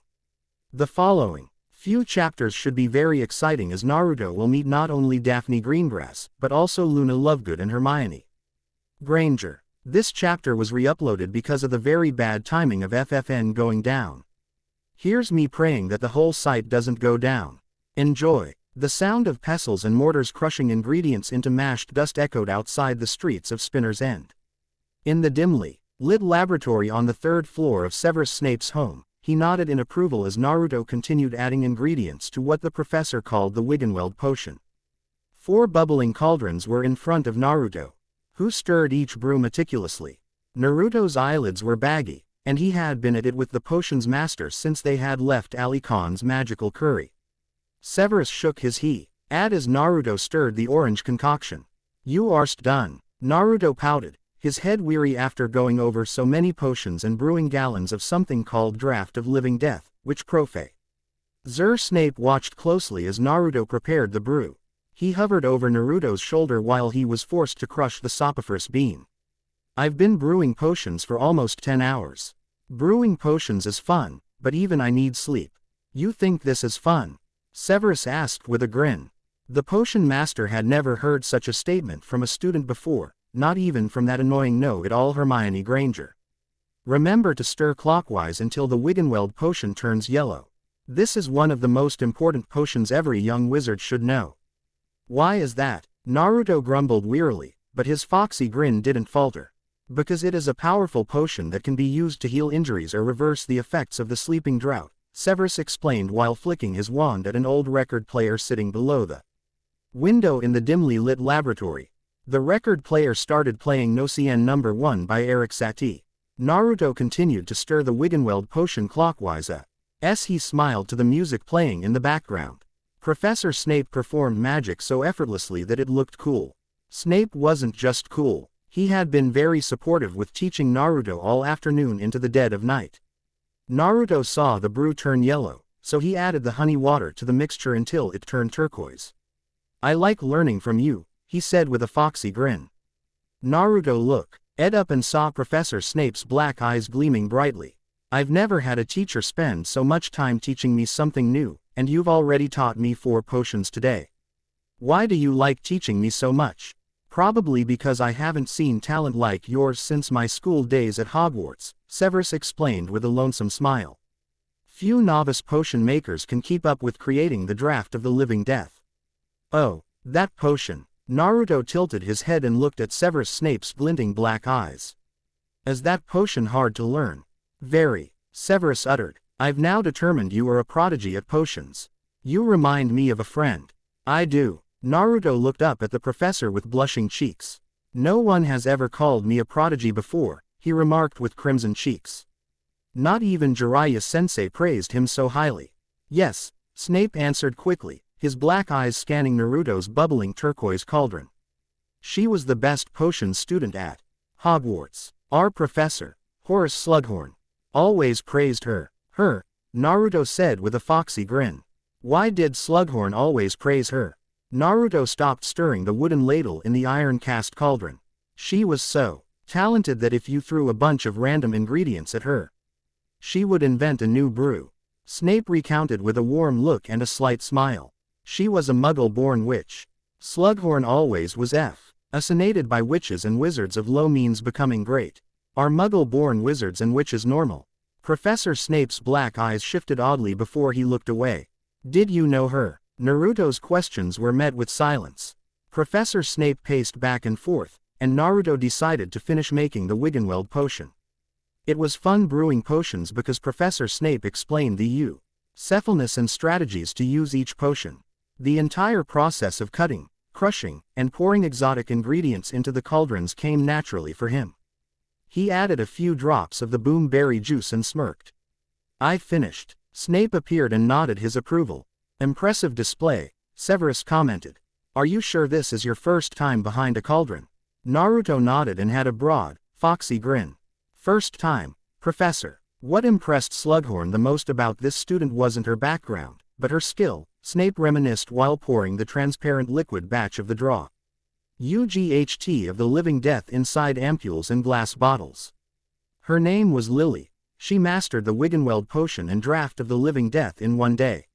The following few chapters should be very exciting as Naurto will meet not only Daphne Greengrass, but also Luna Lovegood and Hermione Granger. This chapter was re-uploaded because of the very bad timing of FFN going down. Here's me praying that the whole site doesn't go down. Enjoy. The sound of pestles and mortars crushing ingredients into mashed dust echoed outside the streets of Spinner's End. In the dimly lit laboratory on the 3rd floor of Severus Snape's home, he nodded in approval as Naurto continued adding ingredients to what the professor called the Wiggenweld potion. 4 bubbling cauldrons were in front of Naurto, who stirred each brew meticulously. Naruto's eyelids were baggy, and he had been at it with the potion's master since they had left Ali Khan's magical curry. Severus shook his head as Naurto stirred the orange concoction. "You arst done." Naurto pouted, his head weary after going over so many potions and brewing gallons of something called Draught of Living Death, which Profe. Snape watched closely as Naurto prepared the brew. He hovered over Naruto's shoulder while he was forced to crush the sopiferous bean. "I've been brewing potions for almost 10 hours. Brewing potions is fun, but even I need sleep. You think this is fun?" Severus asked with a grin. The potion master had never heard such a statement from a student before, not even from that annoying know-it-all Hermione Granger. "Remember to stir clockwise until the Wiggenweld potion turns yellow. This is one of the most important potions every young wizard should know." "Why is that?" Naurto grumbled wearily, but his foxy grin didn't falter. "Because it is a powerful potion that can be used to heal injuries or reverse the effects of the sleeping drought," Severus explained while flicking his wand at an old record player sitting below the window in the dimly lit laboratory. The record player started playing Nocien No. 1 by Eric Satie. Naurto continued to stir the Wiggenweld potion clockwise as he smiled to the music playing in the background. Professor Snape performed magic so effortlessly that it looked cool. Snape wasn't just cool, he had been very supportive with teaching Naurto all afternoon into the dead of night. Naurto saw the brew turn yellow, so he added the honey water to the mixture until it turned turquoise. "I like learning from you," he said with a foxy grin. Naruto looked up and saw Professor Snape's black eyes gleaming brightly. I've never had a teacher spend so much time teaching me something new, and you've already taught me 4 potions today. Why do you like teaching me so much? Probably because I haven't seen talent like yours since my school days at Hogwarts, Severus explained with a lonesome smile. Few novice potion makers can keep up with creating the draft of the living death. Oh, that potion. Naruto tilted his head and looked at Severus Snape's glinting black eyes. Is that potion hard to learn? Very, Severus uttered. I've now determined you are a prodigy at potions. You remind me of a friend. I do. Naruto looked up at the professor with blushing cheeks. No one has ever called me a prodigy before, he remarked with crimson cheeks. Not even Jiraiya-sensei praised him so highly. Yes, Snape answered quickly, his black eyes scanning Naruto's bubbling turquoise cauldron. She was the best potion student at Hogwarts. Our professor, Horace Slughorn, always praised her. Her, Naruto said with a foxy grin. Why did Slughorn always praise her? Naruto stopped stirring the wooden ladle in the iron-cast cauldron. She was so talented that if you threw a bunch of random ingredients at her, she would invent a new brew. Snape recounted with a warm look and a slight smile. She was a Muggle-born witch. Slughorn always was fascinated by witches and wizards of low means becoming great. Are Muggle-born wizards and witches normal? Professor Snape's black eyes shifted oddly before he looked away. Did you know her? Naruto's questions were met with silence. Professor Snape paced back and forth, and Naruto decided to finish making the Wiggenweld potion. It was fun brewing potions because Professor Snape explained the usefulness and strategies to use each potion. The entire process of cutting, crushing, and pouring exotic ingredients into the cauldrons came naturally for him. He added a few drops of the boomberry juice and smirked. I finished. Snape appeared and nodded his approval. Impressive display, Severus commented. Are you sure this is your first time behind a cauldron? Naruto nodded and had a broad, foxy grin. First time, Professor. What impressed Slughorn the most about this student wasn't her background, but her skill, Snape reminisced while pouring the transparent liquid batch of the draw. UGHT of the living death inside ampules and glass bottles. Her name was Lily. She mastered the Wiggenweld potion and draft of the living death in one day.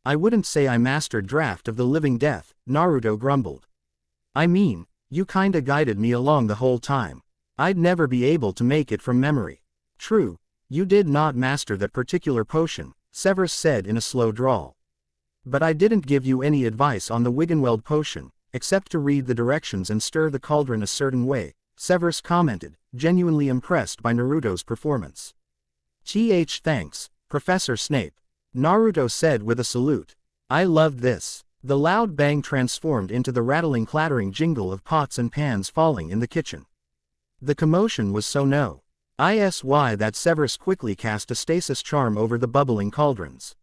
I wouldn't say I mastered draft of the living death, Naruto grumbled. I mean, you kinda guided me along the whole time. I'd never be able to make it from memory. True, you did not master that particular potion, Severus said in a slow drawl. But I didn't give you any advice on the Wiggenweld potion, except to read the directions and stir the cauldron a certain way, Severus commented, genuinely impressed by Naruto's performance. Thanks, Professor Snape. Naruto said with a salute. I loved this. The loud bang transformed into the rattling clattering jingle of pots and pans falling in the kitchen. The commotion was so no-isy that Severus quickly cast a stasis charm over the bubbling cauldrons.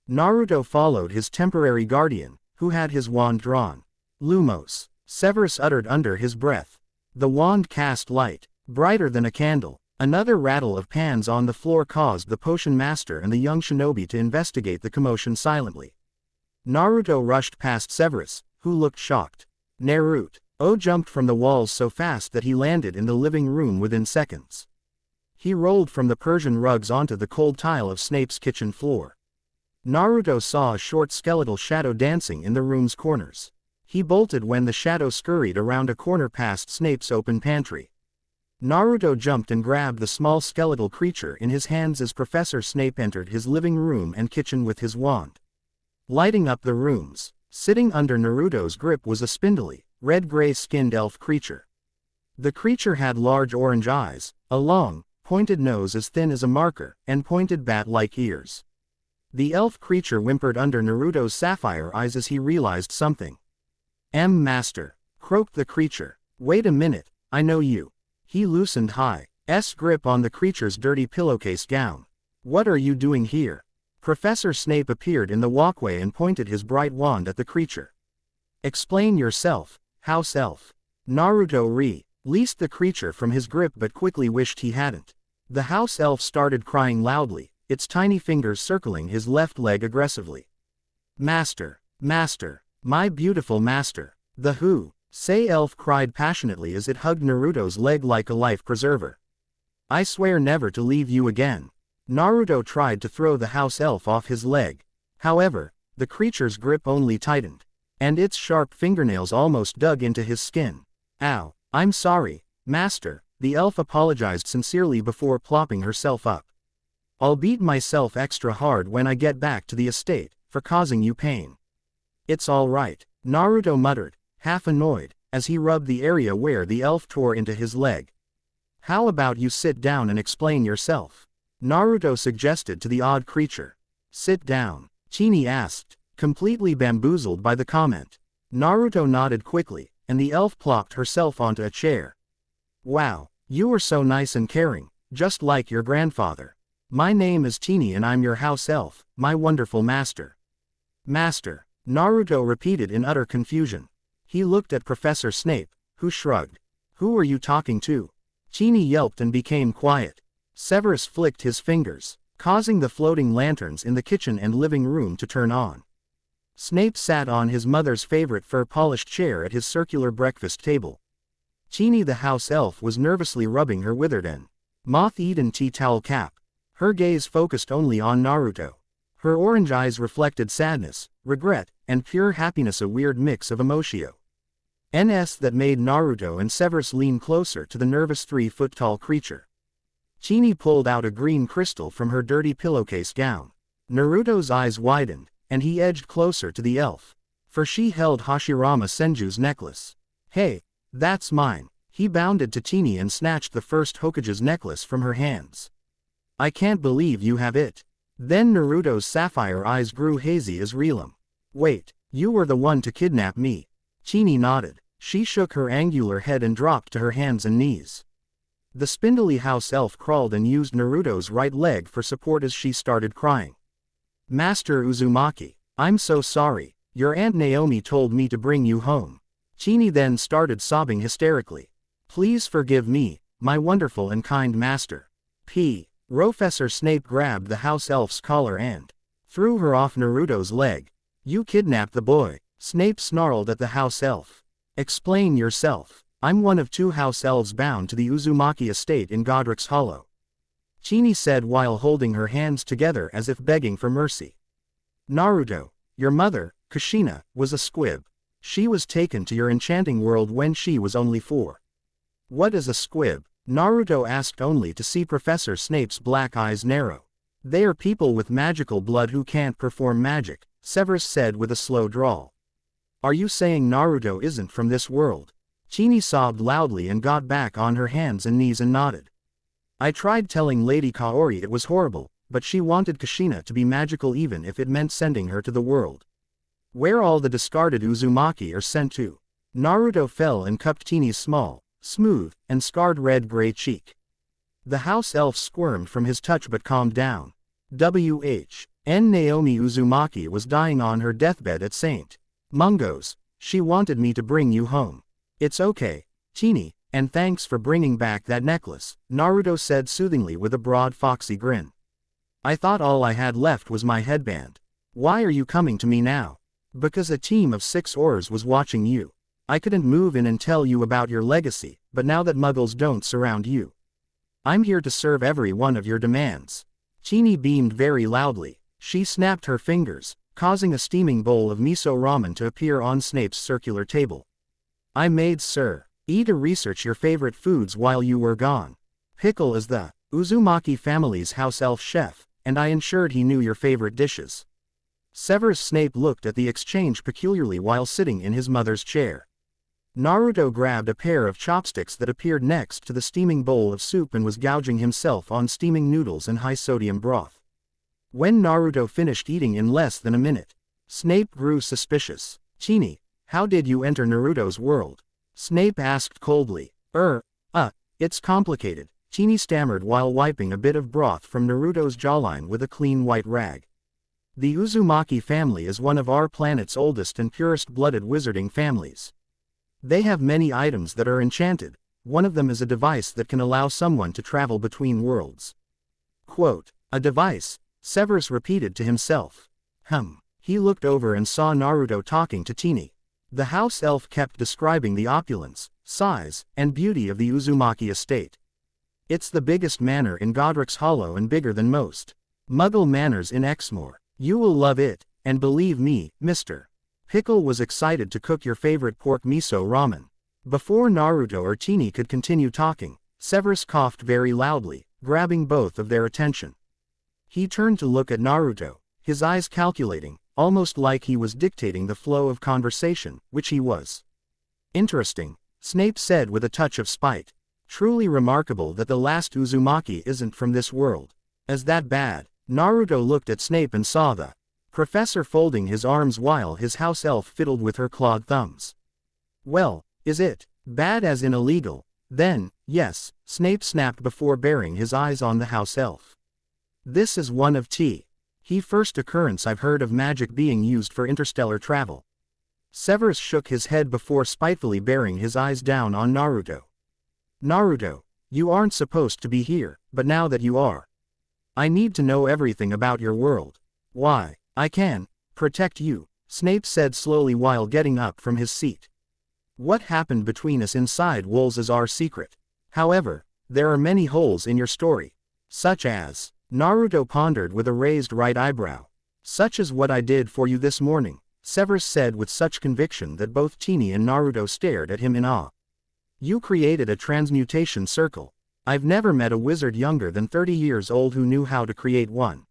Naruto followed his temporary guardian, who had his wand drawn. Lumos, Severus uttered under his breath. The wand cast light, brighter than a candle. Another rattle of pans on the floor caused the potion master and the young shinobi to investigate the commotion silently. Naruto rushed past Severus, who looked shocked. Naruto jumped from the walls so fast that he landed in the living room within seconds. He rolled from the Persian rugs onto the cold tile of Snape's kitchen floor. Naruto saw a short skeletal shadow dancing in the room's corners. He bolted when the shadow scurried around a corner past Snape's open pantry. Naruto jumped and grabbed the small skeletal creature in his hands as Professor Snape entered his living room and kitchen with his wand. Lighting up the rooms, sitting under Naruto's grip was a spindly, red-gray-skinned elf creature. The creature had large orange eyes, a long, pointed nose as thin as a marker, and pointed bat-like ears. The elf creature whimpered under Naruto's sapphire eyes as he realized something. Master, croaked the creature. Wait a minute, I know you. He loosened High's grip on the creature's dirty pillowcase gown. What are you doing here? Professor Snape appeared in the walkway and pointed his bright wand at the creature. Explain yourself, house elf. Naruto released the creature from his grip but quickly wished he hadn't. The house elf started crying loudly, its tiny fingers circling his left leg aggressively. Master, master, my beautiful master. The who Say elf cried passionately as it hugged Naruto's leg like a life preserver. I swear never to leave you again. Naruto tried to throw the house elf off his leg. However, the creature's grip only tightened, and its sharp fingernails almost dug into his skin. Ow, I'm sorry, master, the elf apologized sincerely before plopping herself up. I'll beat myself extra hard when I get back to the estate, for causing you pain. It's all right, Naruto muttered, half annoyed, as he rubbed the area where the elf tore into his leg. How about you sit down and explain yourself? Naruto suggested to the odd creature. Sit down, Chini asked, completely bamboozled by the comment. Naruto nodded quickly, and the elf plopped herself onto a chair. Wow, you are so nice and caring, just like your grandfather. My name is Chini and I'm your house elf, my wonderful master. Master, Naruto repeated in utter confusion. He looked at Professor Snape, who shrugged. Who are you talking to? Chini yelped and became quiet. Severus flicked his fingers, causing the floating lanterns in the kitchen and living room to turn on. Snape sat on his mother's favorite fur-polished chair at his circular breakfast table. Chini the house elf was nervously rubbing her withered and moth-eaten tea towel cap. Her gaze focused only on Naruto. Her orange eyes reflected sadness, regret, and pure happiness, a weird mix of emotio. NS that made Naruto and Severus lean closer to the nervous 3-foot-tall creature. Chini pulled out a green crystal from her dirty pillowcase gown. Naruto's eyes widened, and he edged closer to the elf. For she held Hashirama Senju's necklace. Hey, that's mine. He bounded to Chini and snatched the first Hokage's necklace from her hands. I can't believe you have it. Then Naruto's sapphire eyes grew hazy as Relum. Wait, you were the one to kidnap me. Chini nodded. She shook her angular head and dropped to her hands and knees. The spindly house elf crawled and used Naruto's right leg for support as she started crying. Master Uzumaki, I'm so sorry, your Aunt Naomi told me to bring you home. Chini then started sobbing hysterically. Please forgive me, my wonderful and kind master. Professor Snape grabbed the house elf's collar and threw her off Naruto's leg. You kidnapped the boy, Snape snarled at the house elf. Explain yourself. I'm one of 2 house elves bound to the Uzumaki estate in Godric's Hollow. Chini said while holding her hands together as if begging for mercy. Naruto, your mother, Kushina, was a squib. She was taken to your enchanting world when she was only 4. What is a squib? Naruto asked only to see Professor Snape's black eyes narrow. They are people with magical blood who can't perform magic, Severus said with a slow drawl. Are you saying Naruto isn't from this world? Chini sobbed loudly and got back on her hands and knees and nodded. I tried telling Lady Kaori it was horrible, but she wanted Kushina to be magical even if it meant sending her to the world where all the discarded Uzumaki are sent to. Naruto fell and cupped Chini's small, smooth, and scarred red-gray cheek. The house elf squirmed from his touch but calmed down. Naomi Uzumaki was dying on her deathbed at St. Mungo's. She wanted me to bring you home. It's okay, Chini, and thanks for bringing back that necklace, Naruto said soothingly with a broad foxy grin. I thought all I had left was my headband. Why are you coming to me now? Because a team of 6 Oars was watching you. I couldn't move in and tell you about your legacy, but now that muggles don't surround you, I'm here to serve every one of your demands. Chini beamed very loudly. She snapped her fingers, causing a steaming bowl of miso ramen to appear on Snape's circular table. I made Sir E to research your favorite foods while you were gone. Pickle is the Uzumaki family's house elf chef, and I ensured he knew your favorite dishes. Severus Snape looked at the exchange peculiarly while sitting in his mother's chair. Naruto grabbed a pair of chopsticks that appeared next to the steaming bowl of soup and was gouging himself on steaming noodles and high-sodium broth. When Naruto finished eating in less than a minute, Snape grew suspicious. Chini, how did you enter Naruto's world? Snape asked coldly. It's complicated, Chini stammered while wiping a bit of broth from Naruto's jawline with a clean white rag. The Uzumaki family is one of our planet's oldest and purest-blooded wizarding families. They have many items that are enchanted. One of them is a device that can allow someone to travel between worlds. Quote, a device, Severus repeated to himself. He looked over and saw Naruto talking to Chini. The house elf kept describing the opulence, size, and beauty of the Uzumaki estate. It's the biggest manor in Godric's Hollow and bigger than most Muggle manors in Exmoor. You will love it, and believe me, Mr. Pickle was excited to cook your favorite pork miso ramen. Before Naruto or Teeny could continue talking, Severus coughed very loudly, grabbing both of their attention. He turned to look at Naruto, his eyes calculating, almost like he was dictating the flow of conversation, which he was. Interesting, Snape said with a touch of spite. Truly remarkable that the last Uzumaki isn't from this world. Is that bad? Naruto looked at Snape and saw the professor folding his arms while his house elf fiddled with her clawed thumbs. Well, is it bad as in illegal? Then, yes, Snape snapped before bearing his eyes on the house elf. This is one of the first occurrence I've heard of magic being used for interstellar travel. Severus shook his head before spitefully bearing his eyes down on Naruto. Naruto, you aren't supposed to be here, but now that you are, I need to know everything about your world. Why, I can protect you, Snape said slowly while getting up from his seat. What happened between us inside Wolves is our secret. However, there are many holes in your story. Such as, Naruto pondered with a raised right eyebrow. Such as what I did for you this morning, Severus said with such conviction that both Teeny and Naruto stared at him in awe. You created a transmutation circle. I've never met a wizard younger than 30 years old who knew how to create one.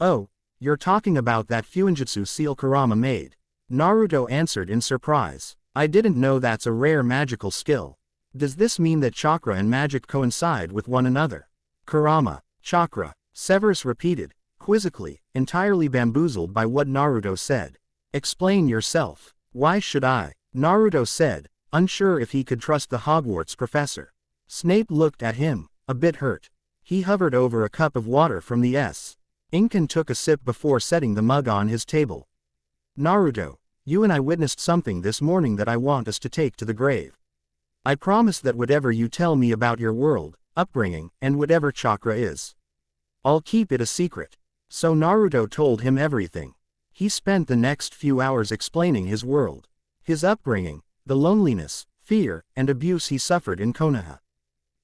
Oh, you're talking about that Fuinjutsu seal Kurama made. Naruto answered in surprise. I didn't know that's a rare magical skill. Does this mean that chakra and magic coincide with one another? Kurama, chakra, Severus repeated, quizzically, entirely bamboozled by what Naruto said. Explain yourself. Why should I? Naruto said, unsure if he could trust the Hogwarts professor. Snape looked at him, a bit hurt. He hovered over a cup of water from the ink and took a sip before setting the mug on his table. Naruto, you and I witnessed something this morning that I want us to take to the grave. I promise that whatever you tell me about your world, upbringing, and whatever chakra is, I'll keep it a secret. So Naruto told him everything. He spent the next few hours explaining his world, his upbringing, the loneliness, fear, and abuse he suffered in Konoha.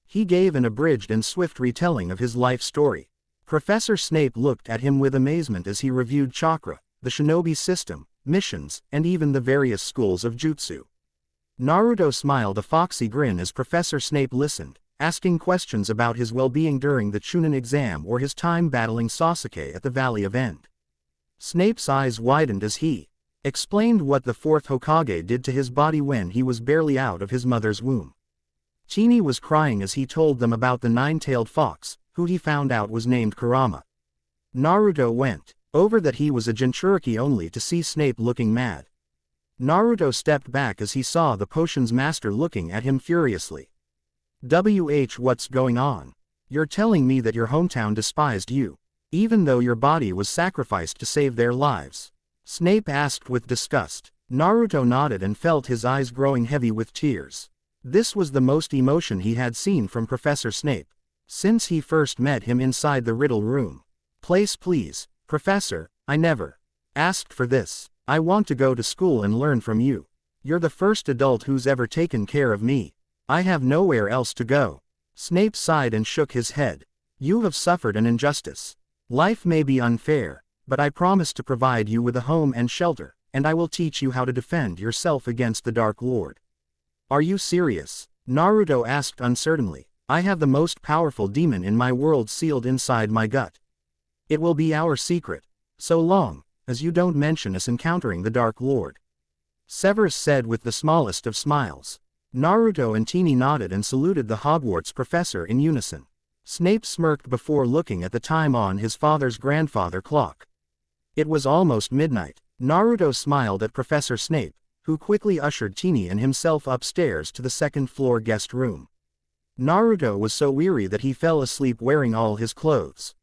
He gave an abridged and swift retelling of his life story. Professor Snape looked at him with amazement as he reviewed chakra, the shinobi system, missions, and even the various schools of jutsu. Naruto smiled a foxy grin as Professor Snape listened, asking questions about his well-being during the Chunin exam or his time battling Sasuke at the Valley of End. Snape's eyes widened as he explained what the fourth Hokage did to his body when he was barely out of his mother's womb. Teeny was crying as he told them about the nine-tailed fox, who he found out was named Kurama. Naruto went over that he was a Jinchuriki only to see Snape looking mad. Naruto stepped back as he saw the potions master looking at him furiously. What's going on? You're telling me that your hometown despised you, even though your body was sacrificed to save their lives? Snape asked with disgust. Naruto nodded and felt his eyes growing heavy with tears. This was the most emotion he had seen from Professor Snape since he first met him inside the riddle room. Please, Professor, I never asked for this. I want to go to school and learn from you. You're the first adult who's ever taken care of me. I have nowhere else to go. Snape sighed and shook his head. You have suffered an injustice. Life may be unfair, but I promise to provide you with a home and shelter, and I will teach you how to defend yourself against the Dark Lord. Are you serious? Naruto asked uncertainly. I have the most powerful demon in my world sealed inside my gut. It will be our secret, so long as you don't mention us encountering the Dark Lord. Severus said with the smallest of smiles. Naruto and Teeny nodded and saluted the Hogwarts professor in unison. Snape smirked before looking at the time on his father's grandfather clock. It was almost midnight. Naruto smiled at Professor Snape, who quickly ushered Teeny and himself upstairs to the second-floor guest room. Naruto was so weary that he fell asleep wearing all his clothes.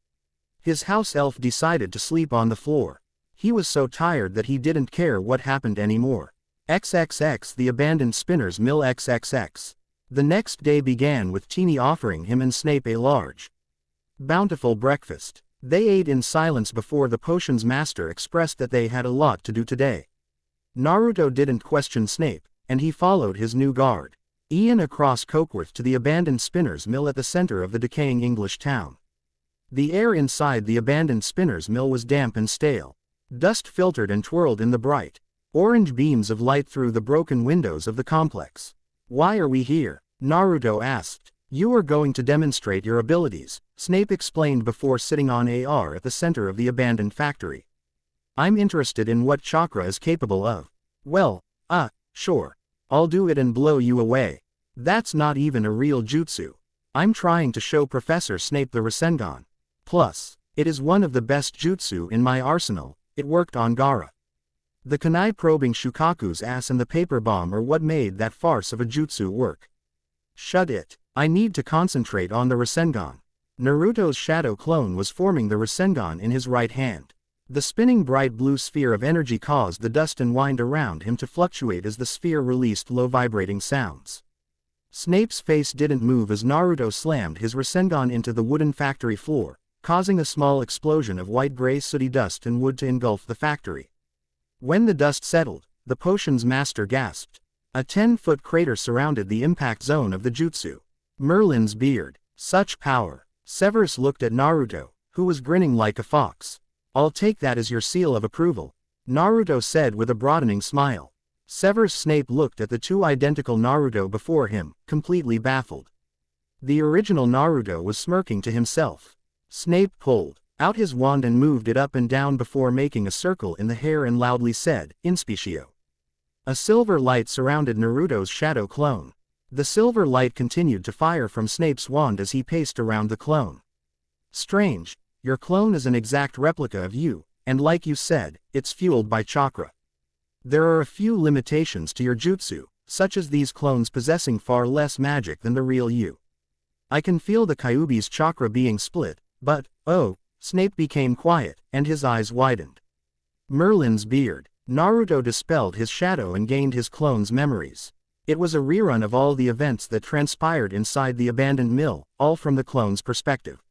His house elf decided to sleep on the floor. He was so tired that he didn't care what happened anymore. XXX the abandoned spinner's mill XXX. The next day began with Teeny offering him and Snape a large, bountiful breakfast. They ate in silence before the potions master expressed that they had a lot to do today. Naruto didn't question Snape, and he followed his new guard, Ian, across Cokeworth to the abandoned spinner's mill at the center of the decaying English town. The air inside the abandoned spinner's mill was damp and stale. Dust filtered and twirled in the bright, orange beams of light through the broken windows of the complex. "Why are we here?" Naruto asked. "You are going to demonstrate your abilities," Snape explained before sitting on AR at the center of the abandoned factory. "I'm interested in what chakra is capable of." "Well, sure. I'll do it and blow you away. That's not even a real jutsu. I'm trying to show Professor Snape the Rasengan. Plus, it is one of the best jutsu in my arsenal. It worked on Gaara. The kunai probing Shukaku's ass and the paper bomb are what made that farce of a jutsu work." "Shut it. I need to concentrate on the Rasengan." Naruto's shadow clone was forming the Rasengan in his right hand. The spinning bright blue sphere of energy caused the dust and wind around him to fluctuate as the sphere released low vibrating sounds. Snape's face didn't move as Naruto slammed his Rasengan into the wooden factory floor, causing a small explosion of white-gray sooty dust and wood to engulf the factory. When the dust settled, the potion's master gasped. A 10-foot crater surrounded the impact zone of the jutsu. Merlin's beard. Such power. Severus looked at Naruto, who was grinning like a fox. "I'll take that as your seal of approval," Naruto said with a broadening smile. Severus Snape looked at the two identical Naruto before him, completely baffled. The original Naruto was smirking to himself. Snape pulled out his wand and moved it up and down before making a circle in the hair and loudly said, "Inspetio." A silver light surrounded Naruto's shadow clone. The silver light continued to fire from Snape's wand as he paced around the clone. "Strange, your clone is an exact replica of you, and like you said, it's fueled by chakra. There are a few limitations to your jutsu, such as these clones possessing far less magic than the real you. I can feel the Kyuubi's chakra being split, but, oh," Snape became quiet, and his eyes widened. Merlin's beard. Naruto dispelled his shadow and gained his clone's memories. It was a rerun of all the events that transpired inside the abandoned mill, all from the clone's perspective.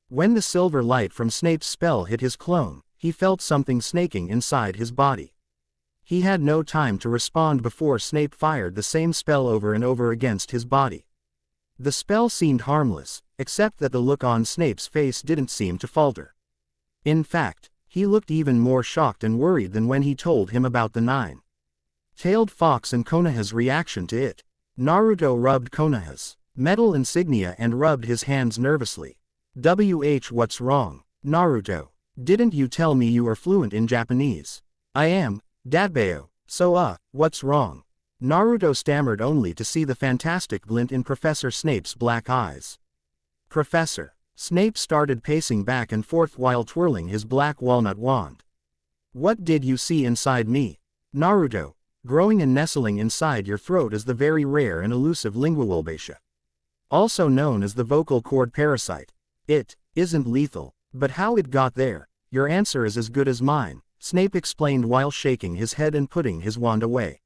When the silver light from Snape's spell hit his clone, he felt something snaking inside his body. He had no time to respond before Snape fired the same spell over and over against his body. The spell seemed harmless, except that the look on Snape's face didn't seem to falter. In fact, he looked even more shocked and worried than when he told him about the nine-tailed fox and Konoha's reaction to it. Naruto rubbed Konoha's metal insignia and rubbed his hands nervously. What's wrong, Naruto? Didn't you tell me you are fluent in Japanese?" "I am, Dadbeo, so what's wrong?" Naruto stammered only to see the fantastic glint in Professor Snape's black eyes. "Professor." Snape started pacing back and forth while twirling his black walnut wand. "What did you see inside me?" "Naruto, growing and nestling inside your throat is the very rare and elusive linguawulbatia, also known as the vocal cord parasite. It isn't lethal, but how it got there, your answer is as good as mine," Snape explained while shaking his head and putting his wand away.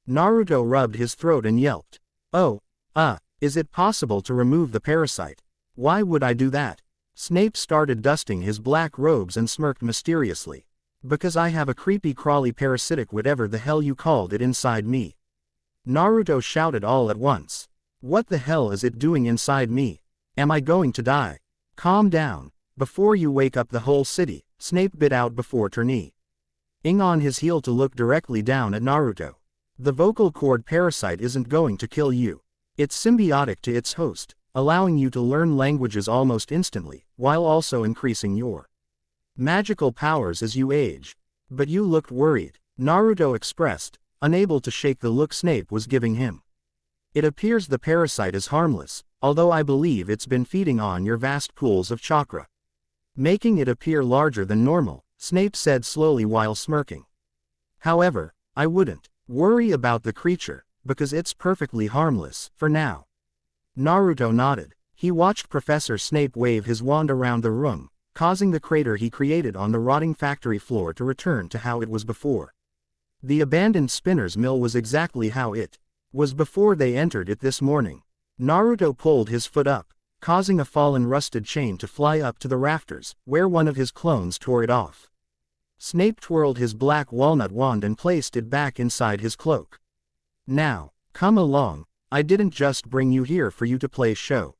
Naruto rubbed his throat and yelped. "Oh, is it possible to remove the parasite? Why would I do that?" Snape started dusting his black robes and smirked mysteriously. "Because I have a creepy crawly parasitic whatever the hell you called it inside me." Naruto shouted all at once. "What the hell is it doing inside me? Am I going to die?" "Calm down, before you wake up the whole city," Snape bit out before turning on his heel to look directly down at Naruto. "The vocal cord parasite isn't going to kill you. It's symbiotic to its host, allowing you to learn languages almost instantly, while also increasing your magical powers as you age." "But you looked worried," Naruto expressed, unable to shake the look Snape was giving him. "It appears the parasite is harmless, although I believe it's been feeding on your vast pools of chakra, making it appear larger than normal," Snape said slowly while smirking. "However, I wouldn't worry about the creature, because it's perfectly harmless, for now." Naruto nodded. He watched Professor Snape wave his wand around the room, causing the crater he created on the rotting factory floor to return to how it was before. The abandoned spinner's mill was exactly how it was before they entered it this morning. Naruto pulled his foot up, causing a fallen rusted chain to fly up to the rafters, where one of his clones tore it off. Snape twirled his black walnut wand and placed it back inside his cloak. Now, come along, I didn't just bring you here for you to play show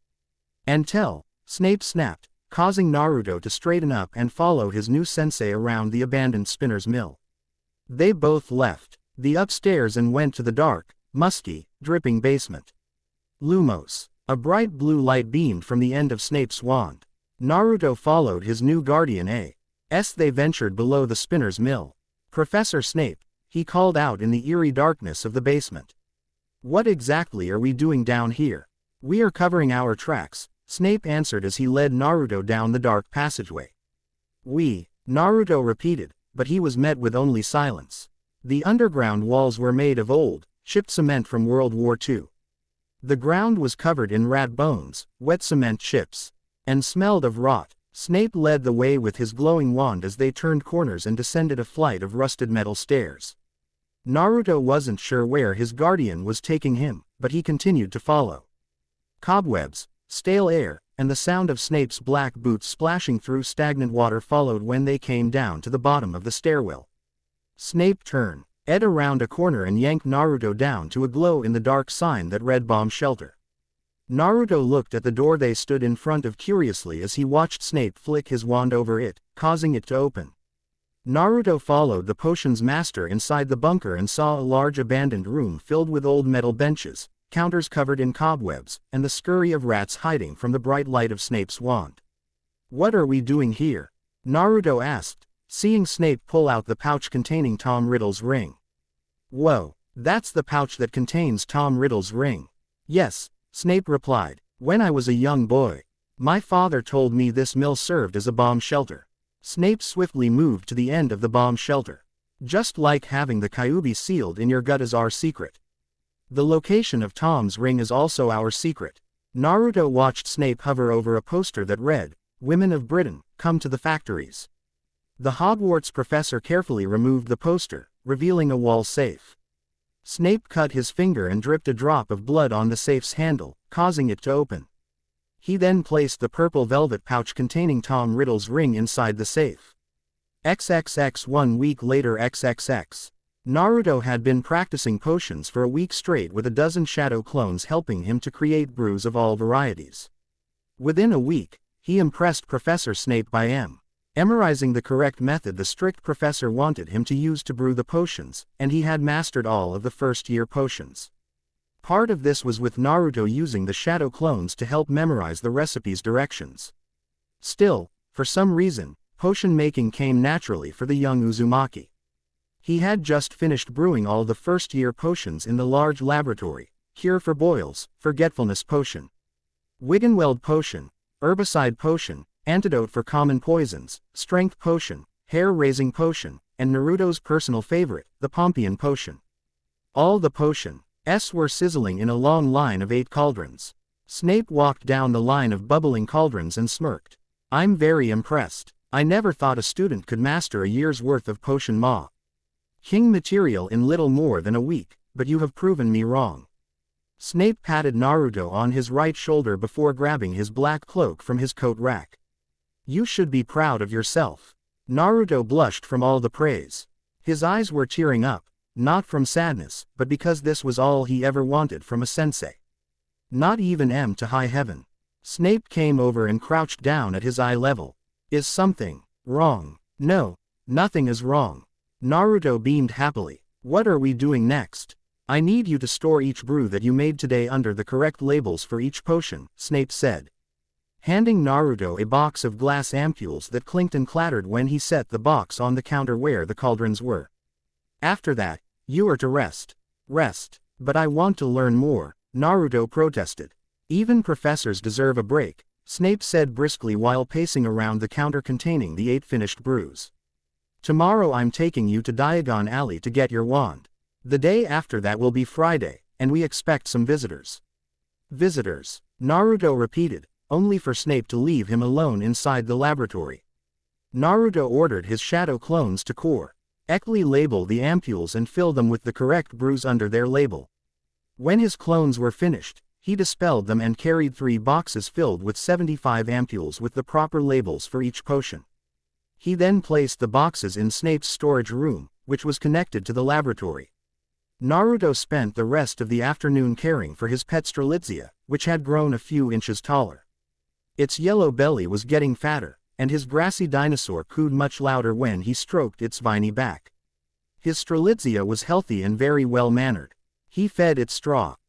and tell, Snape snapped, causing Naruto to straighten up and follow his new sensei around the abandoned spinner's mill. They both left the upstairs and went to the dark, musty, dripping basement. Lumos. A bright blue light beamed from the end of Snape's wand. Naruto followed his new guardian as they ventured below the spinner's mill. Professor Snape, he called out in the eerie darkness of the basement. What exactly are we doing down here? We are covering our tracks, Snape answered as he led Naruto down the dark passageway. Naruto repeated, but he was met with only silence. The underground walls were made of old, chipped cement from World War II. The ground was covered in rat bones, wet cement chips, and smelled of rot. Snape led the way with his glowing wand as they turned corners and descended a flight of rusted metal stairs. Naruto wasn't sure where his guardian was taking him, but he continued to follow. Cobwebs, stale air, and the sound of Snape's black boots splashing through stagnant water followed when they came down to the bottom of the stairwell. Snape turned around a corner and yanked Naruto down to a glow-in-the-dark sign that read Bomb Shelter. Naruto looked at the door they stood in front of curiously as he watched Snape flick his wand over it, causing it to open. Naruto followed the potions master inside the bunker and saw a large abandoned room filled with old metal benches, counters covered in cobwebs, and the scurry of rats hiding from the bright light of Snape's wand. What are we doing here? Naruto asked, seeing Snape pull out the pouch containing Tom Riddle's ring. Whoa, that's the pouch that contains Tom Riddle's ring. Yes, Snape replied. When I was a young boy, my father told me this mill served as a bomb shelter. Snape swiftly moved to the end of the bomb shelter. Just like having the Kyuubi sealed in your gut is our secret. The location of Tom's ring is also our secret. Naruto watched Snape hover over a poster that read, Women of Britain, come to the factories. The Hogwarts professor carefully removed the poster, revealing a wall safe. Snape cut his finger and dripped a drop of blood on the safe's handle, causing it to open. He then placed the purple velvet pouch containing Tom Riddle's ring inside the safe. XXX 1 week later XXX. Naruto had been practicing potions for a week straight with a dozen shadow clones helping him to create brews of all varieties. Within a week, he impressed Professor Snape by memorizing the correct method the strict professor wanted him to use to brew the potions, and he had mastered all of the first-year potions. Part of this was with Naruto using the shadow clones to help memorize the recipe's directions. Still, for some reason, potion making came naturally for the young Uzumaki. He had just finished brewing all the first-year potions in the large laboratory: Cure for Boils, Forgetfulness Potion, Wiggenweld Potion, Herbicide Potion, Antidote for Common Poisons, Strength Potion, Hair-Raising Potion, and Naruto's personal favorite, the Pompian Potion. All the potions were sizzling in a long line of 8 cauldrons. Snape walked down the line of bubbling cauldrons and smirked. I'm very impressed. I never thought a student could master a year's worth of potion King material in little more than a week, but you have proven me wrong. Snape patted Naruto on his right shoulder before grabbing his black cloak from his coat rack. You should be proud of yourself. Naruto blushed from all the praise. His eyes were tearing up, not from sadness, but because this was all he ever wanted from a sensei. Not even to high heaven. Snape came over and crouched down at his eye level. Is something wrong? No, nothing is wrong. Naruto beamed happily. What are we doing next? I need you to store each brew that you made today under the correct labels for each potion, Snape said, handing Naruto a box of glass ampoules that clinked and clattered when he set the box on the counter where the cauldrons were. After that, you are to rest. Rest. But I want to learn more, Naruto protested. Even professors deserve a break, Snape said briskly while pacing around the counter containing the 8 finished brews. Tomorrow I'm taking you to Diagon Alley to get your wand. The day after that will be Friday, and we expect some visitors. Visitors, Naruto repeated, only for Snape to leave him alone inside the laboratory. Naruto ordered his shadow clones to correctly label the ampoules and fill them with the correct brews under their label. When his clones were finished, he dispelled them and carried 3 boxes filled with 75 ampoules with the proper labels for each potion. He then placed the boxes in Snape's storage room, which was connected to the laboratory. Naruto spent the rest of the afternoon caring for his pet Strelitzia, which had grown a few inches taller. Its yellow belly was getting fatter, and his grassy dinosaur cooed much louder when he stroked its viney back. His Strelitzia was healthy and very well-mannered. He fed it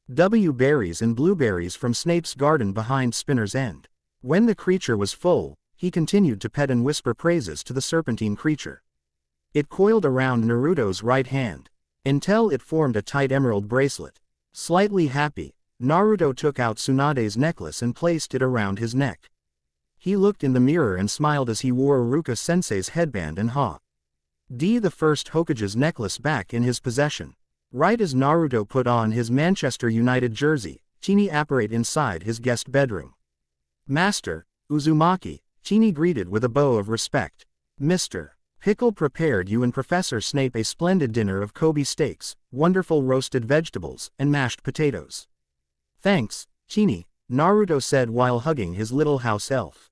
berries and blueberries from Snape's garden behind Spinner's End. When the creature was full, he continued to pet and whisper praises to the serpentine creature. It coiled around Naruto's right hand, until it formed a tight emerald bracelet. Slightly happy, Naruto took out Tsunade's necklace and placed it around his neck. He looked in the mirror and smiled as he wore Iruka-sensei's headband and the first Hokage's necklace back in his possession. Right as Naruto put on his Manchester United jersey, Chini appeared inside his guest bedroom. "Master, Uzumaki," Chini greeted with a bow of respect. "Mr. Pickle prepared you and Professor Snape a splendid dinner of Kobe steaks, wonderful roasted vegetables, and mashed potatoes." "Thanks, Chini," Naruto said while hugging his little house elf.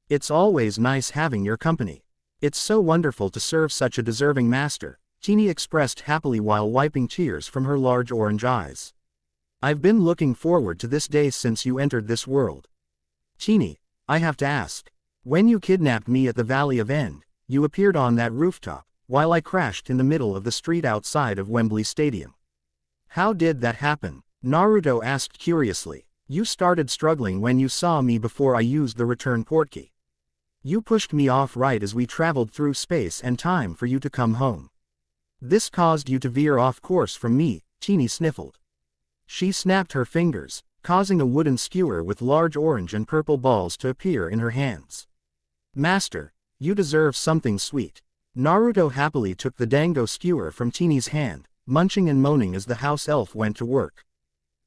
"It's always nice having your company. It's so wonderful to serve such a deserving master," Chini expressed happily while wiping tears from her large orange eyes. "I've been looking forward to this day since you entered this world. Chini, I have to ask. When you kidnapped me at the Valley of End, you appeared on that rooftop, while I crashed in the middle of the street outside of Wembley Stadium. How did that happen?" Naruto asked curiously. "You started struggling when you saw me before I used the return portkey. You pushed me off right as we traveled through space and time for you to come home. This caused you to veer off course from me," Chini sniffled. She snapped her fingers, causing a wooden skewer with large orange and purple balls to appear in her hands. "Master, you deserve something sweet." Naruto happily took the dango skewer from Chini's hand, munching and moaning as the house elf went to work.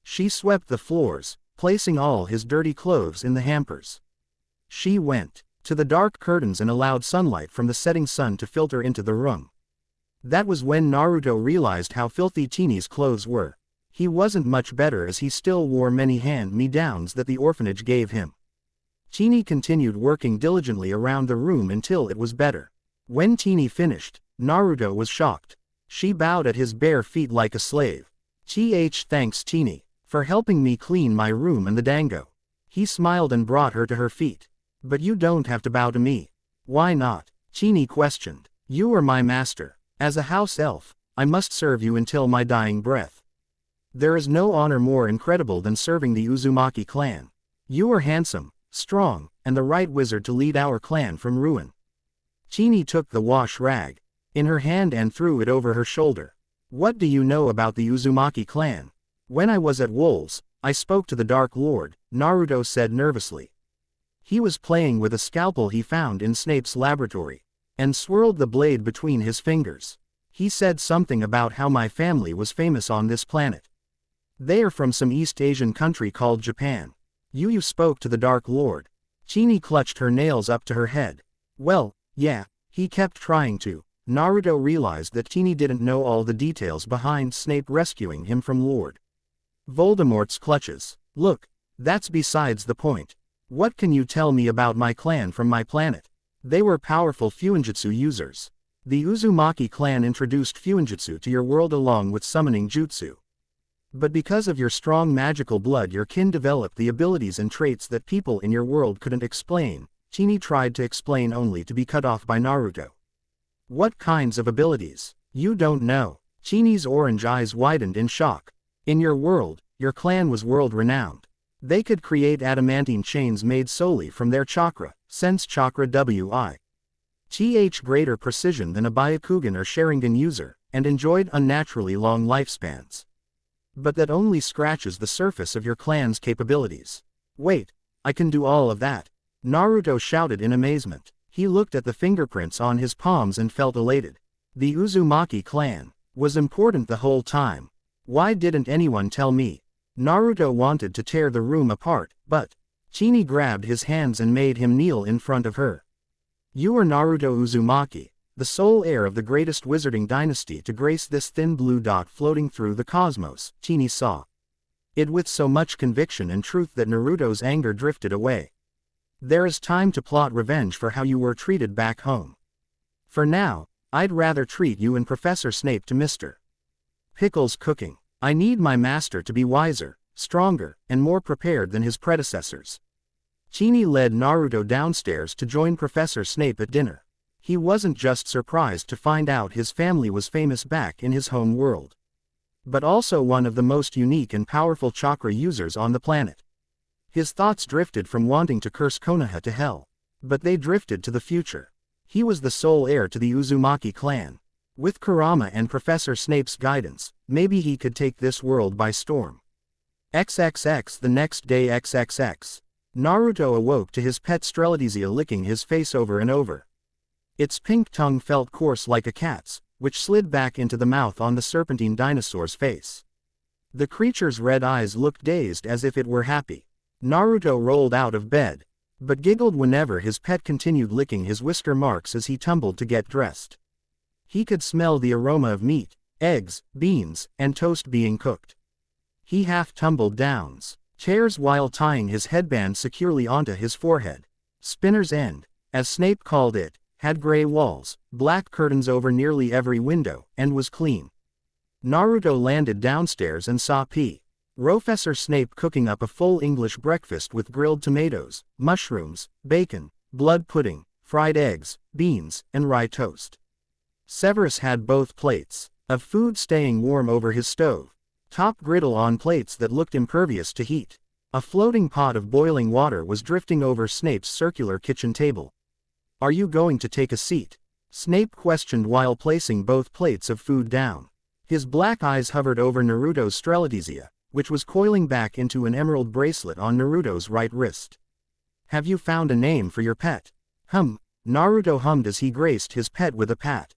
She swept the floors, placing all his dirty clothes in the hampers. She went to the dark curtains and allowed sunlight from the setting sun to filter into the room. That was when Naruto realized how filthy Chini's clothes were. He wasn't much better as he still wore many hand-me-downs that the orphanage gave him. Chini continued working diligently around the room until it was better. When Chini finished, Naruto was shocked. She bowed at his bare feet like a slave. "Thanks Chini, for helping me clean my room and the dango." He smiled and brought her to her feet. "But you don't have to bow to me." "Why not?" Chini questioned. "You are my master. As a house elf, I must serve you until my dying breath. There is no honor more incredible than serving the Uzumaki clan. You are handsome, strong, and the right wizard to lead our clan from ruin." Chini took the wash rag in her hand and threw it over her shoulder. "What do you know about the Uzumaki clan?" "When I was at Wolves, I spoke to the Dark Lord," Naruto said nervously. He was playing with a scalpel he found in Snape's laboratory, and swirled the blade between his fingers. "He said something about how my family was famous on this planet. They are from some East Asian country called Japan." You spoke to the Dark Lord." Chini clutched her nails up to her head. "Well, yeah, he kept trying to." Naruto realized that Chini didn't know all the details behind Snape rescuing him from Lord Voldemort's clutches. "Look, that's besides the point. What can you tell me about my clan from my planet?" "They were powerful Fuinjutsu users. The Uzumaki clan introduced Fuinjutsu to your world along with summoning jutsu. But because of your strong magical blood your kin developed the abilities and traits that people in your world couldn't explain." Chini tried to explain only to be cut off by Naruto. "What kinds of abilities?" "You don't know." Chini's orange eyes widened in shock. "In your world, your clan was world-renowned. They could create adamantine chains made solely from their chakra, sense chakra greater precision than a Byakugan or Sharingan user, and enjoyed unnaturally long lifespans. But that only scratches the surface of your clan's capabilities." "Wait, I can do all of that?" Naruto shouted in amazement. He looked at the fingerprints on his palms and felt elated. The Uzumaki clan was important the whole time. Why didn't anyone tell me? Naruto wanted to tear the room apart, but Chini grabbed his hands and made him kneel in front of her. "You are Naruto Uzumaki, the sole heir of the greatest wizarding dynasty to grace this thin blue dot floating through the cosmos." Chini saw it with so much conviction and truth that Naruto's anger drifted away. "There is time to plot revenge for how you were treated back home. For now, I'd rather treat you and Professor Snape to Mr. Pickles cooking. I need my master to be wiser, stronger, and more prepared than his predecessors. Chini led Naruto downstairs to join Professor Snape at dinner. He wasn't just surprised to find out his family was famous back in his home world, but also one of the most unique and powerful chakra users on the planet. His thoughts drifted from wanting to curse Konoha to hell, but they drifted to the future. He was the sole heir to the Uzumaki clan. With Kurama and Professor Snape's guidance, maybe he could take this world by storm. XXX the next day XXX. Naruto awoke to his pet Strelitizia licking his face over and over. Its pink tongue felt coarse like a cat's, which slid back into the mouth on the serpentine dinosaur's face. The creature's red eyes looked dazed as if it were happy. Naruto rolled out of bed, but giggled whenever his pet continued licking his whisker marks as he tumbled to get dressed. He could smell the aroma of meat, eggs, beans, and toast being cooked. He half tumbled down chairs while tying his headband securely onto his forehead. Spinner's End, as Snape called it, had gray walls, black curtains over nearly every window, and was clean. Naruto landed downstairs and saw Professor Snape cooking up a full English breakfast with grilled tomatoes, mushrooms, bacon, blood pudding, fried eggs, beans, and rye toast. Severus had both plates of food staying warm over his stove, top griddle on plates that looked impervious to heat. A floating pot of boiling water was drifting over Snape's circular kitchen table. "Are you going to take a seat?" Snape questioned while placing both plates of food down. His black eyes hovered over Naruto's Strelitizia, which was coiling back into an emerald bracelet on Naruto's right wrist. "Have you found a name for your pet?" Naruto hummed as he graced his pet with a pat.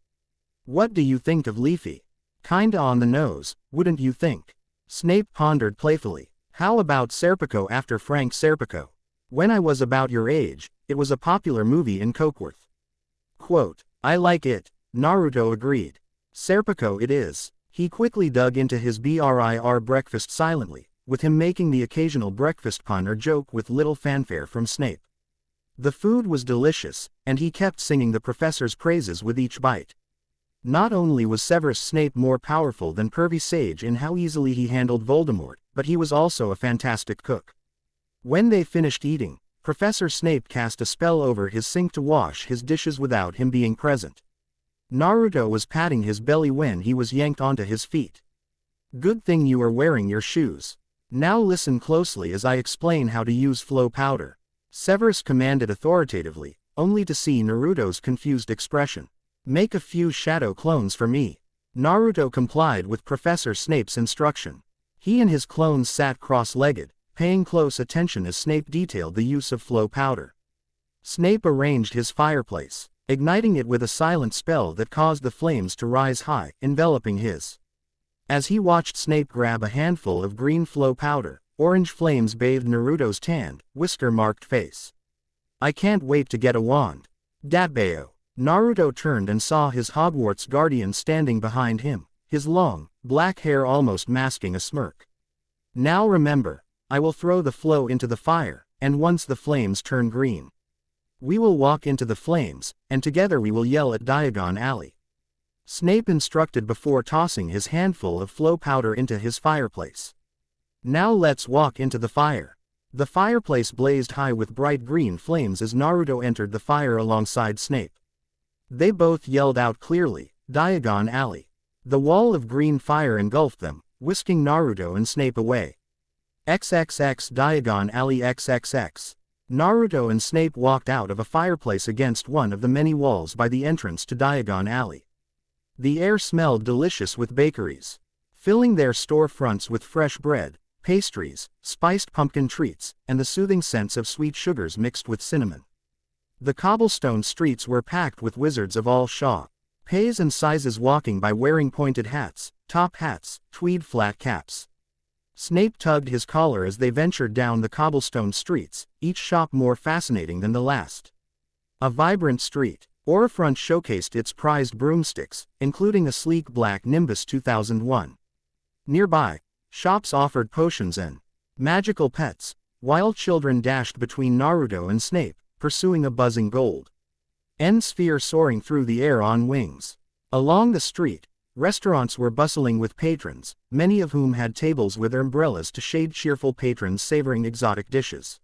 "What do you think of Leafy? Kinda on the nose, wouldn't you think?" Snape pondered playfully. "How about Serpico after Frank Serpico? When I was about your age, it was a popular movie in Cokeworth." Quote, "I like it," Naruto agreed. "Serpico it is." He quickly dug into his BRIR breakfast silently, with him making the occasional breakfast pun or joke with little fanfare from Snape. The food was delicious, and he kept singing the professor's praises with each bite. Not only was Severus Snape more powerful than Pervy Sage in how easily he handled Voldemort, but he was also a fantastic cook. When they finished eating, Professor Snape cast a spell over his sink to wash his dishes without him being present. Naruto was patting his belly when he was yanked onto his feet. "Good thing you are wearing your shoes. Now listen closely as I explain how to use flow powder," Severus commanded authoritatively, only to see Naruto's confused expression. "Make a few shadow clones for me." Naruto complied with Professor Snape's instruction. He and his clones sat cross-legged, paying close attention as Snape detailed the use of flow powder. Snape arranged his fireplace, igniting it with a silent spell that caused the flames to rise high, enveloping his. As he watched Snape grab a handful of green flow powder, orange flames bathed Naruto's tanned, whisker-marked face. "I can't wait to get a wand. Datbeo." Naruto turned and saw his Hogwarts guardian standing behind him, his long, black hair almost masking a smirk. "Now remember, I will throw the flow into the fire, and once the flames turn green, we will walk into the flames, and together we will yell at Diagon Alley." Snape instructed before tossing his handful of flow powder into his fireplace. "Now let's walk into the fire." The fireplace blazed high with bright green flames as Naruto entered the fire alongside Snape. They both yelled out clearly, "Diagon Alley." The wall of green fire engulfed them, whisking Naruto and Snape away. XXX Diagon Alley XXX. Naruto and Snape walked out of a fireplace against one of the many walls by the entrance to Diagon Alley. The air smelled delicious with bakeries, filling their storefronts with fresh bread, pastries, spiced pumpkin treats, and the soothing scents of sweet sugars mixed with cinnamon. The cobblestone streets were packed with wizards of all shapes and sizes walking by wearing pointed hats, top hats, tweed flat caps. Snape tugged his collar as they ventured down the cobblestone streets, each shop more fascinating than the last. A vibrant street orefront showcased its prized broomsticks, including a sleek black Nimbus 2001. Nearby, shops offered potions and magical pets, while children dashed between Naruto and Snape, pursuing a buzzing gold. N-sphere soaring through the air on wings. Along the street, restaurants were bustling with patrons, many of whom had tables with umbrellas to shade cheerful patrons savoring exotic dishes.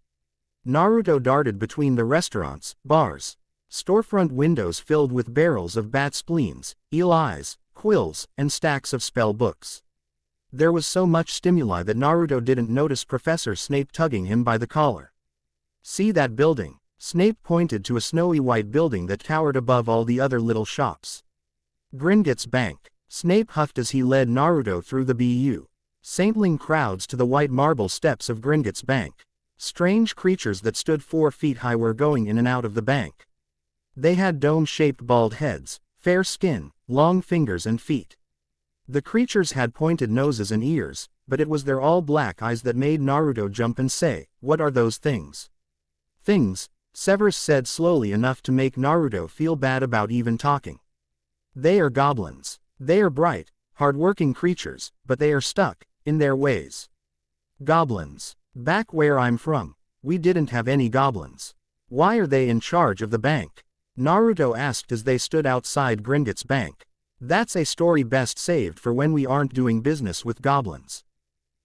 Naruto darted between the restaurants, bars, storefront windows filled with barrels of bat spleens, eel eyes, quills, and stacks of spell books. There was so much stimuli that Naruto didn't notice Professor Snape tugging him by the collar. "See that building?" Snape pointed to a snowy white building that towered above all the other little shops. "Gringotts Bank." Snape huffed as he led Naruto through the saintling crowds to the white marble steps of Gringotts Bank. Strange creatures that stood 4 feet high were going in and out of the bank. They had dome-shaped bald heads, fair skin, long fingers and feet. The creatures had pointed noses and ears, but it was their all-black eyes that made Naruto jump and say, "What are those things?" "Things," Severus said slowly enough to make Naruto feel bad about even talking. "They are goblins. They are bright, hard-working creatures, but they are stuck in their ways." "Goblins. Back where I'm from, we didn't have any goblins. Why are they in charge of the bank?" Naruto asked as they stood outside Gringotts Bank. "That's a story best saved for when we aren't doing business with goblins."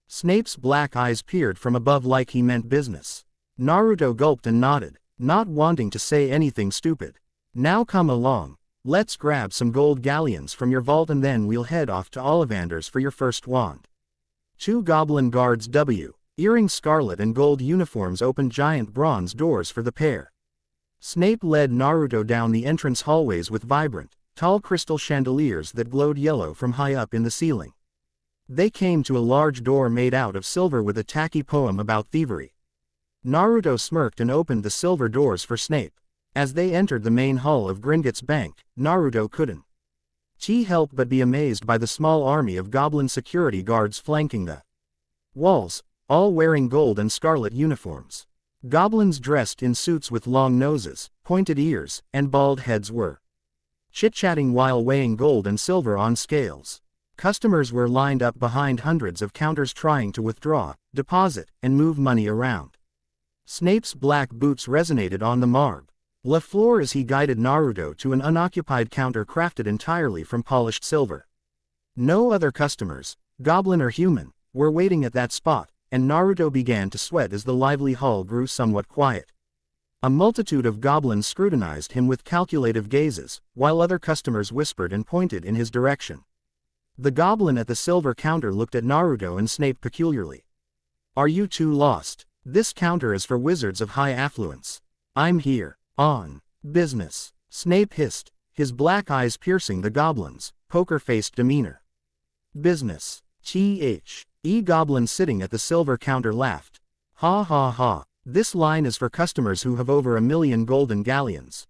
Snape's black eyes peered from above like he meant business. Naruto gulped and nodded, not wanting to say anything stupid. "Now come along. Let's grab some gold galleons from your vault and then we'll head off to Ollivander's for your first wand." 2 goblin guards earring scarlet and gold uniforms opened giant bronze doors for the pair. Snape led Naruto down the entrance hallways with vibrant, tall crystal chandeliers that glowed yellow from high up in the ceiling. They came to a large door made out of silver with a tacky poem about thievery. Naruto smirked and opened the silver doors for Snape. As they entered the main hall of Gringotts Bank, Naruto couldn't help but be amazed by the small army of goblin security guards flanking the walls, all wearing gold and scarlet uniforms. Goblins dressed in suits with long noses, pointed ears, and bald heads were chit-chatting while weighing gold and silver on scales. Customers were lined up behind hundreds of counters trying to withdraw, deposit, and move money around. Snape's black boots resonated on the marble floor as he guided Naruto to an unoccupied counter crafted entirely from polished silver. No other customers, goblin or human, were waiting at that spot, and Naruto began to sweat as the lively hall grew somewhat quiet. A multitude of goblins scrutinized him with calculative gazes, while other customers whispered and pointed in his direction. The goblin at the silver counter looked at Naruto and Snape peculiarly. "Are you two lost? This counter is for wizards of high affluence. I'm here on business," Snape hissed, his black eyes piercing the goblin's poker-faced demeanor. "Business. Goblin sitting at the silver counter laughed. "Ha ha ha. This line is for customers who have over 1,000,000 golden galleons.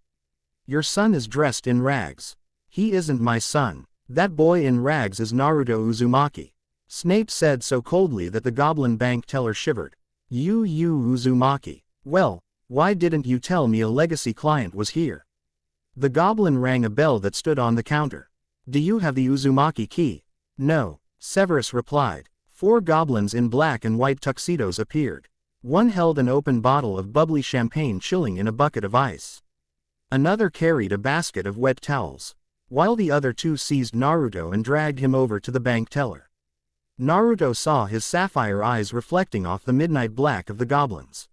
Your son is dressed in rags." "He isn't my son. That boy in rags is Naruto Uzumaki," Snape said so coldly that the goblin bank teller shivered. You Uzumaki. Well, why didn't you tell me a legacy client was here?" The goblin rang a bell that stood on the counter. "Do you have the Uzumaki key?" "No," Severus replied. 4 goblins in black and white tuxedos appeared. One held an open bottle of bubbly champagne chilling in a bucket of ice. Another carried a basket of wet towels, while the other 2 seized Naruto and dragged him over to the bank teller. Naruto saw his sapphire eyes reflecting off the midnight black of the goblins.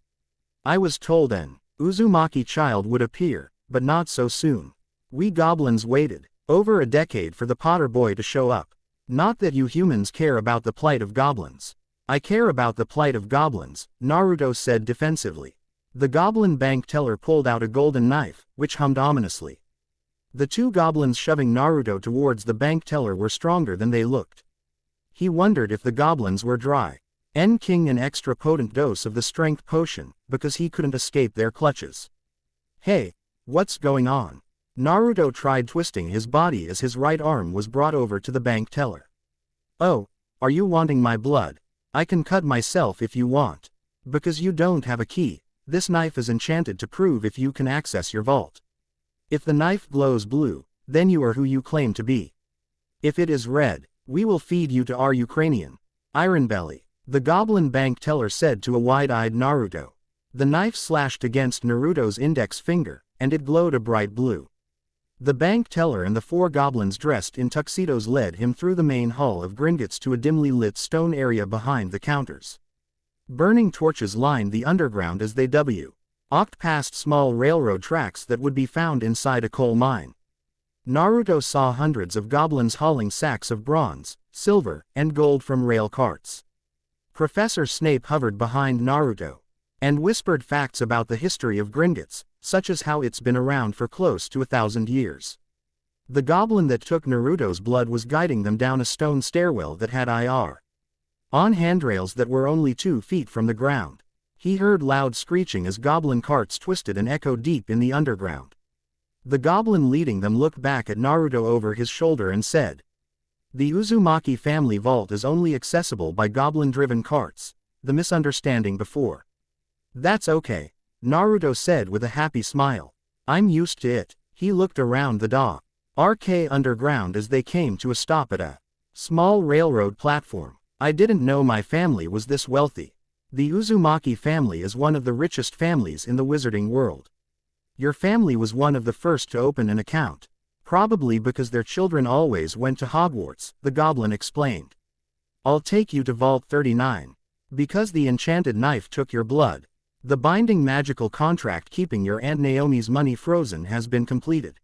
"I was told an Uzumaki child would appear, but not so soon. We goblins waited over a decade for the Potter boy to show up. Not that you humans care about the plight of goblins." "I care about the plight of goblins," Naruto said defensively. The goblin bank teller pulled out a golden knife, which hummed ominously. The 2 goblins shoving Naruto towards the bank teller were stronger than they looked. He wondered if the goblins were dry. King an extra potent dose of the strength potion, because he couldn't escape their clutches. "Hey, what's going on?" Naruto tried twisting his body as his right arm was brought over to the bank teller. "Oh, are you wanting my blood? I can cut myself if you want. Because you don't have a key, this knife is enchanted to prove if you can access your vault. If the knife glows blue, then you are who you claim to be. If it is red, we will feed you to our Ukrainian Iron Belly," the goblin bank teller said to a wide-eyed Naruto. The knife slashed against Naruto's index finger, and it glowed a bright blue. The bank teller and the 4 goblins dressed in tuxedos led him through the main hall of Gringotts to a dimly lit stone area behind the counters. Burning torches lined the underground as they walked past small railroad tracks that would be found inside a coal mine. Naruto saw hundreds of goblins hauling sacks of bronze, silver, and gold from rail carts. Professor Snape hovered behind Naruto and whispered facts about the history of Gringotts, such as how it's been around for close to 1,000 years. The goblin that took Naruto's blood was guiding them down a stone stairwell that had on handrails that were only 2 feet from the ground. He heard loud screeching as goblin carts twisted and echoed deep in the underground. The goblin leading them looked back at Naruto over his shoulder and said, "The Uzumaki family vault is only accessible by goblin-driven carts, the misunderstanding before." "That's okay," Naruto said with a happy smile. "I'm used to it." He looked around the RK underground as they came to a stop at a small railroad platform. "I didn't know my family was this wealthy. The Uzumaki family is one of the richest families in the wizarding world. Your family was one of the first to open an account, probably because their children always went to Hogwarts," the goblin explained. "I'll take you to Vault 39. Because the enchanted knife took your blood, the binding magical contract keeping your Aunt Naomi's money frozen has been completed."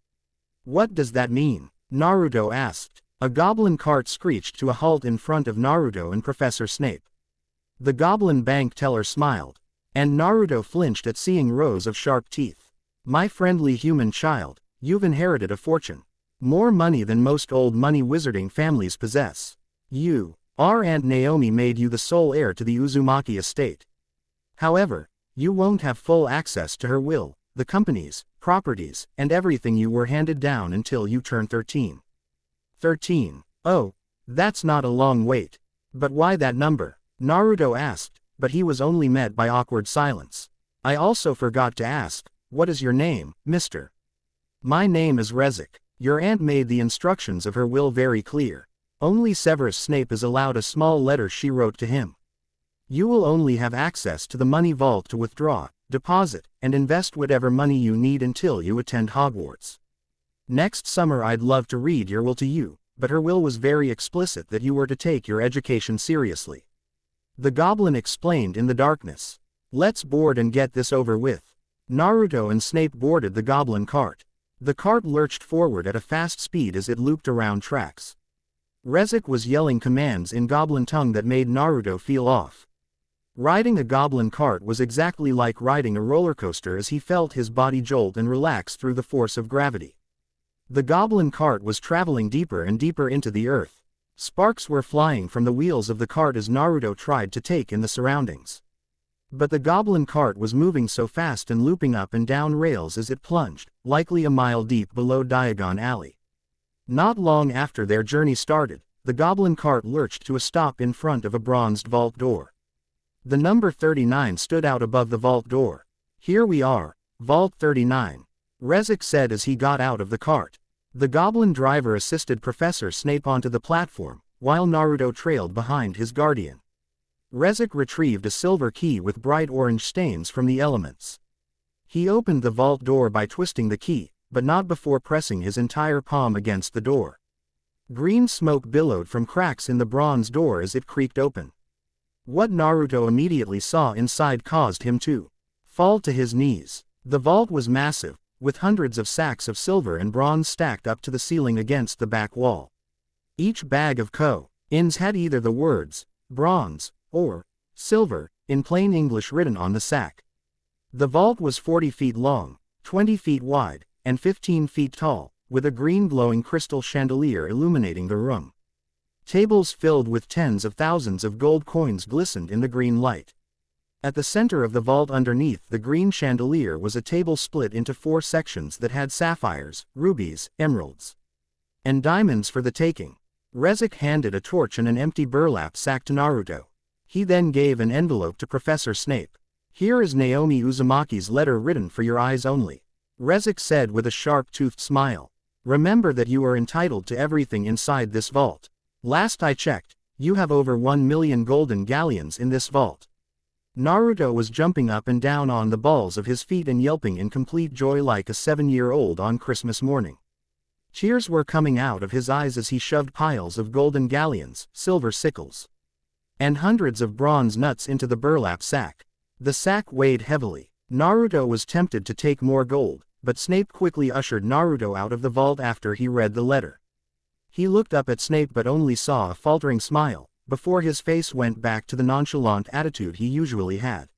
"What does that mean?" Naruto asked. A goblin cart screeched to a halt in front of Naruto and Professor Snape. The goblin bank teller smiled, and Naruto flinched at seeing rows of sharp teeth. "My friendly human child, you've inherited a fortune. More money than most old money wizarding families possess. Our Aunt Naomi made you the sole heir to the Uzumaki estate. However, you won't have full access to her will, the companies, properties, and everything you were handed down until you turn 13. 13. Oh, that's not a long wait. But why that number?" Naruto asked, but he was only met by awkward silence. "I also forgot to ask, what is your name, mister?" "My name is Rezik. Your aunt made the instructions of her will very clear. Only Severus Snape is allowed a small letter she wrote to him. You will only have access to the money vault to withdraw, deposit, and invest whatever money you need until you attend Hogwarts. Next summer I'd love to read your will to you, but her will was very explicit that you were to take your education seriously." The goblin explained in the darkness. "Let's board and get this over with." Naruto and Snape boarded the goblin cart. The cart lurched forward at a fast speed as it looped around tracks. Rezik was yelling commands in goblin tongue that made Naruto feel off. Riding a goblin cart was exactly like riding a roller coaster as he felt his body jolt and relax through the force of gravity. The goblin cart was traveling deeper and deeper into the earth. Sparks were flying from the wheels of the cart as Naruto tried to take in the surroundings. But the goblin cart was moving so fast and looping up and down rails as it plunged, likely a mile deep below Diagon Alley. Not long after their journey started, the goblin cart lurched to a stop in front of a bronzed vault door. The number 39 stood out above the vault door. "Here we are, Vault 39. Rezik said as he got out of the cart. The goblin driver assisted Professor Snape onto the platform, while Naruto trailed behind his guardian. Rezik retrieved a silver key with bright orange stains from the elements. He opened the vault door by twisting the key, but not before pressing his entire palm against the door. Green smoke billowed from cracks in the bronze door as it creaked open. What Naruto immediately saw inside caused him to fall to his knees. The vault was massive, with hundreds of sacks of silver and bronze stacked up to the ceiling against the back wall. Each bag of coins had either the words, bronze, or silver, in plain English written on the sack. The vault was 40 feet long, 20 feet wide, and 15 feet tall, with a green glowing crystal chandelier illuminating the room. Tables filled with tens of thousands of gold coins glistened in the green light. At the center of the vault underneath the green chandelier was a table split into 4 sections that had sapphires, rubies, emeralds, and diamonds for the taking. Rezik handed a torch and an empty burlap sack to Naruto. He then gave an envelope to Professor Snape. "Here is Naomi Uzumaki's letter written for your eyes only," Rezik said with a sharp-toothed smile. "Remember that you are entitled to everything inside this vault. Last I checked, you have over 1 million golden galleons in this vault." Naruto was jumping up and down on the balls of his feet and yelping in complete joy like a 7-year-old on Christmas morning. Tears were coming out of his eyes as he shoved piles of golden galleons, silver sickles, and hundreds of bronze nuts into the burlap sack. The sack weighed heavily. Naruto was tempted to take more gold, but Snape quickly ushered Naruto out of the vault after he read the letter. He looked up at Snape but only saw a faltering smile, before his face went back to the nonchalant attitude he usually had.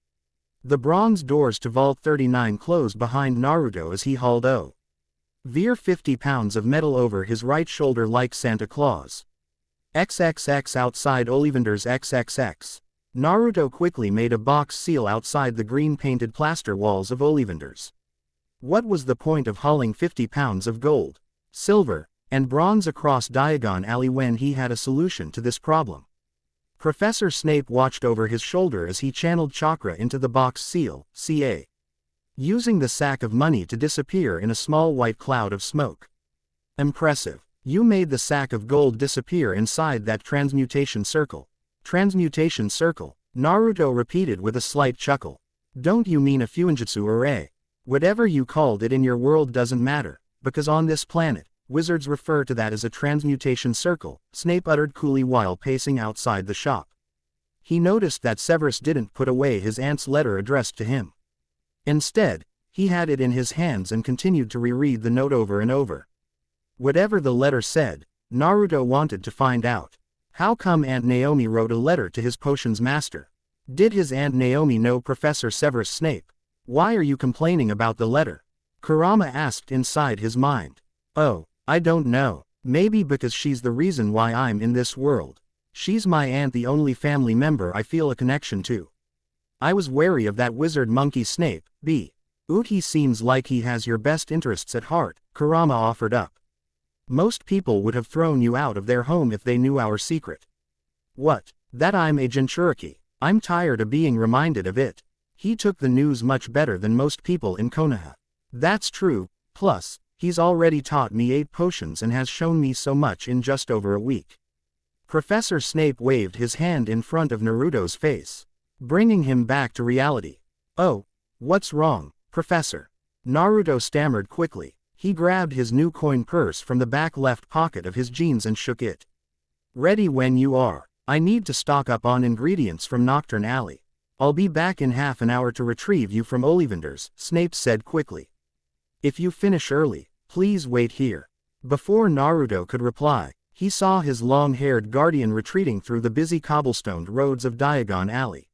The bronze doors to Vault 39 closed behind Naruto as he hauled over 50 pounds of metal over his right shoulder like Santa Claus. XXX outside Ollivander's XXX. Naruto quickly made a box seal outside the green-painted plaster walls of Ollivander's. What was the point of hauling 50 pounds of gold, silver, and bronze across Diagon Alley when he had a solution to this problem? Professor Snape watched over his shoulder as he channeled chakra into the box seal, CA, using the sack of money to disappear in a small white cloud of smoke. Impressive. You made the sack of gold disappear inside that transmutation circle. Transmutation circle, Naruto repeated with a slight chuckle. Don't you mean a fuinjutsu array? Whatever you called it in your world doesn't matter, because on this planet, wizards refer to that as a transmutation circle, Snape uttered coolly while pacing outside the shop. He noticed that Severus didn't put away his aunt's letter addressed to him. Instead, he had it in his hands and continued to reread the note over and over. Whatever the letter said, Naruto wanted to find out. How come Aunt Naomi wrote a letter to his potions master? Did his Aunt Naomi know Professor Severus Snape? Why are you complaining about the letter? Kurama asked inside his mind. Oh, I don't know. Maybe because she's the reason why I'm in this world. She's my aunt, the only family member I feel a connection to. I was wary of that wizard monkey Snape, he seems like he has your best interests at heart, Kurama offered up. Most people would have thrown you out of their home if they knew our secret. What? That I'm a Jinchuriki. I'm tired of being reminded of it. He took the news much better than most people in Konoha. That's true, plus, he's already taught me 8 potions and has shown me so much in just over a week. Professor Snape waved his hand in front of Naruto's face, bringing him back to reality. Oh, what's wrong, Professor? Naruto stammered quickly. He grabbed his new coin purse from the back left pocket of his jeans and shook it. Ready when you are. I need to stock up on ingredients from Nocturne Alley. I'll be back in half an hour to retrieve you from Ollivander's, Snape said quickly. If you finish early, please wait here. Before Naruto could reply, he saw his long-haired guardian retreating through the busy cobblestoned roads of Diagon Alley.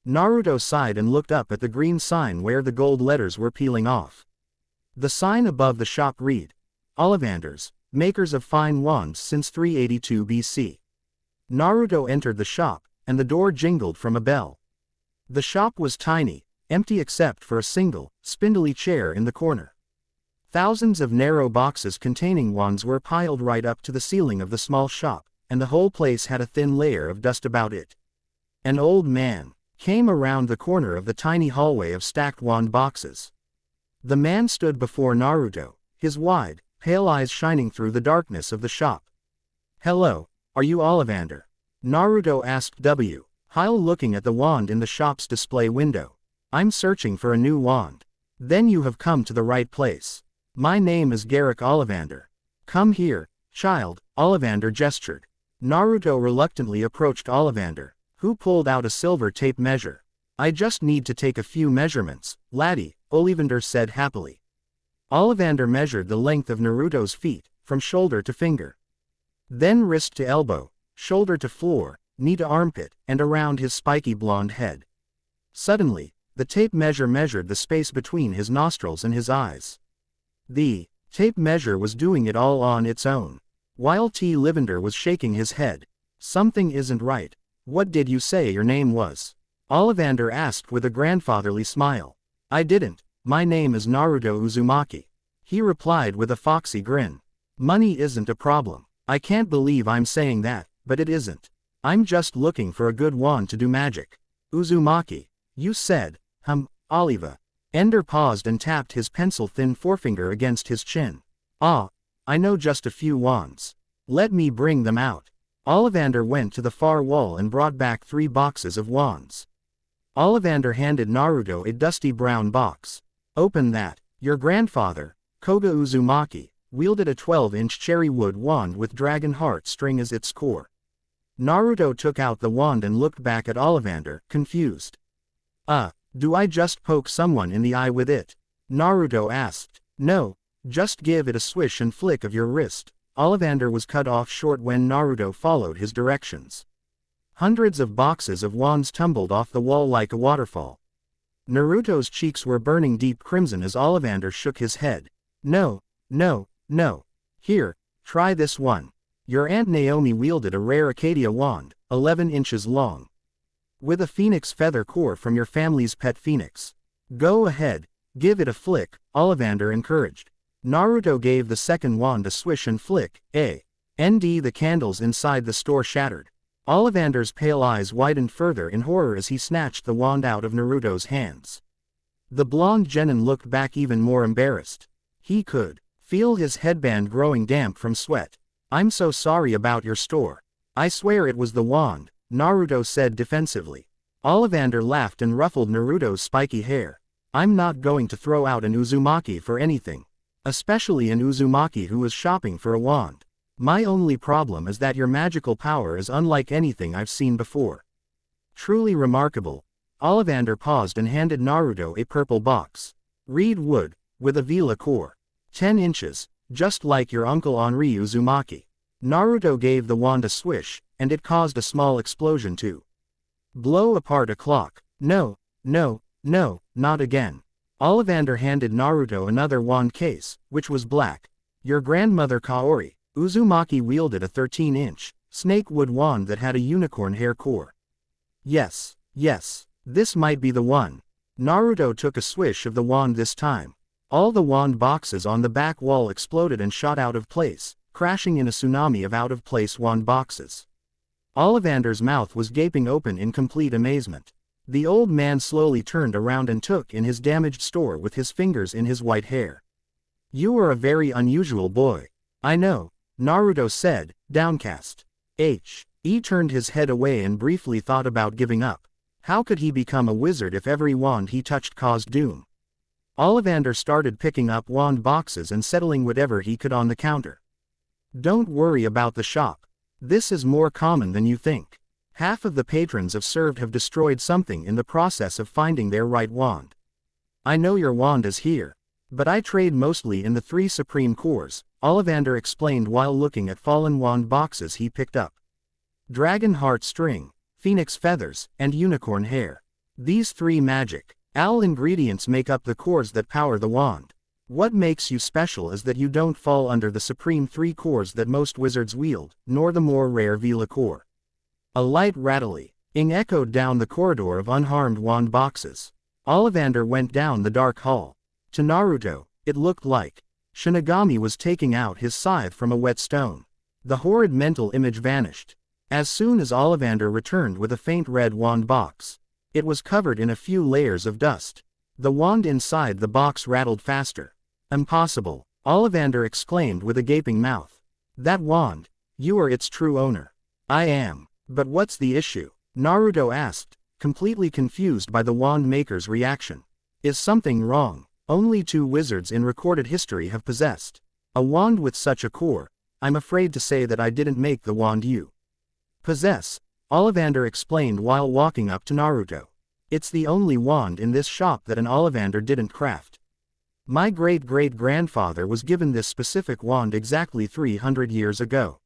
Naruto sighed and looked up at the green sign where the gold letters were peeling off. The sign above the shop read, Ollivander's, makers of fine wands since 382 BC. Naruto entered the shop, and the door jingled from a bell. The shop was tiny, empty except for a single, spindly chair in the corner. Thousands of narrow boxes containing wands were piled right up to the ceiling of the small shop, and the whole place had a thin layer of dust about it. An old man came around the corner of the tiny hallway of stacked wand boxes. The man stood before Naruto, his wide, pale eyes shining through the darkness of the shop. Hello, are you Ollivander? Naruto asked while looking at the wand in the shop's display window. I'm searching for a new wand. Then you have come to the right place. My name is Garrick Ollivander. Come here, child, Ollivander gestured. Naruto reluctantly approached Ollivander, who pulled out a silver tape measure. I just need to take a few measurements, laddie, Ollivander said happily. Ollivander measured the length of Naruto's feet, from shoulder to finger. Then wrist to elbow, shoulder to floor, knee to armpit, and around his spiky blonde head. Suddenly, the tape measure measured the space between his nostrils and his eyes. The tape measure was doing it all on its own. While Ollivander was shaking his head. Something isn't right. What did you say your name was? Ollivander asked with a grandfatherly smile. I didn't. My name is Naruto Uzumaki. He replied with a foxy grin. Money isn't a problem. I can't believe I'm saying that, but it isn't. I'm just looking for a good wand to do magic. Uzumaki, you said, Oliva. Ender paused and tapped his pencil-thin forefinger against his chin. Ah, I know just a few wands. Let me bring them out. Ollivander went to the far wall and brought back 3 boxes of wands. Ollivander handed Naruto a dusty brown box. Open that. Your grandfather, Koga Uzumaki, wielded a 12-inch cherry wood wand with dragon heart string as its core. Naruto took out the wand and looked back at Ollivander, confused. Do I just poke someone in the eye with it? Naruto asked. No, just give it a swish and flick of your wrist. Ollivander was cut off short when Naruto followed his directions. Hundreds of boxes of wands tumbled off the wall like a waterfall. Naruto's cheeks were burning deep crimson as Ollivander shook his head. No, no, no. Here, try this one. Your Aunt Naomi wielded a rare Acadia wand, 11 inches long, with a phoenix feather core from your family's pet phoenix. Go ahead, give it a flick, Ollivander encouraged. Naruto gave the second wand a swish and flick. The candles inside the store shattered. Ollivander's pale eyes widened further in horror as he snatched the wand out of Naruto's hands. The blonde genin looked back even more embarrassed. He could feel his headband growing damp from sweat. I'm so sorry about your store. I swear it was the wand, Naruto said defensively. Ollivander laughed and ruffled Naruto's spiky hair. I'm not going to throw out an Uzumaki for anything. Especially an Uzumaki who was shopping for a wand. My only problem is that your magical power is unlike anything I've seen before. Truly remarkable. Ollivander paused and handed Naruto a purple box. Reed wood, with a Vela core. 10 inches, just like your Uncle Henri Uzumaki. Naruto gave the wand a swish, and it caused a small explosion to blow apart a clock. No, no, no, not again. Ollivander handed Naruto another wand case, which was black. Your grandmother Kaori Uzumaki wielded a 13-inch, snakewood wand that had a unicorn hair core. Yes, this might be the one. Naruto took a swish of the wand this time. All the wand boxes on the back wall exploded and shot out of place, crashing in a tsunami of out-of-place wand boxes. Ollivander's mouth was gaping open in complete amazement. The old man slowly turned around and took in his damaged store with his fingers in his white hair. You are a very unusual boy. I know, Naruto said, downcast. He turned his head away and briefly thought about giving up. How could he become a wizard if every wand he touched caused doom? Ollivander started picking up wand boxes and settling whatever he could on the counter. Don't worry about the shop. This is more common than you think. Half of the patrons I've served have destroyed something in the process of finding their right wand. I know your wand is here. But I trade mostly in the 3 supreme cores, Ollivander explained while looking at fallen wand boxes he picked up. Dragon heart string, phoenix feathers, and unicorn hair. These 3 magic owl ingredients make up the cores that power the wand. What makes you special is that you don't fall under the supreme 3 cores that most wizards wield, nor the more rare Vela core. A light rattling echoed down the corridor of unharmed wand boxes. Ollivander went down the dark hall. To Naruto, it looked like Shinigami was taking out his scythe from a whetstone. The horrid mental image vanished. As soon as Ollivander returned with a faint red wand box, it was covered in a few layers of dust. The wand inside the box rattled faster. Impossible, Ollivander exclaimed with a gaping mouth. That wand, you are its true owner. I am. But what's the issue? Naruto asked, completely confused by the wand maker's reaction. Is something wrong? Only 2 wizards in recorded history have possessed a wand with such a core. I'm afraid to say that I didn't make the wand you possess, Ollivander explained while walking up to Naruto. It's the only wand in this shop that an Ollivander didn't craft. My great-great-grandfather was given this specific wand exactly 300 years ago.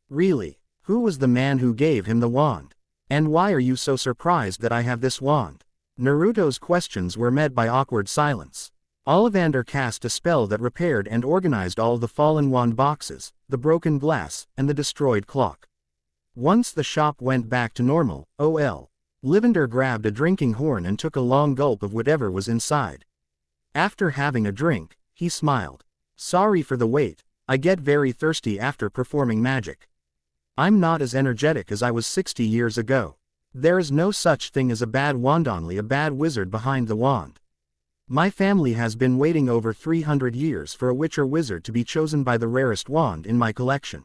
Really? Who was the man who gave him the wand? And why are you so surprised that I have this wand? Naruto's questions were met by awkward silence. Ollivander cast a spell that repaired and organized all the fallen wand boxes, the broken glass, and the destroyed clock. Once the shop went back to normal, Ollivander grabbed a drinking horn and took a long gulp of whatever was inside. After having a drink, he smiled. Sorry for the wait, I get very thirsty after performing magic. I'm not as energetic as I was 60 years ago. There is no such thing as a bad wand, only a bad wizard behind the wand. My family has been waiting over 300 years for a witch or wizard to be chosen by the rarest wand in my collection.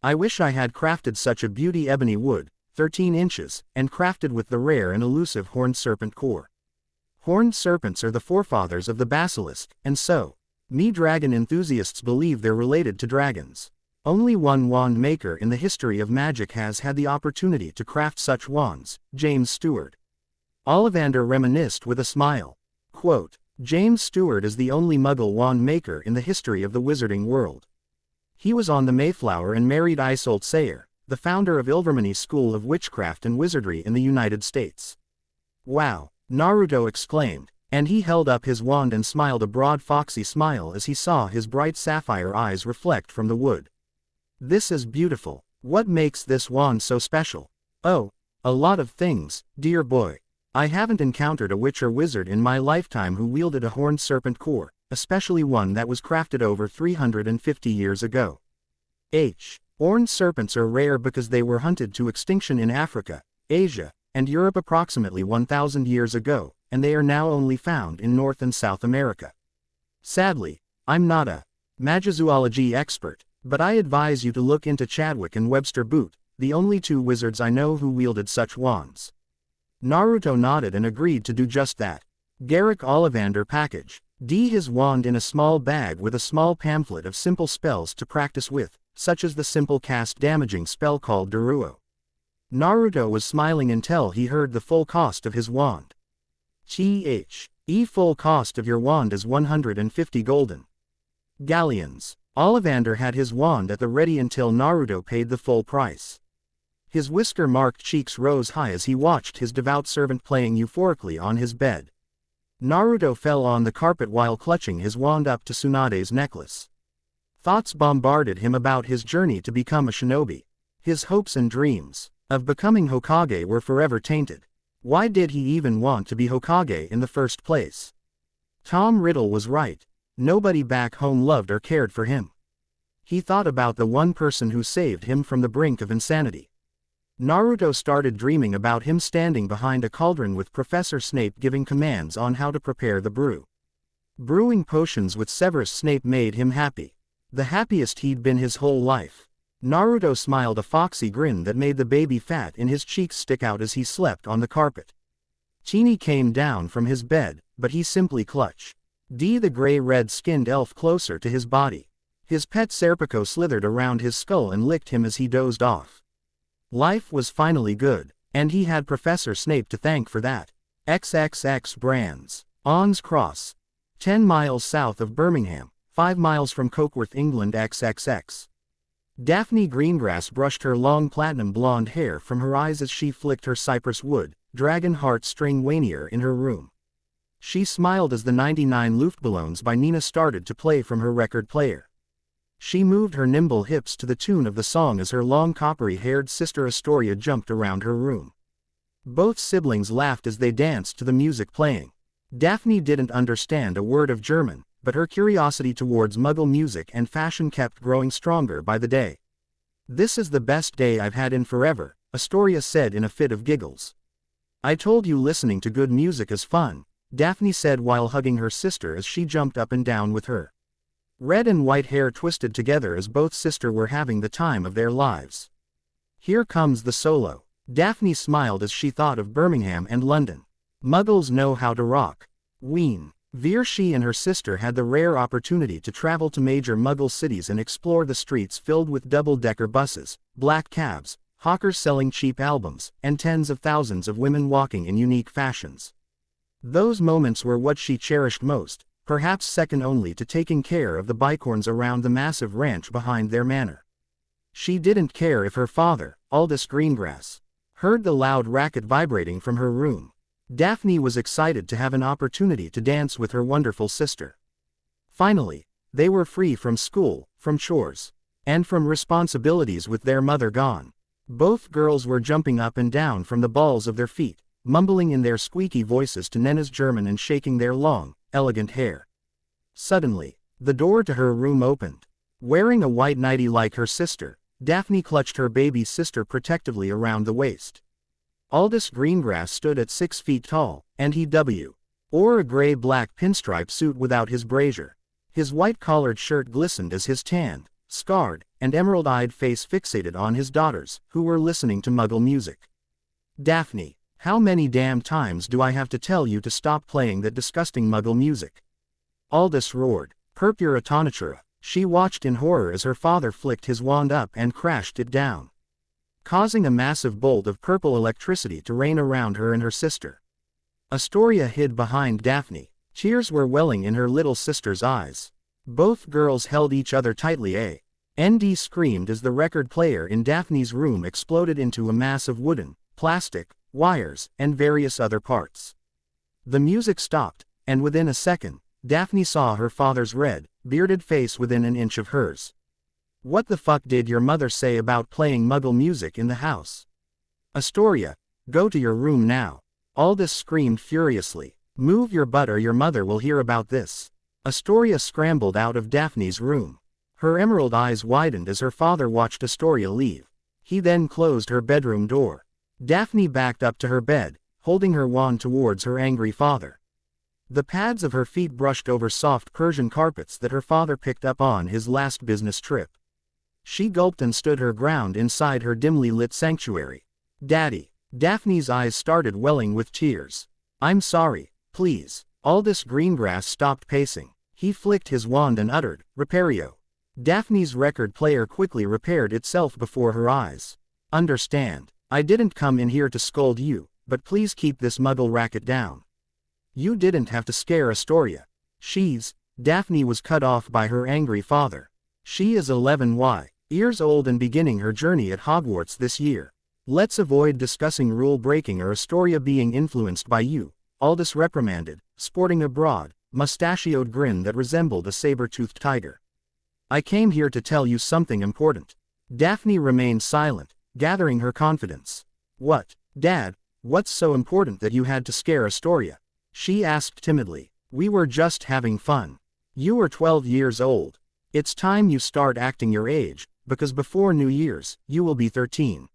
I wish I had crafted such a beauty ebony wood, 13 inches, and crafted with the rare and elusive horned serpent core. Horned serpents are the forefathers of the basilisk, and so, dragon enthusiasts believe they're related to dragons. Only one wand maker in the history of magic has had the opportunity to craft such wands, James Stewart. Ollivander reminisced with a smile. Quote, James Stewart is the only Muggle wand maker in the history of the wizarding world. He was on the Mayflower and married Isolde Sayer, the founder of Ilvermorny's School of Witchcraft and Wizardry in the United States. Wow, Naurto exclaimed, and he held up his wand and smiled a broad foxy smile as he saw his bright sapphire eyes reflect from the wood. This is beautiful. What makes this wand so special? Oh, a lot of things, dear boy. I haven't encountered a witch or wizard in my lifetime who wielded a horned serpent core, especially one that was crafted over 350 years ago. Horned serpents are rare because they were hunted to extinction in Africa, Asia, and Europe approximately 1,000 years ago, and they are now only found in North and South America. Sadly, I'm not a magizoology expert, but I advise you to look into Chadwick and Webster Boot, the only two wizards I know who wielded such wands. Naurto nodded and agreed to do just that. Garrick Ollivander packaged his wand in a small bag with a small pamphlet of simple spells to practice with, such as the simple cast damaging spell called Deruo. Naurto was smiling until he heard the full cost of his wand. Full cost of your wand is 150 golden galleons. Ollivander had his wand at the ready until Naurto paid the full price. His whisker-marked cheeks rose high as he watched his devout servant playing euphorically on his bed. Naurto fell on the carpet while clutching his wand up to Tsunade's necklace. Thoughts bombarded him about his journey to become a shinobi. His hopes and dreams of becoming Hokage were forever tainted. Why did he even want to be Hokage in the first place? Tom Riddle was right. Nobody back home loved or cared for him. He thought about the one person who saved him from the brink of insanity. Naurto started dreaming about him standing behind a cauldron with Professor Snape giving commands on how to prepare the brew. Brewing potions with Severus Snape made him happy. The happiest he'd been his whole life. Naurto smiled a foxy grin that made the baby fat in his cheeks stick out as he slept on the carpet. Teeny came down from his bed, but he simply clutched the gray-red-skinned elf closer to his body. His pet Serpico slithered around his skull and licked him as he dozed off. Life was finally good, and he had Professor Snape to thank for that. XXX Brands. Ons Cross. 10 miles south of Birmingham, 5 miles from Cokeworth, England. XXX. Daphne Greengrass brushed her long platinum blonde hair from her eyes as she flicked her cypress wood, dragon heart string wanier in her room. She smiled as the 99 Luftballons by Nina started to play from her record player. She moved her nimble hips to the tune of the song as her long coppery-haired sister Astoria jumped around her room. Both siblings laughed as they danced to the music playing. Daphne didn't understand a word of German, but her curiosity towards Muggle music and fashion kept growing stronger by the day. "This is the best day I've had in forever," Astoria said in a fit of giggles. "I told you listening to good music is fun," Daphne said while hugging her sister as she jumped up and down with her. Red and white hair twisted together as both sisters were having the time of their lives. "Here comes the solo." Daphne smiled as she thought of Birmingham and London. Muggles know how to rock. Ween. She and her sister had the rare opportunity to travel to major Muggle cities and explore the streets filled with double-decker buses, black cabs, hawkers selling cheap albums, and tens of thousands of women walking in unique fashions. Those moments were what she cherished most, perhaps second only to taking care of the bicorns around the massive ranch behind their manor. She didn't care if her father, Aldous Greengrass, heard the loud racket vibrating from her room. Daphne was excited to have an opportunity to dance with her wonderful sister. Finally, they were free from school, from chores, and from responsibilities with their mother gone. Both girls were jumping up and down from the balls of their feet, mumbling in their squeaky voices to Nena's German and shaking their long, elegant hair. Suddenly, the door to her room opened. Wearing a white nightie like her sister, Daphne clutched her baby sister protectively around the waist. Aldous Greengrass stood at 6 feet tall, and he wore a gray-black pinstripe suit without his brazier. His white collared shirt glistened as his tanned, scarred, and emerald-eyed face fixated on his daughters, who were listening to Muggle music. "Daphne, how many damn times do I have to tell you to stop playing that disgusting Muggle music?" Aldous roared. Purpura Tonitura. She watched in horror as her father flicked his wand up and crashed it down, causing a massive bolt of purple electricity to rain around her and her sister. Astoria hid behind Daphne. Tears were welling in her little sister's eyes. Both girls held each other tightly. ND screamed as the record player in Daphne's room exploded into a mass of wooden, plastic, wires, and various other parts. The music stopped, and within a second, Daphne saw her father's red, bearded face within an inch of hers. "What the fuck did your mother say about playing Muggle music in the house?" "Astoria, go to your room now." Aldous screamed furiously. "Move your butt or your mother will hear about this." Astoria scrambled out of Daphne's room. Her emerald eyes widened as her father watched Astoria leave. He then closed her bedroom door. Daphne backed up to her bed, holding her wand towards her angry father. The pads of her feet brushed over soft Persian carpets that her father picked up on his last business trip. She gulped and stood her ground inside her dimly lit sanctuary. "Daddy." Daphne's eyes started welling with tears. "I'm sorry, please." Aldous Greengrass stopped pacing. He flicked his wand and uttered, "Repario." Daphne's record player quickly repaired itself before her eyes. "Understand. I didn't come in here to scold you, but please keep this Muggle racket down." "You didn't have to scare Astoria. Daphne was cut off by her angry father. She is 11 years old and beginning her journey at Hogwarts this year. Let's avoid discussing rule breaking or Astoria being influenced by you," Aldous reprimanded, sporting a broad, mustachioed grin that resembled a saber-toothed tiger. "I came here to tell you something important." Daphne remained silent, gathering her confidence. "What, Dad, what's so important that you had to scare Astoria?" she asked timidly. "We were just having fun. You were 12 years old. It's time you start acting your age, because before New Year's, you will be 13.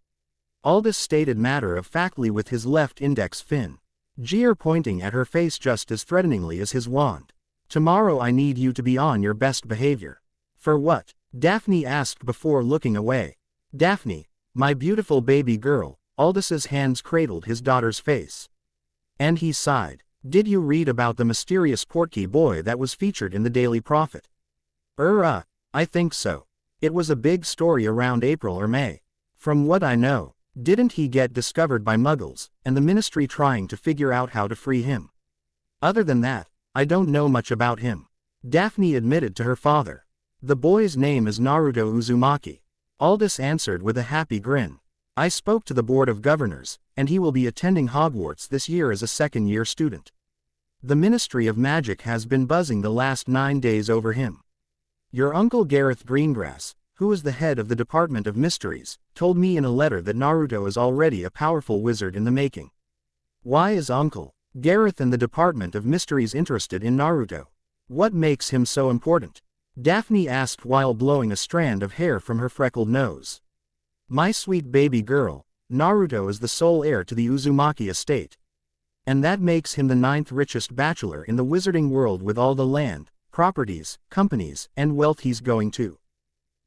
Aldous stated matter-of-factly with his left index finger pointing at her face just as threateningly as his wand. "Tomorrow I need you to be on your best behavior." "For what?" Daphne asked before looking away. "Daphne, my beautiful baby girl," Aldous's hands cradled his daughter's face. And he sighed. "Did you read about the mysterious Portkey boy that was featured in the Daily Prophet?" I think so. It was a big story around April or May. From what I know, didn't he get discovered by Muggles, and the Ministry trying to figure out how to free him? Other than that, I don't know much about him," Daphne admitted to her father. "The boy's name is Naurto Uzumaki," Aldous answered with a happy grin. "I spoke to the Board of Governors, and he will be attending Hogwarts this year as a second-year student. The Ministry of Magic has been buzzing the last 9 days over him. Your uncle Gareth Greengrass, who is the head of the Department of Mysteries, told me in a letter that Naurto is already a powerful wizard in the making." "Why is Uncle Gareth and the Department of Mysteries interested in Naurto? What makes him so important?" Daphne asked while blowing a strand of hair from her freckled nose. "My sweet baby girl, Naurto is the sole heir to the Uzumaki estate. And that makes him the 9th richest bachelor in the wizarding world with all the land, properties, companies, and wealth he's going to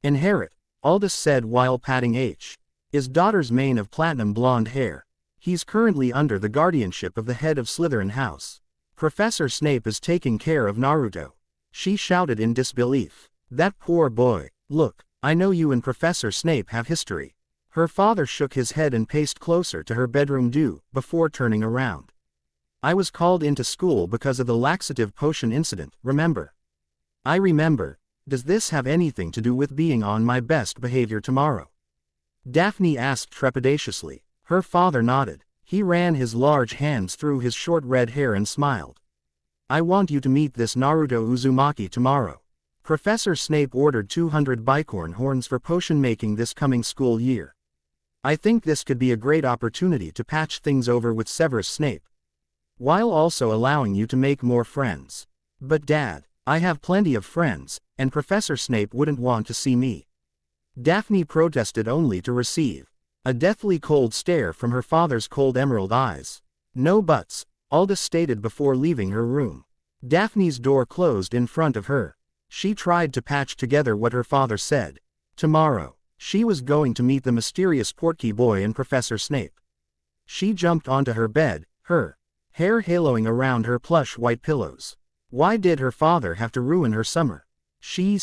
inherit," Aldous said while patting his daughter's mane of platinum blonde hair. "He's currently under the guardianship of the head of Slytherin House. Professor Snape is taking care of Naurto." She shouted in disbelief. "That poor boy. Look, I know you and Professor Snape have history." Her father shook his head and paced closer to her bedroom before turning around. "I was called into school because of the laxative potion incident, remember?" "I remember. Does this have anything to do with being on my best behavior tomorrow?" Daphne asked trepidatiously. Her father nodded. He ran his large hands through his short red hair and smiled. "I want you to meet this Naurto Uzumaki tomorrow. Professor Snape ordered 200 bicorn horns for potion making this coming school year. I think this could be a great opportunity to patch things over with Severus Snape, while also allowing you to make more friends." "But Dad, I have plenty of friends, and Professor Snape wouldn't want to see me." Daphne protested only to receive a deathly cold stare from her father's cold emerald eyes. "No buts," Aldous stated before leaving her room. Daphne's door closed in front of her. She tried to patch together what her father said. Tomorrow, she was going to meet the mysterious Portkey boy and Professor Snape. She jumped onto her bed, her hair haloing around her plush white pillows. Why did her father have to ruin her summer? She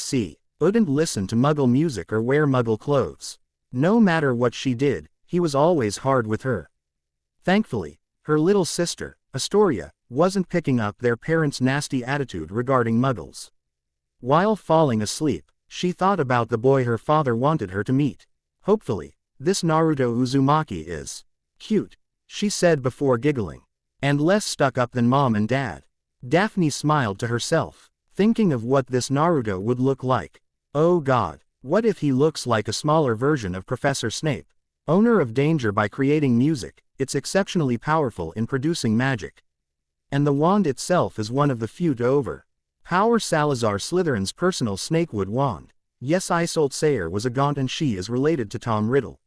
wouldn't listen to Muggle music or wear Muggle clothes. No matter what she did, he was always hard with her. Thankfully, her little sister, Astoria, wasn't picking up their parents' nasty attitude regarding Muggles. While falling asleep, she thought about the boy her father wanted her to meet. Hopefully, this Naruto Uzumaki is cute, she said before giggling. And less stuck up than mom and dad. Daphne smiled to herself, thinking of what this Naruto would look like. Oh god, what if he looks like a smaller version of Professor Snape? Owner of danger by creating music, it's exceptionally powerful in producing magic. And the wand itself is one of the few to overpower Salazar Slytherin's personal snakewood wand. Yes, Isolde Sayre was a Gaunt and she is related to Tom Riddle.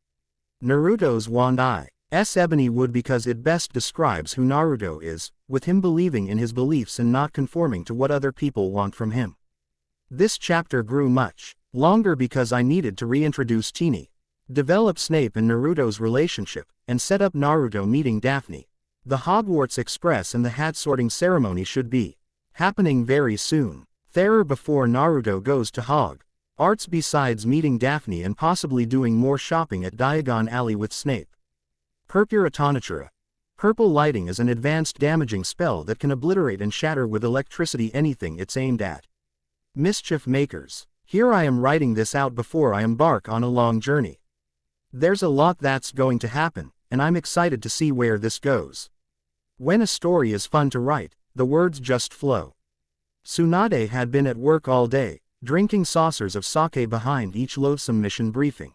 Naruto's wand is ebony wood because it best describes who Naruto is, with him believing in his beliefs and not conforming to what other people want from him. This chapter grew much longer because I needed to reintroduce Teeny, develop Snape and Naruto's relationship, and set up Naruto meeting Daphne. The Hogwarts Express and the hat sorting ceremony should be happening very soon. There before Naruto goes to Hogwarts besides meeting Daphne and possibly doing more shopping at Diagon Alley with Snape. Purpura. Purple lighting is an advanced damaging spell that can obliterate and shatter with electricity anything it's aimed at. Mischief makers. Here I am writing this out before I embark on a long journey. There's a lot that's going to happen, and I'm excited to see where this goes. When a story is fun to write, the words just flow. Tsunade had been at work all day, drinking saucers of sake behind each loathsome mission briefing.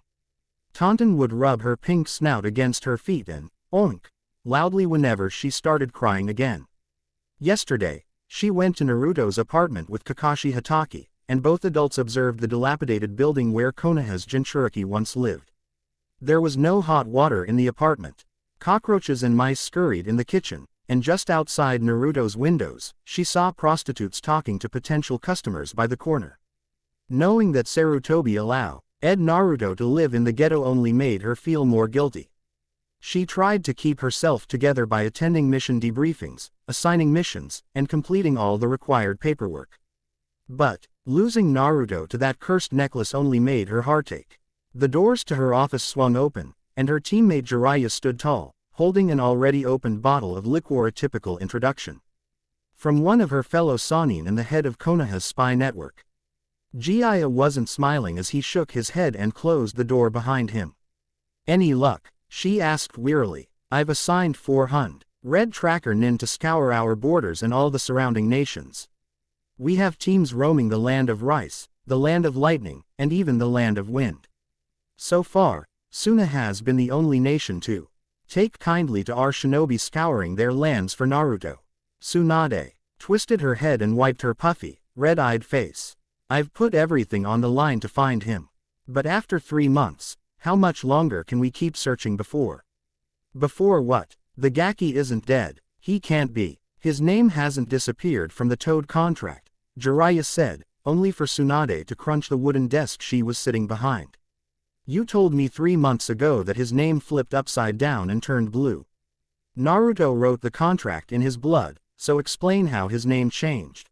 Taunton would rub her pink snout against her feet and oink loudly whenever she started crying again. Yesterday, she went to Naruto's apartment with Kakashi Hatake, and both adults observed the dilapidated building where Konoha's Jinchuriki once lived. There was no hot water in the apartment. Cockroaches and mice scurried in the kitchen, and just outside Naruto's windows, she saw prostitutes talking to potential customers by the corner. Knowing that Sarutobi allowed Naruto to live in the ghetto only made her feel more guilty. She tried to keep herself together by attending mission debriefings, assigning missions, and completing all the required paperwork. But losing Naruto to that cursed necklace only made her heart ache. The doors to her office swung open, and her teammate Jiraiya stood tall, holding an already opened bottle of liqueur, a typical introduction from one of her fellow Sannin and the head of Konoha's spy network. Jiraiya wasn't smiling as he shook his head and closed the door behind him. Any luck? She asked wearily. I've assigned 400 Red Tracker Nin to scour our borders and all the surrounding nations. We have teams roaming the land of rice, the land of lightning, and even the land of wind. So far, Suna has been the only nation to take kindly to our shinobi scouring their lands for Naruto. Tsunade twisted her head and wiped her puffy, red-eyed face. I've put everything on the line to find him. But after 3 months, how much longer can we keep searching before? Before what? The Gaki isn't dead. He can't be. His name hasn't disappeared from the Toad contract, Jiraiya said, only for Tsunade to crunch the wooden desk she was sitting behind. You told me 3 months ago that his name flipped upside down and turned blue. Naruto wrote the contract in his blood, so explain how his name changed.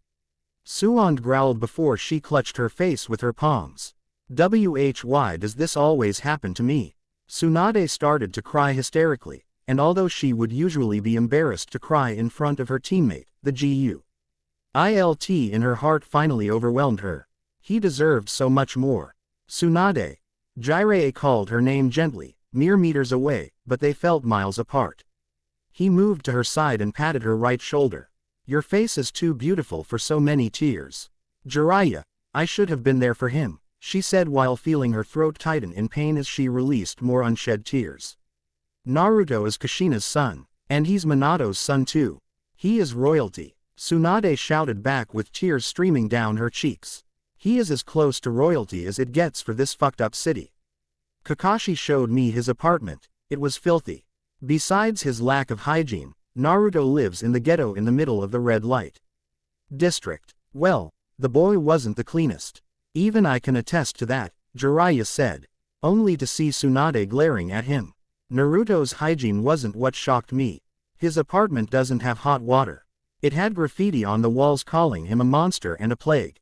Suand growled before she clutched her face with her palms. Why does this always happen to me? Tsunade started to cry hysterically, and although she would usually be embarrassed to cry in front of her teammate, the GUILT in her heart finally overwhelmed her. He deserved so much more. Tsunade. Jiraiya called her name gently, mere meters away, but they felt miles apart. He moved to her side and patted her right shoulder. Your face is too beautiful for so many tears. Jiraiya, I should have been there for him, she said while feeling her throat tighten in pain as she released more unshed tears. Naruto is Kushina's son, and he's Minato's son too. He is royalty. Tsunade shouted back with tears streaming down her cheeks. He is as close to royalty as it gets for this fucked up city. Kakashi showed me his apartment. It was filthy. Besides his lack of hygiene, Naruto lives in the ghetto in the middle of the red light district. Well, the boy wasn't the cleanest. Even I can attest to that, Jiraiya said, only to see Tsunade glaring at him. Naruto's hygiene wasn't what shocked me. His apartment doesn't have hot water. It had graffiti on the walls calling him a monster and a plague.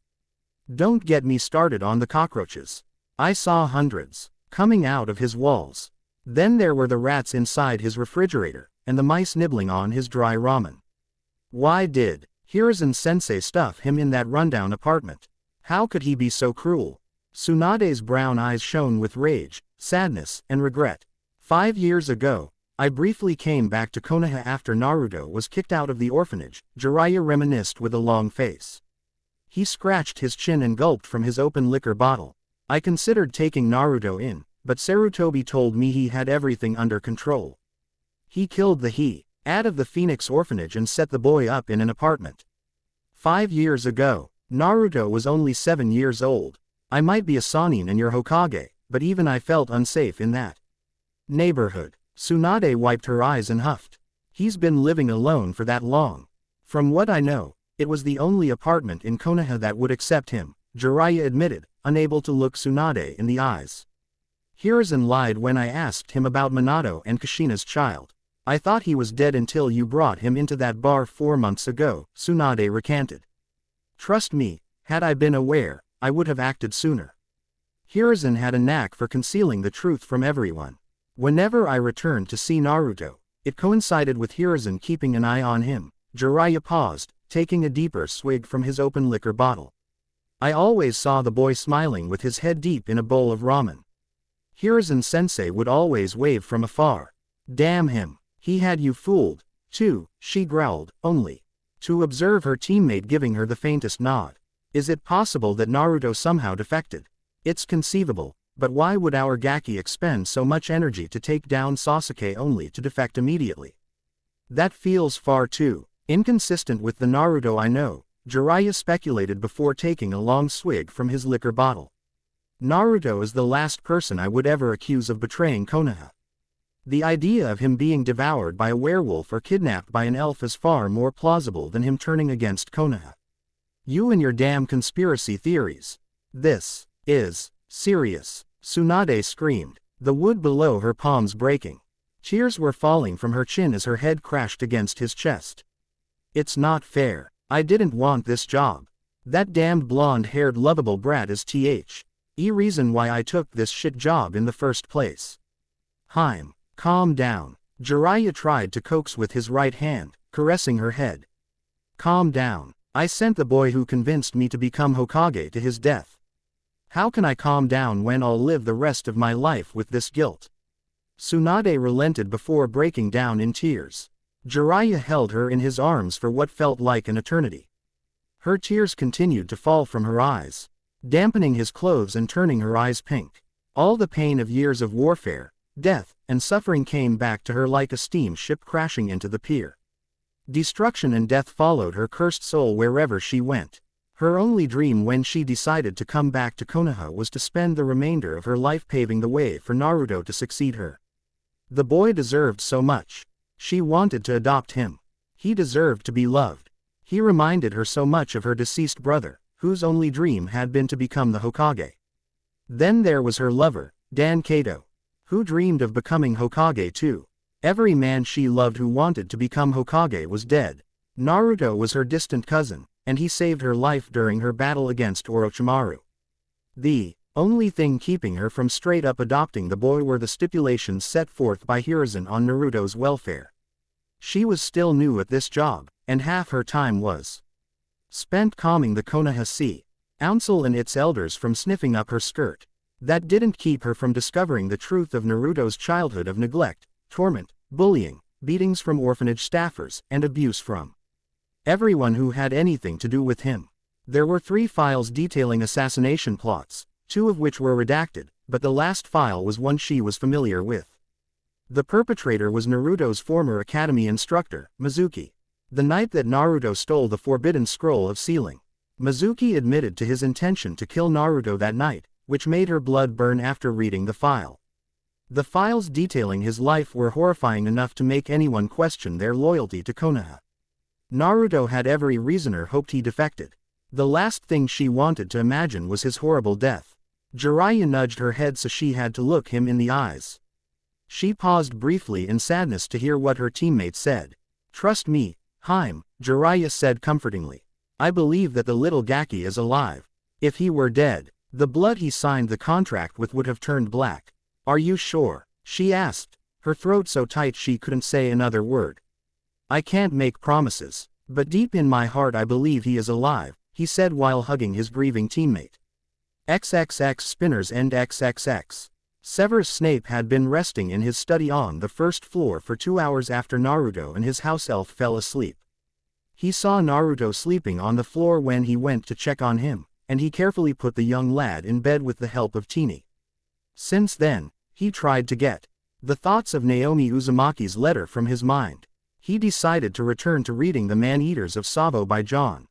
Don't get me started on the cockroaches. I saw hundreds coming out of his walls. Then there were the rats inside his refrigerator, and the mice nibbling on his dry ramen. Why did Hiruzen-sensei stuff him in that rundown apartment? How could he be so cruel? Tsunade's brown eyes shone with rage, sadness, and regret. 5 years ago, I briefly came back to Konoha after Naruto was kicked out of the orphanage, Jiraiya reminisced with a long face. He scratched his chin and gulped from his open liquor bottle. I considered taking Naruto in, but Sarutobi told me he had everything under control. He killed the head of the Phoenix orphanage and set the boy up in an apartment. 5 years ago, Naruto was only 7 years old. I might be a Sannin and your Hokage, but even I felt unsafe in that neighborhood. Tsunade wiped her eyes and huffed. He's been living alone for that long. From what I know, it was the only apartment in Konoha that would accept him, Jiraiya admitted, unable to look Tsunade in the eyes. Hiruzen lied when I asked him about Minato and Kushina's child. I thought he was dead until you brought him into that bar 4 months ago, Tsunade recanted. Trust me, had I been aware, I would have acted sooner. Hiruzen had a knack for concealing the truth from everyone. Whenever I returned to see Naruto, it coincided with Hiruzen keeping an eye on him. Jiraiya paused, taking a deeper swig from his open liquor bottle. I always saw the boy smiling with his head deep in a bowl of ramen. Hiruzen-sensei would always wave from afar. Damn him, he had you fooled, too, she growled, only to observe her teammate giving her the faintest nod. Is it possible that Naruto somehow defected? It's conceivable, but why would our Gaki expend so much energy to take down Sasuke only to defect immediately? That feels far too inconsistent with the Naruto I know, Jiraiya speculated before taking a long swig from his liquor bottle. Naruto is the last person I would ever accuse of betraying Konoha. The idea of him being devoured by a werewolf or kidnapped by an elf is far more plausible than him turning against Konoha. You and your damn conspiracy theories. This is serious, Tsunade screamed, the wood below her palms breaking. Tears were falling from her chin as her head crashed against his chest. It's not fair. I didn't want this job. That damned blonde-haired lovable brat is the reason why I took this shit job in the first place. Calm down. Jiraiya tried to coax with his right hand, caressing her head. Calm down. I sent the boy who convinced me to become Hokage to his death. How can I calm down when I'll live the rest of my life with this guilt? Tsunade relented before breaking down in tears. Jiraiya held her in his arms for what felt like an eternity. Her tears continued to fall from her eyes, dampening his clothes and turning her eyes pink. All the pain of years of warfare, death, and suffering came back to her like a steamship crashing into the pier. Destruction and death followed her cursed soul wherever she went. Her only dream when she decided to come back to Konoha was to spend the remainder of her life paving the way for Naruto to succeed her. The boy deserved so much. She wanted to adopt him. He deserved to be loved. He reminded her so much of her deceased brother, whose only dream had been to become the Hokage. Then there was her lover, Dan Kato, who dreamed of becoming Hokage too. Every man she loved who wanted to become Hokage was dead. Naruto was her distant cousin, and he saved her life during her battle against Orochimaru. The only thing keeping her from straight up adopting the boy were the stipulations set forth by Hiruzen on Naruto's welfare. She was still new at this job, and half her time was spent calming the Konoha Sea Council and its elders from sniffing up her skirt. That didn't keep her from discovering the truth of Naruto's childhood of neglect, torment, bullying, beatings from orphanage staffers, and abuse from everyone who had anything to do with him. There were 3 files detailing assassination plots, 2 of which were redacted, but the last file was one she was familiar with. The perpetrator was Naruto's former academy instructor, Mizuki. The night that Naruto stole the forbidden scroll of sealing, Mizuki admitted to his intention to kill Naruto that night, which made her blood burn after reading the file. The files detailing his life were horrifying enough to make anyone question their loyalty to Konoha. Naruto had every reason hoped he defected. The last thing she wanted to imagine was his horrible death. Jiraiya nudged her head so she had to look him in the eyes. She paused briefly in sadness to hear what her teammate said. "Trust me, Haim," Jiraiya said comfortingly. "I believe that the little Gaki is alive. If he were dead, the blood he signed the contract with would have turned black." "Are you sure?" she asked, her throat so tight she couldn't say another word. "I can't make promises, but deep in my heart I believe he is alive," he said while hugging his grieving teammate. XXX Spinners End XXX. Severus Snape had been resting in his study on the first floor for 2 hours after Naruto and his house elf fell asleep. He saw Naruto sleeping on the floor when he went to check on him, and he carefully put the young lad in bed with the help of Teenie. Since then, he tried to get the thoughts of Naomi Uzumaki's letter from his mind. He decided to return to reading The Man-Eaters of Savo by John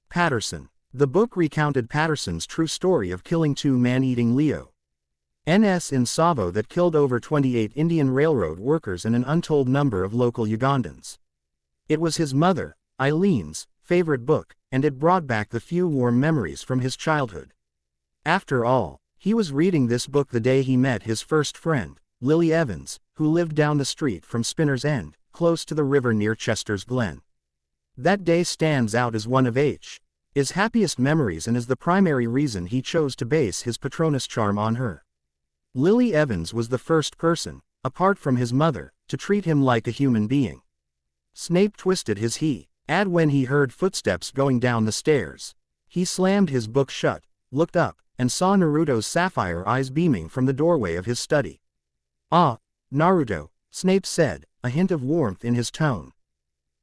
Patterson. The book recounted Patterson's true story of killing 2 man-eating Leo-NS in Savo that killed over 28 Indian Railroad workers and an untold number of local Ugandans. It was his mother, Eileen's, favorite book, and it brought back the few warm memories from his childhood. After all, he was reading this book the day he met his first friend, Lily Evans, who lived down the street from Spinner's End, close to the river near Chester's Glen. That day stands out as one of H's happiest memories and is the primary reason he chose to base his Patronus charm on her. Lily Evans was the first person, apart from his mother, to treat him like a human being. Snape twisted his head when he heard footsteps going down the stairs. He slammed his book shut, looked up, and saw Naruto's sapphire eyes beaming from the doorway of his study. "Ah, Naruto," Snape said, a hint of warmth in his tone.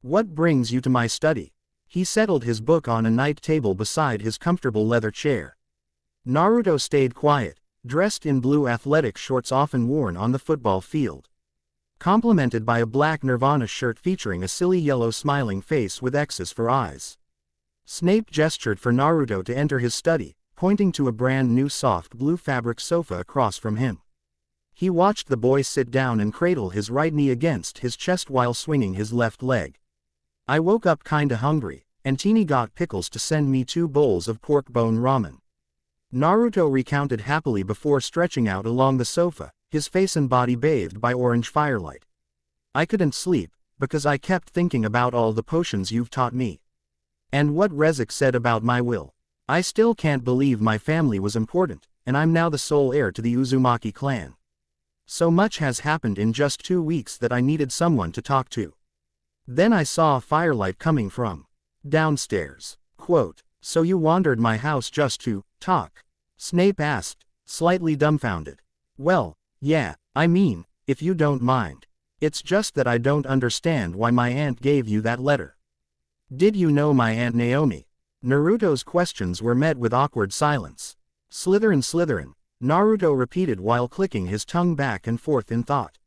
"What brings you to my study?" He settled his book on a night table beside his comfortable leather chair. Naruto stayed quiet, dressed in blue athletic shorts often worn on the football field, complemented by a black Nirvana shirt featuring a silly yellow smiling face with X's for eyes. Snape gestured for Naruto to enter his study, pointing to a brand new soft blue fabric sofa across from him. He watched the boy sit down and cradle his right knee against his chest while swinging his left leg. "I woke up kinda hungry, and Teenie got pickles to send me 2 bowls of pork bone ramen." Naruto recounted happily before stretching out along the sofa, his face and body bathed by orange firelight. "I couldn't sleep, because I kept thinking about all the potions you've taught me. And what Rezik said about my will. I still can't believe my family was important, and I'm now the sole heir to the Uzumaki clan. So much has happened in just 2 weeks that I needed someone to talk to." Then I saw a firelight coming from downstairs. Quote, "So you wandered my house just to talk?" Snape asked, slightly dumbfounded. "Well, yeah, I mean, if you don't mind. It's just that I don't understand why my aunt gave you that letter." "Did you know my Aunt Naomi?" Naruto's questions were met with awkward silence. "Slytherin Slytherin," Naruto repeated while clicking his tongue back and forth in thought.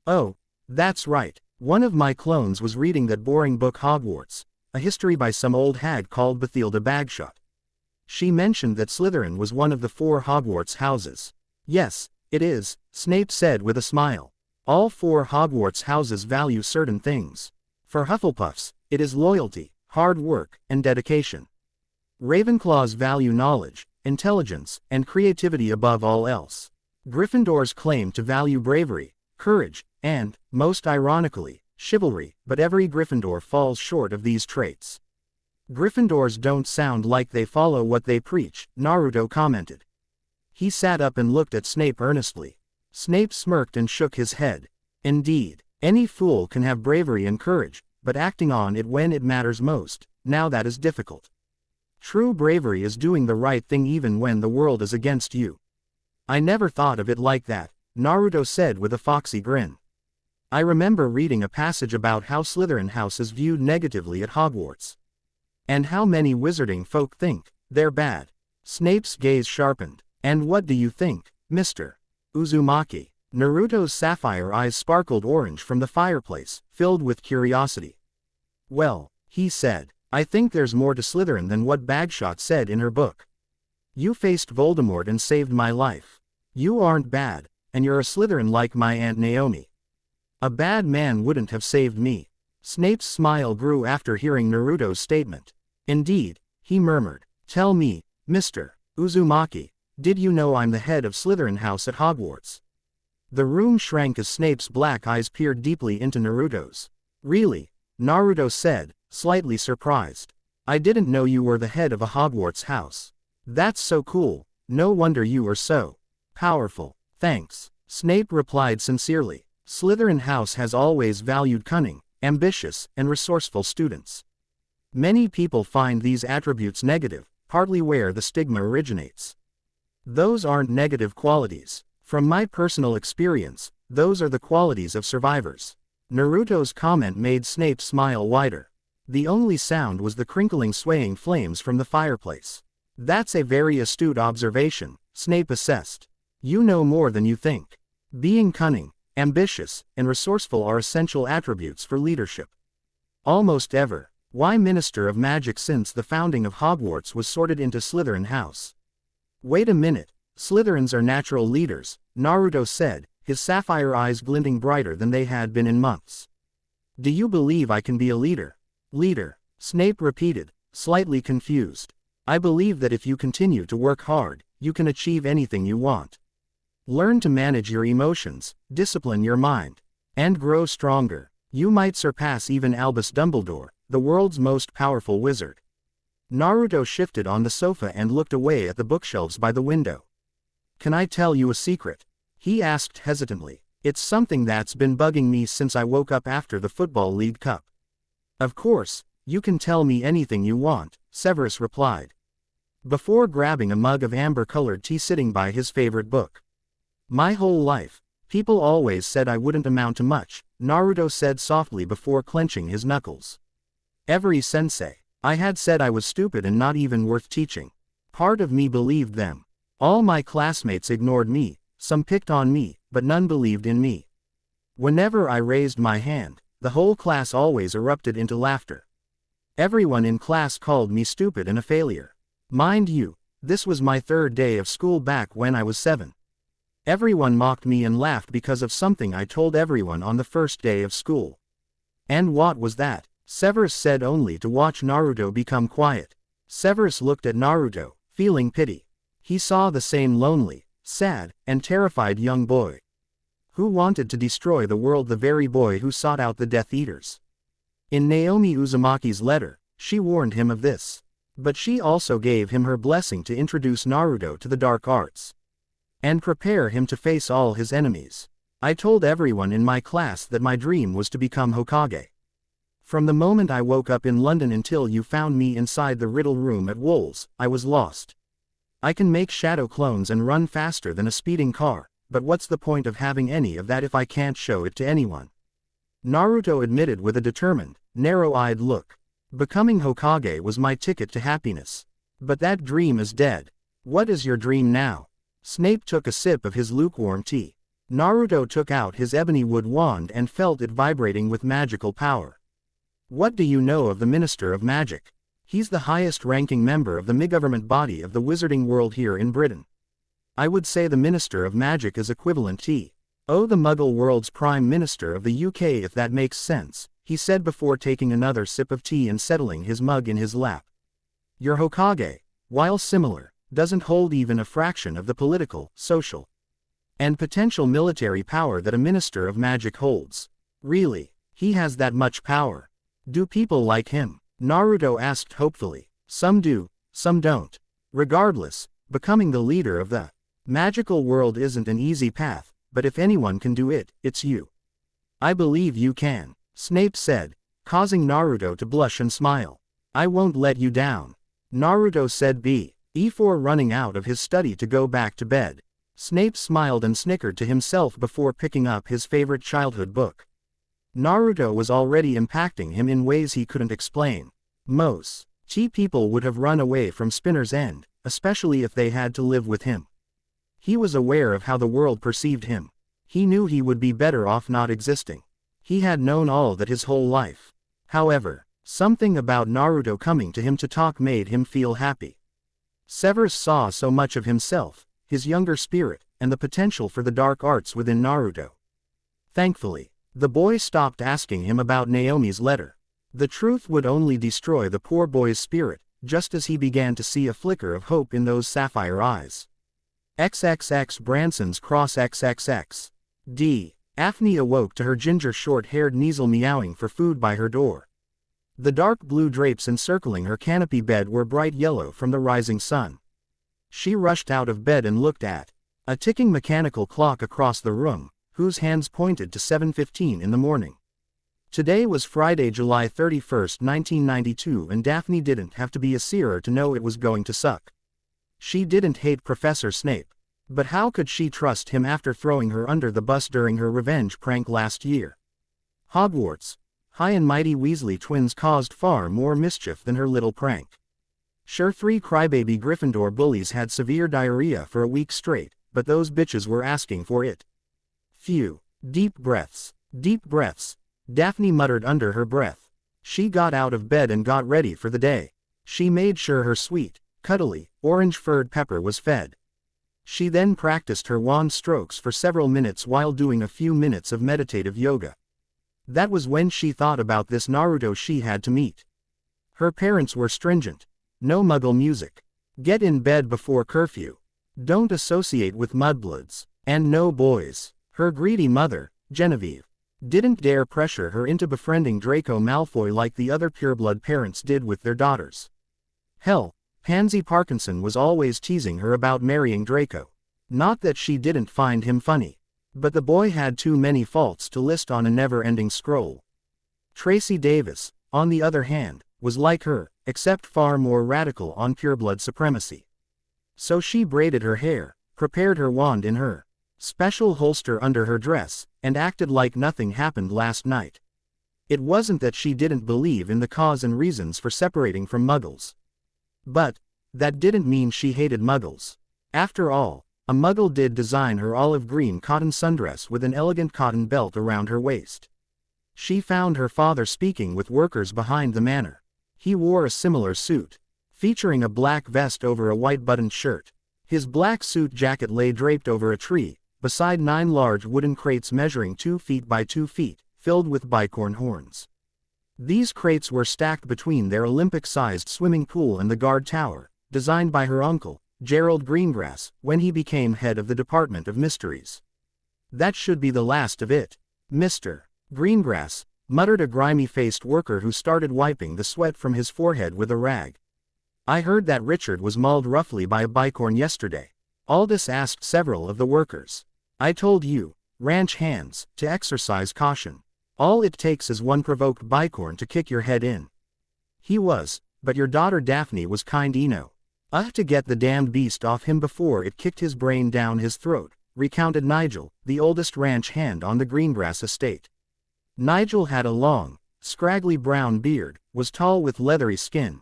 "Oh, that's right. One of my clones was reading that boring book Hogwarts, a history by some old hag called Bathilda Bagshot. She mentioned that Slytherin was one of the 4 Hogwarts houses." "Yes, it is," Snape said with a smile. "All 4 Hogwarts houses value certain things. For Hufflepuffs, it is loyalty, hard work, and dedication. Ravenclaws value knowledge, intelligence, and creativity above all else. Gryffindors claim to value bravery, courage, and, most ironically, chivalry, but every Gryffindor falls short of these traits." "Gryffindors don't sound like they follow what they preach," Naruto commented. He sat up and looked at Snape earnestly. Snape smirked and shook his head. "Indeed, any fool can have bravery and courage, but acting on it when it matters most, now that is difficult. True bravery is doing the right thing even when the world is against you." "I never thought of it like that," Naruto said with a foxy grin. "I remember reading a passage about how Slytherin house is viewed negatively at Hogwarts. And how many wizarding folk think they're bad." Snape's gaze sharpened. "And what do you think, Mr. Uzumaki?" Naruto's sapphire eyes sparkled orange from the fireplace, filled with curiosity. "Well," he said, "I think there's more to Slytherin than what Bagshot said in her book. You faced Voldemort and saved my life. You aren't bad, and you're a Slytherin like my Aunt Naomi. A bad man wouldn't have saved me." Snape's smile grew after hearing Naruto's statement. Indeed, He murmured. Tell me, Mr. Uzumaki, did you know I'm the head of Slytherin House at Hogwarts? The room shrank as Snape's black eyes peered deeply into Naruto's. Really? Naruto said, slightly surprised. I didn't know you were the head of a Hogwarts house. That's so cool, no wonder you are so powerful. Thanks. Snape replied sincerely. Slytherin House has always valued cunning, ambitious, and resourceful students. Many people find these attributes negative, partly where the stigma originates. Those aren't negative qualities. From my personal experience, those are the qualities of survivors. Naruto's comment made Snape smile wider. The only sound was the crinkling swaying flames from the fireplace. That's a very astute observation, Snape assessed. You know more than you think. Being cunning, ambitious, and resourceful are essential attributes for leadership. Almost ever. Why Minister of Magic since the founding of Hogwarts was sorted into Slytherin House? Wait a minute, Slytherins are natural leaders, Naruto said, his sapphire eyes glinting brighter than they had been in months. Do you believe I can be a leader? Leader, Snape repeated, slightly confused. I believe that if you continue to work hard, you can achieve anything you want. Learn to manage your emotions, discipline your mind, and grow stronger. You might surpass even Albus Dumbledore, the world's most powerful wizard. Naruto shifted on the sofa and looked away at the bookshelves by the window. Can I tell you a secret? He asked hesitantly. It's something that's been bugging me since I woke up after the Football League Cup. Of course, you can tell me anything you want, Severus replied, before grabbing a mug of amber-colored tea sitting by his favorite book. My whole life, people always said I wouldn't amount to much, Naruto said softly before clenching his knuckles. Every sensei. I had said I was stupid and not even worth teaching. Part of me believed them. All my classmates ignored me, some picked on me, but none believed in me. Whenever I raised my hand, the whole class always erupted into laughter. Everyone in class called me stupid and a failure. Mind you, this was my third day of school back when I was 7. Everyone mocked me and laughed because of something I told everyone on the first day of school. And what was that? Severus said only to watch Naruto become quiet. Severus looked at Naruto, feeling pity. He saw the same lonely, sad, and terrified young boy. Who wanted to destroy the world, the very boy who sought out the Death Eaters. In Naomi Uzumaki's letter, she warned him of this. But she also gave him her blessing to introduce Naruto to the dark arts. And prepare him to face all his enemies. I told everyone in my class that my dream was to become Hokage. From the moment I woke up in London until you found me inside the Riddle Room at Wool's, I was lost. I can make shadow clones and run faster than a speeding car, but what's the point of having any of that if I can't show it to anyone? Naruto admitted with a determined, narrow-eyed look. Becoming Hokage was my ticket to happiness. But that dream is dead. What is your dream now? Snape took a sip of his lukewarm tea. Naruto took out his ebony wood wand and felt it vibrating with magical power. What do you know of the Minister of Magic? He's the highest-ranking member of the MIGovernment body of the wizarding world here in Britain. I would say the Minister of Magic is equivalent to the Muggle world's Prime Minister of the UK, if that makes sense, he said before taking another sip of tea and settling his mug in his lap. Your Hokage, while similar, doesn't hold even a fraction of the political, social, and potential military power that a Minister of Magic holds. Really, he has that much power. Do people like him? Naruto asked hopefully. Some do, some don't. Regardless, becoming the leader of the magical world isn't an easy path, but if anyone can do it, it's you. I believe you can, Snape said, causing Naruto to blush and smile. I won't let you down. Naruto said before running out of his study to go back to bed. Snape smiled and snickered to himself before picking up his favorite childhood book. Naruto was already impacting him in ways he couldn't explain. Most people would have run away from Spinner's End, especially if they had to live with him. He was aware of how the world perceived him. He knew he would be better off not existing. He had known all that his whole life. However, something about Naruto coming to him to talk made him feel happy. Severus saw so much of himself, his younger spirit, and the potential for the dark arts within Naruto. Thankfully, the boy stopped asking him about Naomi's letter. The truth would only destroy the poor boy's spirit, just as he began to see a flicker of hope in those sapphire eyes. XXX Branson's Cross XXX. D. Daphne awoke to her ginger short-haired Kneazle meowing for food by her door. The dark blue drapes encircling her canopy bed were bright yellow from the rising sun. She rushed out of bed and looked at a ticking mechanical clock across the room, whose hands pointed to 7:15 in the morning. Today was Friday, July 31st, 1992, and Daphne didn't have to be a seer to know it was going to suck. She didn't hate Professor Snape. But how could she trust him after throwing her under the bus during her revenge prank last year? Hogwarts. High and mighty Weasley twins caused far more mischief than her little prank. Sure, 3 crybaby Gryffindor bullies had severe diarrhea for a week straight, but those bitches were asking for it. Phew. Deep breaths. Deep breaths. Daphne muttered under her breath. She got out of bed and got ready for the day. She made sure her sweet, cuddly, orange-furred Pepper was fed. She then practiced her wand strokes for several minutes while doing a few minutes of meditative yoga. That was when she thought about this Naurto she had to meet. Her parents were stringent. No Muggle music. Get in bed before curfew. Don't associate with mudbloods. And no boys. Her greedy mother, Genevieve, didn't dare pressure her into befriending Draco Malfoy like the other pureblood parents did with their daughters. Hell, Pansy Parkinson was always teasing her about marrying Draco. Not that she didn't find him funny. But the boy had too many faults to list on a never-ending scroll. Tracy Davis, on the other hand, was like her, except far more radical on pureblood supremacy. So she braided her hair, prepared her wand in her special holster under her dress, and acted like nothing happened last night. It wasn't that she didn't believe in the cause and reasons for separating from Muggles. But that didn't mean she hated Muggles. After all, a Muggle did design her olive green cotton sundress with an elegant cotton belt around her waist. She found her father speaking with workers behind the manor. He wore a similar suit, featuring a black vest over a white buttoned shirt. His black suit jacket lay draped over a tree, beside 9 large wooden crates measuring 2 feet by 2 feet, filled with bicorn horns. These crates were stacked between their Olympic-sized swimming pool and the guard tower, designed by her uncle, Gerald Greengrass, when he became head of the Department of Mysteries. That should be the last of it, Mr. Greengrass, muttered a grimy-faced worker who started wiping the sweat from his forehead with a rag. I heard that Richard was mauled roughly by a bicorn yesterday. Aldous asked several of the workers. I told you, ranch hands, to exercise caution. All it takes is one provoked bicorn to kick your head in. He was, but your daughter Daphne was kind eno. To get the damned beast off him before it kicked his brain down his throat, recounted Nigel, the oldest ranch hand on the Greengrass estate. Nigel had a long, scraggly brown beard, was tall with leathery skin,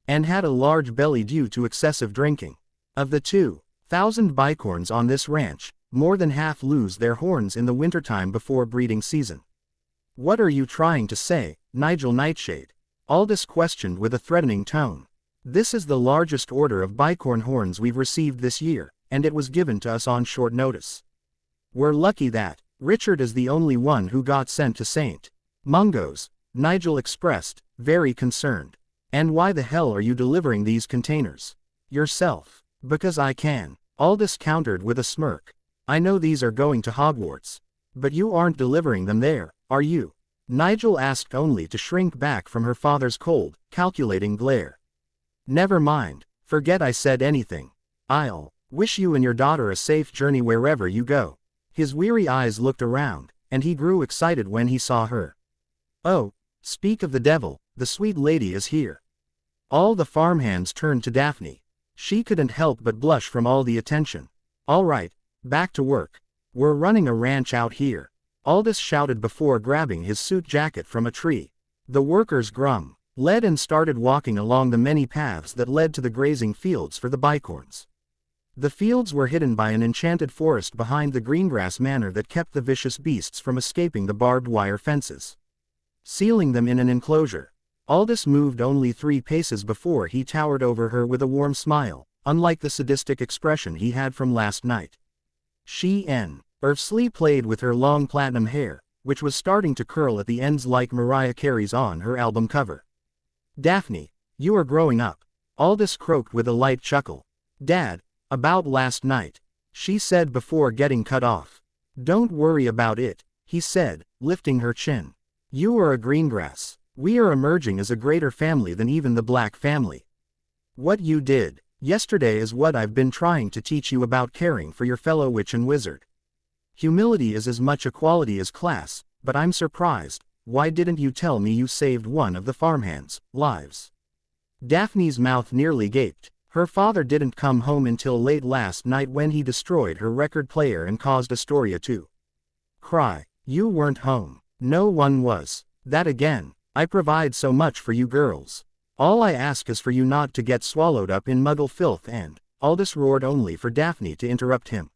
and had a large belly due to excessive drinking. Of the 2,000 bicorns on this ranch, more than half lose their horns in the wintertime before breeding season. What are you trying to say, Nigel Nightshade? Aldous questioned with a threatening tone. This is the largest order of bicorn horns we've received this year, and it was given to us on short notice. We're lucky that Richard is the only one who got sent to St. Mungo's, Nigel expressed, very concerned. And why the hell are you delivering these containers? Yourself. Because I can, Aldous countered with a smirk. I know these are going to Hogwarts. But you aren't delivering them there, are you? Nigel asked only to shrink back from her father's cold, calculating glare. Never mind, forget I said anything. I'll wish you and your daughter a safe journey wherever you go. His weary eyes looked around, and he grew excited when he saw her. Oh, speak of the devil, the sweet lady is here. All the farmhands turned to Daphne. She couldn't help but blush from all the attention. All right, back to work. We're running a ranch out here, Aldous shouted before grabbing his suit jacket from a tree. The workers led and started walking along the many paths that led to the grazing fields for the bicorns. The fields were hidden by an enchanted forest behind the Greengrass manor that kept the vicious beasts from escaping the barbed wire fences, sealing them in an enclosure. Aldous moved only 3 paces before he towered over her with a warm smile, unlike the sadistic expression he had from last night. Ursula played with her long platinum hair, which was starting to curl at the ends like Mariah Carey's on her album cover. Daphne, you are growing up. Aldous croaked with a light chuckle. Dad, about last night, she said before getting cut off. Don't worry about it, he said, lifting her chin. You are a greengrass. We are emerging as a greater family than even the Black family. What you did yesterday is what I've been trying to teach you about caring for your fellow witch and wizard. Humility is as much a quality as class, but I'm surprised. Why didn't you tell me you saved one of the farmhands' lives? Daphne's mouth nearly gaped. Her father didn't come home until late last night when he destroyed her record player and caused Astoria to cry. You weren't home. No one was. That again. I provide so much for you girls. All I ask is for you not to get swallowed up in muggle filth and, Aldous roared only for Daphne to interrupt him.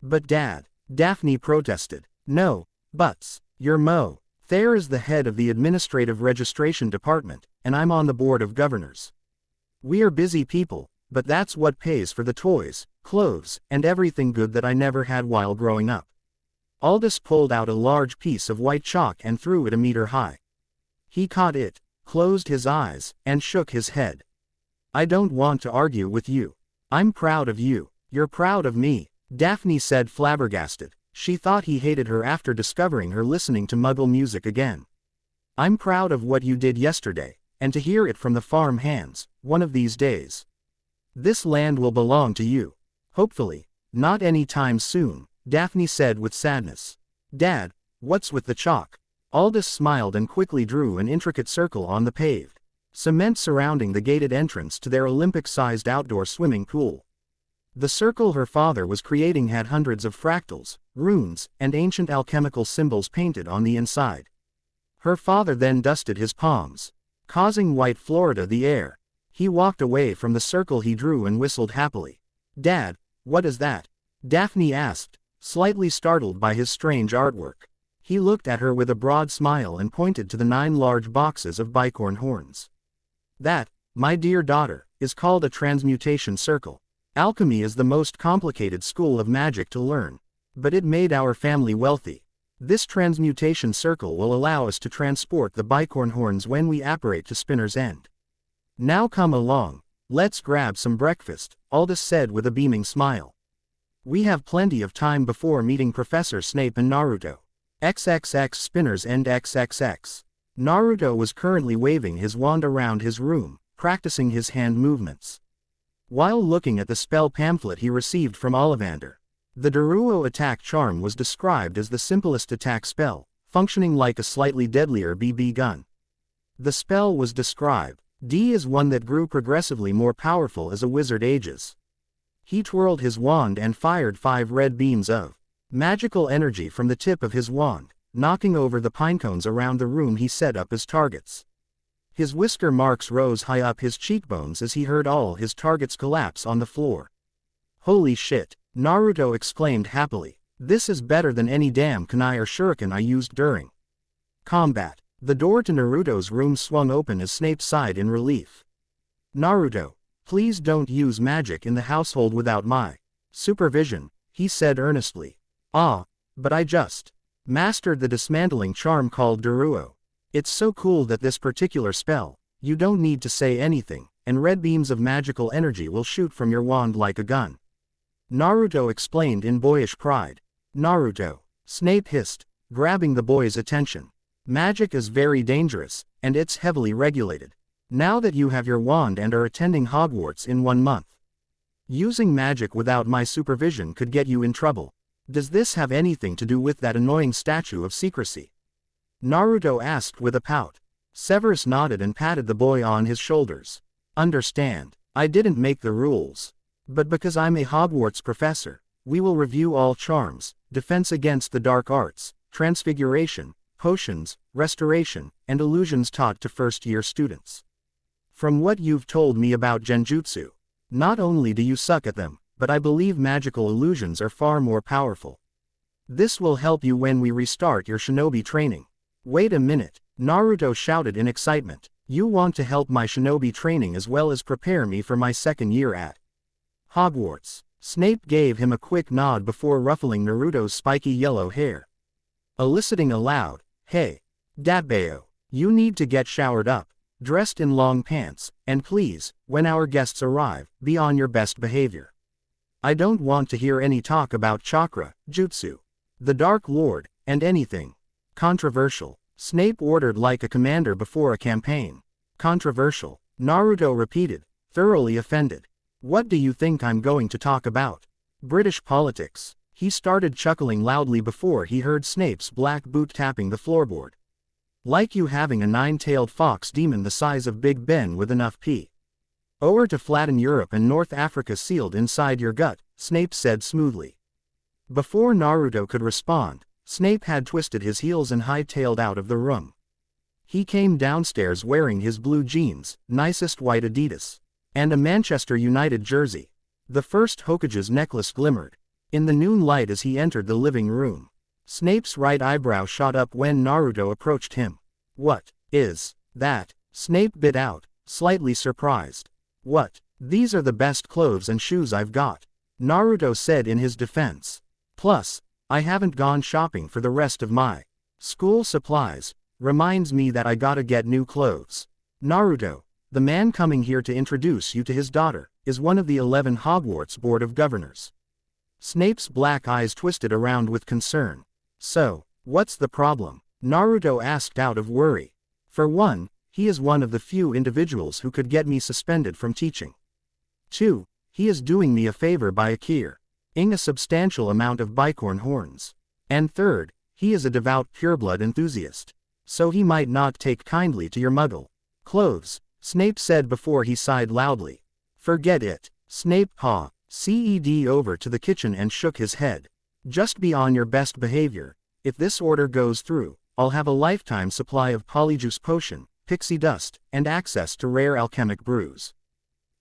But Dad, Daphne protested. No, buts. You're Mo. Thayer is the head of the Administrative Registration Department, and I'm on the Board of Governors. We are busy people, but that's what pays for the toys, clothes, and everything good that I never had while growing up. Aldous pulled out a large piece of white chalk and threw it a meter high. He caught it, closed his eyes, and shook his head. I don't want to argue with you. I'm proud of you. You're proud of me, Daphne said flabbergasted. She thought he hated her after discovering her listening to Muggle music again. I'm proud of what you did yesterday, and to hear it from the farm hands, one of these days. This land will belong to you. Hopefully, not any time soon, Daphne said with sadness. Dad, what's with the chalk? Aldous smiled and quickly drew an intricate circle on the paved cement surrounding the gated entrance to their Olympic-sized outdoor swimming pool. The circle her father was creating had hundreds of fractals, runes, and ancient alchemical symbols painted on the inside. Her father then dusted his palms, causing white Florida the air. He walked away from the circle he drew and whistled happily. Dad, what is that? Daphne asked, slightly startled by his strange artwork. He looked at her with a broad smile and pointed to the 9 large boxes of bicorn horns. That, my dear daughter, is called a transmutation circle. Alchemy is the most complicated school of magic to learn, but it made our family wealthy. This transmutation circle will allow us to transport the bicorn horns when we apparate to Spinner's End. Now come along, let's grab some breakfast, Aldous said with a beaming smile. We have plenty of time before meeting Professor Snape and Naurto. XXX Spinner's End XXX. Naurto was currently waving his wand around his room, practicing his hand movements. While looking at the spell pamphlet he received from Ollivander, the Daruo attack charm was described as the simplest attack spell, functioning like a slightly deadlier BB gun. The spell was described, D is one that grew progressively more powerful as a wizard ages. He twirled his wand and fired 5 red beams of magical energy from the tip of his wand, knocking over the pinecones around the room he set up as targets. His whisker marks rose high up his cheekbones as he heard all his targets collapse on the floor. Holy shit, Naurto exclaimed happily. This is better than any damn kunai or shuriken I used during combat. The door to Naruto's room swung open as Snape sighed in relief. Naruto, please don't use magic in the household without my supervision, he said earnestly. Ah, but I just mastered the dismantling charm called Daruo. It's so cool that this particular spell, you don't need to say anything, and red beams of magical energy will shoot from your wand like a gun. Naruto explained in boyish pride. Naruto, Snape hissed, grabbing the boy's attention. Magic is very dangerous, and it's heavily regulated. Now that you have your wand and are attending Hogwarts in 1 month, using magic without my supervision could get you in trouble. Does this have anything to do with that annoying statue of secrecy? Naruto asked with a pout. Severus nodded and patted the boy on his shoulders. Understand, I didn't make the rules. But because I'm a Hogwarts professor, we will review all charms, defense against the dark arts, transfiguration, potions, restoration, and illusions taught to first-year students. From what you've told me about genjutsu, not only do you suck at them, but I believe magical illusions are far more powerful. This will help you when we restart your shinobi training. Wait a minute, Naruto shouted in excitement. You want to help my shinobi training as well as prepare me for my 2nd year at Hogwarts. Snape gave him a quick nod before ruffling Naruto's spiky yellow hair, eliciting a loud, "Hey, Datbeo, you need to get showered up." dressed in long pants, and please, when our guests arrive, be on your best behavior. I don't want to hear any talk about chakra, jutsu, the Dark Lord, and anything controversial. Snape ordered like a commander before a campaign. Controversial, Naruto repeated, thoroughly offended. What do you think I'm going to talk about? British politics. He started chuckling loudly before he heard Snape's black boot tapping the floorboard. Like you having a nine-tailed fox demon the size of Big Ben with enough Or to flatten Europe and North Africa sealed inside your gut, Snape said smoothly. Before Naruto could respond, Snape had twisted his heels and hightailed out of the room. He came downstairs wearing his blue jeans, nicest white Adidas, and a Manchester United jersey. The first Hokage's necklace glimmered in the noon light as he entered the living room. Snape's right eyebrow shot up when Naruto approached him. What is that? Snape bit out, slightly surprised. What? These are the best clothes and shoes I've got, Naruto said in his defense. Plus, I haven't gone shopping for the rest of my school supplies. Reminds me that I gotta get new clothes. Naruto, the man coming here to introduce you to his daughter, is one of the 11 Hogwarts Board of Governors. Snape's black eyes twisted around with concern. So, what's the problem? Naruto asked out of worry. For one, he is one of the few individuals who could get me suspended from teaching. 2. He is doing me a favor by acquiring a substantial amount of bicorn horns. And third, he is a devout pureblood enthusiast. So he might not take kindly to your muggle clothes, Snape said before he sighed loudly. Forget it. Snape ced over to the kitchen and shook his head. Just be on your best behavior. If this order goes through, I'll have a lifetime supply of polyjuice potion, pixie dust, and access to rare alchemic brews.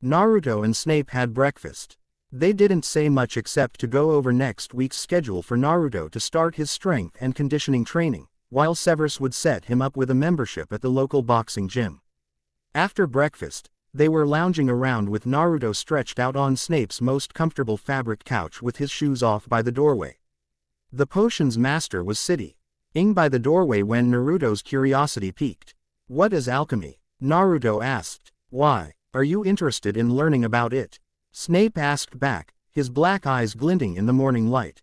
Naruto and Snape had breakfast. They didn't say much except to go over next week's schedule for Naruto to start his strength and conditioning training, while Severus would set him up with a membership at the local boxing gym. After breakfast, they were lounging around with Naruto stretched out on Snape's most comfortable fabric couch with his shoes off by the doorway. The potions master was sitting by the doorway when Naruto's curiosity piqued. What is alchemy? Naruto asked. Why are you interested in learning about it? Snape asked back, his black eyes glinting in the morning light.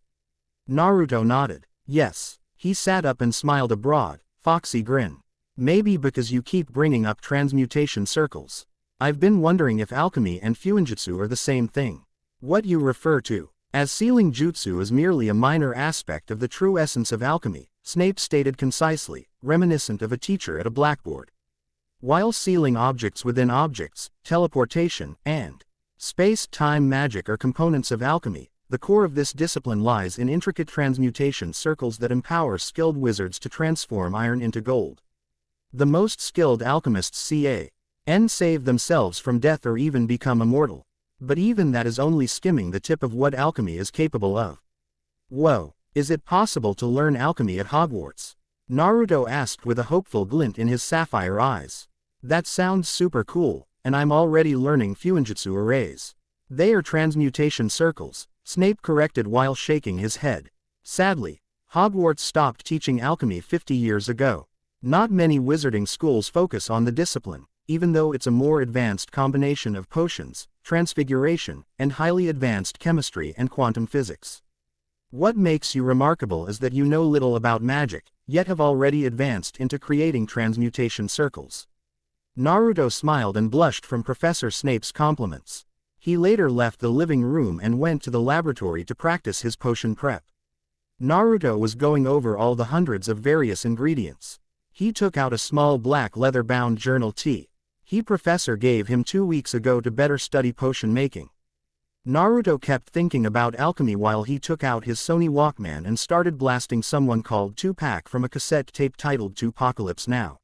Naruto nodded. Yes. He sat up and smiled a broad, foxy grin. Maybe because you keep bringing up transmutation circles. I've been wondering if alchemy and fuinjutsu are the same thing. What you refer to as sealing jutsu is merely a minor aspect of the true essence of alchemy, Snape stated concisely, reminiscent of a teacher at a blackboard. While sealing objects within objects, teleportation, and space-time magic are components of alchemy, the core of this discipline lies in intricate transmutation circles that empower skilled wizards to transform iron into gold. The most skilled alchemists can save themselves from death or even become immortal. But even that is only skimming the tip of what alchemy is capable of. Whoa, is it possible to learn alchemy at Hogwarts? Naruto asked with a hopeful glint in his sapphire eyes. That sounds super cool, and I'm already learning fuinjutsu arrays. They are transmutation circles, Snape corrected while shaking his head. Sadly, Hogwarts stopped teaching alchemy 50 years ago. Not many wizarding schools focus on the discipline, even though it's a more advanced combination of potions, transfiguration, and highly advanced chemistry and quantum physics. What makes you remarkable is that you know little about magic, yet have already advanced into creating transmutation circles. Naruto smiled and blushed from Professor Snape's compliments. He later left the living room and went to the laboratory to practice his potion prep. Naruto was going over all the hundreds of various ingredients. He took out a small black leather-bound journal professor gave him 2 weeks ago to better study potion making. Naruto kept thinking about alchemy while he took out his Sony Walkman and started blasting someone called Tupac from a cassette tape titled Tupacalypse Now.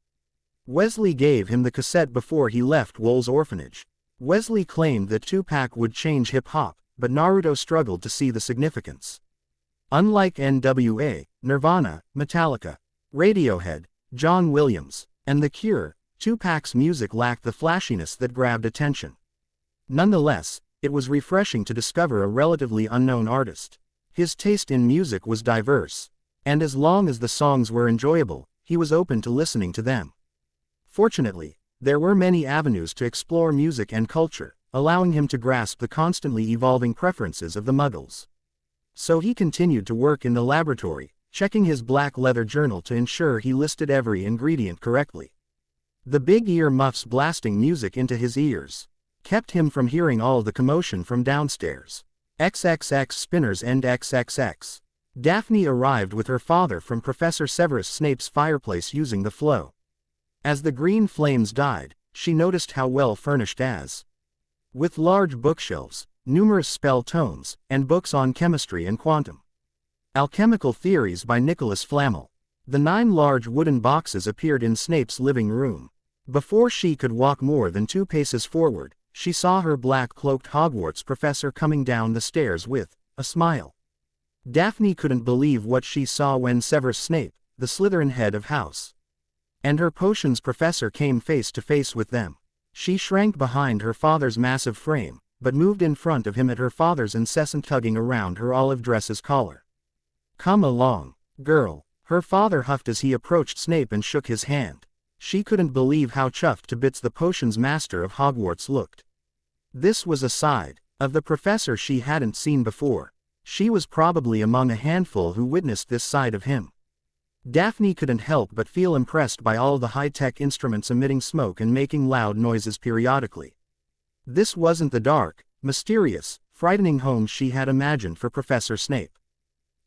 Wesley gave him the cassette before he left Wool's orphanage. Wesley claimed that Tupac would change hip-hop, but Naruto struggled to see the significance. Unlike NWA, Nirvana, Metallica, Radiohead, John Williams, and The Cure, Tupac's music lacked the flashiness that grabbed attention. Nonetheless, it was refreshing to discover a relatively unknown artist. His taste in music was diverse, and as long as the songs were enjoyable, he was open to listening to them. Fortunately, There were many avenues to explore music and culture, allowing him to grasp the constantly evolving preferences of the Muggles. So he continued to work in the laboratory, checking his black leather journal to ensure he listed every ingredient correctly. The big ear muffs blasting music into his ears kept him from hearing all the commotion from downstairs. XXX Spinner's End XXX. Daphne arrived with her father from Professor Severus Snape's fireplace using the flow. As the green flames died, she noticed how well furnished as. With large bookshelves, numerous spell tomes, and books on chemistry and quantum alchemical theories by Nicholas Flamel. The 9 large wooden boxes appeared in Snape's living room. Before she could walk more than 2 paces forward, she saw her black-cloaked Hogwarts professor coming down the stairs with a smile. Daphne couldn't believe what she saw when Severus Snape, the Slytherin head of house, and her potions professor came face to face with them. She shrank behind her father's massive frame, but moved in front of him at her father's incessant tugging around her olive dress's collar. "Come along, girl," her father huffed as he approached Snape and shook his hand. She couldn't believe how chuffed to bits the potions master of Hogwarts looked. This was a side of the professor she hadn't seen before. She was probably among a handful who witnessed this side of him. Daphne couldn't help but feel impressed by all the high-tech instruments emitting smoke and making loud noises periodically. This wasn't the dark, mysterious, frightening home she had imagined for Professor Snape.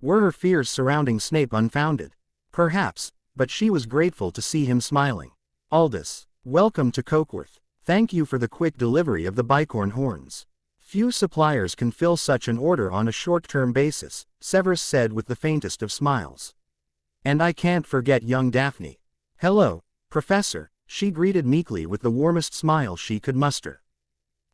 Were her fears surrounding Snape unfounded? Perhaps, but she was grateful to see him smiling. "Aldous, welcome to Cokeworth. Thank you for the quick delivery of the bicorn horns. Few suppliers can fill such an order on a short-term basis," Severus said with the faintest of smiles. "And I can't forget young Daphne." "Hello, Professor," she greeted meekly with the warmest smile she could muster.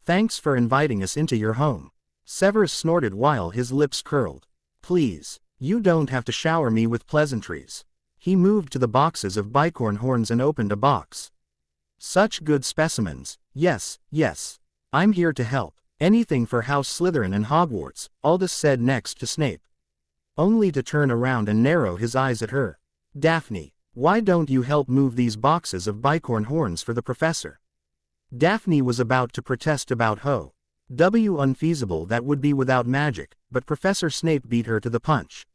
"Thanks for inviting us into your home." Severus snorted while his lips curled. "Please, you don't have to shower me with pleasantries." He moved to the boxes of bicorn horns and opened a box. "Such good specimens. Yes, yes. I'm here to help. Anything for House Slytherin and Hogwarts," Aldous said next to Snape, only to turn around and narrow his eyes at her. "Daphne, why don't you help move these boxes of bicorn horns for the professor?" Daphne was about to protest about unfeasible that would be without magic, but Professor Snape beat her to the punch.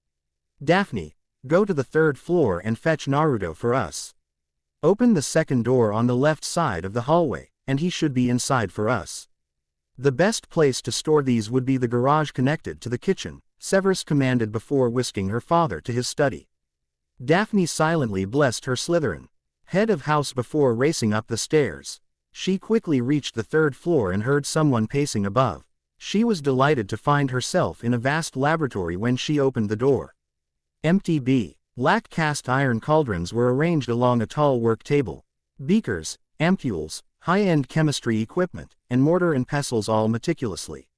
"Daphne, go to the 3rd floor and fetch Naurto for us. Open the second door on the left side of the hallway, and he should be inside for us. The best place to store these would be the garage connected to the kitchen," Severus commanded before whisking her father to his study. Daphne silently blessed her Slytherin head of house before racing up the stairs. She quickly reached the 3rd floor and heard someone pacing above. She was delighted to find herself in a vast laboratory when she opened the door. Empty black cast iron cauldrons were arranged along a tall work table. Beakers, ampules, high-end chemistry equipment, and mortar and pestles all meticulously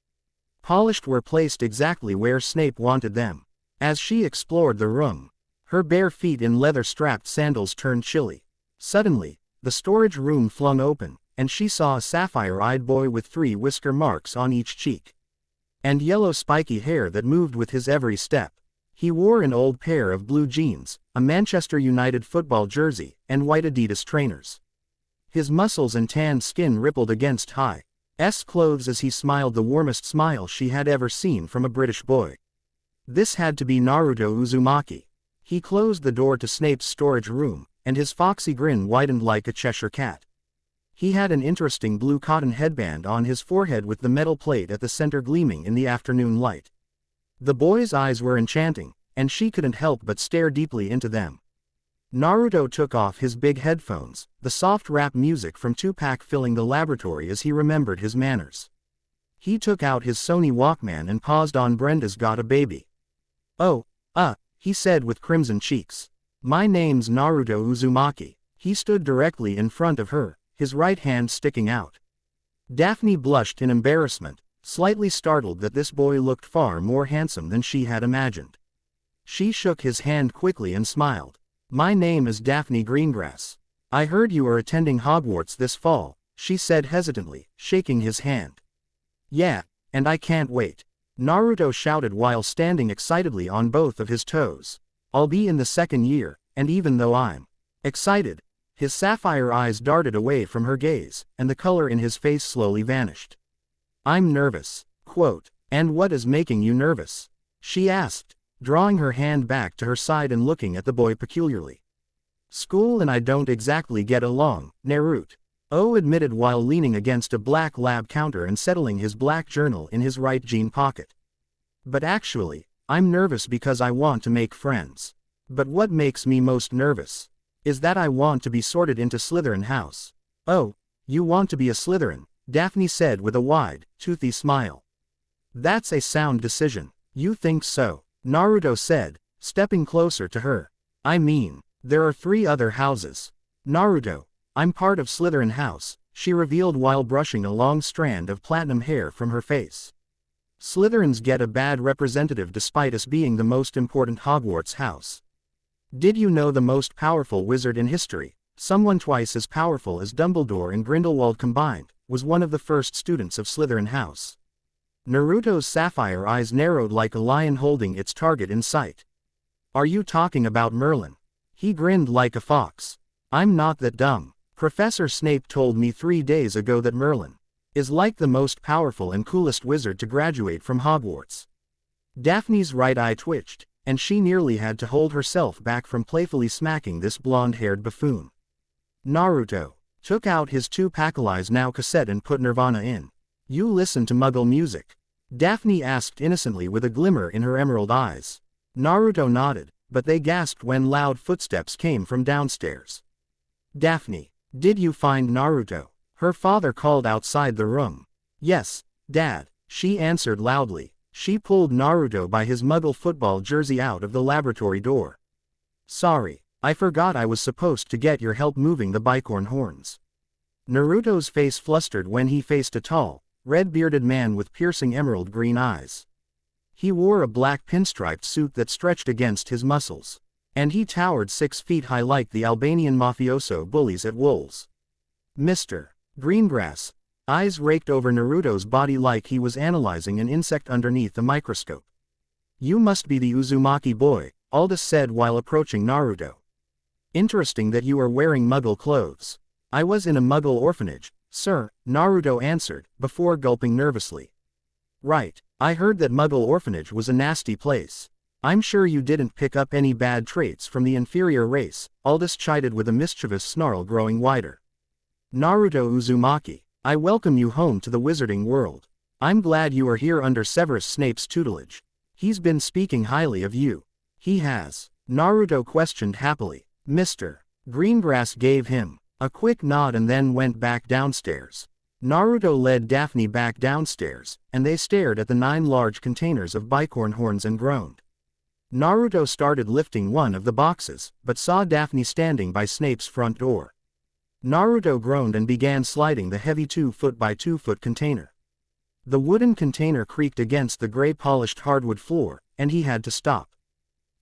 polished were placed exactly where Snape wanted them. As she explored the room, her bare feet in leather-strapped sandals turned chilly. Suddenly, the storage room flung open, and she saw a sapphire-eyed boy with 3 whisker marks on each cheek, and yellow spiky hair that moved with his every step. He wore an old pair of blue jeans, a Manchester United football jersey, and white Adidas trainers. His muscles and tanned skin rippled against high-s clothes as he smiled the warmest smile she had ever seen from a British boy. This had to be Naurto Uzumaki. He closed the door to Snape's storage room, and his foxy grin widened like a Cheshire cat. He had an interesting blue cotton headband on his forehead with the metal plate at the center gleaming in the afternoon light. The boy's eyes were enchanting, and she couldn't help but stare deeply into them. Naurto took off his big headphones, the soft rap music from Tupac filling the laboratory as he remembered his manners. He took out his Sony Walkman and paused on Brenda's Got a Baby. "Oh, he said with crimson cheeks. "My name's Naurto Uzumaki." He stood directly in front of her, his right hand sticking out. Daphne blushed in embarrassment, slightly startled that this boy looked far more handsome than she had imagined. She shook his hand quickly and smiled. "My name is Daphne Greengrass. I heard you are attending Hogwarts this fall," she said hesitantly, shaking his hand. "Yeah, and I can't wait," Naurto shouted while standing excitedly on both of his toes. "I'll be in the 2nd year, and even though I'm excited, His sapphire eyes darted away from her gaze, and the color in his face slowly vanished. I'm nervous. Quote, and what is making you nervous? She asked, drawing her hand back to her side and looking at the boy peculiarly. School and I don't exactly get along, Naurto admitted while leaning against a black lab counter and settling his black journal in his right jean pocket. But actually, I'm nervous because I want to make friends. But what makes me most nervous is that I want to be sorted into Slytherin House. Oh, you want to be a Slytherin, Daphne said with a wide, toothy smile. That's a sound decision. You think so? Naurto said, stepping closer to her. I mean, there are 3 other houses. Naurto, I'm part of Slytherin House, she revealed while brushing a long strand of platinum hair from her face. Slytherins get a bad representative despite us being the most important Hogwarts house. Did you know the most powerful wizard in history, someone twice as powerful as Dumbledore and Grindelwald combined, was one of the first students of Slytherin House? Naruto's sapphire eyes narrowed like a lion holding its target in sight. Are you talking about Merlin? He grinned like a fox. I'm not that dumb. Professor Snape told me 3 days ago that Merlin is like the most powerful and coolest wizard to graduate from Hogwarts. Daphne's right eye twitched, and she nearly had to hold herself back from playfully smacking this blonde-haired buffoon. Naruto took out his 2-Pakalize Now cassette and put Nirvana in. You listen to Muggle music? Daphne asked innocently with a glimmer in her emerald eyes. Naruto nodded, but they gasped when loud footsteps came from downstairs. Daphne, did you find Naruto? Her father called outside the room. Yes, Dad, she answered loudly. She pulled Naruto by his Muggle football jersey out of the laboratory door. Sorry, I forgot I was supposed to get your help moving the bicorn horns. Naruto's face flustered when he faced a tall, red-bearded man with piercing emerald green eyes. He wore a black pinstriped suit that stretched against his muscles, and he towered 6 feet high like the Albanian mafioso bullies at Wolves. Mr. Greengrass, eyes raked over Naruto's body like he was analyzing an insect underneath a microscope. You must be the Uzumaki boy, Aldous said while approaching Naruto. Interesting that you are wearing Muggle clothes. I was in a Muggle orphanage, sir, Naruto answered, before gulping nervously. Right, I heard that Muggle orphanage was a nasty place. I'm sure you didn't pick up any bad traits from the inferior race, Aldous chided with a mischievous snarl growing wider. Naruto Uzumaki, I welcome you home to the wizarding world. I'm glad you are here under Severus Snape's tutelage. He's been speaking highly of you. He has? Naruto questioned happily. Mr. Greengrass gave him a quick nod and then went back downstairs. Naruto led Daphne back downstairs, and they stared at the 9 large containers of bicorn horns and groaned. Naruto started lifting one of the boxes, but saw Daphne standing by Snape's front door. Naruto groaned and began sliding the heavy 2-foot by 2-foot container. The wooden container creaked against the gray-polished hardwood floor, and he had to stop.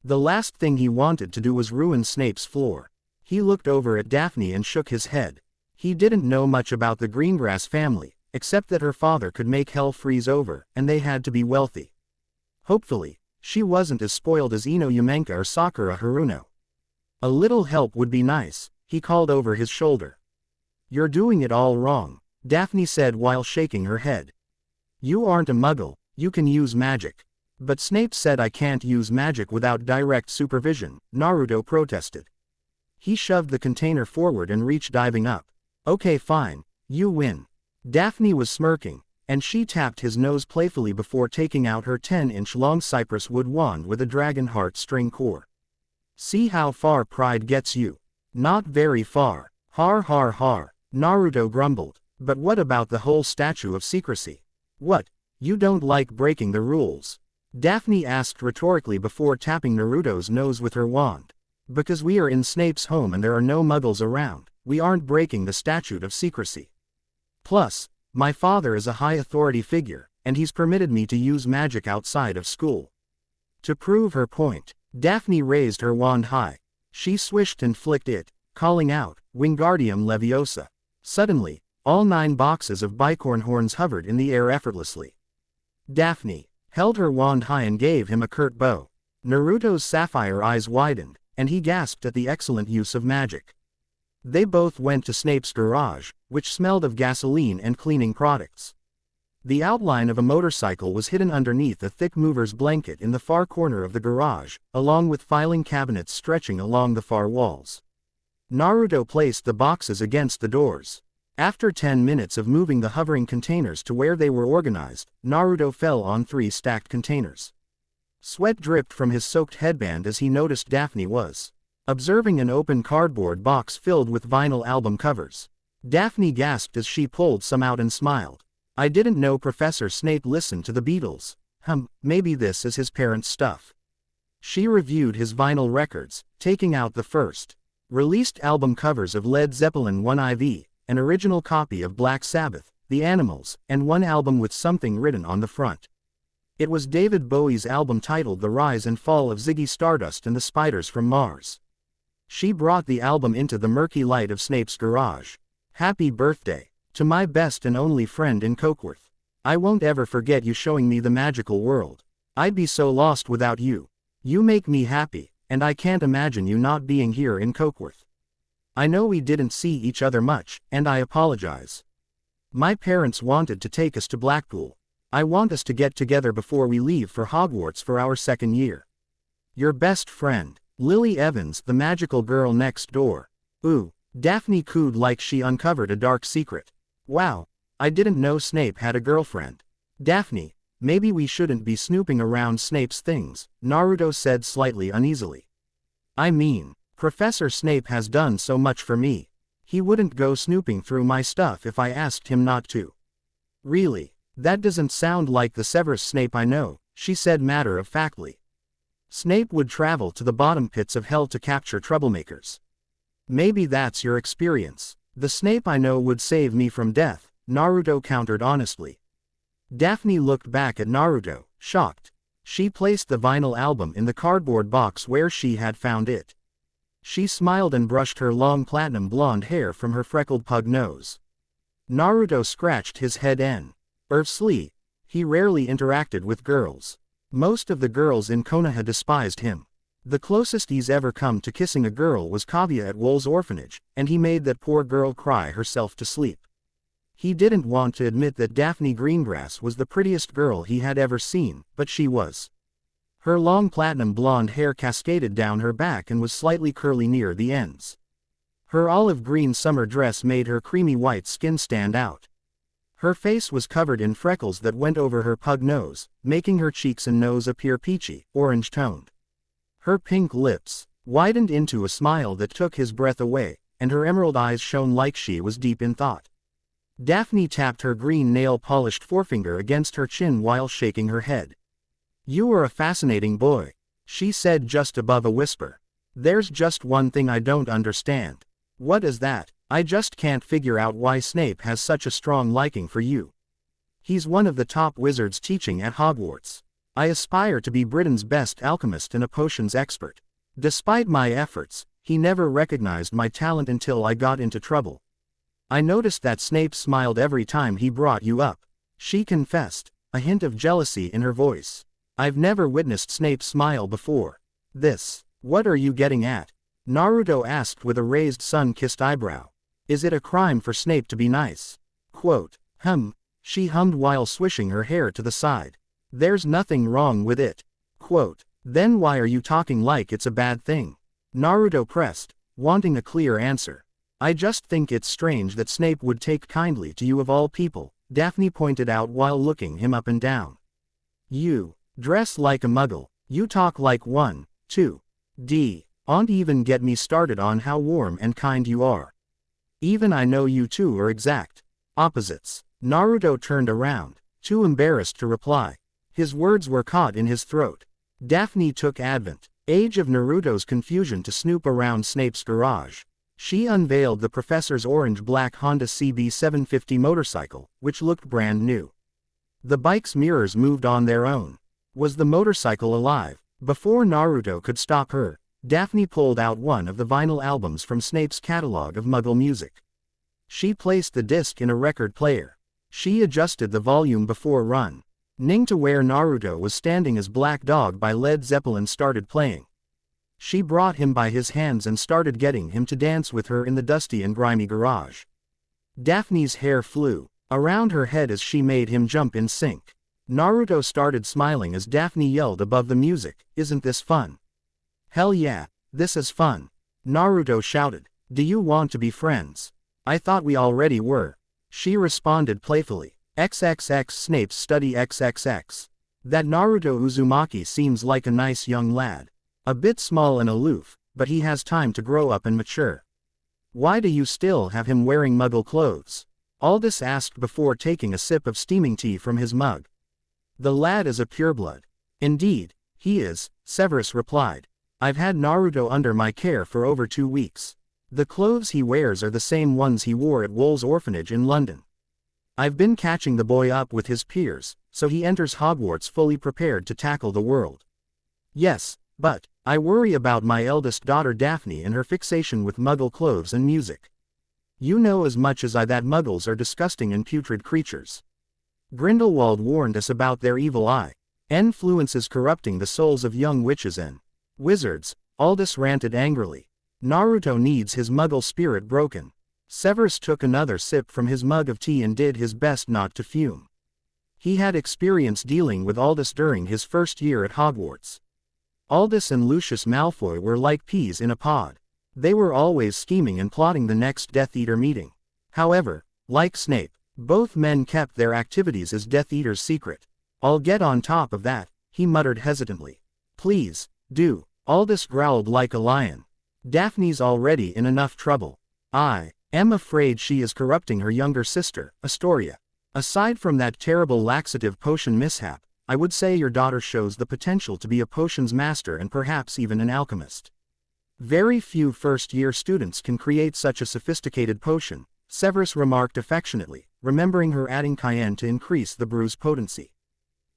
The last thing he wanted to do was ruin Snape's floor. He looked over at Daphne and shook his head. He didn't know much about the Greengrass family, except that her father could make hell freeze over, and they had to be wealthy. Hopefully, she wasn't as spoiled as Ino Yamenka or Sakura Haruno. A little help would be nice, he called over his shoulder. You're doing it all wrong, Daphne said while shaking her head. You aren't a Muggle, you can use magic. But Snape said I can't use magic without direct supervision, Naruto protested. He shoved the container forward and reached diving up. Okay fine, you win. Daphne was smirking, and she tapped his nose playfully before taking out her 10-inch long cypress wood wand with a dragon heart string core. See how far pride gets you. Not very far. Har har har, Naruto grumbled. But what about the whole statue of secrecy? What, you don't like breaking the rules? Daphne asked rhetorically before tapping Naruto's nose with her wand. Because we are in Snape's home and there are no Muggles around, we aren't breaking the statute of secrecy. Plus, my father is a high authority figure, and he's permitted me to use magic outside of school. To prove her point, Daphne raised her wand high. She swished and flicked it, calling out, Wingardium Leviosa. Suddenly, all 9 boxes of bicorn horns hovered in the air effortlessly. Daphne held her wand high and gave him a curt bow. Naruto's sapphire eyes widened, and he gasped at the excellent use of magic. They both went to Snape's garage, which smelled of gasoline and cleaning products. The outline of a motorcycle was hidden underneath a thick mover's blanket in the far corner of the garage, along with filing cabinets stretching along the far walls. Naruto placed the boxes against the doors. After 10 minutes of moving the hovering containers to where they were organized, Naruto fell on 3 stacked containers. Sweat dripped from his soaked headband as he noticed Daphne was observing an open cardboard box filled with vinyl album covers. Daphne gasped as she pulled some out and smiled. "I didn't know Professor Snape listened to the Beatles. Maybe this is his parents' stuff." She reviewed his vinyl records, taking out the first released album covers of Led Zeppelin 1 IV, an original copy of Black Sabbath, The Animals, and one album with something written on the front. It was David Bowie's album titled The Rise and Fall of Ziggy Stardust and the Spiders from Mars. She brought the album into the murky light of Snape's garage. "Happy birthday to my best and only friend in Cokeworth. I won't ever forget you showing me the magical world. I'd be so lost without you. You make me happy, and I can't imagine you not being here in Cokeworth. I know we didn't see each other much, and I apologize. My parents wanted to take us to Blackpool. I want us to get together before we leave for Hogwarts for our 2nd year. Your best friend, Lily Evans, the magical girl next door." Ooh, Daphne cooed like she uncovered a dark secret. "Wow, I didn't know Snape had a girlfriend." "Daphne, maybe we shouldn't be snooping around Snape's things," Naruto said slightly uneasily. "I mean, Professor Snape has done so much for me. He wouldn't go snooping through my stuff if I asked him not to." "Really? That doesn't sound like the Severus Snape I know," she said matter-of-factly. "Snape would travel to the bottom pits of hell to capture troublemakers." "Maybe that's your experience. The Snape I know would save me from death," Naruto countered honestly. Daphne looked back at Naruto, shocked. She placed the vinyl album in the cardboard box where she had found it. She smiled and brushed her long platinum blonde hair from her freckled pug nose. Naruto scratched his head. Obviously, he rarely interacted with girls. Most of the girls in Konoha despised him. The closest he's ever come to kissing a girl was Kaguya at Wool's orphanage, and he made that poor girl cry herself to sleep. He didn't want to admit that Daphne Greengrass was the prettiest girl he had ever seen, but she was. Her long platinum blonde hair cascaded down her back and was slightly curly near the ends. Her olive green summer dress made her creamy white skin stand out. Her face was covered in freckles that went over her pug nose, making her cheeks and nose appear peachy, orange-toned. Her pink lips widened into a smile that took his breath away, and her emerald eyes shone like she was deep in thought. Daphne tapped her green nail-polished forefinger against her chin while shaking her head. "You are a fascinating boy," she said just above a whisper. "There's just one thing I don't understand." "What is that?" "I just can't figure out why Snape has such a strong liking for you. He's one of the top wizards teaching at Hogwarts. I aspire to be Britain's best alchemist and a potions expert. Despite my efforts, he never recognized my talent until I got into trouble. I noticed that Snape smiled every time he brought you up," she confessed, a hint of jealousy in her voice. "I've never witnessed Snape smile before." What are you getting at?" Naruto asked with a raised sun-kissed eyebrow. "Is it a crime for Snape to be nice?" She hummed while swishing her hair to the side. "There's nothing wrong with it." Then why are you talking like it's a bad thing?" Naruto pressed, wanting a clear answer. "I just think it's strange that Snape would take kindly to you of all people," Daphne pointed out while looking him up and down. "You dress like a muggle. You talk like one, too. Don't even get me started on how warm and kind you are. Even I know you two are exact opposites." Naruto turned around, too embarrassed to reply. His words were caught in his throat. Daphne took advantage of Naruto's confusion to snoop around Snape's garage. She unveiled the professor's orange-black Honda CB750 motorcycle, which looked brand new. The bike's mirrors moved on their own. Was the motorcycle alive? Before Naruto could stop her, Daphne pulled out one of the vinyl albums from Snape's catalog of Muggle music. She placed the disc in a record player. She adjusted the volume before running to where Naruto was standing as Black Dog by Led Zeppelin started playing. She brought him by his hands and started getting him to dance with her in the dusty and grimy garage. Daphne's hair flew around her head as she made him jump in sync. Naruto started smiling as Daphne yelled above the music, "Isn't this fun?" "Hell yeah, this is fun," Naruto shouted. "Do you want to be friends?" "I thought we already were," she responded playfully. XXX Snape's study XXX. That Naruto Uzumaki seems like a nice young lad. A bit small and aloof, but he has time to grow up and mature. "Why do you still have him wearing muggle clothes?" Aldous asked before taking a sip of steaming tea from his mug. "The lad is a pureblood." "Indeed, he is," Severus replied. "I've had Naruto under my care for over 2 weeks. The clothes he wears are the same ones he wore at Wool's orphanage in London. I've been catching the boy up with his peers, so he enters Hogwarts fully prepared to tackle the world." "Yes, but I worry about my eldest daughter Daphne and her fixation with muggle clothes and music. You know as much as I that muggles are disgusting and putrid creatures. Grindelwald warned us about their evil eye. Influences corrupting the souls of young witches and wizards," Aldous ranted angrily. "Naruto needs his muggle spirit broken." Severus took another sip from his mug of tea and did his best not to fume. He had experience dealing with Aldous during his first year at Hogwarts. Aldous and Lucius Malfoy were like peas in a pod. They were always scheming and plotting the next Death Eater meeting. However, like Snape, both men kept their activities as Death Eaters secret. "I'll get on top of that," he muttered hesitantly. "Please, do," Aldous growled like a lion. "Daphne's already in enough trouble. I am afraid she is corrupting her younger sister, Astoria. Aside from that terrible laxative potion mishap, I would say your daughter shows the potential to be a potions master and perhaps even an alchemist. Very few first-year students can create such a sophisticated potion," Severus remarked affectionately, remembering her adding cayenne to increase the brew's potency.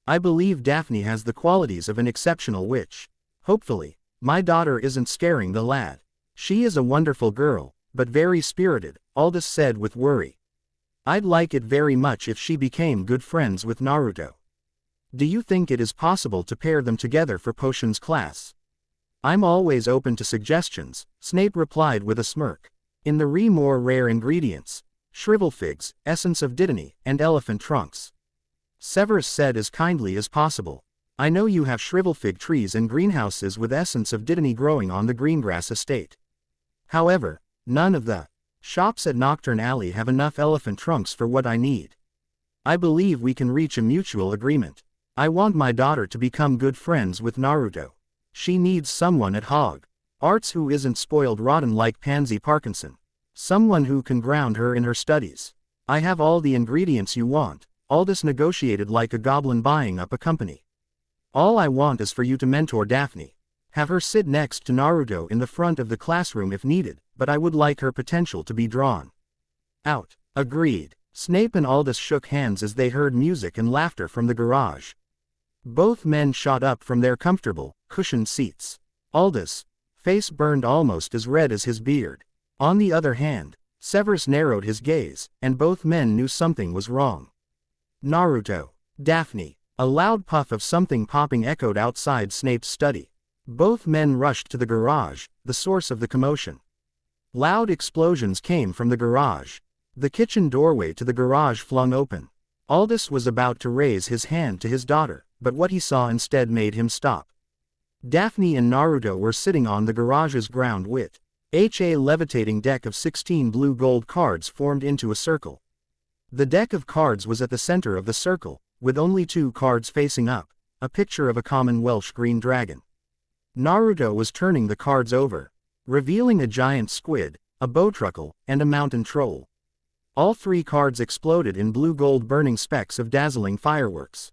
"I believe Daphne has the qualities of an exceptional witch. Hopefully, my daughter isn't scaring the lad. She is a wonderful girl, but very spirited," Aldous said with worry. "I'd like it very much if she became good friends with Naruto. Do you think it is possible to pair them together for potions class?" "I'm always open to suggestions," Snape replied with a smirk. "In the more rare ingredients, shrivel figs, essence of dittany, and elephant trunks," Severus said as kindly as possible. "I know you have shrivel fig trees and greenhouses with essence of dittany growing on the Greengrass estate. However, none of the shops at Nocturne Alley have enough elephant trunks for what I need. I believe we can reach a mutual agreement. I want my daughter to become good friends with Naruto. She needs someone at Hogwarts who isn't spoiled rotten like Pansy Parkinson. Someone who can ground her in her studies. I have all the ingredients you want," Aldous negotiated like a goblin buying up a company. "All I want is for you to mentor Daphne. Have her sit next to Naruto in the front of the classroom if needed, but I would like her potential to be drawn out." "Agreed." Snape and Aldous shook hands as they heard music and laughter from the garage. Both men shot up from their comfortable, cushioned seats. Aldous' face burned almost as red as his beard. On the other hand, Severus narrowed his gaze, and both men knew something was wrong. "Naruto, Daphne." A loud puff of something popping echoed outside Snape's study. Both men rushed to the garage, the source of the commotion. Loud explosions came from the garage. The kitchen doorway to the garage flung open. Aldous was about to raise his hand to his daughter, but what he saw instead made him stop. Daphne and Naruto were sitting on the garage's ground with a levitating deck of 16 blue-gold cards formed into a circle. The deck of cards was at the center of the circle, with only 2 cards facing up, a picture of a common Welsh green dragon. Naruto was turning the cards over, revealing a giant squid, a bowtruckle, and a mountain troll. All 3 cards exploded in blue-gold burning specks of dazzling fireworks.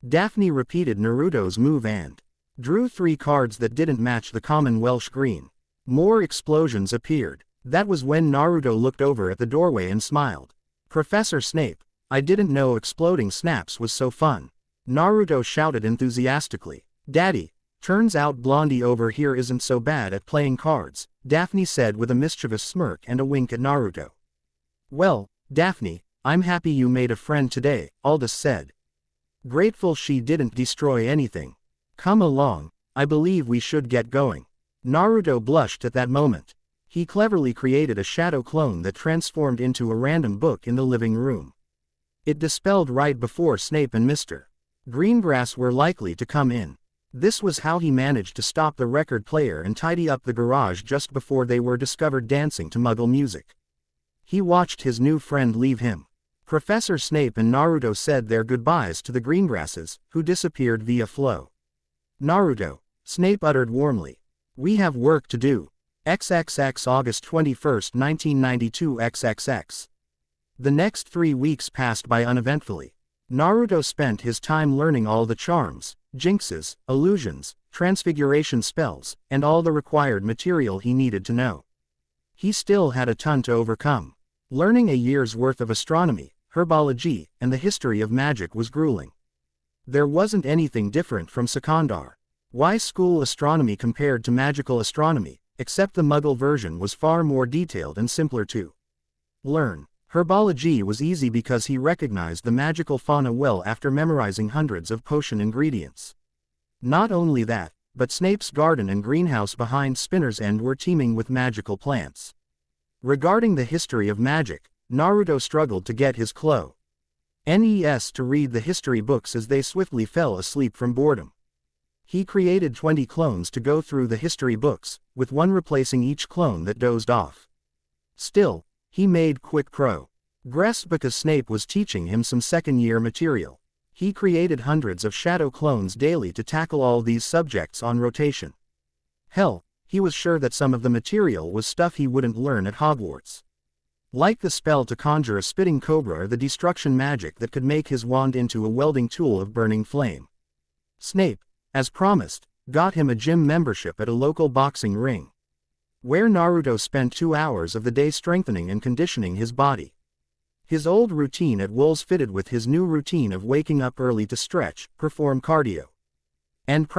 Daphne repeated Naruto's move and drew 3 cards that didn't match the common Welsh green. More explosions appeared. That was when Naruto looked over at the doorway and smiled. "Professor Snape, I didn't know exploding snaps was so fun," Naruto shouted enthusiastically. "Daddy, turns out Blondie over here isn't so bad at playing cards," Daphne said with a mischievous smirk and a wink at Naruto. "Well, Daphne, I'm happy you made a friend today," Aldous said. Grateful she didn't destroy anything. "Come along, I believe we should get going." Naruto blushed at that moment. He cleverly created a shadow clone that transformed into a random book in the living room. It dispelled right before Snape and Mr. Greengrass were likely to come in. This was how he managed to stop the record player and tidy up the garage just before they were discovered dancing to Muggle music. He watched his new friend leave him. Professor Snape and Naruto said their goodbyes to the Greengrasses, who disappeared via flow. Naruto, Snape uttered warmly. We have work to do. XXX August 21, 1992 XXX. The next 3 weeks passed by uneventfully. Naruto spent his time learning all the charms, jinxes, illusions, transfiguration spells, and all the required material he needed to know. He still had a ton to overcome. Learning a year's worth of astronomy, herbology, and the history of magic was grueling. There wasn't anything different from Secondar. Why school astronomy compared to magical astronomy, except the Muggle version was far more detailed and simpler to learn. Herbology was easy because he recognized the magical fauna well after memorizing hundreds of potion ingredients. Not only that, but Snape's garden and greenhouse behind Spinner's End were teeming with magical plants. Regarding the history of magic, Naruto struggled to get his clones to read the history books as they swiftly fell asleep from boredom. He created 20 clones to go through the history books, with one replacing each clone that dozed off. Still, he made quick progress because Snape was teaching him some second-year material. He created hundreds of shadow clones daily to tackle all these subjects on rotation. Hell, he was sure that some of the material was stuff he wouldn't learn at Hogwarts. Like the spell to conjure a spitting cobra or the destruction magic that could make his wand into a welding tool of burning flame. Snape, as promised, got him a gym membership at a local boxing ring, where Naruto spent 2 hours of the day strengthening and conditioning his body. His old routine at Wolves fitted with his new routine of waking up early to stretch, perform cardio, and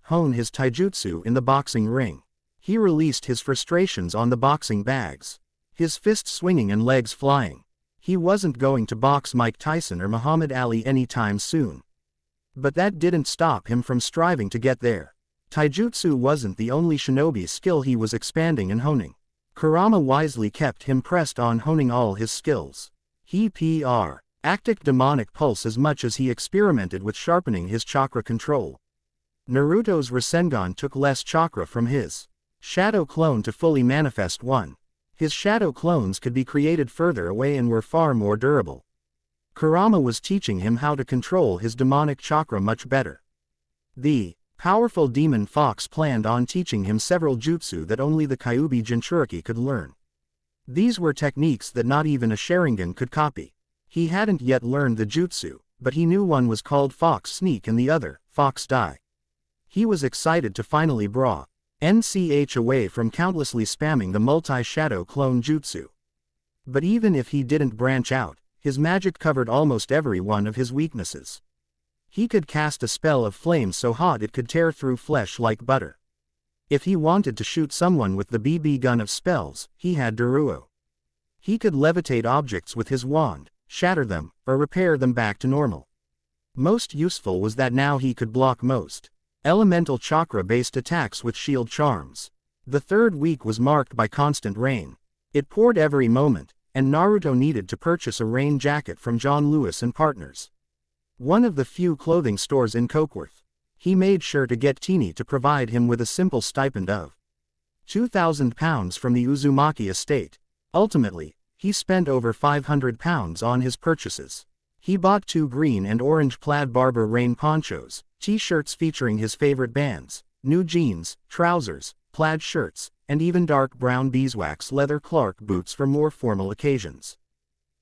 hone his taijutsu in the boxing ring. He released his frustrations on the boxing bags, his fists swinging and legs flying. He wasn't going to box Mike Tyson or Muhammad Ali anytime soon. But that didn't stop him from striving to get there. Taijutsu wasn't the only shinobi skill he was expanding and honing. Kurama wisely kept him pressed on honing all his skills. He acted demonic pulse as much as he experimented with sharpening his chakra control. Naruto's Rasengan took less chakra from his shadow clone to fully manifest one. His shadow clones could be created further away and were far more durable. Kurama was teaching him how to control his demonic chakra much better. The powerful demon fox planned on teaching him several jutsu that only the Kyuubi Jinchuriki could learn. These were techniques that not even a Sharingan could copy. He hadn't yet learned the jutsu, but he knew one was called Fox Sneak and the other, Fox Die. He was excited to finally NCH away from countlessly spamming the multi-shadow clone jutsu. But even if he didn't branch out, his magic covered almost every one of his weaknesses. He could cast a spell of flame so hot it could tear through flesh like butter. If he wanted to shoot someone with the BB gun of spells, he had Daruo. He could levitate objects with his wand, shatter them, or repair them back to normal. Most useful was that now he could block most elemental chakra-based attacks with shield charms. The third week was marked by constant rain. It poured every moment, and Naruto needed to purchase a rain jacket from John Lewis and Partners, one of the few clothing stores in Cokeworth. He made sure to get Teeny to provide him with a simple stipend of £2,000 from the Uzumaki estate. Ultimately, he spent over £500 on his purchases. He bought 2 green and orange plaid Barber rain ponchos, t-shirts featuring his favorite bands, new jeans, trousers, plaid shirts, and even dark brown beeswax leather Clark boots for more formal occasions.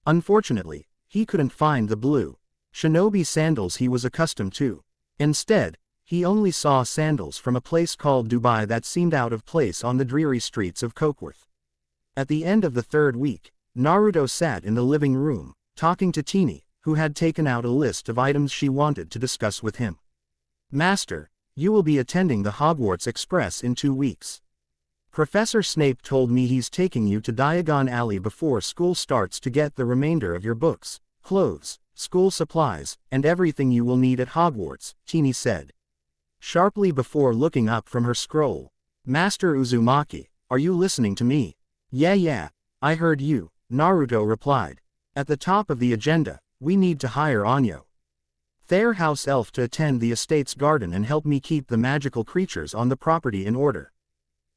Unfortunately, he couldn't find the blue shinobi sandals he was accustomed to. Instead, he only saw sandals from a place called Dubai that seemed out of place on the dreary streets of Cokeworth. At the end of the third week, Naruto sat in the living room, talking to Teeny, who had taken out a list of items she wanted to discuss with him. "Master, you will be attending the Hogwarts Express in 2 weeks. Professor Snape told me he's taking you to Diagon Alley before school starts to get the remainder of your books, clothes, school supplies, and everything you will need at Hogwarts," Teeny said, sharply before looking up from her scroll. Master Uzumaki, are you listening to me? Yeah, I heard you, Naruto replied. At the top of the agenda, we need to hire Anyo, their house elf, to attend the estate's garden and help me keep the magical creatures on the property in order.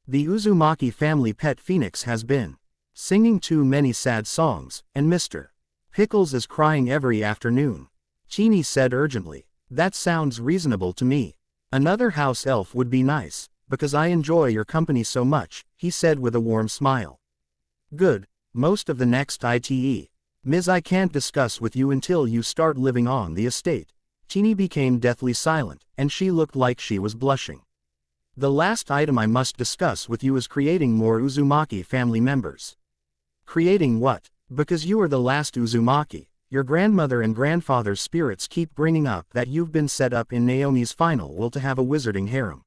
The Uzumaki family pet Phoenix has been singing too many sad songs, and Mr. Pickles is crying every afternoon. Chini said urgently. That sounds reasonable to me. Another house elf would be nice, because I enjoy your company so much, he said with a warm smile. Good, most of the next Ms. I can't discuss with you until you start living on the estate. Chini became deathly silent, and she looked like she was blushing. The last item I must discuss with you is creating more Uzumaki family members. Creating what? Because you are the last Uzumaki, your grandmother and grandfather's spirits keep bringing up that you've been set up in Naomi's final will to have a wizarding harem.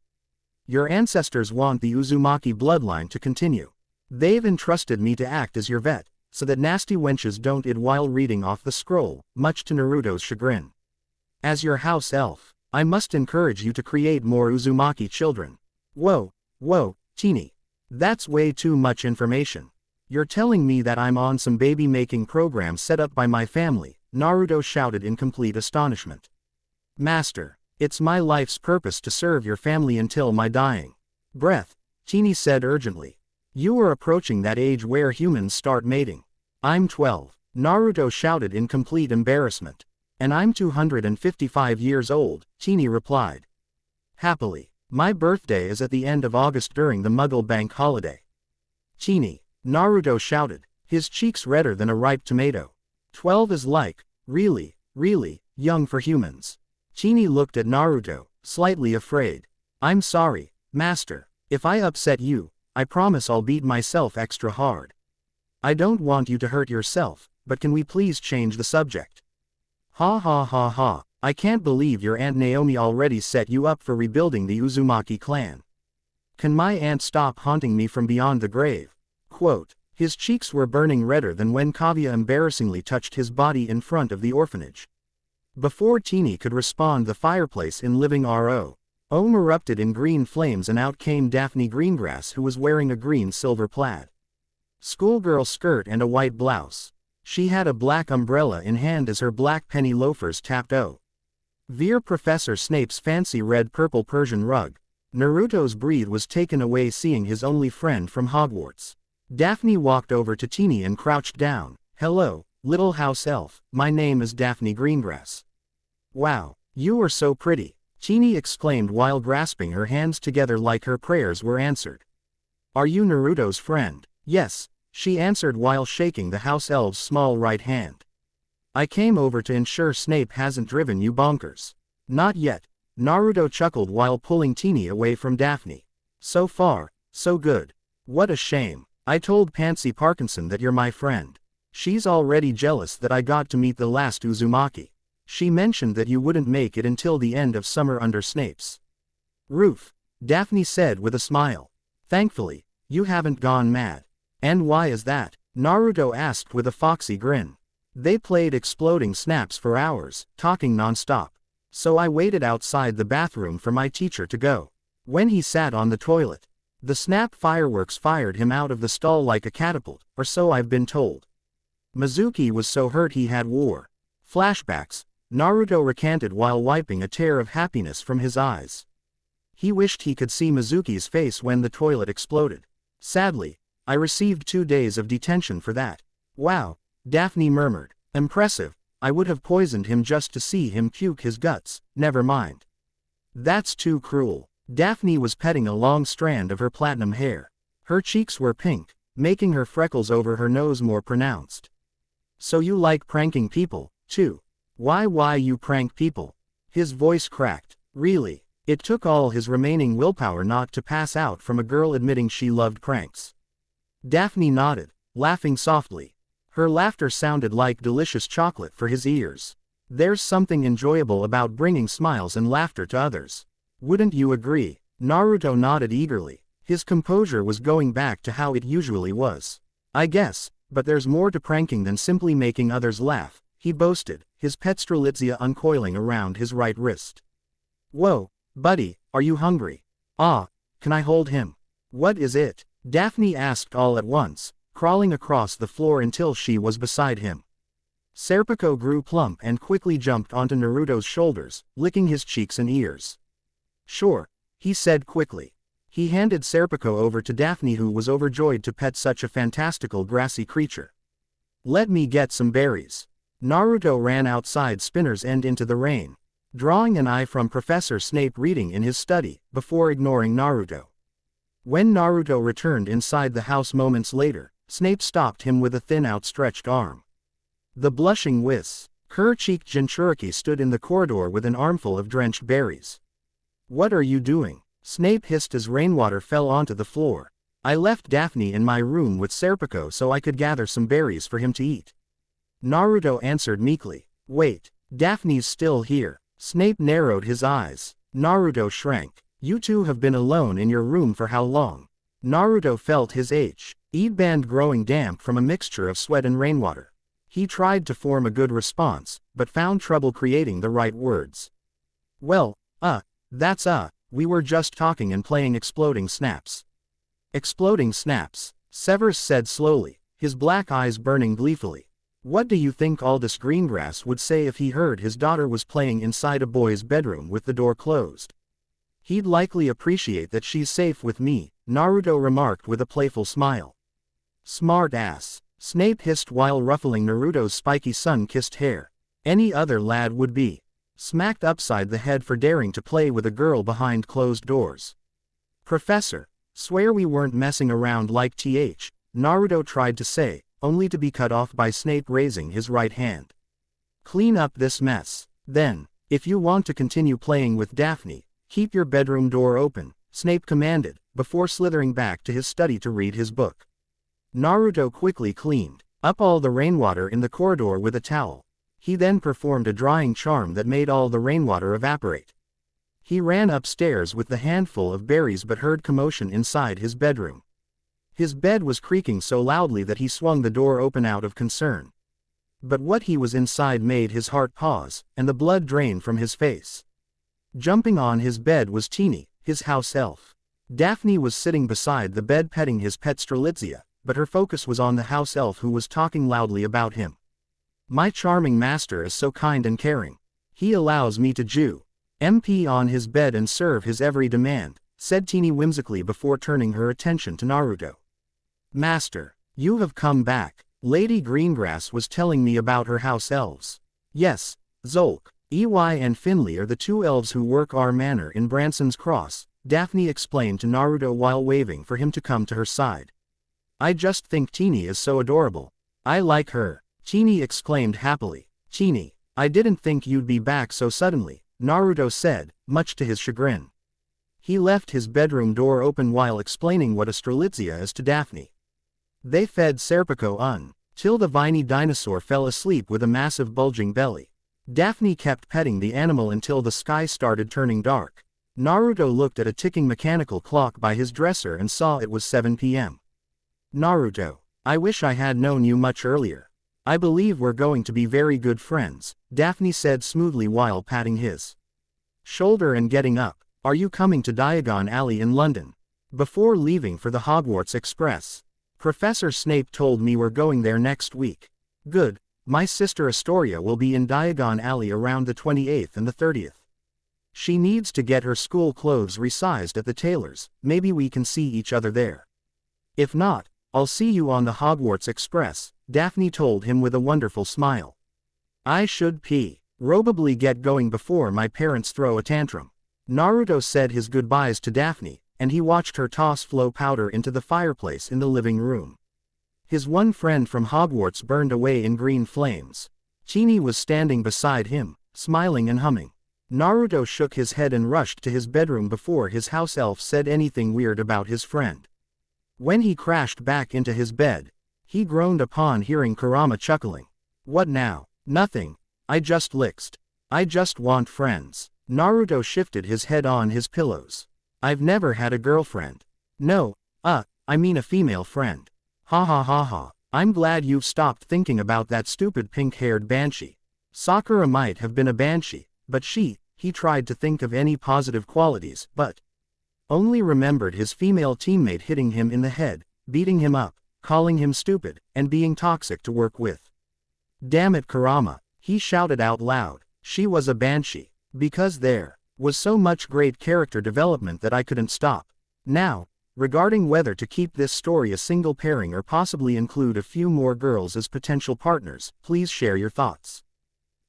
Your ancestors want the Uzumaki bloodline to continue. They've entrusted me to act as your vet, so that nasty wenches don't id while reading off the scroll, much to Naruto's chagrin. As your house elf, I must encourage you to create more Uzumaki children. Whoa, Chini. That's way too much information. You're telling me that I'm on some baby-making program set up by my family, Naruto shouted in complete astonishment. Master, it's my life's purpose to serve your family until my dying breath, Chini said urgently. You are approaching that age where humans start mating. I'm 12, Naruto shouted in complete embarrassment. And I'm 255 years old, Chini replied. Happily, my birthday is at the end of August during the Muggle Bank holiday. Chini, Naruto shouted, his cheeks redder than a ripe tomato. 12 is like, really, young for humans. Chini looked at Naruto, slightly afraid. I'm sorry, master, if I upset you, I promise I'll beat myself extra hard. I don't want you to hurt yourself, but can we please change the subject? Ha, I can't believe your Aunt Naomi already set you up for rebuilding the Uzumaki clan. Can my aunt stop haunting me from beyond the grave? Quote, his cheeks were burning redder than when Kaguya embarrassingly touched his body in front of the orphanage. Before Chini could respond, the fireplace in living room erupted in green flames and out came Daphne Greengrass, who was wearing a green-silver plaid schoolgirl skirt and a white blouse. She had a black umbrella in hand as her black penny loafers tapped Veer Professor Snape's fancy red-purple Persian rug. Naruto's breath was taken away seeing his only friend from Hogwarts. Daphne walked over to Chini and crouched down. Hello, little house elf, my name is Daphne Greengrass. Wow, you are so pretty, Chini exclaimed while grasping her hands together like her prayers were answered. Are you Naruto's friend? Yes, she answered while shaking the house elf's small right hand. I came over to ensure Snape hasn't driven you bonkers. Not yet, Naruto chuckled while pulling Chini away from Daphne. So far, so good. What a shame. I told Pansy Parkinson that you're my friend. She's already jealous that I got to meet the last Uzumaki. She mentioned that you wouldn't make it until the end of summer under Snape's roof, Daphne said with a smile. Thankfully, you haven't gone mad. And why is that? Naruto asked with a foxy grin. They played exploding snaps for hours, talking non-stop. So I waited outside the bathroom for my teacher to go. When he sat on the toilet, the snap fireworks fired him out of the stall like a catapult, or so I've been told. Mizuki was so hurt he had war flashbacks, Naruto recanted while wiping a tear of happiness from his eyes. He wished he could see Mizuki's face when the toilet exploded. Sadly, I received 2 days of detention for that. Wow, Daphne murmured. Impressive, I would have poisoned him just to see him puke his guts, never mind. That's too cruel. Daphne was petting a long strand of her platinum hair. Her cheeks were pink, making her freckles over her nose more pronounced. So you like pranking people, too? Why you prank people? His voice cracked. Really? It took all his remaining willpower not to pass out from a girl admitting she loved pranks. Daphne nodded, laughing softly. Her laughter sounded like delicious chocolate for his ears. There's something enjoyable about bringing smiles and laughter to others. Wouldn't you agree? Naruto nodded eagerly. His composure was going back to how it usually was. I guess, but there's more to pranking than simply making others laugh, he boasted, his pet Strelitzia uncoiling around his right wrist. Whoa, buddy, are you hungry? Ah, can I hold him? What is it? Daphne asked all at once, crawling across the floor until she was beside him. Serpico grew plump and quickly jumped onto Naruto's shoulders, licking his cheeks and ears. Sure, he said quickly. He handed Serpico over to Daphne, who was overjoyed to pet such a fantastical grassy creature. Let me get some berries. Naruto ran outside Spinner's End into the rain, drawing an eye from Professor Snape reading in his study, before ignoring Naruto. When Naruto returned inside the house moments later, Snape stopped him with a thin outstretched arm. The blushing cur-cheeked Jinchuriki stood in the corridor with an armful of drenched berries. What are you doing? Snape hissed as rainwater fell onto the floor. I left Daphne in my room with Serpico so I could gather some berries for him to eat. Naruto answered meekly. Wait, Daphne's still here. Snape narrowed his eyes. Naruto shrank. You two have been alone in your room for how long? Naruto felt his band growing damp from a mixture of sweat and rainwater. He tried to form a good response, but found trouble creating the right words. Well, we were just talking and playing Exploding Snaps. Exploding Snaps, Severus said slowly, his black eyes burning gleefully. What do you think Aldous Greengrass would say if he heard his daughter was playing inside a boy's bedroom with the door closed? He'd likely appreciate that she's safe with me, Naruto remarked with a playful smile. Smart ass, Snape hissed while ruffling Naruto's spiky sun-kissed hair. Any other lad would be smacked upside the head for daring to play with a girl behind closed doors. Professor, swear we weren't messing around like Naruto tried to say, only to be cut off by Snape raising his right hand. Clean up this mess. Then, if you want to continue playing with Daphne, keep your bedroom door open, Snape commanded, before slithering back to his study to read his book. Naruto quickly cleaned up all the rainwater in the corridor with a towel. He then performed a drying charm that made all the rainwater evaporate. He ran upstairs with the handful of berries but heard commotion inside his bedroom. His bed was creaking so loudly that he swung the door open out of concern. But what he was inside made his heart pause, and the blood drain from his face. Jumping on his bed was Teeny, his house elf. Daphne was sitting beside the bed petting his pet Strelitzia, but her focus was on the house elf who was talking loudly about him. My charming master is so kind and caring. He allows me to MP on his bed and serve his every demand, said Teeny whimsically before turning her attention to Naruto. Master, you have come back. Lady Greengrass was telling me about her house elves. Yes, Zolk, EY and Finley are the two elves who work our manor in Branson's Cross, Daphne explained to Naruto while waving for him to come to her side. I just think Teeny is so adorable. I like her, Teeny exclaimed happily. Teeny, I didn't think you'd be back so suddenly, Naruto said, much to his chagrin. He left his bedroom door open while explaining what a Strelitzia is to Daphne. They fed Serpico till the viney dinosaur fell asleep with a massive bulging belly. Daphne kept petting the animal until the sky started turning dark. Naruto looked at a ticking mechanical clock by his dresser and saw it was 7 p.m. Naruto, I wish I had known you much earlier. I believe we're going to be very good friends, Daphne said smoothly while patting his shoulder and getting up. Are you coming to Diagon Alley in London? Before leaving for the Hogwarts Express. Professor Snape told me we're going there next week. Good, my sister Astoria will be in Diagon Alley around the 28th and the 30th. She needs to get her school clothes resized at the tailor's, maybe we can see each other there. If not, I'll see you on the Hogwarts Express, Daphne told him with a wonderful smile. I should probably get going before my parents throw a tantrum. Naruto said his goodbyes to Daphne, and he watched her toss flow powder into the fireplace in the living room. His one friend from Hogwarts burned away in green flames. Teeny was standing beside him, smiling and humming. Naruto shook his head and rushed to his bedroom before his house elf said anything weird about his friend. When he crashed back into his bed, he groaned upon hearing Kurama chuckling. What now? Nothing. I just want friends. Naruto shifted his head on his pillows. I've never had a girlfriend. No, I mean a female friend. Ha ha ha ha. I'm glad you've stopped thinking about that stupid pink-haired banshee. Sakura might have been a banshee, but he tried to think of any positive qualities, but Only remembered his female teammate hitting him in the head, beating him up, calling him stupid, and being toxic to work with. Damn it, Kurama, he shouted out loud. She was a banshee. Because there was so much great character development that I couldn't stop. Now, regarding whether to keep this story a single pairing or possibly include a few more girls as potential partners, please share your thoughts.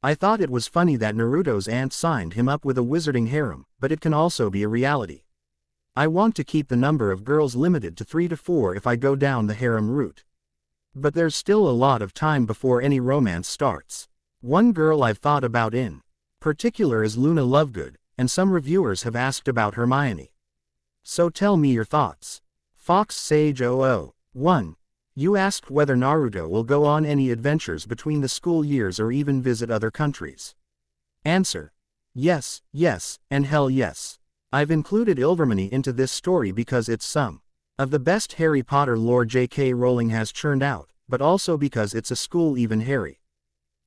I thought it was funny that Naruto's aunt signed him up with a wizarding harem, but it can also be a reality. I want to keep the number of girls limited to 3 to 4 if I go down the harem route. But there's still a lot of time before any romance starts. One girl I've thought about in particular is Luna Lovegood, and some reviewers have asked about Hermione. So tell me your thoughts. Fox Sage 001. You asked whether Naruto will go on any adventures between the school years or even visit other countries. Answer. Yes, yes, and hell yes. I've included Ilvermorny into this story because it's some of the best Harry Potter lore J.K. Rowling has churned out, but also because it's a school-even Harry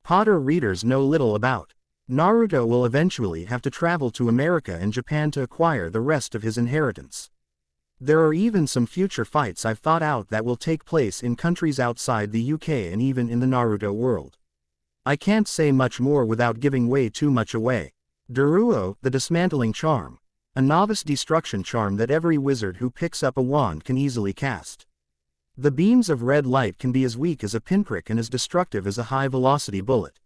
Potter readers know little about. Naruto will eventually have to travel to America and Japan to acquire the rest of his inheritance. There are even some future fights I've thought out that will take place in countries outside the UK and even in the Naruto world. I can't say much more without giving way too much away. Daruo, the dismantling charm. A novice destruction charm that every wizard who picks up a wand can easily cast. The beams of red light can be as weak as a pinprick and as destructive as a high-velocity bullet.